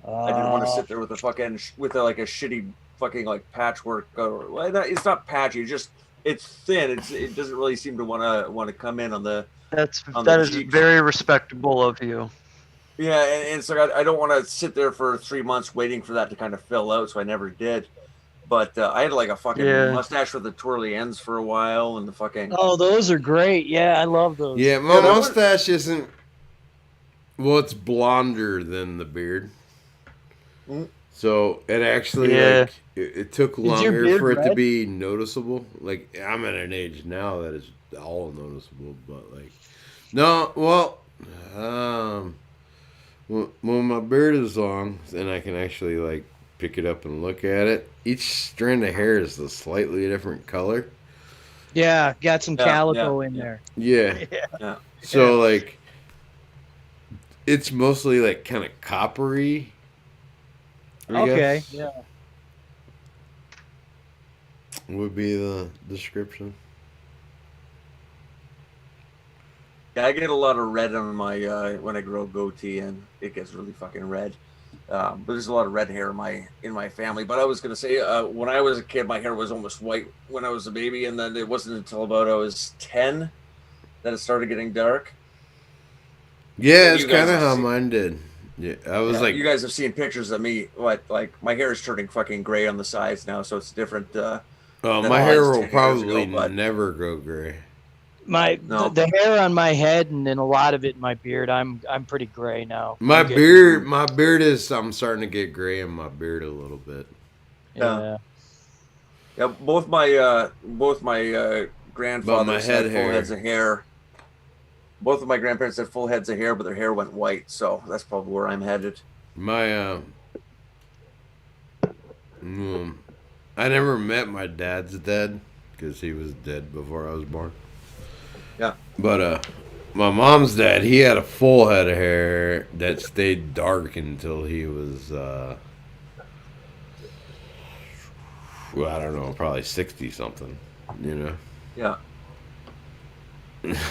I didn't want to sit there with a fucking like a shitty fucking like patchwork. It's not patchy. It's thin. It doesn't really seem to want to come in on the. That the is cheeks. very respectable of you. Yeah, and so I don't want to sit there for 3 months waiting for that to kind of fill out. So I never did. But I had like a fucking Yeah. mustache with the twirly ends for a while, and the fucking Oh, those are great. Yeah, I love those. Yeah, my that one- mustache isn't. Well, it's blonder than the beard. Mm. So it actually Yeah. like it took your longer beard for it to red? be noticeable. Like I'm at an age now that it's all noticeable, but like no, well, when my beard is long and I can actually like pick it up and look at it, each strand of hair is a slightly different color. Yeah, got some Yeah, calico in yeah. there. Yeah. yeah. So like it's mostly like kind of coppery. I Okay. guess, Yeah. would be the description. Yeah, I get a lot of red on my when I grow a goatee, and it gets really fucking red. But there's a lot of red hair in my family. But I was gonna say, when I was a kid, my hair was almost white when I was a baby, and then it wasn't until about I was 10 that it started getting dark. Yeah, You it's guys kind of have how seen- mine did. Yeah, I was Yeah, like, you guys have seen pictures of me. Like my hair is turning fucking gray on the sides now, so it's different. oh, than my it hair was will 10 years probably ago, but- never go gray. No. The hair on my head and then a lot of it in my beard. I'm pretty gray now. My I'm getting- beard is. I'm starting to get gray in my beard a little bit. Yeah. Yeah, both my grandfathers head had full hair. heads of hair. Both of my grandparents had full heads of hair, but their hair went white, so that's probably where I'm headed. My I never met my dad's dad because he was dead before I was born. Yeah. But my mom's dad, he had a full head of hair that stayed dark until he was well, I don't know, probably 60 something, you know. Yeah.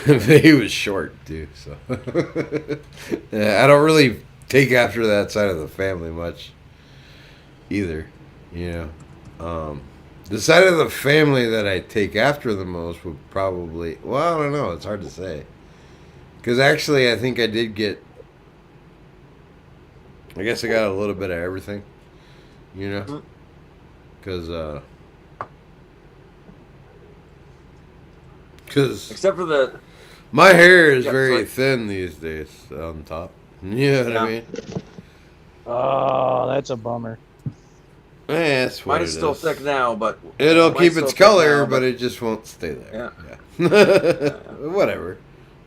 He was short too, so yeah, I don't really take after that side of the family much either, you know. The side of the family that I take after the most would probably, well, I don't know, it's hard to say, because actually I think I did get, I guess I got a little bit of everything, you know, because Except for the my hair is Yeah, very sorry. thin these days on top. You know what I mean? Oh, that's a bummer. That's what mine's it still is. thick now, but It'll mine's keep still its thick color, now, but it just won't stay there. Yeah. Whatever.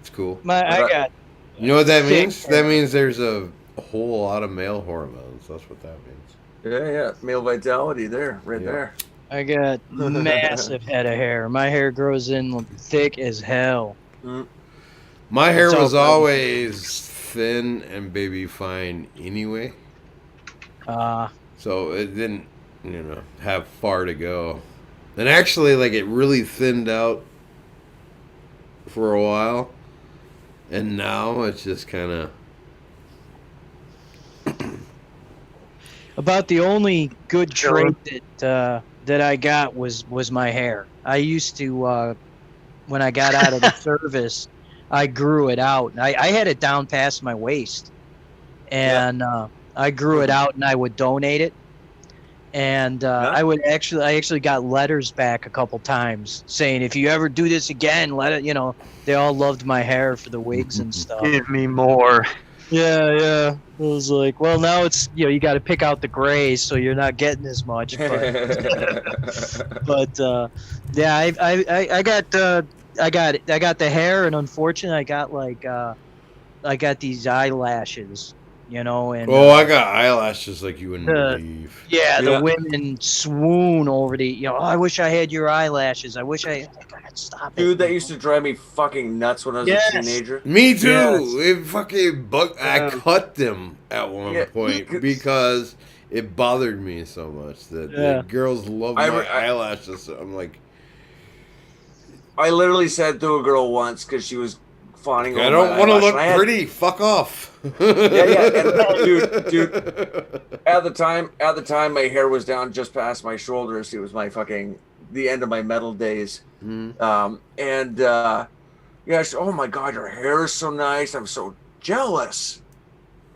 It's cool. I got You know what that thick means? hair. That means there's a whole lot of male hormones. That's what that means. yeah, male vitality there, right Yeah. there. I got massive head of hair. My hair grows in thick as hell. My hair It's all was good. always thin and baby fine anyway, so it didn't, you know, have far to go. And actually, like, it really thinned out for a while, and now it's just kind of. About the only good Sure. trait that I got was my hair. I used to when I got out of the service, I grew it out. I had it down past my waist, and I grew it out, and I would donate it. And I actually got letters back a couple times saying, if you ever do this again, let it. You know, they all loved my hair for the wigs and stuff. Give me more. Yeah. It was like, well, now it's, you know, you got to pick out the grays, so you're not getting as much. But yeah, I got the hair, and unfortunately, I got these eyelashes, you know, and Oh, I got eyelashes like you wouldn't believe. yeah, Yeah. the women swoon over the, you know, oh, I wish I had your eyelashes. I wish I God, stop it. Dude, that used to drive me fucking nuts when I was Yes. a teenager. Me too. Yes. It fucking bugged. I cut them at one Yeah, point you- because it bothered me so much that Yeah. the girls love I my re- I- eyelashes. So I'm like, I literally said to a girl once because she was fawning I over don't my want to eyelash, look and I had- pretty. Fuck off. Yeah, and dude. At the time, my hair was down just past my shoulders. It was the end of my metal days. Mhm. Yeah, she, oh my God, your hair is so nice. I'm so jealous.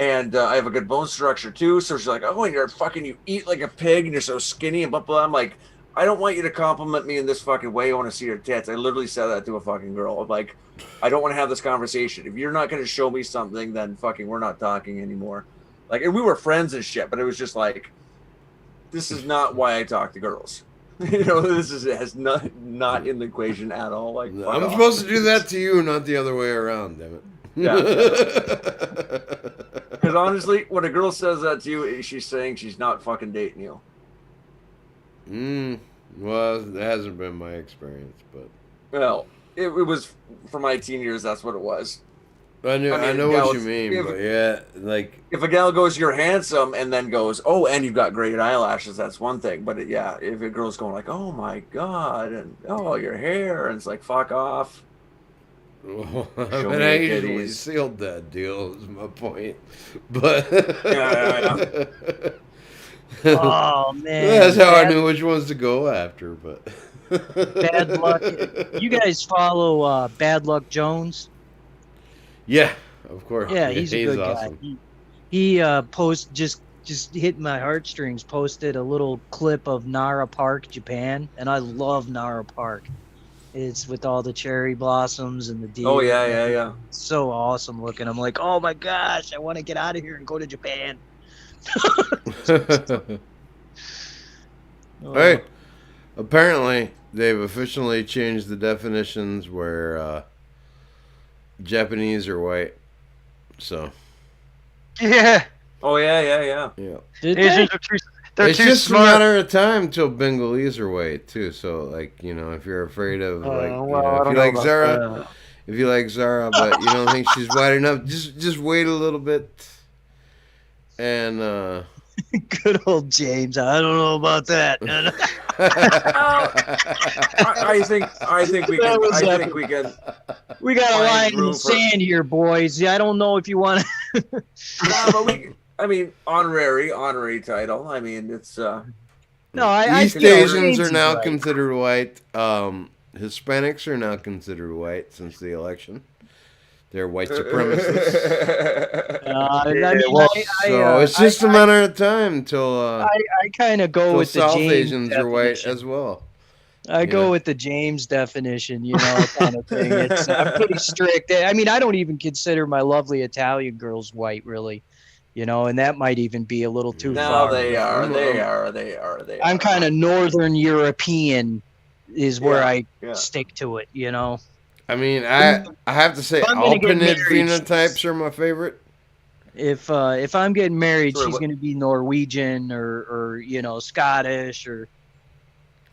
And I have a good bone structure too. So she's like, oh, and you eat like a pig and you're so skinny and blah, blah. I'm like, I don't want you to compliment me in this fucking way. I want to see your tits. I literally said that to a fucking girl. I'm like, I don't want to have this conversation. If you're not going to show me something, then fucking we're not talking anymore. Like, and we were friends and shit, but it was just like, this is not why I talk to girls. This has not in the equation at all. Like, I'm supposed to do that to you, not the other way around, damn it. Yeah. Because honestly, when a girl says that to you, she's saying she's not fucking dating you. Well, it hasn't been my experience, but well, it was for my teen years. That's what it was. I know what you mean, but yeah, like if a gal goes, "You're handsome," and then goes, "Oh, and you've got great eyelashes," that's one thing. But if a girl's going like, "Oh my god," and "Oh, your hair," and it's like, "Fuck off." Well, I usually sealed that deal. Is my point, but yeah. Oh man, that's how I knew which ones to go after. But Bad Luck. You guys follow Bad Luck Jones? Yeah, of course. Yeah, he's a good awesome. guy. He post just hit my heartstrings. Posted a little clip of Nara Park, Japan, and I love Nara Park. It's with all the cherry blossoms and the deer. Oh yeah. So awesome looking. I'm like, oh my gosh, I want to get out of here and go to Japan. Hey, apparently they've officially changed the definitions where Japanese are white. So. Yeah. Oh yeah. Asians are too. They're it's too just smart. a matter of time till Bengalese are white too. So like if you're afraid of if you like Zara, but you don't think she's white enough, just wait a little bit. And good old James, I don't know about that. I think we can. We got a line in the sand here, boys. I don't know if you want to. But honorary title. I mean, it's. East Asians are now considered white. Hispanics are now considered white since the election. They're white supremacists. So it's just a matter of time till. I kind of go with the South James Asians definition. are white as well. I go with the James definition, kind of thing. I'm pretty strict. I mean, I don't even consider my lovely Italian girls white, really. And that might even be a little too far. No, they are. I'm kind of Northern European, is where I stick to it. I mean, I have to say, Alpinid phenotypes are my favorite. If I'm getting married, she's going to be Norwegian or Scottish or.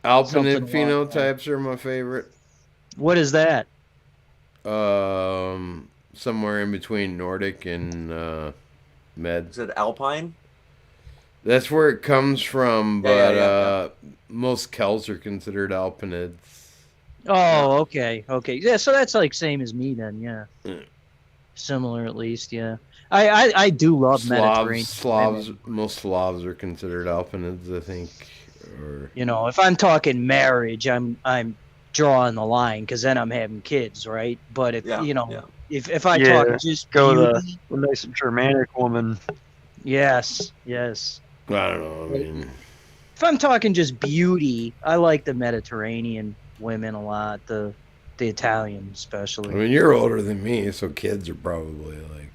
Alpinid phenotypes are my favorite. What is that? Somewhere in between Nordic and Med. Is it Alpine? That's where it comes from, but most Kelts are considered Alpinids. Oh, okay. Yeah, so that's like same as me then, yeah. Similar at least, yeah. I do love Mediterranean. Most Slavs are considered Alpinids, I think. Or if I'm talking marriage, I'm drawing the line because then I'm having kids, right? But if if I talk just go the nice Germanic woman. Yes. I don't know. I mean, if I'm talking just beauty, I like the Mediterranean women a lot. The Italian especially. I mean, you're older than me, so kids are probably like.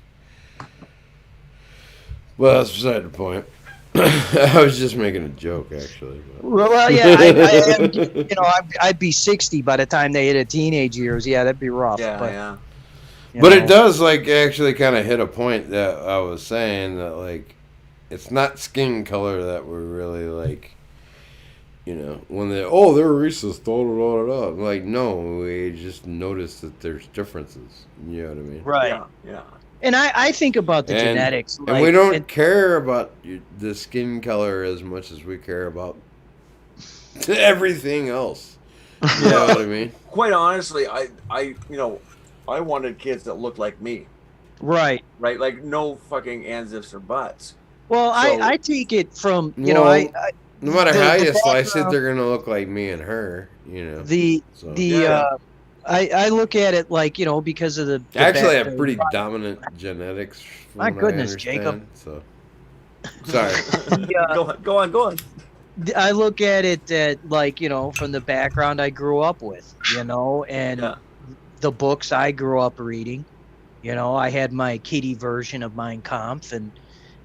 Well, that's beside the point. I was just making a joke, actually. But. Well, yeah, I'd be 60 by the time they hit a teenage years. Yeah, that'd be rough. But it does actually kind of hit a point that I was saying that it's not skin color that we're really when they're racist, I'm like, no, we just noticed that there's differences. You know what I mean? Right. Yeah. And I think about the genetics. And we don't care about the skin color as much as we care about everything else. You know what I mean? Quite honestly, I wanted kids that looked like me. Right. Right? Like no fucking ands, ifs, or buts. Well, I take it from, no matter how you slice it, they're going to look like me and her, I look at it like, because of the Actually, I back- have pretty dominant genetics. From My what I goodness, understand, So, sorry. Go on. I look at it that, like, from the background I grew up with, and Yeah. the books I grew up reading. I had my kiddie version of Mein Kampf,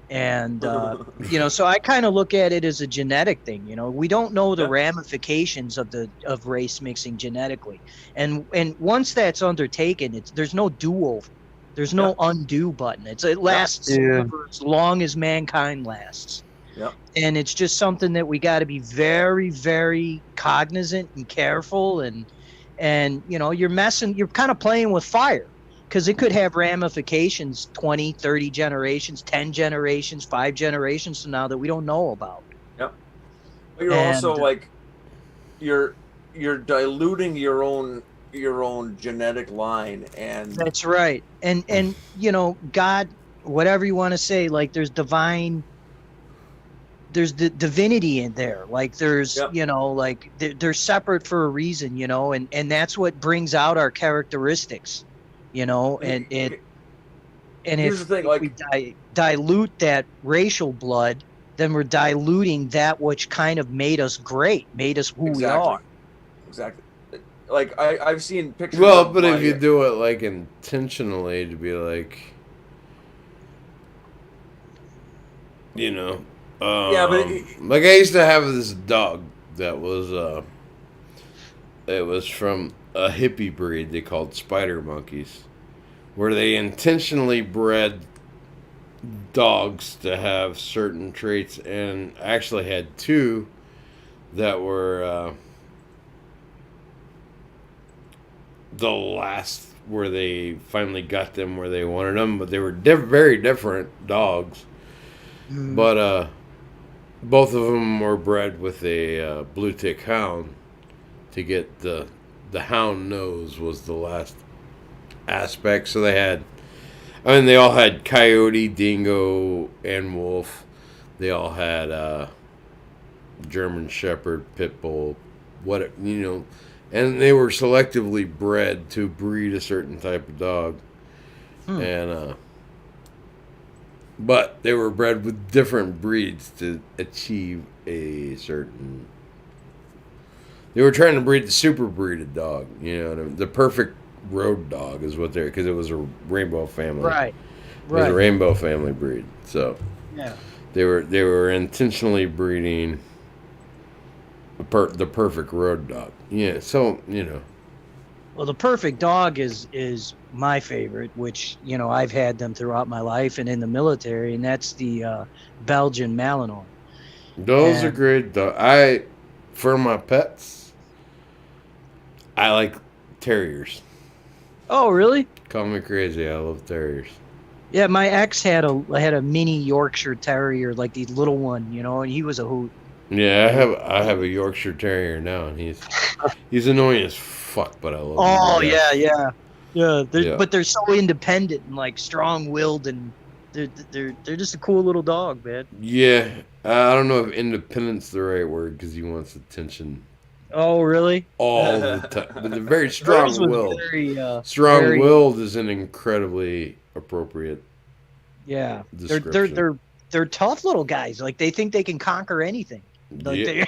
and so I kind of look at it as a genetic thing. We don't know the Yeah. ramifications of race mixing genetically, and once that's undertaken, there's no do-over, there's no undo button. It lasts Yeah. for as long as mankind lasts. Yep. And it's just something that we got to be very, very cognizant and careful, and you're kind of playing with fire, because it could have ramifications 20, 30 generations, 10 generations, 5 generations from now that we don't know about. Yep. But you're also like, you're diluting your own genetic line, and That's right. And God, whatever you want to say, like there's the divinity in there. Like there's, like they're separate for a reason, and that's what brings out our characteristics, and here's if the thing, like, we dilute that racial blood, then we're diluting that which kind of made us great, made us who we are. Exactly. Like I've seen pictures. Well, of but if my- you do it like intentionally to be like, Yeah, but like I used to have this dog that was it was from a hippie breed they called spider monkeys, where they intentionally bred dogs to have certain traits, and actually had two that were the last where they finally got them where they wanted them, but they were very different dogs. But both of them were bred with a blue tick hound to get the hound nose was the last aspect. So they all had coyote, dingo, and wolf. They all had German Shepherd, pit bull, and they were selectively bred to breed a certain type of dog. And but they were bred with different breeds to achieve a certain. They were trying to breed the super breeded dog, the perfect road dog is what because it was a rainbow family. Right. It was a rainbow family breed, so Yeah. they were intentionally breeding the perfect road dog. Yeah, so Well, the perfect dog is my favorite, which I've had them throughout my life and in the military, and that's the Belgian Malinois. Those are great dogs. For my pets, I like terriers. Oh, really? Call me crazy. I love terriers. Yeah, my ex had a mini Yorkshire Terrier, like the little one, and he was a hoot. Yeah, I have a Yorkshire Terrier now, and he's annoying as fuck, but I love him. Oh yeah. Yeah. But they're so independent and like strong-willed, and they're just a cool little dog, man. Yeah, I don't know if independent's the right word because he wants attention Oh, really? all the time, but they're very strong-willed. Very, Strong-willed is an incredibly appropriate. yeah. Description. They're tough little guys. Like they think they can conquer anything. Like Yeah.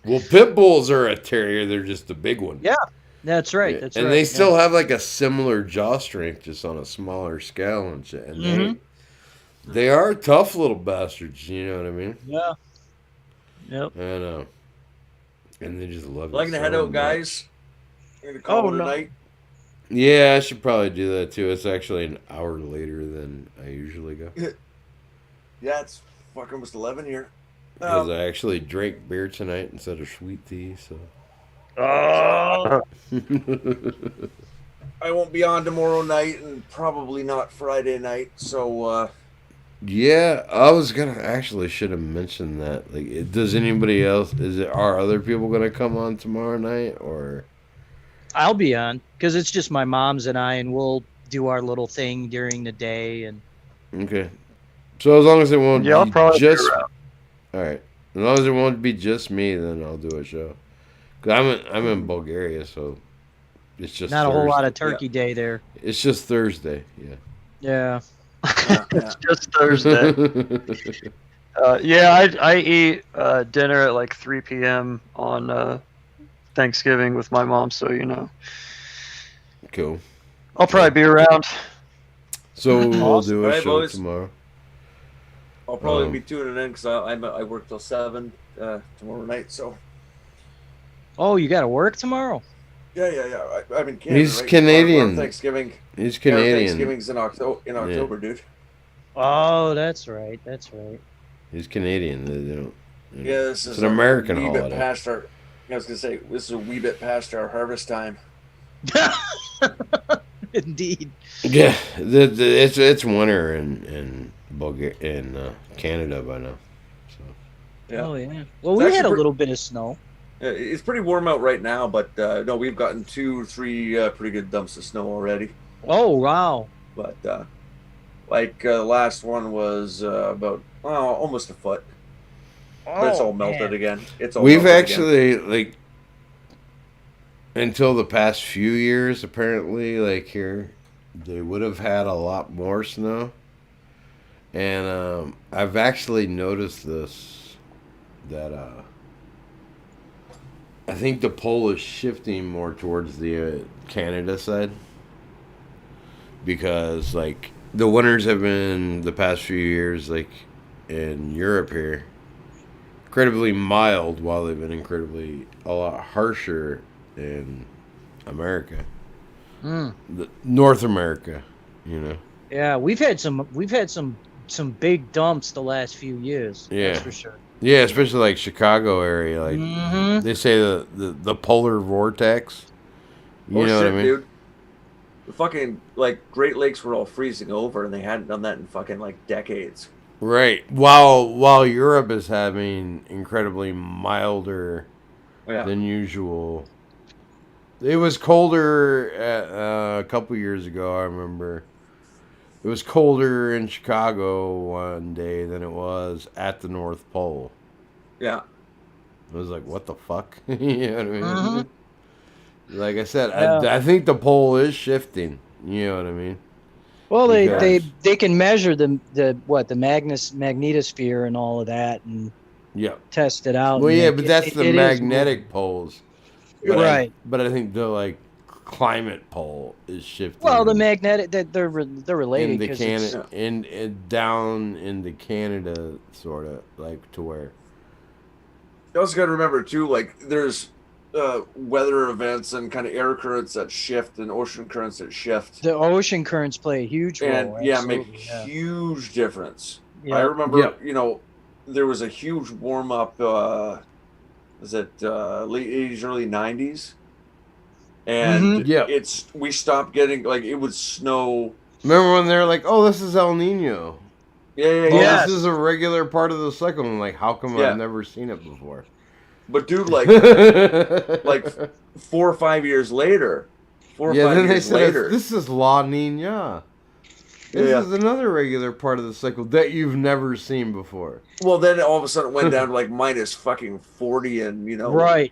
Well, pit bulls are a terrier. They're just the big one. Yeah, that's right. Yeah. That's and right. they still have like a similar jaw strength, just on a smaller scale and shit. And they are tough little bastards. You know what I mean? Yeah. Yep. And they just love it. like to so head out, much. guys. We're gonna call it a no. night. Yeah, I should probably do that too. It's actually an hour later than I usually go. Yeah, it's fucking almost 11 here. Because I actually drank beer tonight instead of sweet tea, so. I won't be on tomorrow night and probably not Friday night. So Yeah, should have mentioned that. Like, does anybody else? Are other people gonna come on tomorrow night or? I'll be on because it's just my mom's and I, and we'll do our little thing during the day. And Okay, so as long as it won't Yeah, I'll be probably be just. around. All right, as long as it won't be just me, then I'll do a show. Cause I'm in Bulgaria, so It's just Not a whole lot of Thursday. Turkey Day there. It's just Thursday. Yeah. Yeah. It's just Thursday. I eat dinner at like 3 p.m. on Thanksgiving with my mom, so you know. Cool. I'll probably be around. So we'll do a Alright, show boys. tomorrow. I'll probably be tuning in because I work till 7 tomorrow night. So Oh, you got to work tomorrow? yeah. I'm in Canada. He's right? Canadian. Our Thanksgiving. He's Our Canadian. Thanksgiving's in October, dude. Oh, that's right. That's right. He's Canadian. They don't. Yeah, this It's is an American a wee holiday. bit past our. I was gonna say this is a wee bit past our harvest time. Indeed. Yeah, it's winter in Canada by now. So Yeah. Oh, yeah. Well, It's we had actually a little bit of snow. It's pretty warm out right now, but no, we've gotten 2-3 pretty good dumps of snow already. Oh, wow. But the last one was about almost a foot. But it's all melted man. again. It's all we've melted actually like until the past few years, apparently, like here, they would have had a lot more snow, and I've actually noticed this that I think the pole is shifting more towards the Canada side because like the winters have been the past few years like in Europe here incredibly mild while they've been incredibly a lot harsher in America, North America, you know. Yeah, we've had some big dumps the last few years. Yeah. That's for sure. Yeah, especially like Chicago area, like Mhm. they say the polar vortex. You know shit, what I mean? dude. The fucking like Great Lakes were all freezing over, and they hadn't done that in fucking like decades. Right. While Europe is having incredibly milder Yeah. than usual. It was colder a couple years ago, I remember. It was colder in Chicago one day than it was at the North Pole. Yeah. I was like, what the fuck? You know what I mean? Mhm. Like I said, Yeah. I think the pole is shifting. You know what I mean? Well, Because- they can measure the magnetosphere and all of that and Yeah. test it out. Well, and yeah, it- but that's it- the it is magnetic poles. But Right. but I think the like climate pole is shifting. Well, the magnetic that they're related in the because it's- Canada in down into Canada, sort of like to where. You also got to remember too, like there's weather events and kind of air currents that shift and ocean currents that shift, the ocean currents play a huge role. and make absolutely, yeah. huge difference. Yeah. I remember, Yeah. there was a huge warm up. Was it late '80s, early '90s? And Mhm. Yeah. we stopped getting like it would snow. Remember when they're like, "Oh, this is El Nino. Yeah. Oh, Yes. this is a regular part of the cycle." I'm like, "How come Yeah. I've never seen it before?" But dude, like 4 or 5 years later, 4 or yeah, 5 then they years said later, this is La Nina. This Yeah. is another regular part of the cycle that you've never seen before. well, then all of a sudden it went down to like minus fucking 40, and Right.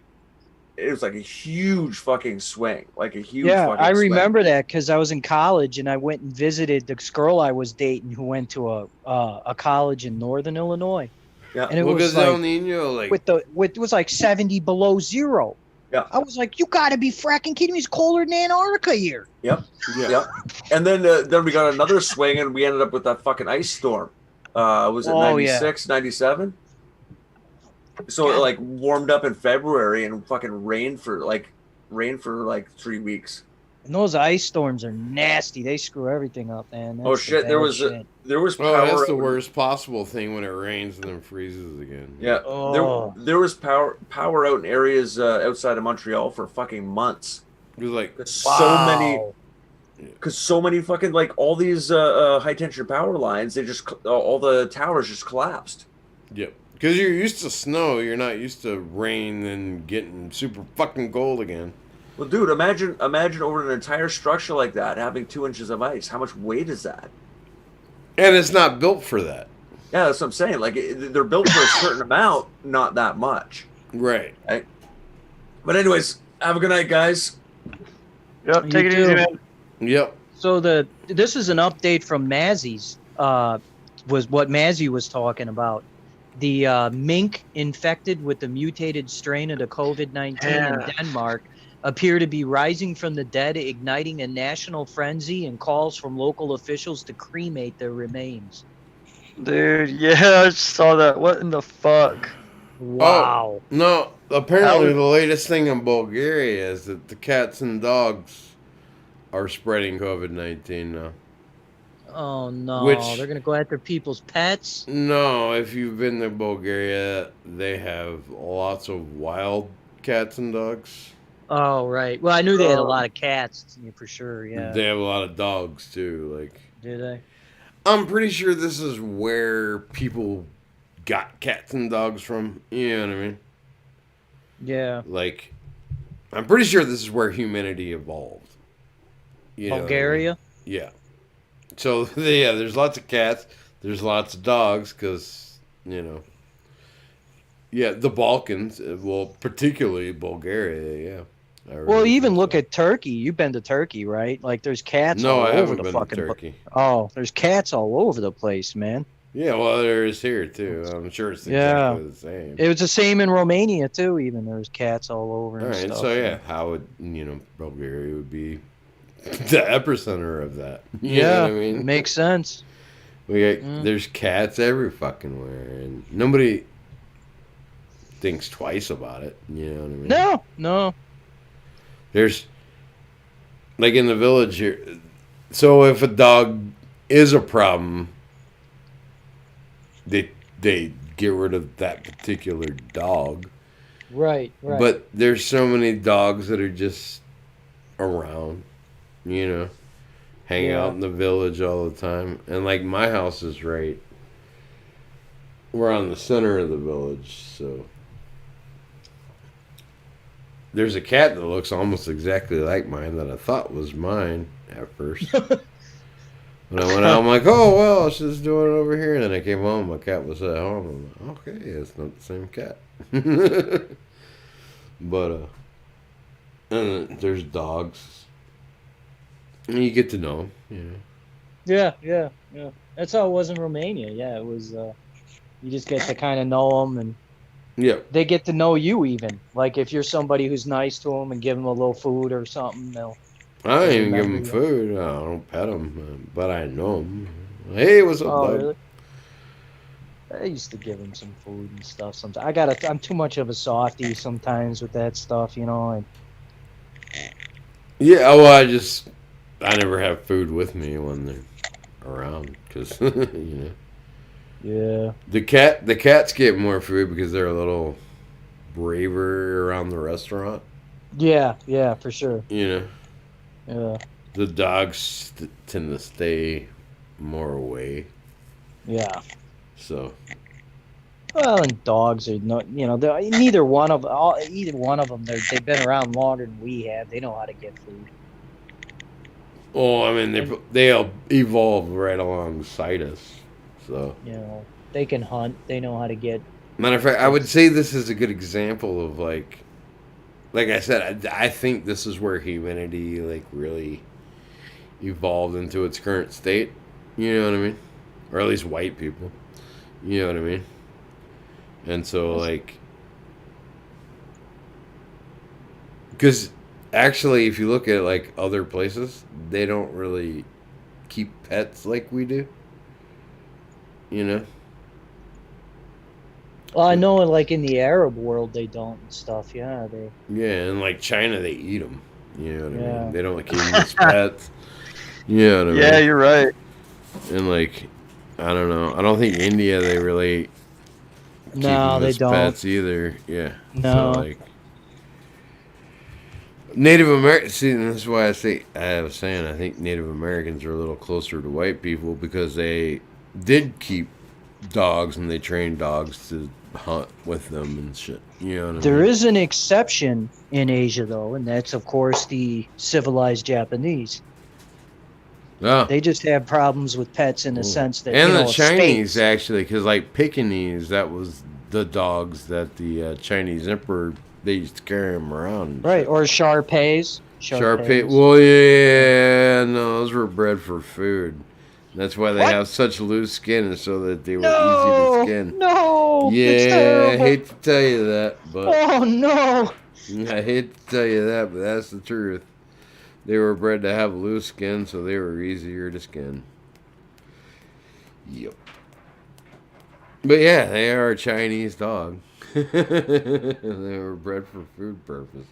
it was like a huge fucking swing, like a huge. Yeah, fucking I swing. remember that because I was in college and I went and visited this girl I was dating who went to a college in Northern Illinois. Yeah. And it Well, was because El like Nino, like, it was like 70 below zero. Yeah. I was like, you gotta be fracking kidding me! It's colder than Antarctica here. Yep. yeah. Yep. And then we got another swing, and we ended up with that fucking ice storm. Was it Oh, yeah. 96, 97? So it like warmed up in February and fucking rained for like 3 weeks. And those ice storms are nasty. They screw everything up, man. Oh That's the shit! There bad was shit. there was power. Oh, that's the out- worst possible thing when it rains and then freezes again. Yeah, Oh. there was power out in areas outside of Montreal for fucking months. It was like, Wow. Because so many fucking like all these high tension power lines, they just all the towers just collapsed. yep. Because you're used to snow, you're not used to rain and getting super fucking cold again. Well, dude, imagine over an entire structure like that having 2 inches of ice. How much weight is that? And it's not built for that. Yeah, that's what I'm saying. Like they're built for a certain amount, not that much. Right. But anyways, have a good night, guys. Yep, You take it easy, too. man. Yep. So this is an update from Mazzy's. Was what Mazzy was talking about. The mink infected with the mutated strain of the COVID-19 in Yeah. Denmark appear to be rising from the dead, igniting a national frenzy and calls from local officials to cremate their remains. Dude, yeah, I saw that. What in the fuck? Wow. Oh, no. Apparently, How- the latest thing in Bulgaria is that the cats and dogs are spreading COVID-19 now. Oh no, Which- they're gonna go after people's pets. No, if you've been to Bulgaria, they have lots of wild cats and dogs. Oh right. Well, I knew they had a lot of cats for sure. Yeah. They have a lot of dogs too. Like, Do they? I'm pretty sure this is where people got cats and dogs from. You know what I mean? Yeah. Like, I'm pretty sure this is where humanity evolved. You know what I mean? Bulgaria. Yeah. So, yeah, there's lots of cats. There's lots of dogs because, you know. Yeah, the Balkans. Well, particularly Bulgaria, yeah. I Well, really even think look so. at Turkey. You've been to Turkey, right? Like, there's cats No, all I over haven't the been to fucking. Turkey. Oh, there's cats all over the place, man. Yeah, well, there is here, too. I'm sure it's Yeah. exactly the same. It was the same in Romania too. Even there's cats all over. All And right, stuff. so yeah, how would, Bulgaria would be the epicenter of that. You know Yeah, what I mean? makes sense. There's cats every fucking where, and nobody thinks twice about it. You know what I mean? No. There's, like in the village here, so if a dog is a problem, they get rid of that particular dog. Right. But there's so many dogs that are just around, hang out in the village all the time. And like my house is right, we're on the center of the village, so there's a cat that looks almost exactly like mine that I thought was mine at first. When I went out, I'm like, oh, well, she's doing it over here. And then I came home, my cat was at home. I'm like, okay, it's not the same cat. But, and there's dogs. And you get to know them, Yeah. That's how it was in Romania. Yeah, it was. You just get to kind of know them, and Yeah. they get to know you. Even like if you're somebody who's nice to them and give them a little food or something, they'll. I don't even give remember them you. food. I don't pet them, but I know them. Hey, what's up, Oh, dog? really? I used to give him some food and stuff. Sometimes I'm too much of a softie sometimes with that stuff, And Yeah, well, I never have food with me when they're around because yeah, the cats get more food because they're a little braver around the restaurant. yeah, for sure. Yeah, Yeah, the dogs tend to stay more away. yeah. So Well, and dogs are no, neither one of either one of them. They've been around longer than we have. They know how to get food. well, I mean they evolve right alongside us. So They can hunt. They know how to get. matter of fact, I would say this is a good example of like I said, I think this is where humanity really evolved into its current state. You know what I mean? Or at least white people. You know what I mean? And so because actually, if you look at other places, they don't really keep pets like we do. Well, I know, like in the Arab world, they don't and stuff. Yeah, they. Yeah, and China, they eat them. You know what I Yeah. mean? They don't keep them as pets. You know what I mean? Yeah, you're right. And I don't know. I don't think India they really keep No, them they as don't. pets either. Yeah. No. So Native Americans. See, and that's why I was saying I think Native Americans are a little closer to white people because they did keep dogs and they trained dogs to hunt with them and shit. You know what I mean? There is an exception in Asia, though, and that's of course the civilized Japanese. Yeah. They just have problems with pets in the sense that And the states. Chinese actually, because Pekingese, that was the dogs that the Chinese emperor they used to carry them around. and Right, shit. or Shar-Peis. Shar-Pei. Well, yeah, no, those were bred for food. That's why they have such loose skin, so that they were easy to skin. No, Yeah, it's I terrible. hate to tell you that, but Oh no. I hate to tell you that, but that's the truth. They were bred to have loose skin, so they were easier to skin. Yep. But yeah, they are a Chinese dog. They were bred for food purposes.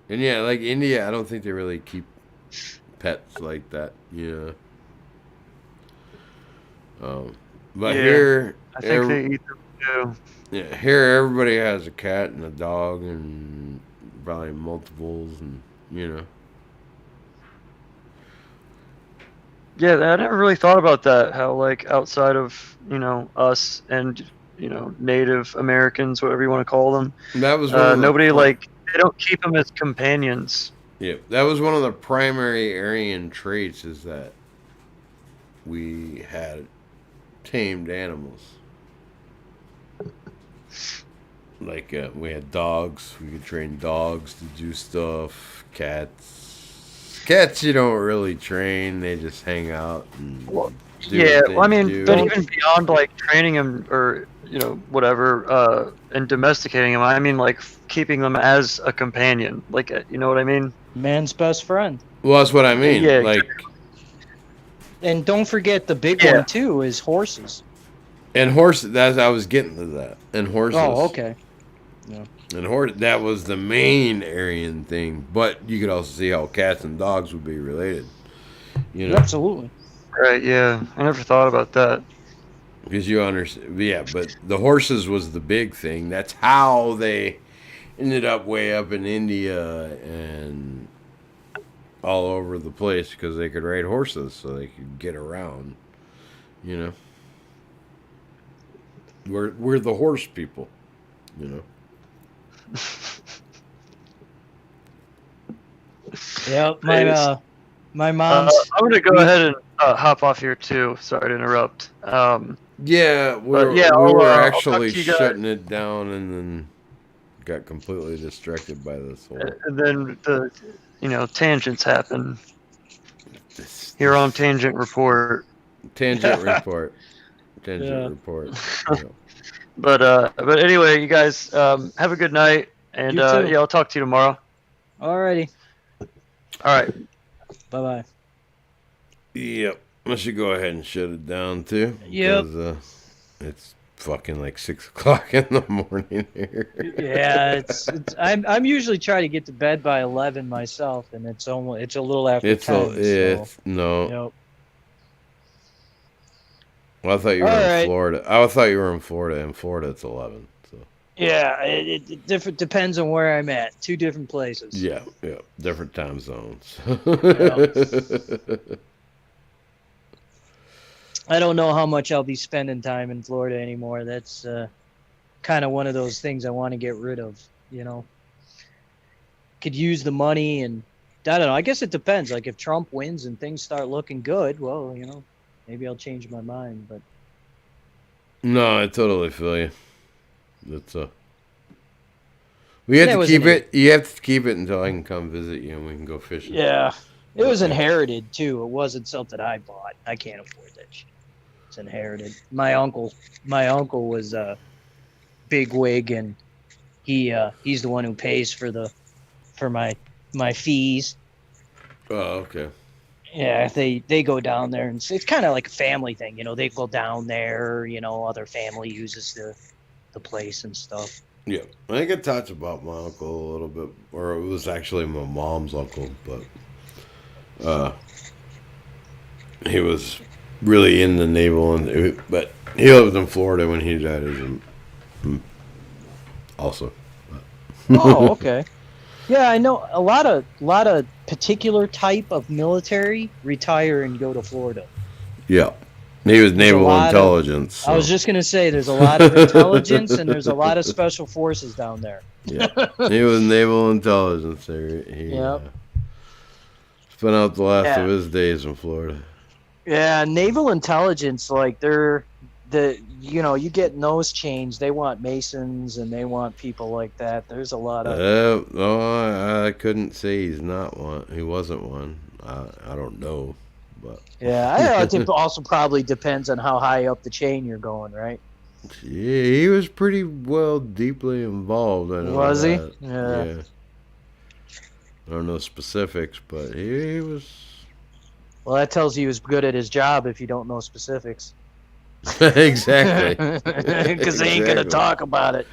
And yeah, like India, I don't think they really keep pets like that. Yeah. But Yeah, here, I think they eat them too. yeah, here everybody has a cat and a dog and probably multiples, and you know. Yeah, I never really thought about that. How like outside of us and Native Americans, whatever you want to call them, That was one of the nobody like they don't keep them as companions. Yeah, that was one of the primary Aryan traits, is that we had tamed animals. Like we had dogs. We could train dogs to do stuff. Cats you don't really train. They just hang out and do Yeah, what well, I they mean, do. but even beyond like training them or whatever, and domesticating them, I mean like keeping them as a companion. Like, you know what I mean? Man's best friend. Well, that's what I mean. Yeah, like, And don't forget the big Yeah. one too is horses. and horses. That's I was getting to that. And horses. Oh, okay. And that was the main Aryan thing. But you could also see how cats and dogs would be related. You know, Absolutely. Right? Yeah, I never thought about that. because you understand. Yeah, but the horses was the big thing. That's how they ended up way up in India and all over the place, because they could ride horses, so they could get around. You know, we're the horse people. You know. Yep. Yes. My mom's. I'm gonna go ahead and hop off here too. Sorry to interrupt. Yeah, But we yeah, I'll were talk actually to you guys. shutting it down, and then got completely distracted by this whole. And then the tangents happen here on Tangent Report. Tangent report. Tangent Yeah. report. Yeah. But anyway, you guys have a good night, and You too. yeah, I'll talk to you tomorrow. Alrighty. All right. Bye bye. Yep. I should go ahead and shut it down too. Yep. Because, it's fucking like 6 o'clock in the morning here. Yeah, it's I'm usually trying to get to bed by 11 myself, and it's a little after 10. No. Yep. Well, I thought you were All in right. Florida. I thought you were in Florida. In Florida, it's 11. So. Yeah, it different depends on where I'm at. 2 different places. Yeah, different time zones. I don't know how much I'll be spending time in Florida anymore. That's kind of one of those things I want to get rid of, Could use the money, and I don't know. I guess it depends. Like if Trump wins and things start looking good, well, maybe I'll change my mind, but No, I totally feel you. That's we have That to was keep an- it. You have to keep it until I can come visit you and we can go fishing. yeah. It was inherited too. It wasn't something I bought. I can't afford that shit. It's inherited. My uncle was a big wig, and he's the one who pays for my fees. Oh, okay. Yeah, they go down there, and it's kind of like a family thing, They go down there, other family uses the place and stuff. Yeah, I think I talked about my uncle a little bit, or it was actually my mom's uncle, but he was really in the naval, but he lived in Florida when he died. Also. Oh, okay. Yeah, I know a lot of particular type of military retire and go to Florida. Yeah, he was naval lot of- intelligence. I was just gonna say, there's a lot of intelligence and there's a lot of special forces down there. Yeah, he was naval intelligence. He Yep. spent out the last Yeah. of his days in Florida. Yeah, naval intelligence, like they're you get nose change. They want masons and they want people like that. There's a lot of no, I couldn't say he's not one. He wasn't one. I don't know, but yeah. I think also probably depends on how high up the chain you're going, right? yeah, he was pretty well deeply involved. I know Was he? that. Yeah. I don't know specifics, but he was. Well, that tells you he was good at his job if you don't know specifics. Exactly. Because they ain't gonna talk about it.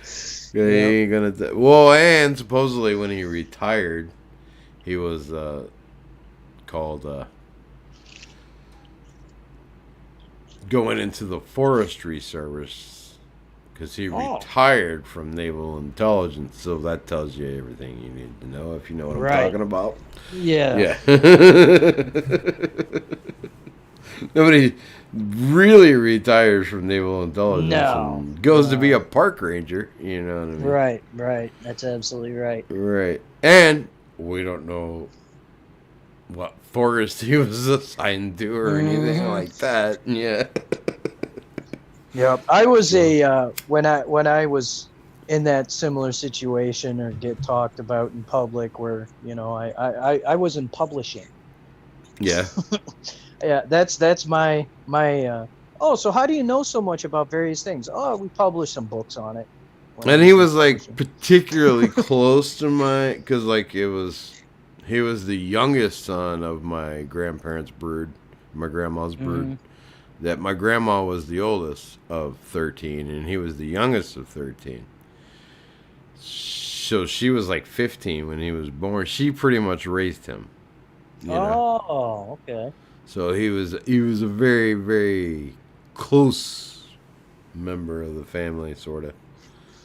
Yeah, he ain't gonna. Well, and supposedly when he retired, he was called going into the forestry service because he retired from naval intelligence. So that tells you everything you need to know if you know what I'm talking about. Yeah. Nobody really retires from naval intelligence and goes to be a park ranger. You know what I mean? Right. That's absolutely right. Right. And we don't know what forest he was assigned to or anything like that. Yeah. Yep. I was when I was in that similar situation or get talked about in public where, I was in publishing. Yeah. Yeah, that's my so how do you know so much about various things? Oh, we published some books on it. And he was like particularly close to because like he was the youngest son of my grandparents' brood, my grandma's brood. That my grandma was the oldest of 13 and he was the youngest of 13. So she was like 15 when he was born. She pretty much raised him. You know? Oh, okay. So he was a very, very close member of the family, sort of.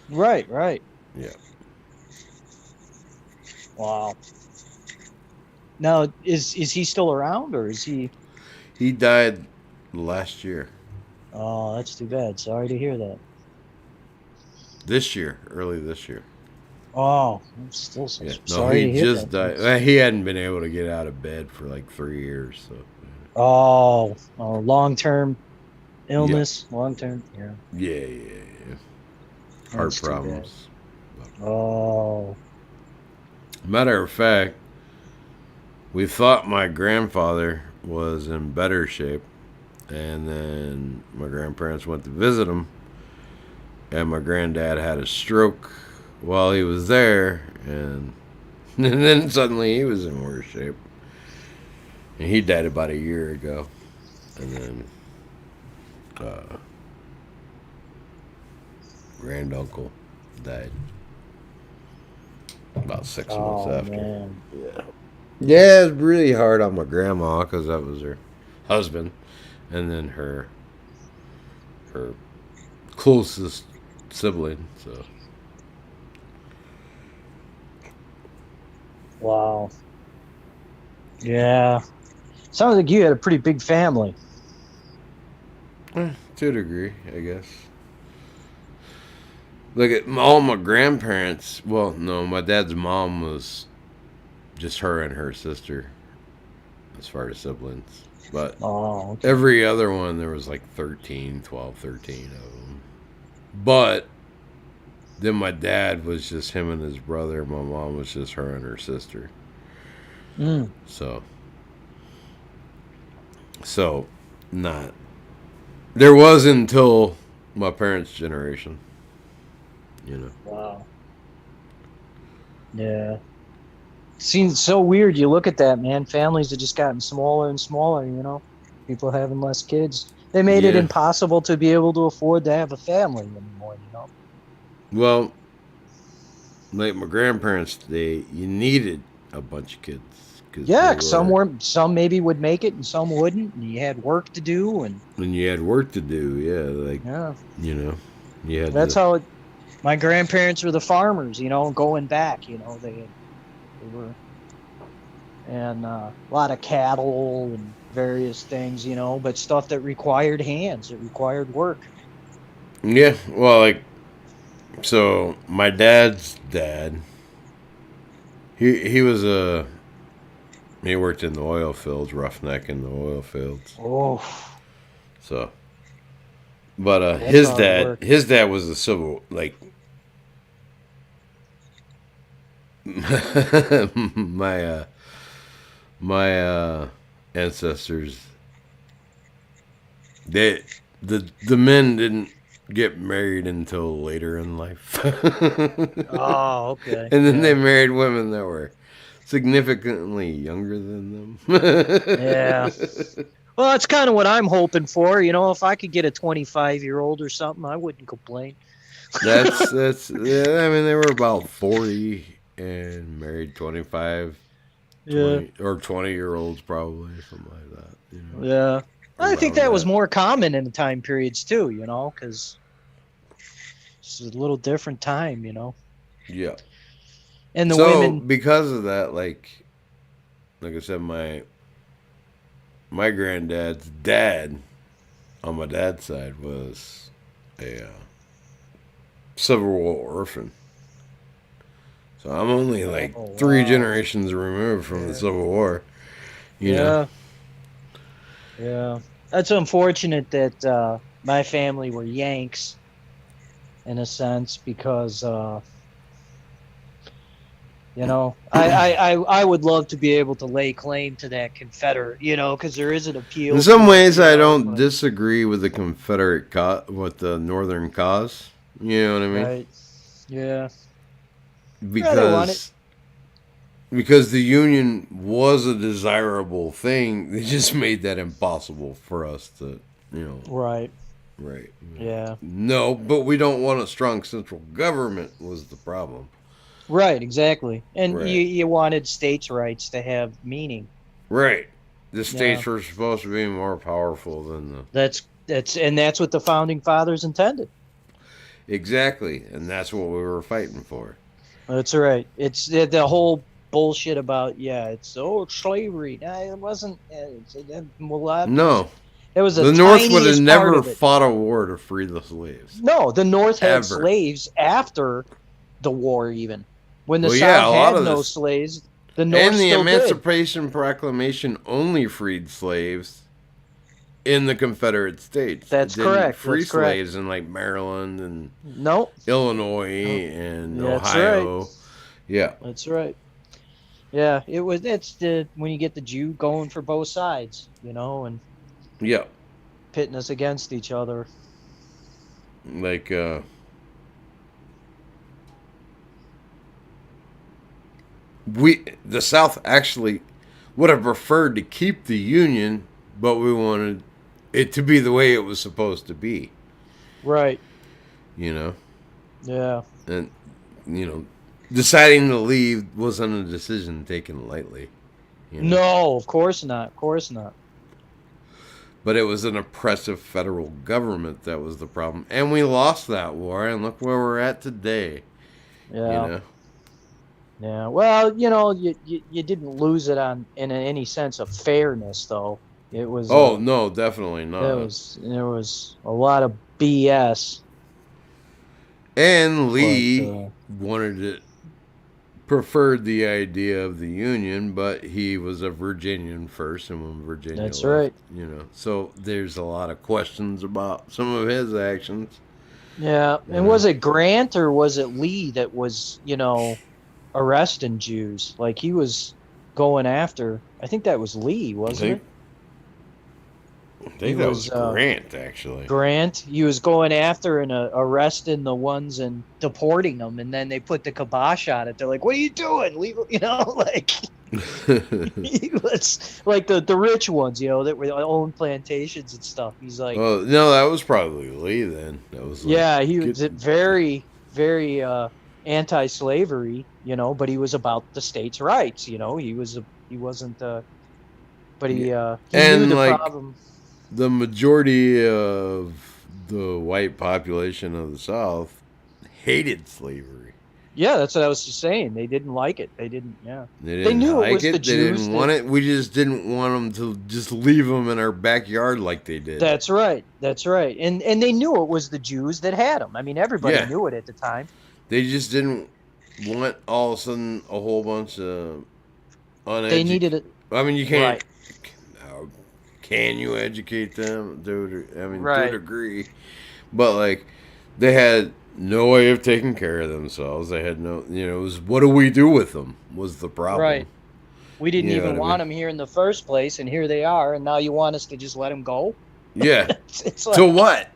Right. Yeah. Wow. Now, is he still around, or is he? He died last year. Oh, that's too bad. Sorry to hear that. Early this year. Oh, I'm still so Yeah. No, sorry to he hear just that. died. He hadn't been able to get out of bed for like 3 years. So. Oh, long-term illness, long-term. Yeah. Yeah. Heart That's too problems. Oh. Matter of fact, we thought my grandfather was in better shape, and then my grandparents went to visit him, and my granddad had a stroke while he was there, and then suddenly he was in worse shape. And he died about a year ago, and then granduncle died about 6 months after. Man. Yeah, it's really hard on my grandma because that was her husband, and then her closest sibling. So. Wow. Yeah. Sounds like you had a pretty big family. To a degree, I guess. Look at all my grandparents. Well, no, my dad's mom was just her and her sister as far as siblings. But every other one, there was like 13 of them. But then my dad was just him and his brother. My mom was just her and her sister. So, not. There was until my parents' generation. Wow. Yeah. Seems so weird. You look at that, man. Families have just gotten smaller and smaller, People having less kids. They made it impossible to be able to afford to have a family anymore, Well, like my grandparents today, you needed a bunch of kids. Yeah, some maybe would make it and some wouldn't, and you had work to do, and you had work to do, you had. That's how my grandparents were the farmers, going back, they were, and a lot of cattle and various things, but stuff that required hands, it required work. Yeah, well, so my dad's dad, he was he worked in the oil fields, roughneck in the oil fields. Oh. So, But That's how it worked. his dad was a civil, like, my ancestors, the men didn't get married until later in life. Oh, okay. And then Yeah. they married women that were significantly younger than them. Yeah. Well, that's kind of what I'm hoping for. You know, if I could get a 25-year-old or something, I wouldn't complain. That's yeah, I mean, they were about 40 and married 25, Yeah. 20 or 20-year-olds probably, something like that. You know, Yeah. I think around that was more common in the time periods too, you know, because it's a little different time, you know. Yeah. And the So women, because of that, like I said, my granddad's dad on my dad's side was a Civil War orphan. So I'm only like Oh, 3 wow. generations removed from the Civil War. You know? Yeah. That's unfortunate that my family were Yanks in a sense because you know, I would love to be able to lay claim to that Confederate, you know, because there is an appeal. In some to it, ways, you I know, don't but- disagree with the Confederate with the Northern cause. You know what I mean? Right. Yeah. they want it. Because the Union was a desirable thing, they just made that impossible for us to, you know. Right. Right. Yeah. No, but we don't want a strong central government was the problem. Right. Exactly. And Right. you wanted states' rights to have meaning. Right. The states were supposed to be more powerful than the... That's what the founding fathers intended. Exactly. And that's what we were fighting for. That's right. It's the whole bullshit about it's slavery. No, it wasn't. No. It was The North would have tiniest part never of it. fought a war to free the slaves. No, the North had Ever. slaves after the war, even when the Well, yeah, South a lot had of no this- slaves. The North And the still did. Emancipation Proclamation only freed slaves in the Confederate States. That's It didn't correct. Free That's correct. slaves in like Maryland and Nope. Illinois and That's Ohio. right. Yeah. That's right. Yeah, it was. It's when you get the Jew going for both sides, you know, and Yeah. pitting us against each other. Like the South actually would have preferred to keep the Union, but we wanted it to be the way it was supposed to be. Right. You know? Yeah. And you know, deciding to leave wasn't a decision taken lightly. You know? No, of course not. Of course not. But it was an oppressive federal government that was the problem. And we lost that war, and look where we're at today. Yeah. You know? Yeah. Well, you know, you didn't lose it in any sense of fairness, though. It was. Oh, no, definitely not. There was a lot of BS. And Lee But, preferred the idea of the Union, but he was a Virginian first, and when Virginia That's left, right. you know, so there's a lot of questions about some of his actions. Yeah. Yeah. And was it Grant or was it Lee that was, you know, arresting Jews? Like he was going after. I think that was Lee, wasn't it? I think that was Grant, actually. Grant, he was going after and arresting the ones and deporting them, and then they put the kibosh on it. They're like, "What are you doing? Leave!" You know, like he was like the rich ones, you know, that were own plantations and stuff. He's like, Well, no, that was probably Lee then. That was like, yeah, he was very, very anti-slavery, you know, but he was about the states' rights. You know, he wasn't, but he And, knew the like, problem. The majority of the white population of the South hated slavery. Yeah, that's what I was just saying. They didn't like it. They didn't. Yeah. They didn't knew it like was it. the They Jews didn't want it. We just didn't want them to just leave them in our backyard like they did. That's right. That's right. And they knew it was the Jews that had them. I mean, everybody knew it at the time. They just didn't want all of a sudden a whole bunch of They needed it. I mean, you can't can you educate them? To a Right. degree, but like they had no way of taking care of themselves. They had no, it was what do we do with them was the problem. Right. We didn't You know even what I want mean? them here in the first place, and here they are, and now you want us to just let them go? Yeah. It's To like, what?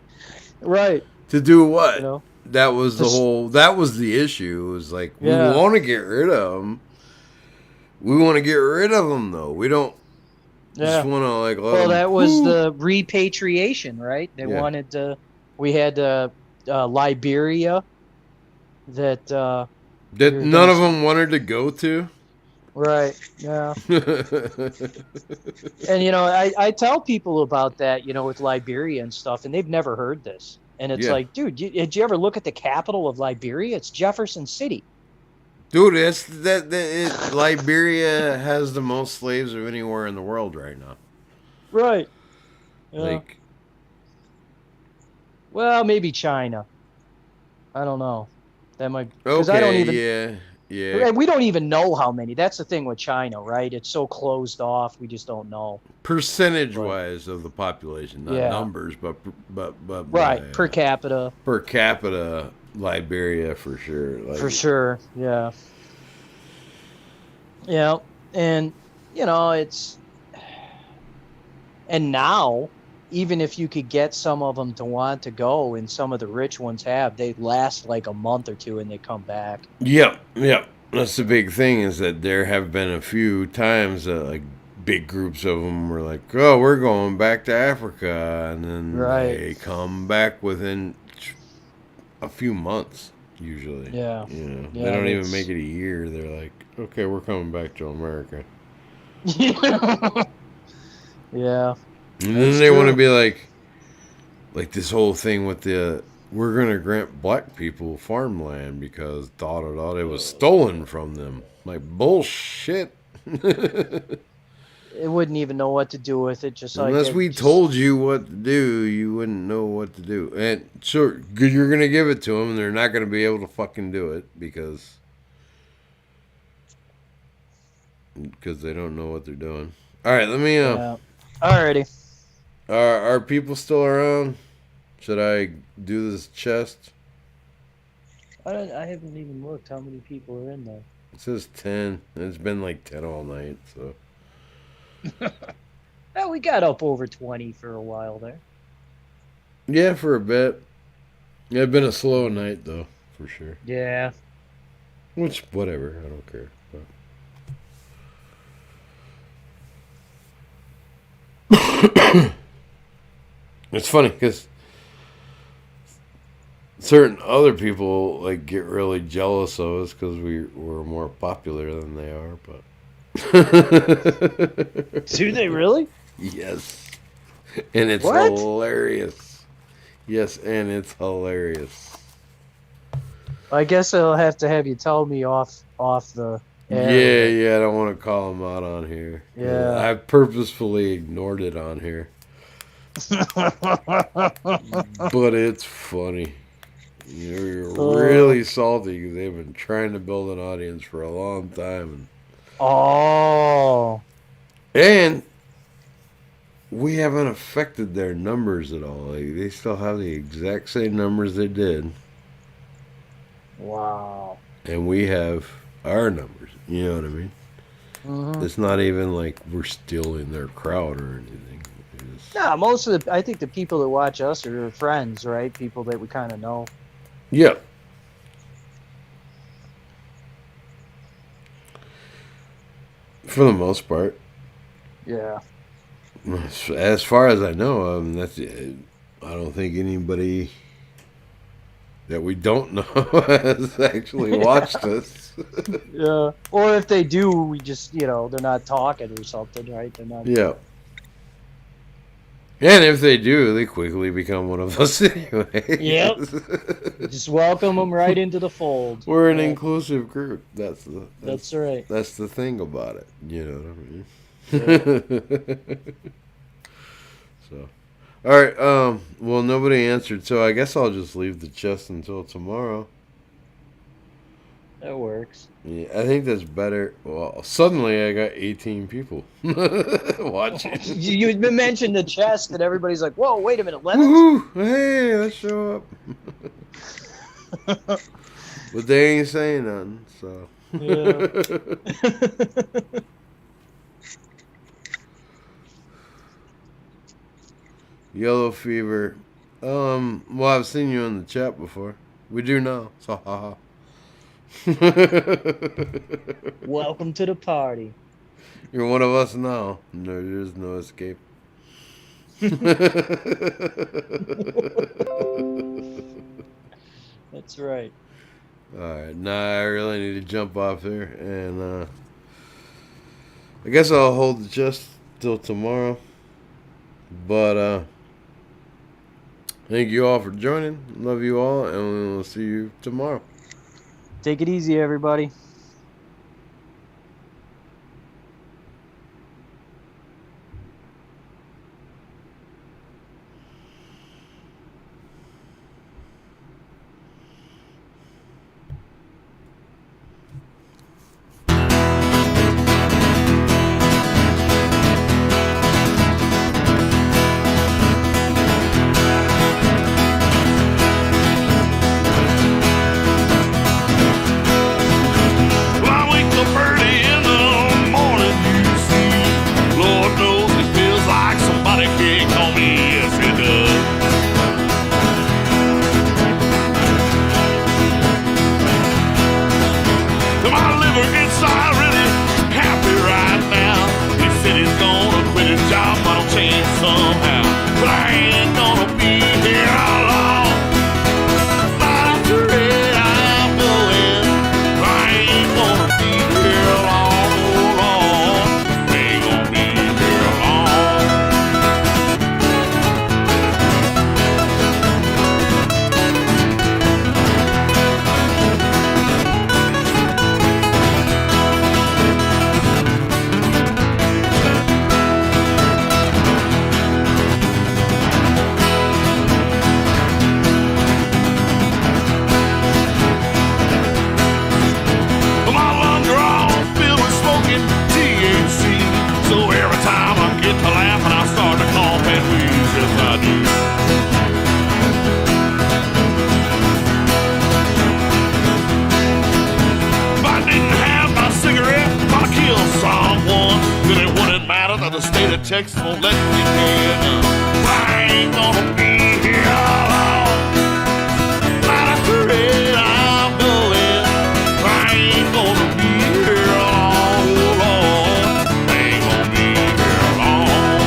right, To do you what? know? That was the Just- whole. That was the issue. It was like we Yeah. want to get rid of them. We want to get rid of them though. We don't just Yeah. want to like let Well, them. that was the repatriation, right? They Yeah. wanted to. We had Liberia that. That we were none gonna of s- them wanted to go to. Right. Yeah. And I tell people about that, with Liberia and stuff, and they've never heard this. And it's Yeah. like, dude, did you ever look at the capital of Liberia? It's Jefferson City. Dude, Liberia has the most slaves of anywhere in the world right now. Right. Yeah. Like, Well, maybe China. I don't know. That might, because I don't okay, even. yeah. And we don't even know how many. That's the thing with China, right? It's so closed off. We just don't know. Percentage-wise of the population, not Yeah. numbers, but Right. Per capita. per capita, Liberia for sure. Like, For sure. Yeah. Yeah. And, it's. And now, even if you could get some of them to want to go, and some of the rich ones have, they last like a month or two and they come back. Yep. That's the big thing is that there have been a few times that like big groups of them were like, "Oh, we're going back to Africa," and then Right. they come back within a few months usually. Yeah. They Yeah, don't even it's- make it a year. They're like, "Okay, we're coming back to America," Yeah. and then That's they want to true. be like this whole thing with the. We're gonna grant black people farmland because it was stolen from them. Like bullshit. It wouldn't even know what to do with it. Just like Unless it we just- told you what to do, you wouldn't know what to do. And sure, you're gonna give it to them, and they're not gonna be able to fucking do it because they don't know what they're doing. All right, let me. Yeah. Alrighty. Are people still around? Should I do this chest? I haven't even looked how many people are in there. It says 10. It's been like 10 all night, so. Well, we got up over 20 for a while there. Yeah, for a bit. Yeah, it's been a slow night, though, for sure. Yeah. Which, whatever, I don't care. But. It's funny, because certain other people, like, get really jealous of us because we're more popular than they are, but. Do they really? Yes. And it's What? hilarious. Yes, and it's hilarious. I guess I'll have to have you tell me off the air. Yeah, I don't want to call them out on here. Yeah. I purposefully ignored it on here. But it's funny. You're really salty because they've been trying to build an audience for a long time. Oh. And we haven't affected their numbers at all. Like, they still have the exact same numbers they did. Wow. And we have our numbers. You know what I mean? Mm-hmm. It's not even like we're stealing their crowd or anything. Nah, most of I think the people that watch us are friends, right? People that we kind of know. Yeah. For the most part. Yeah. As far as I know, I don't think anybody that we don't know has actually watched us. Yeah. Or if they do, we just, they're not talking or something, right? They're not. Yeah. And if they do, they quickly become one of us anyway. Yep. Just welcome them right into the fold. We're an Yeah. inclusive group. That's right. That's the thing about it. You know what I mean? So, all right. Well, nobody answered, so I guess I'll just leave the chest until tomorrow. That works. Yeah, I think that's better. Well, suddenly I got 18 people watching. You mentioned the chest, and everybody's like, "Whoa, wait a minute, lemons." Woohoo! Hey, let's show up. But they ain't saying nothing, so. Yeah. Yellow fever. Well, I've seen you in the chat before. We do now. So, haha. Welcome to the party. You're one of us now. No, there's no escape. That's right. Alright, now I really need to jump off here. And I guess I'll hold the chest till tomorrow. But thank you all for joining. Love you all, and we'll see you tomorrow. Take it easy, everybody. Well, I wake up early in the morning, you see. Lord knows it feels like somebody kicked on me, yes it does. My liver inside really happy right now. He said he's gonna quit his job, but I'll change somehow. But I ain't gonna be here long. Not after it, I'm going. I ain't gonna be here long, long. Ain't gonna be here long. My lungs are all filled with smoking THC. So every time I get to laughing, I start to cough and wheeze. Yes, I do. If I didn't have my cigarette, I'd kill someone. Then it wouldn't matter that the state of Texas won't let me get none. I ain't gonna be here long. Not after it, I'm going. I ain't gonna be here long, long. Ain't gonna be here long.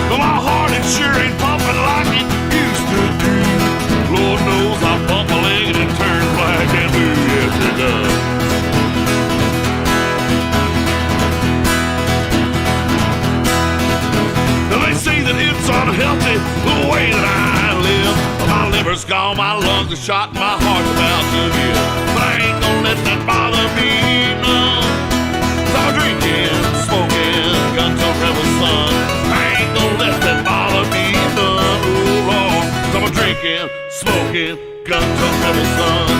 But my heart it sure ain't pumping like it used to do. Lord knows I bump a leg and it turns black and blue. Yes, it does. Now they say that it's unhealthy the way that I live. My liver's gone, my lungs are shot, and my heart's about to give. But I ain't gonna let that bother me none. So I'm drinking, smoking, gun to rebel son. I ain't gonna let that bother me none. Oh Lord, so I'm drinking, smoking, gun to rebel son.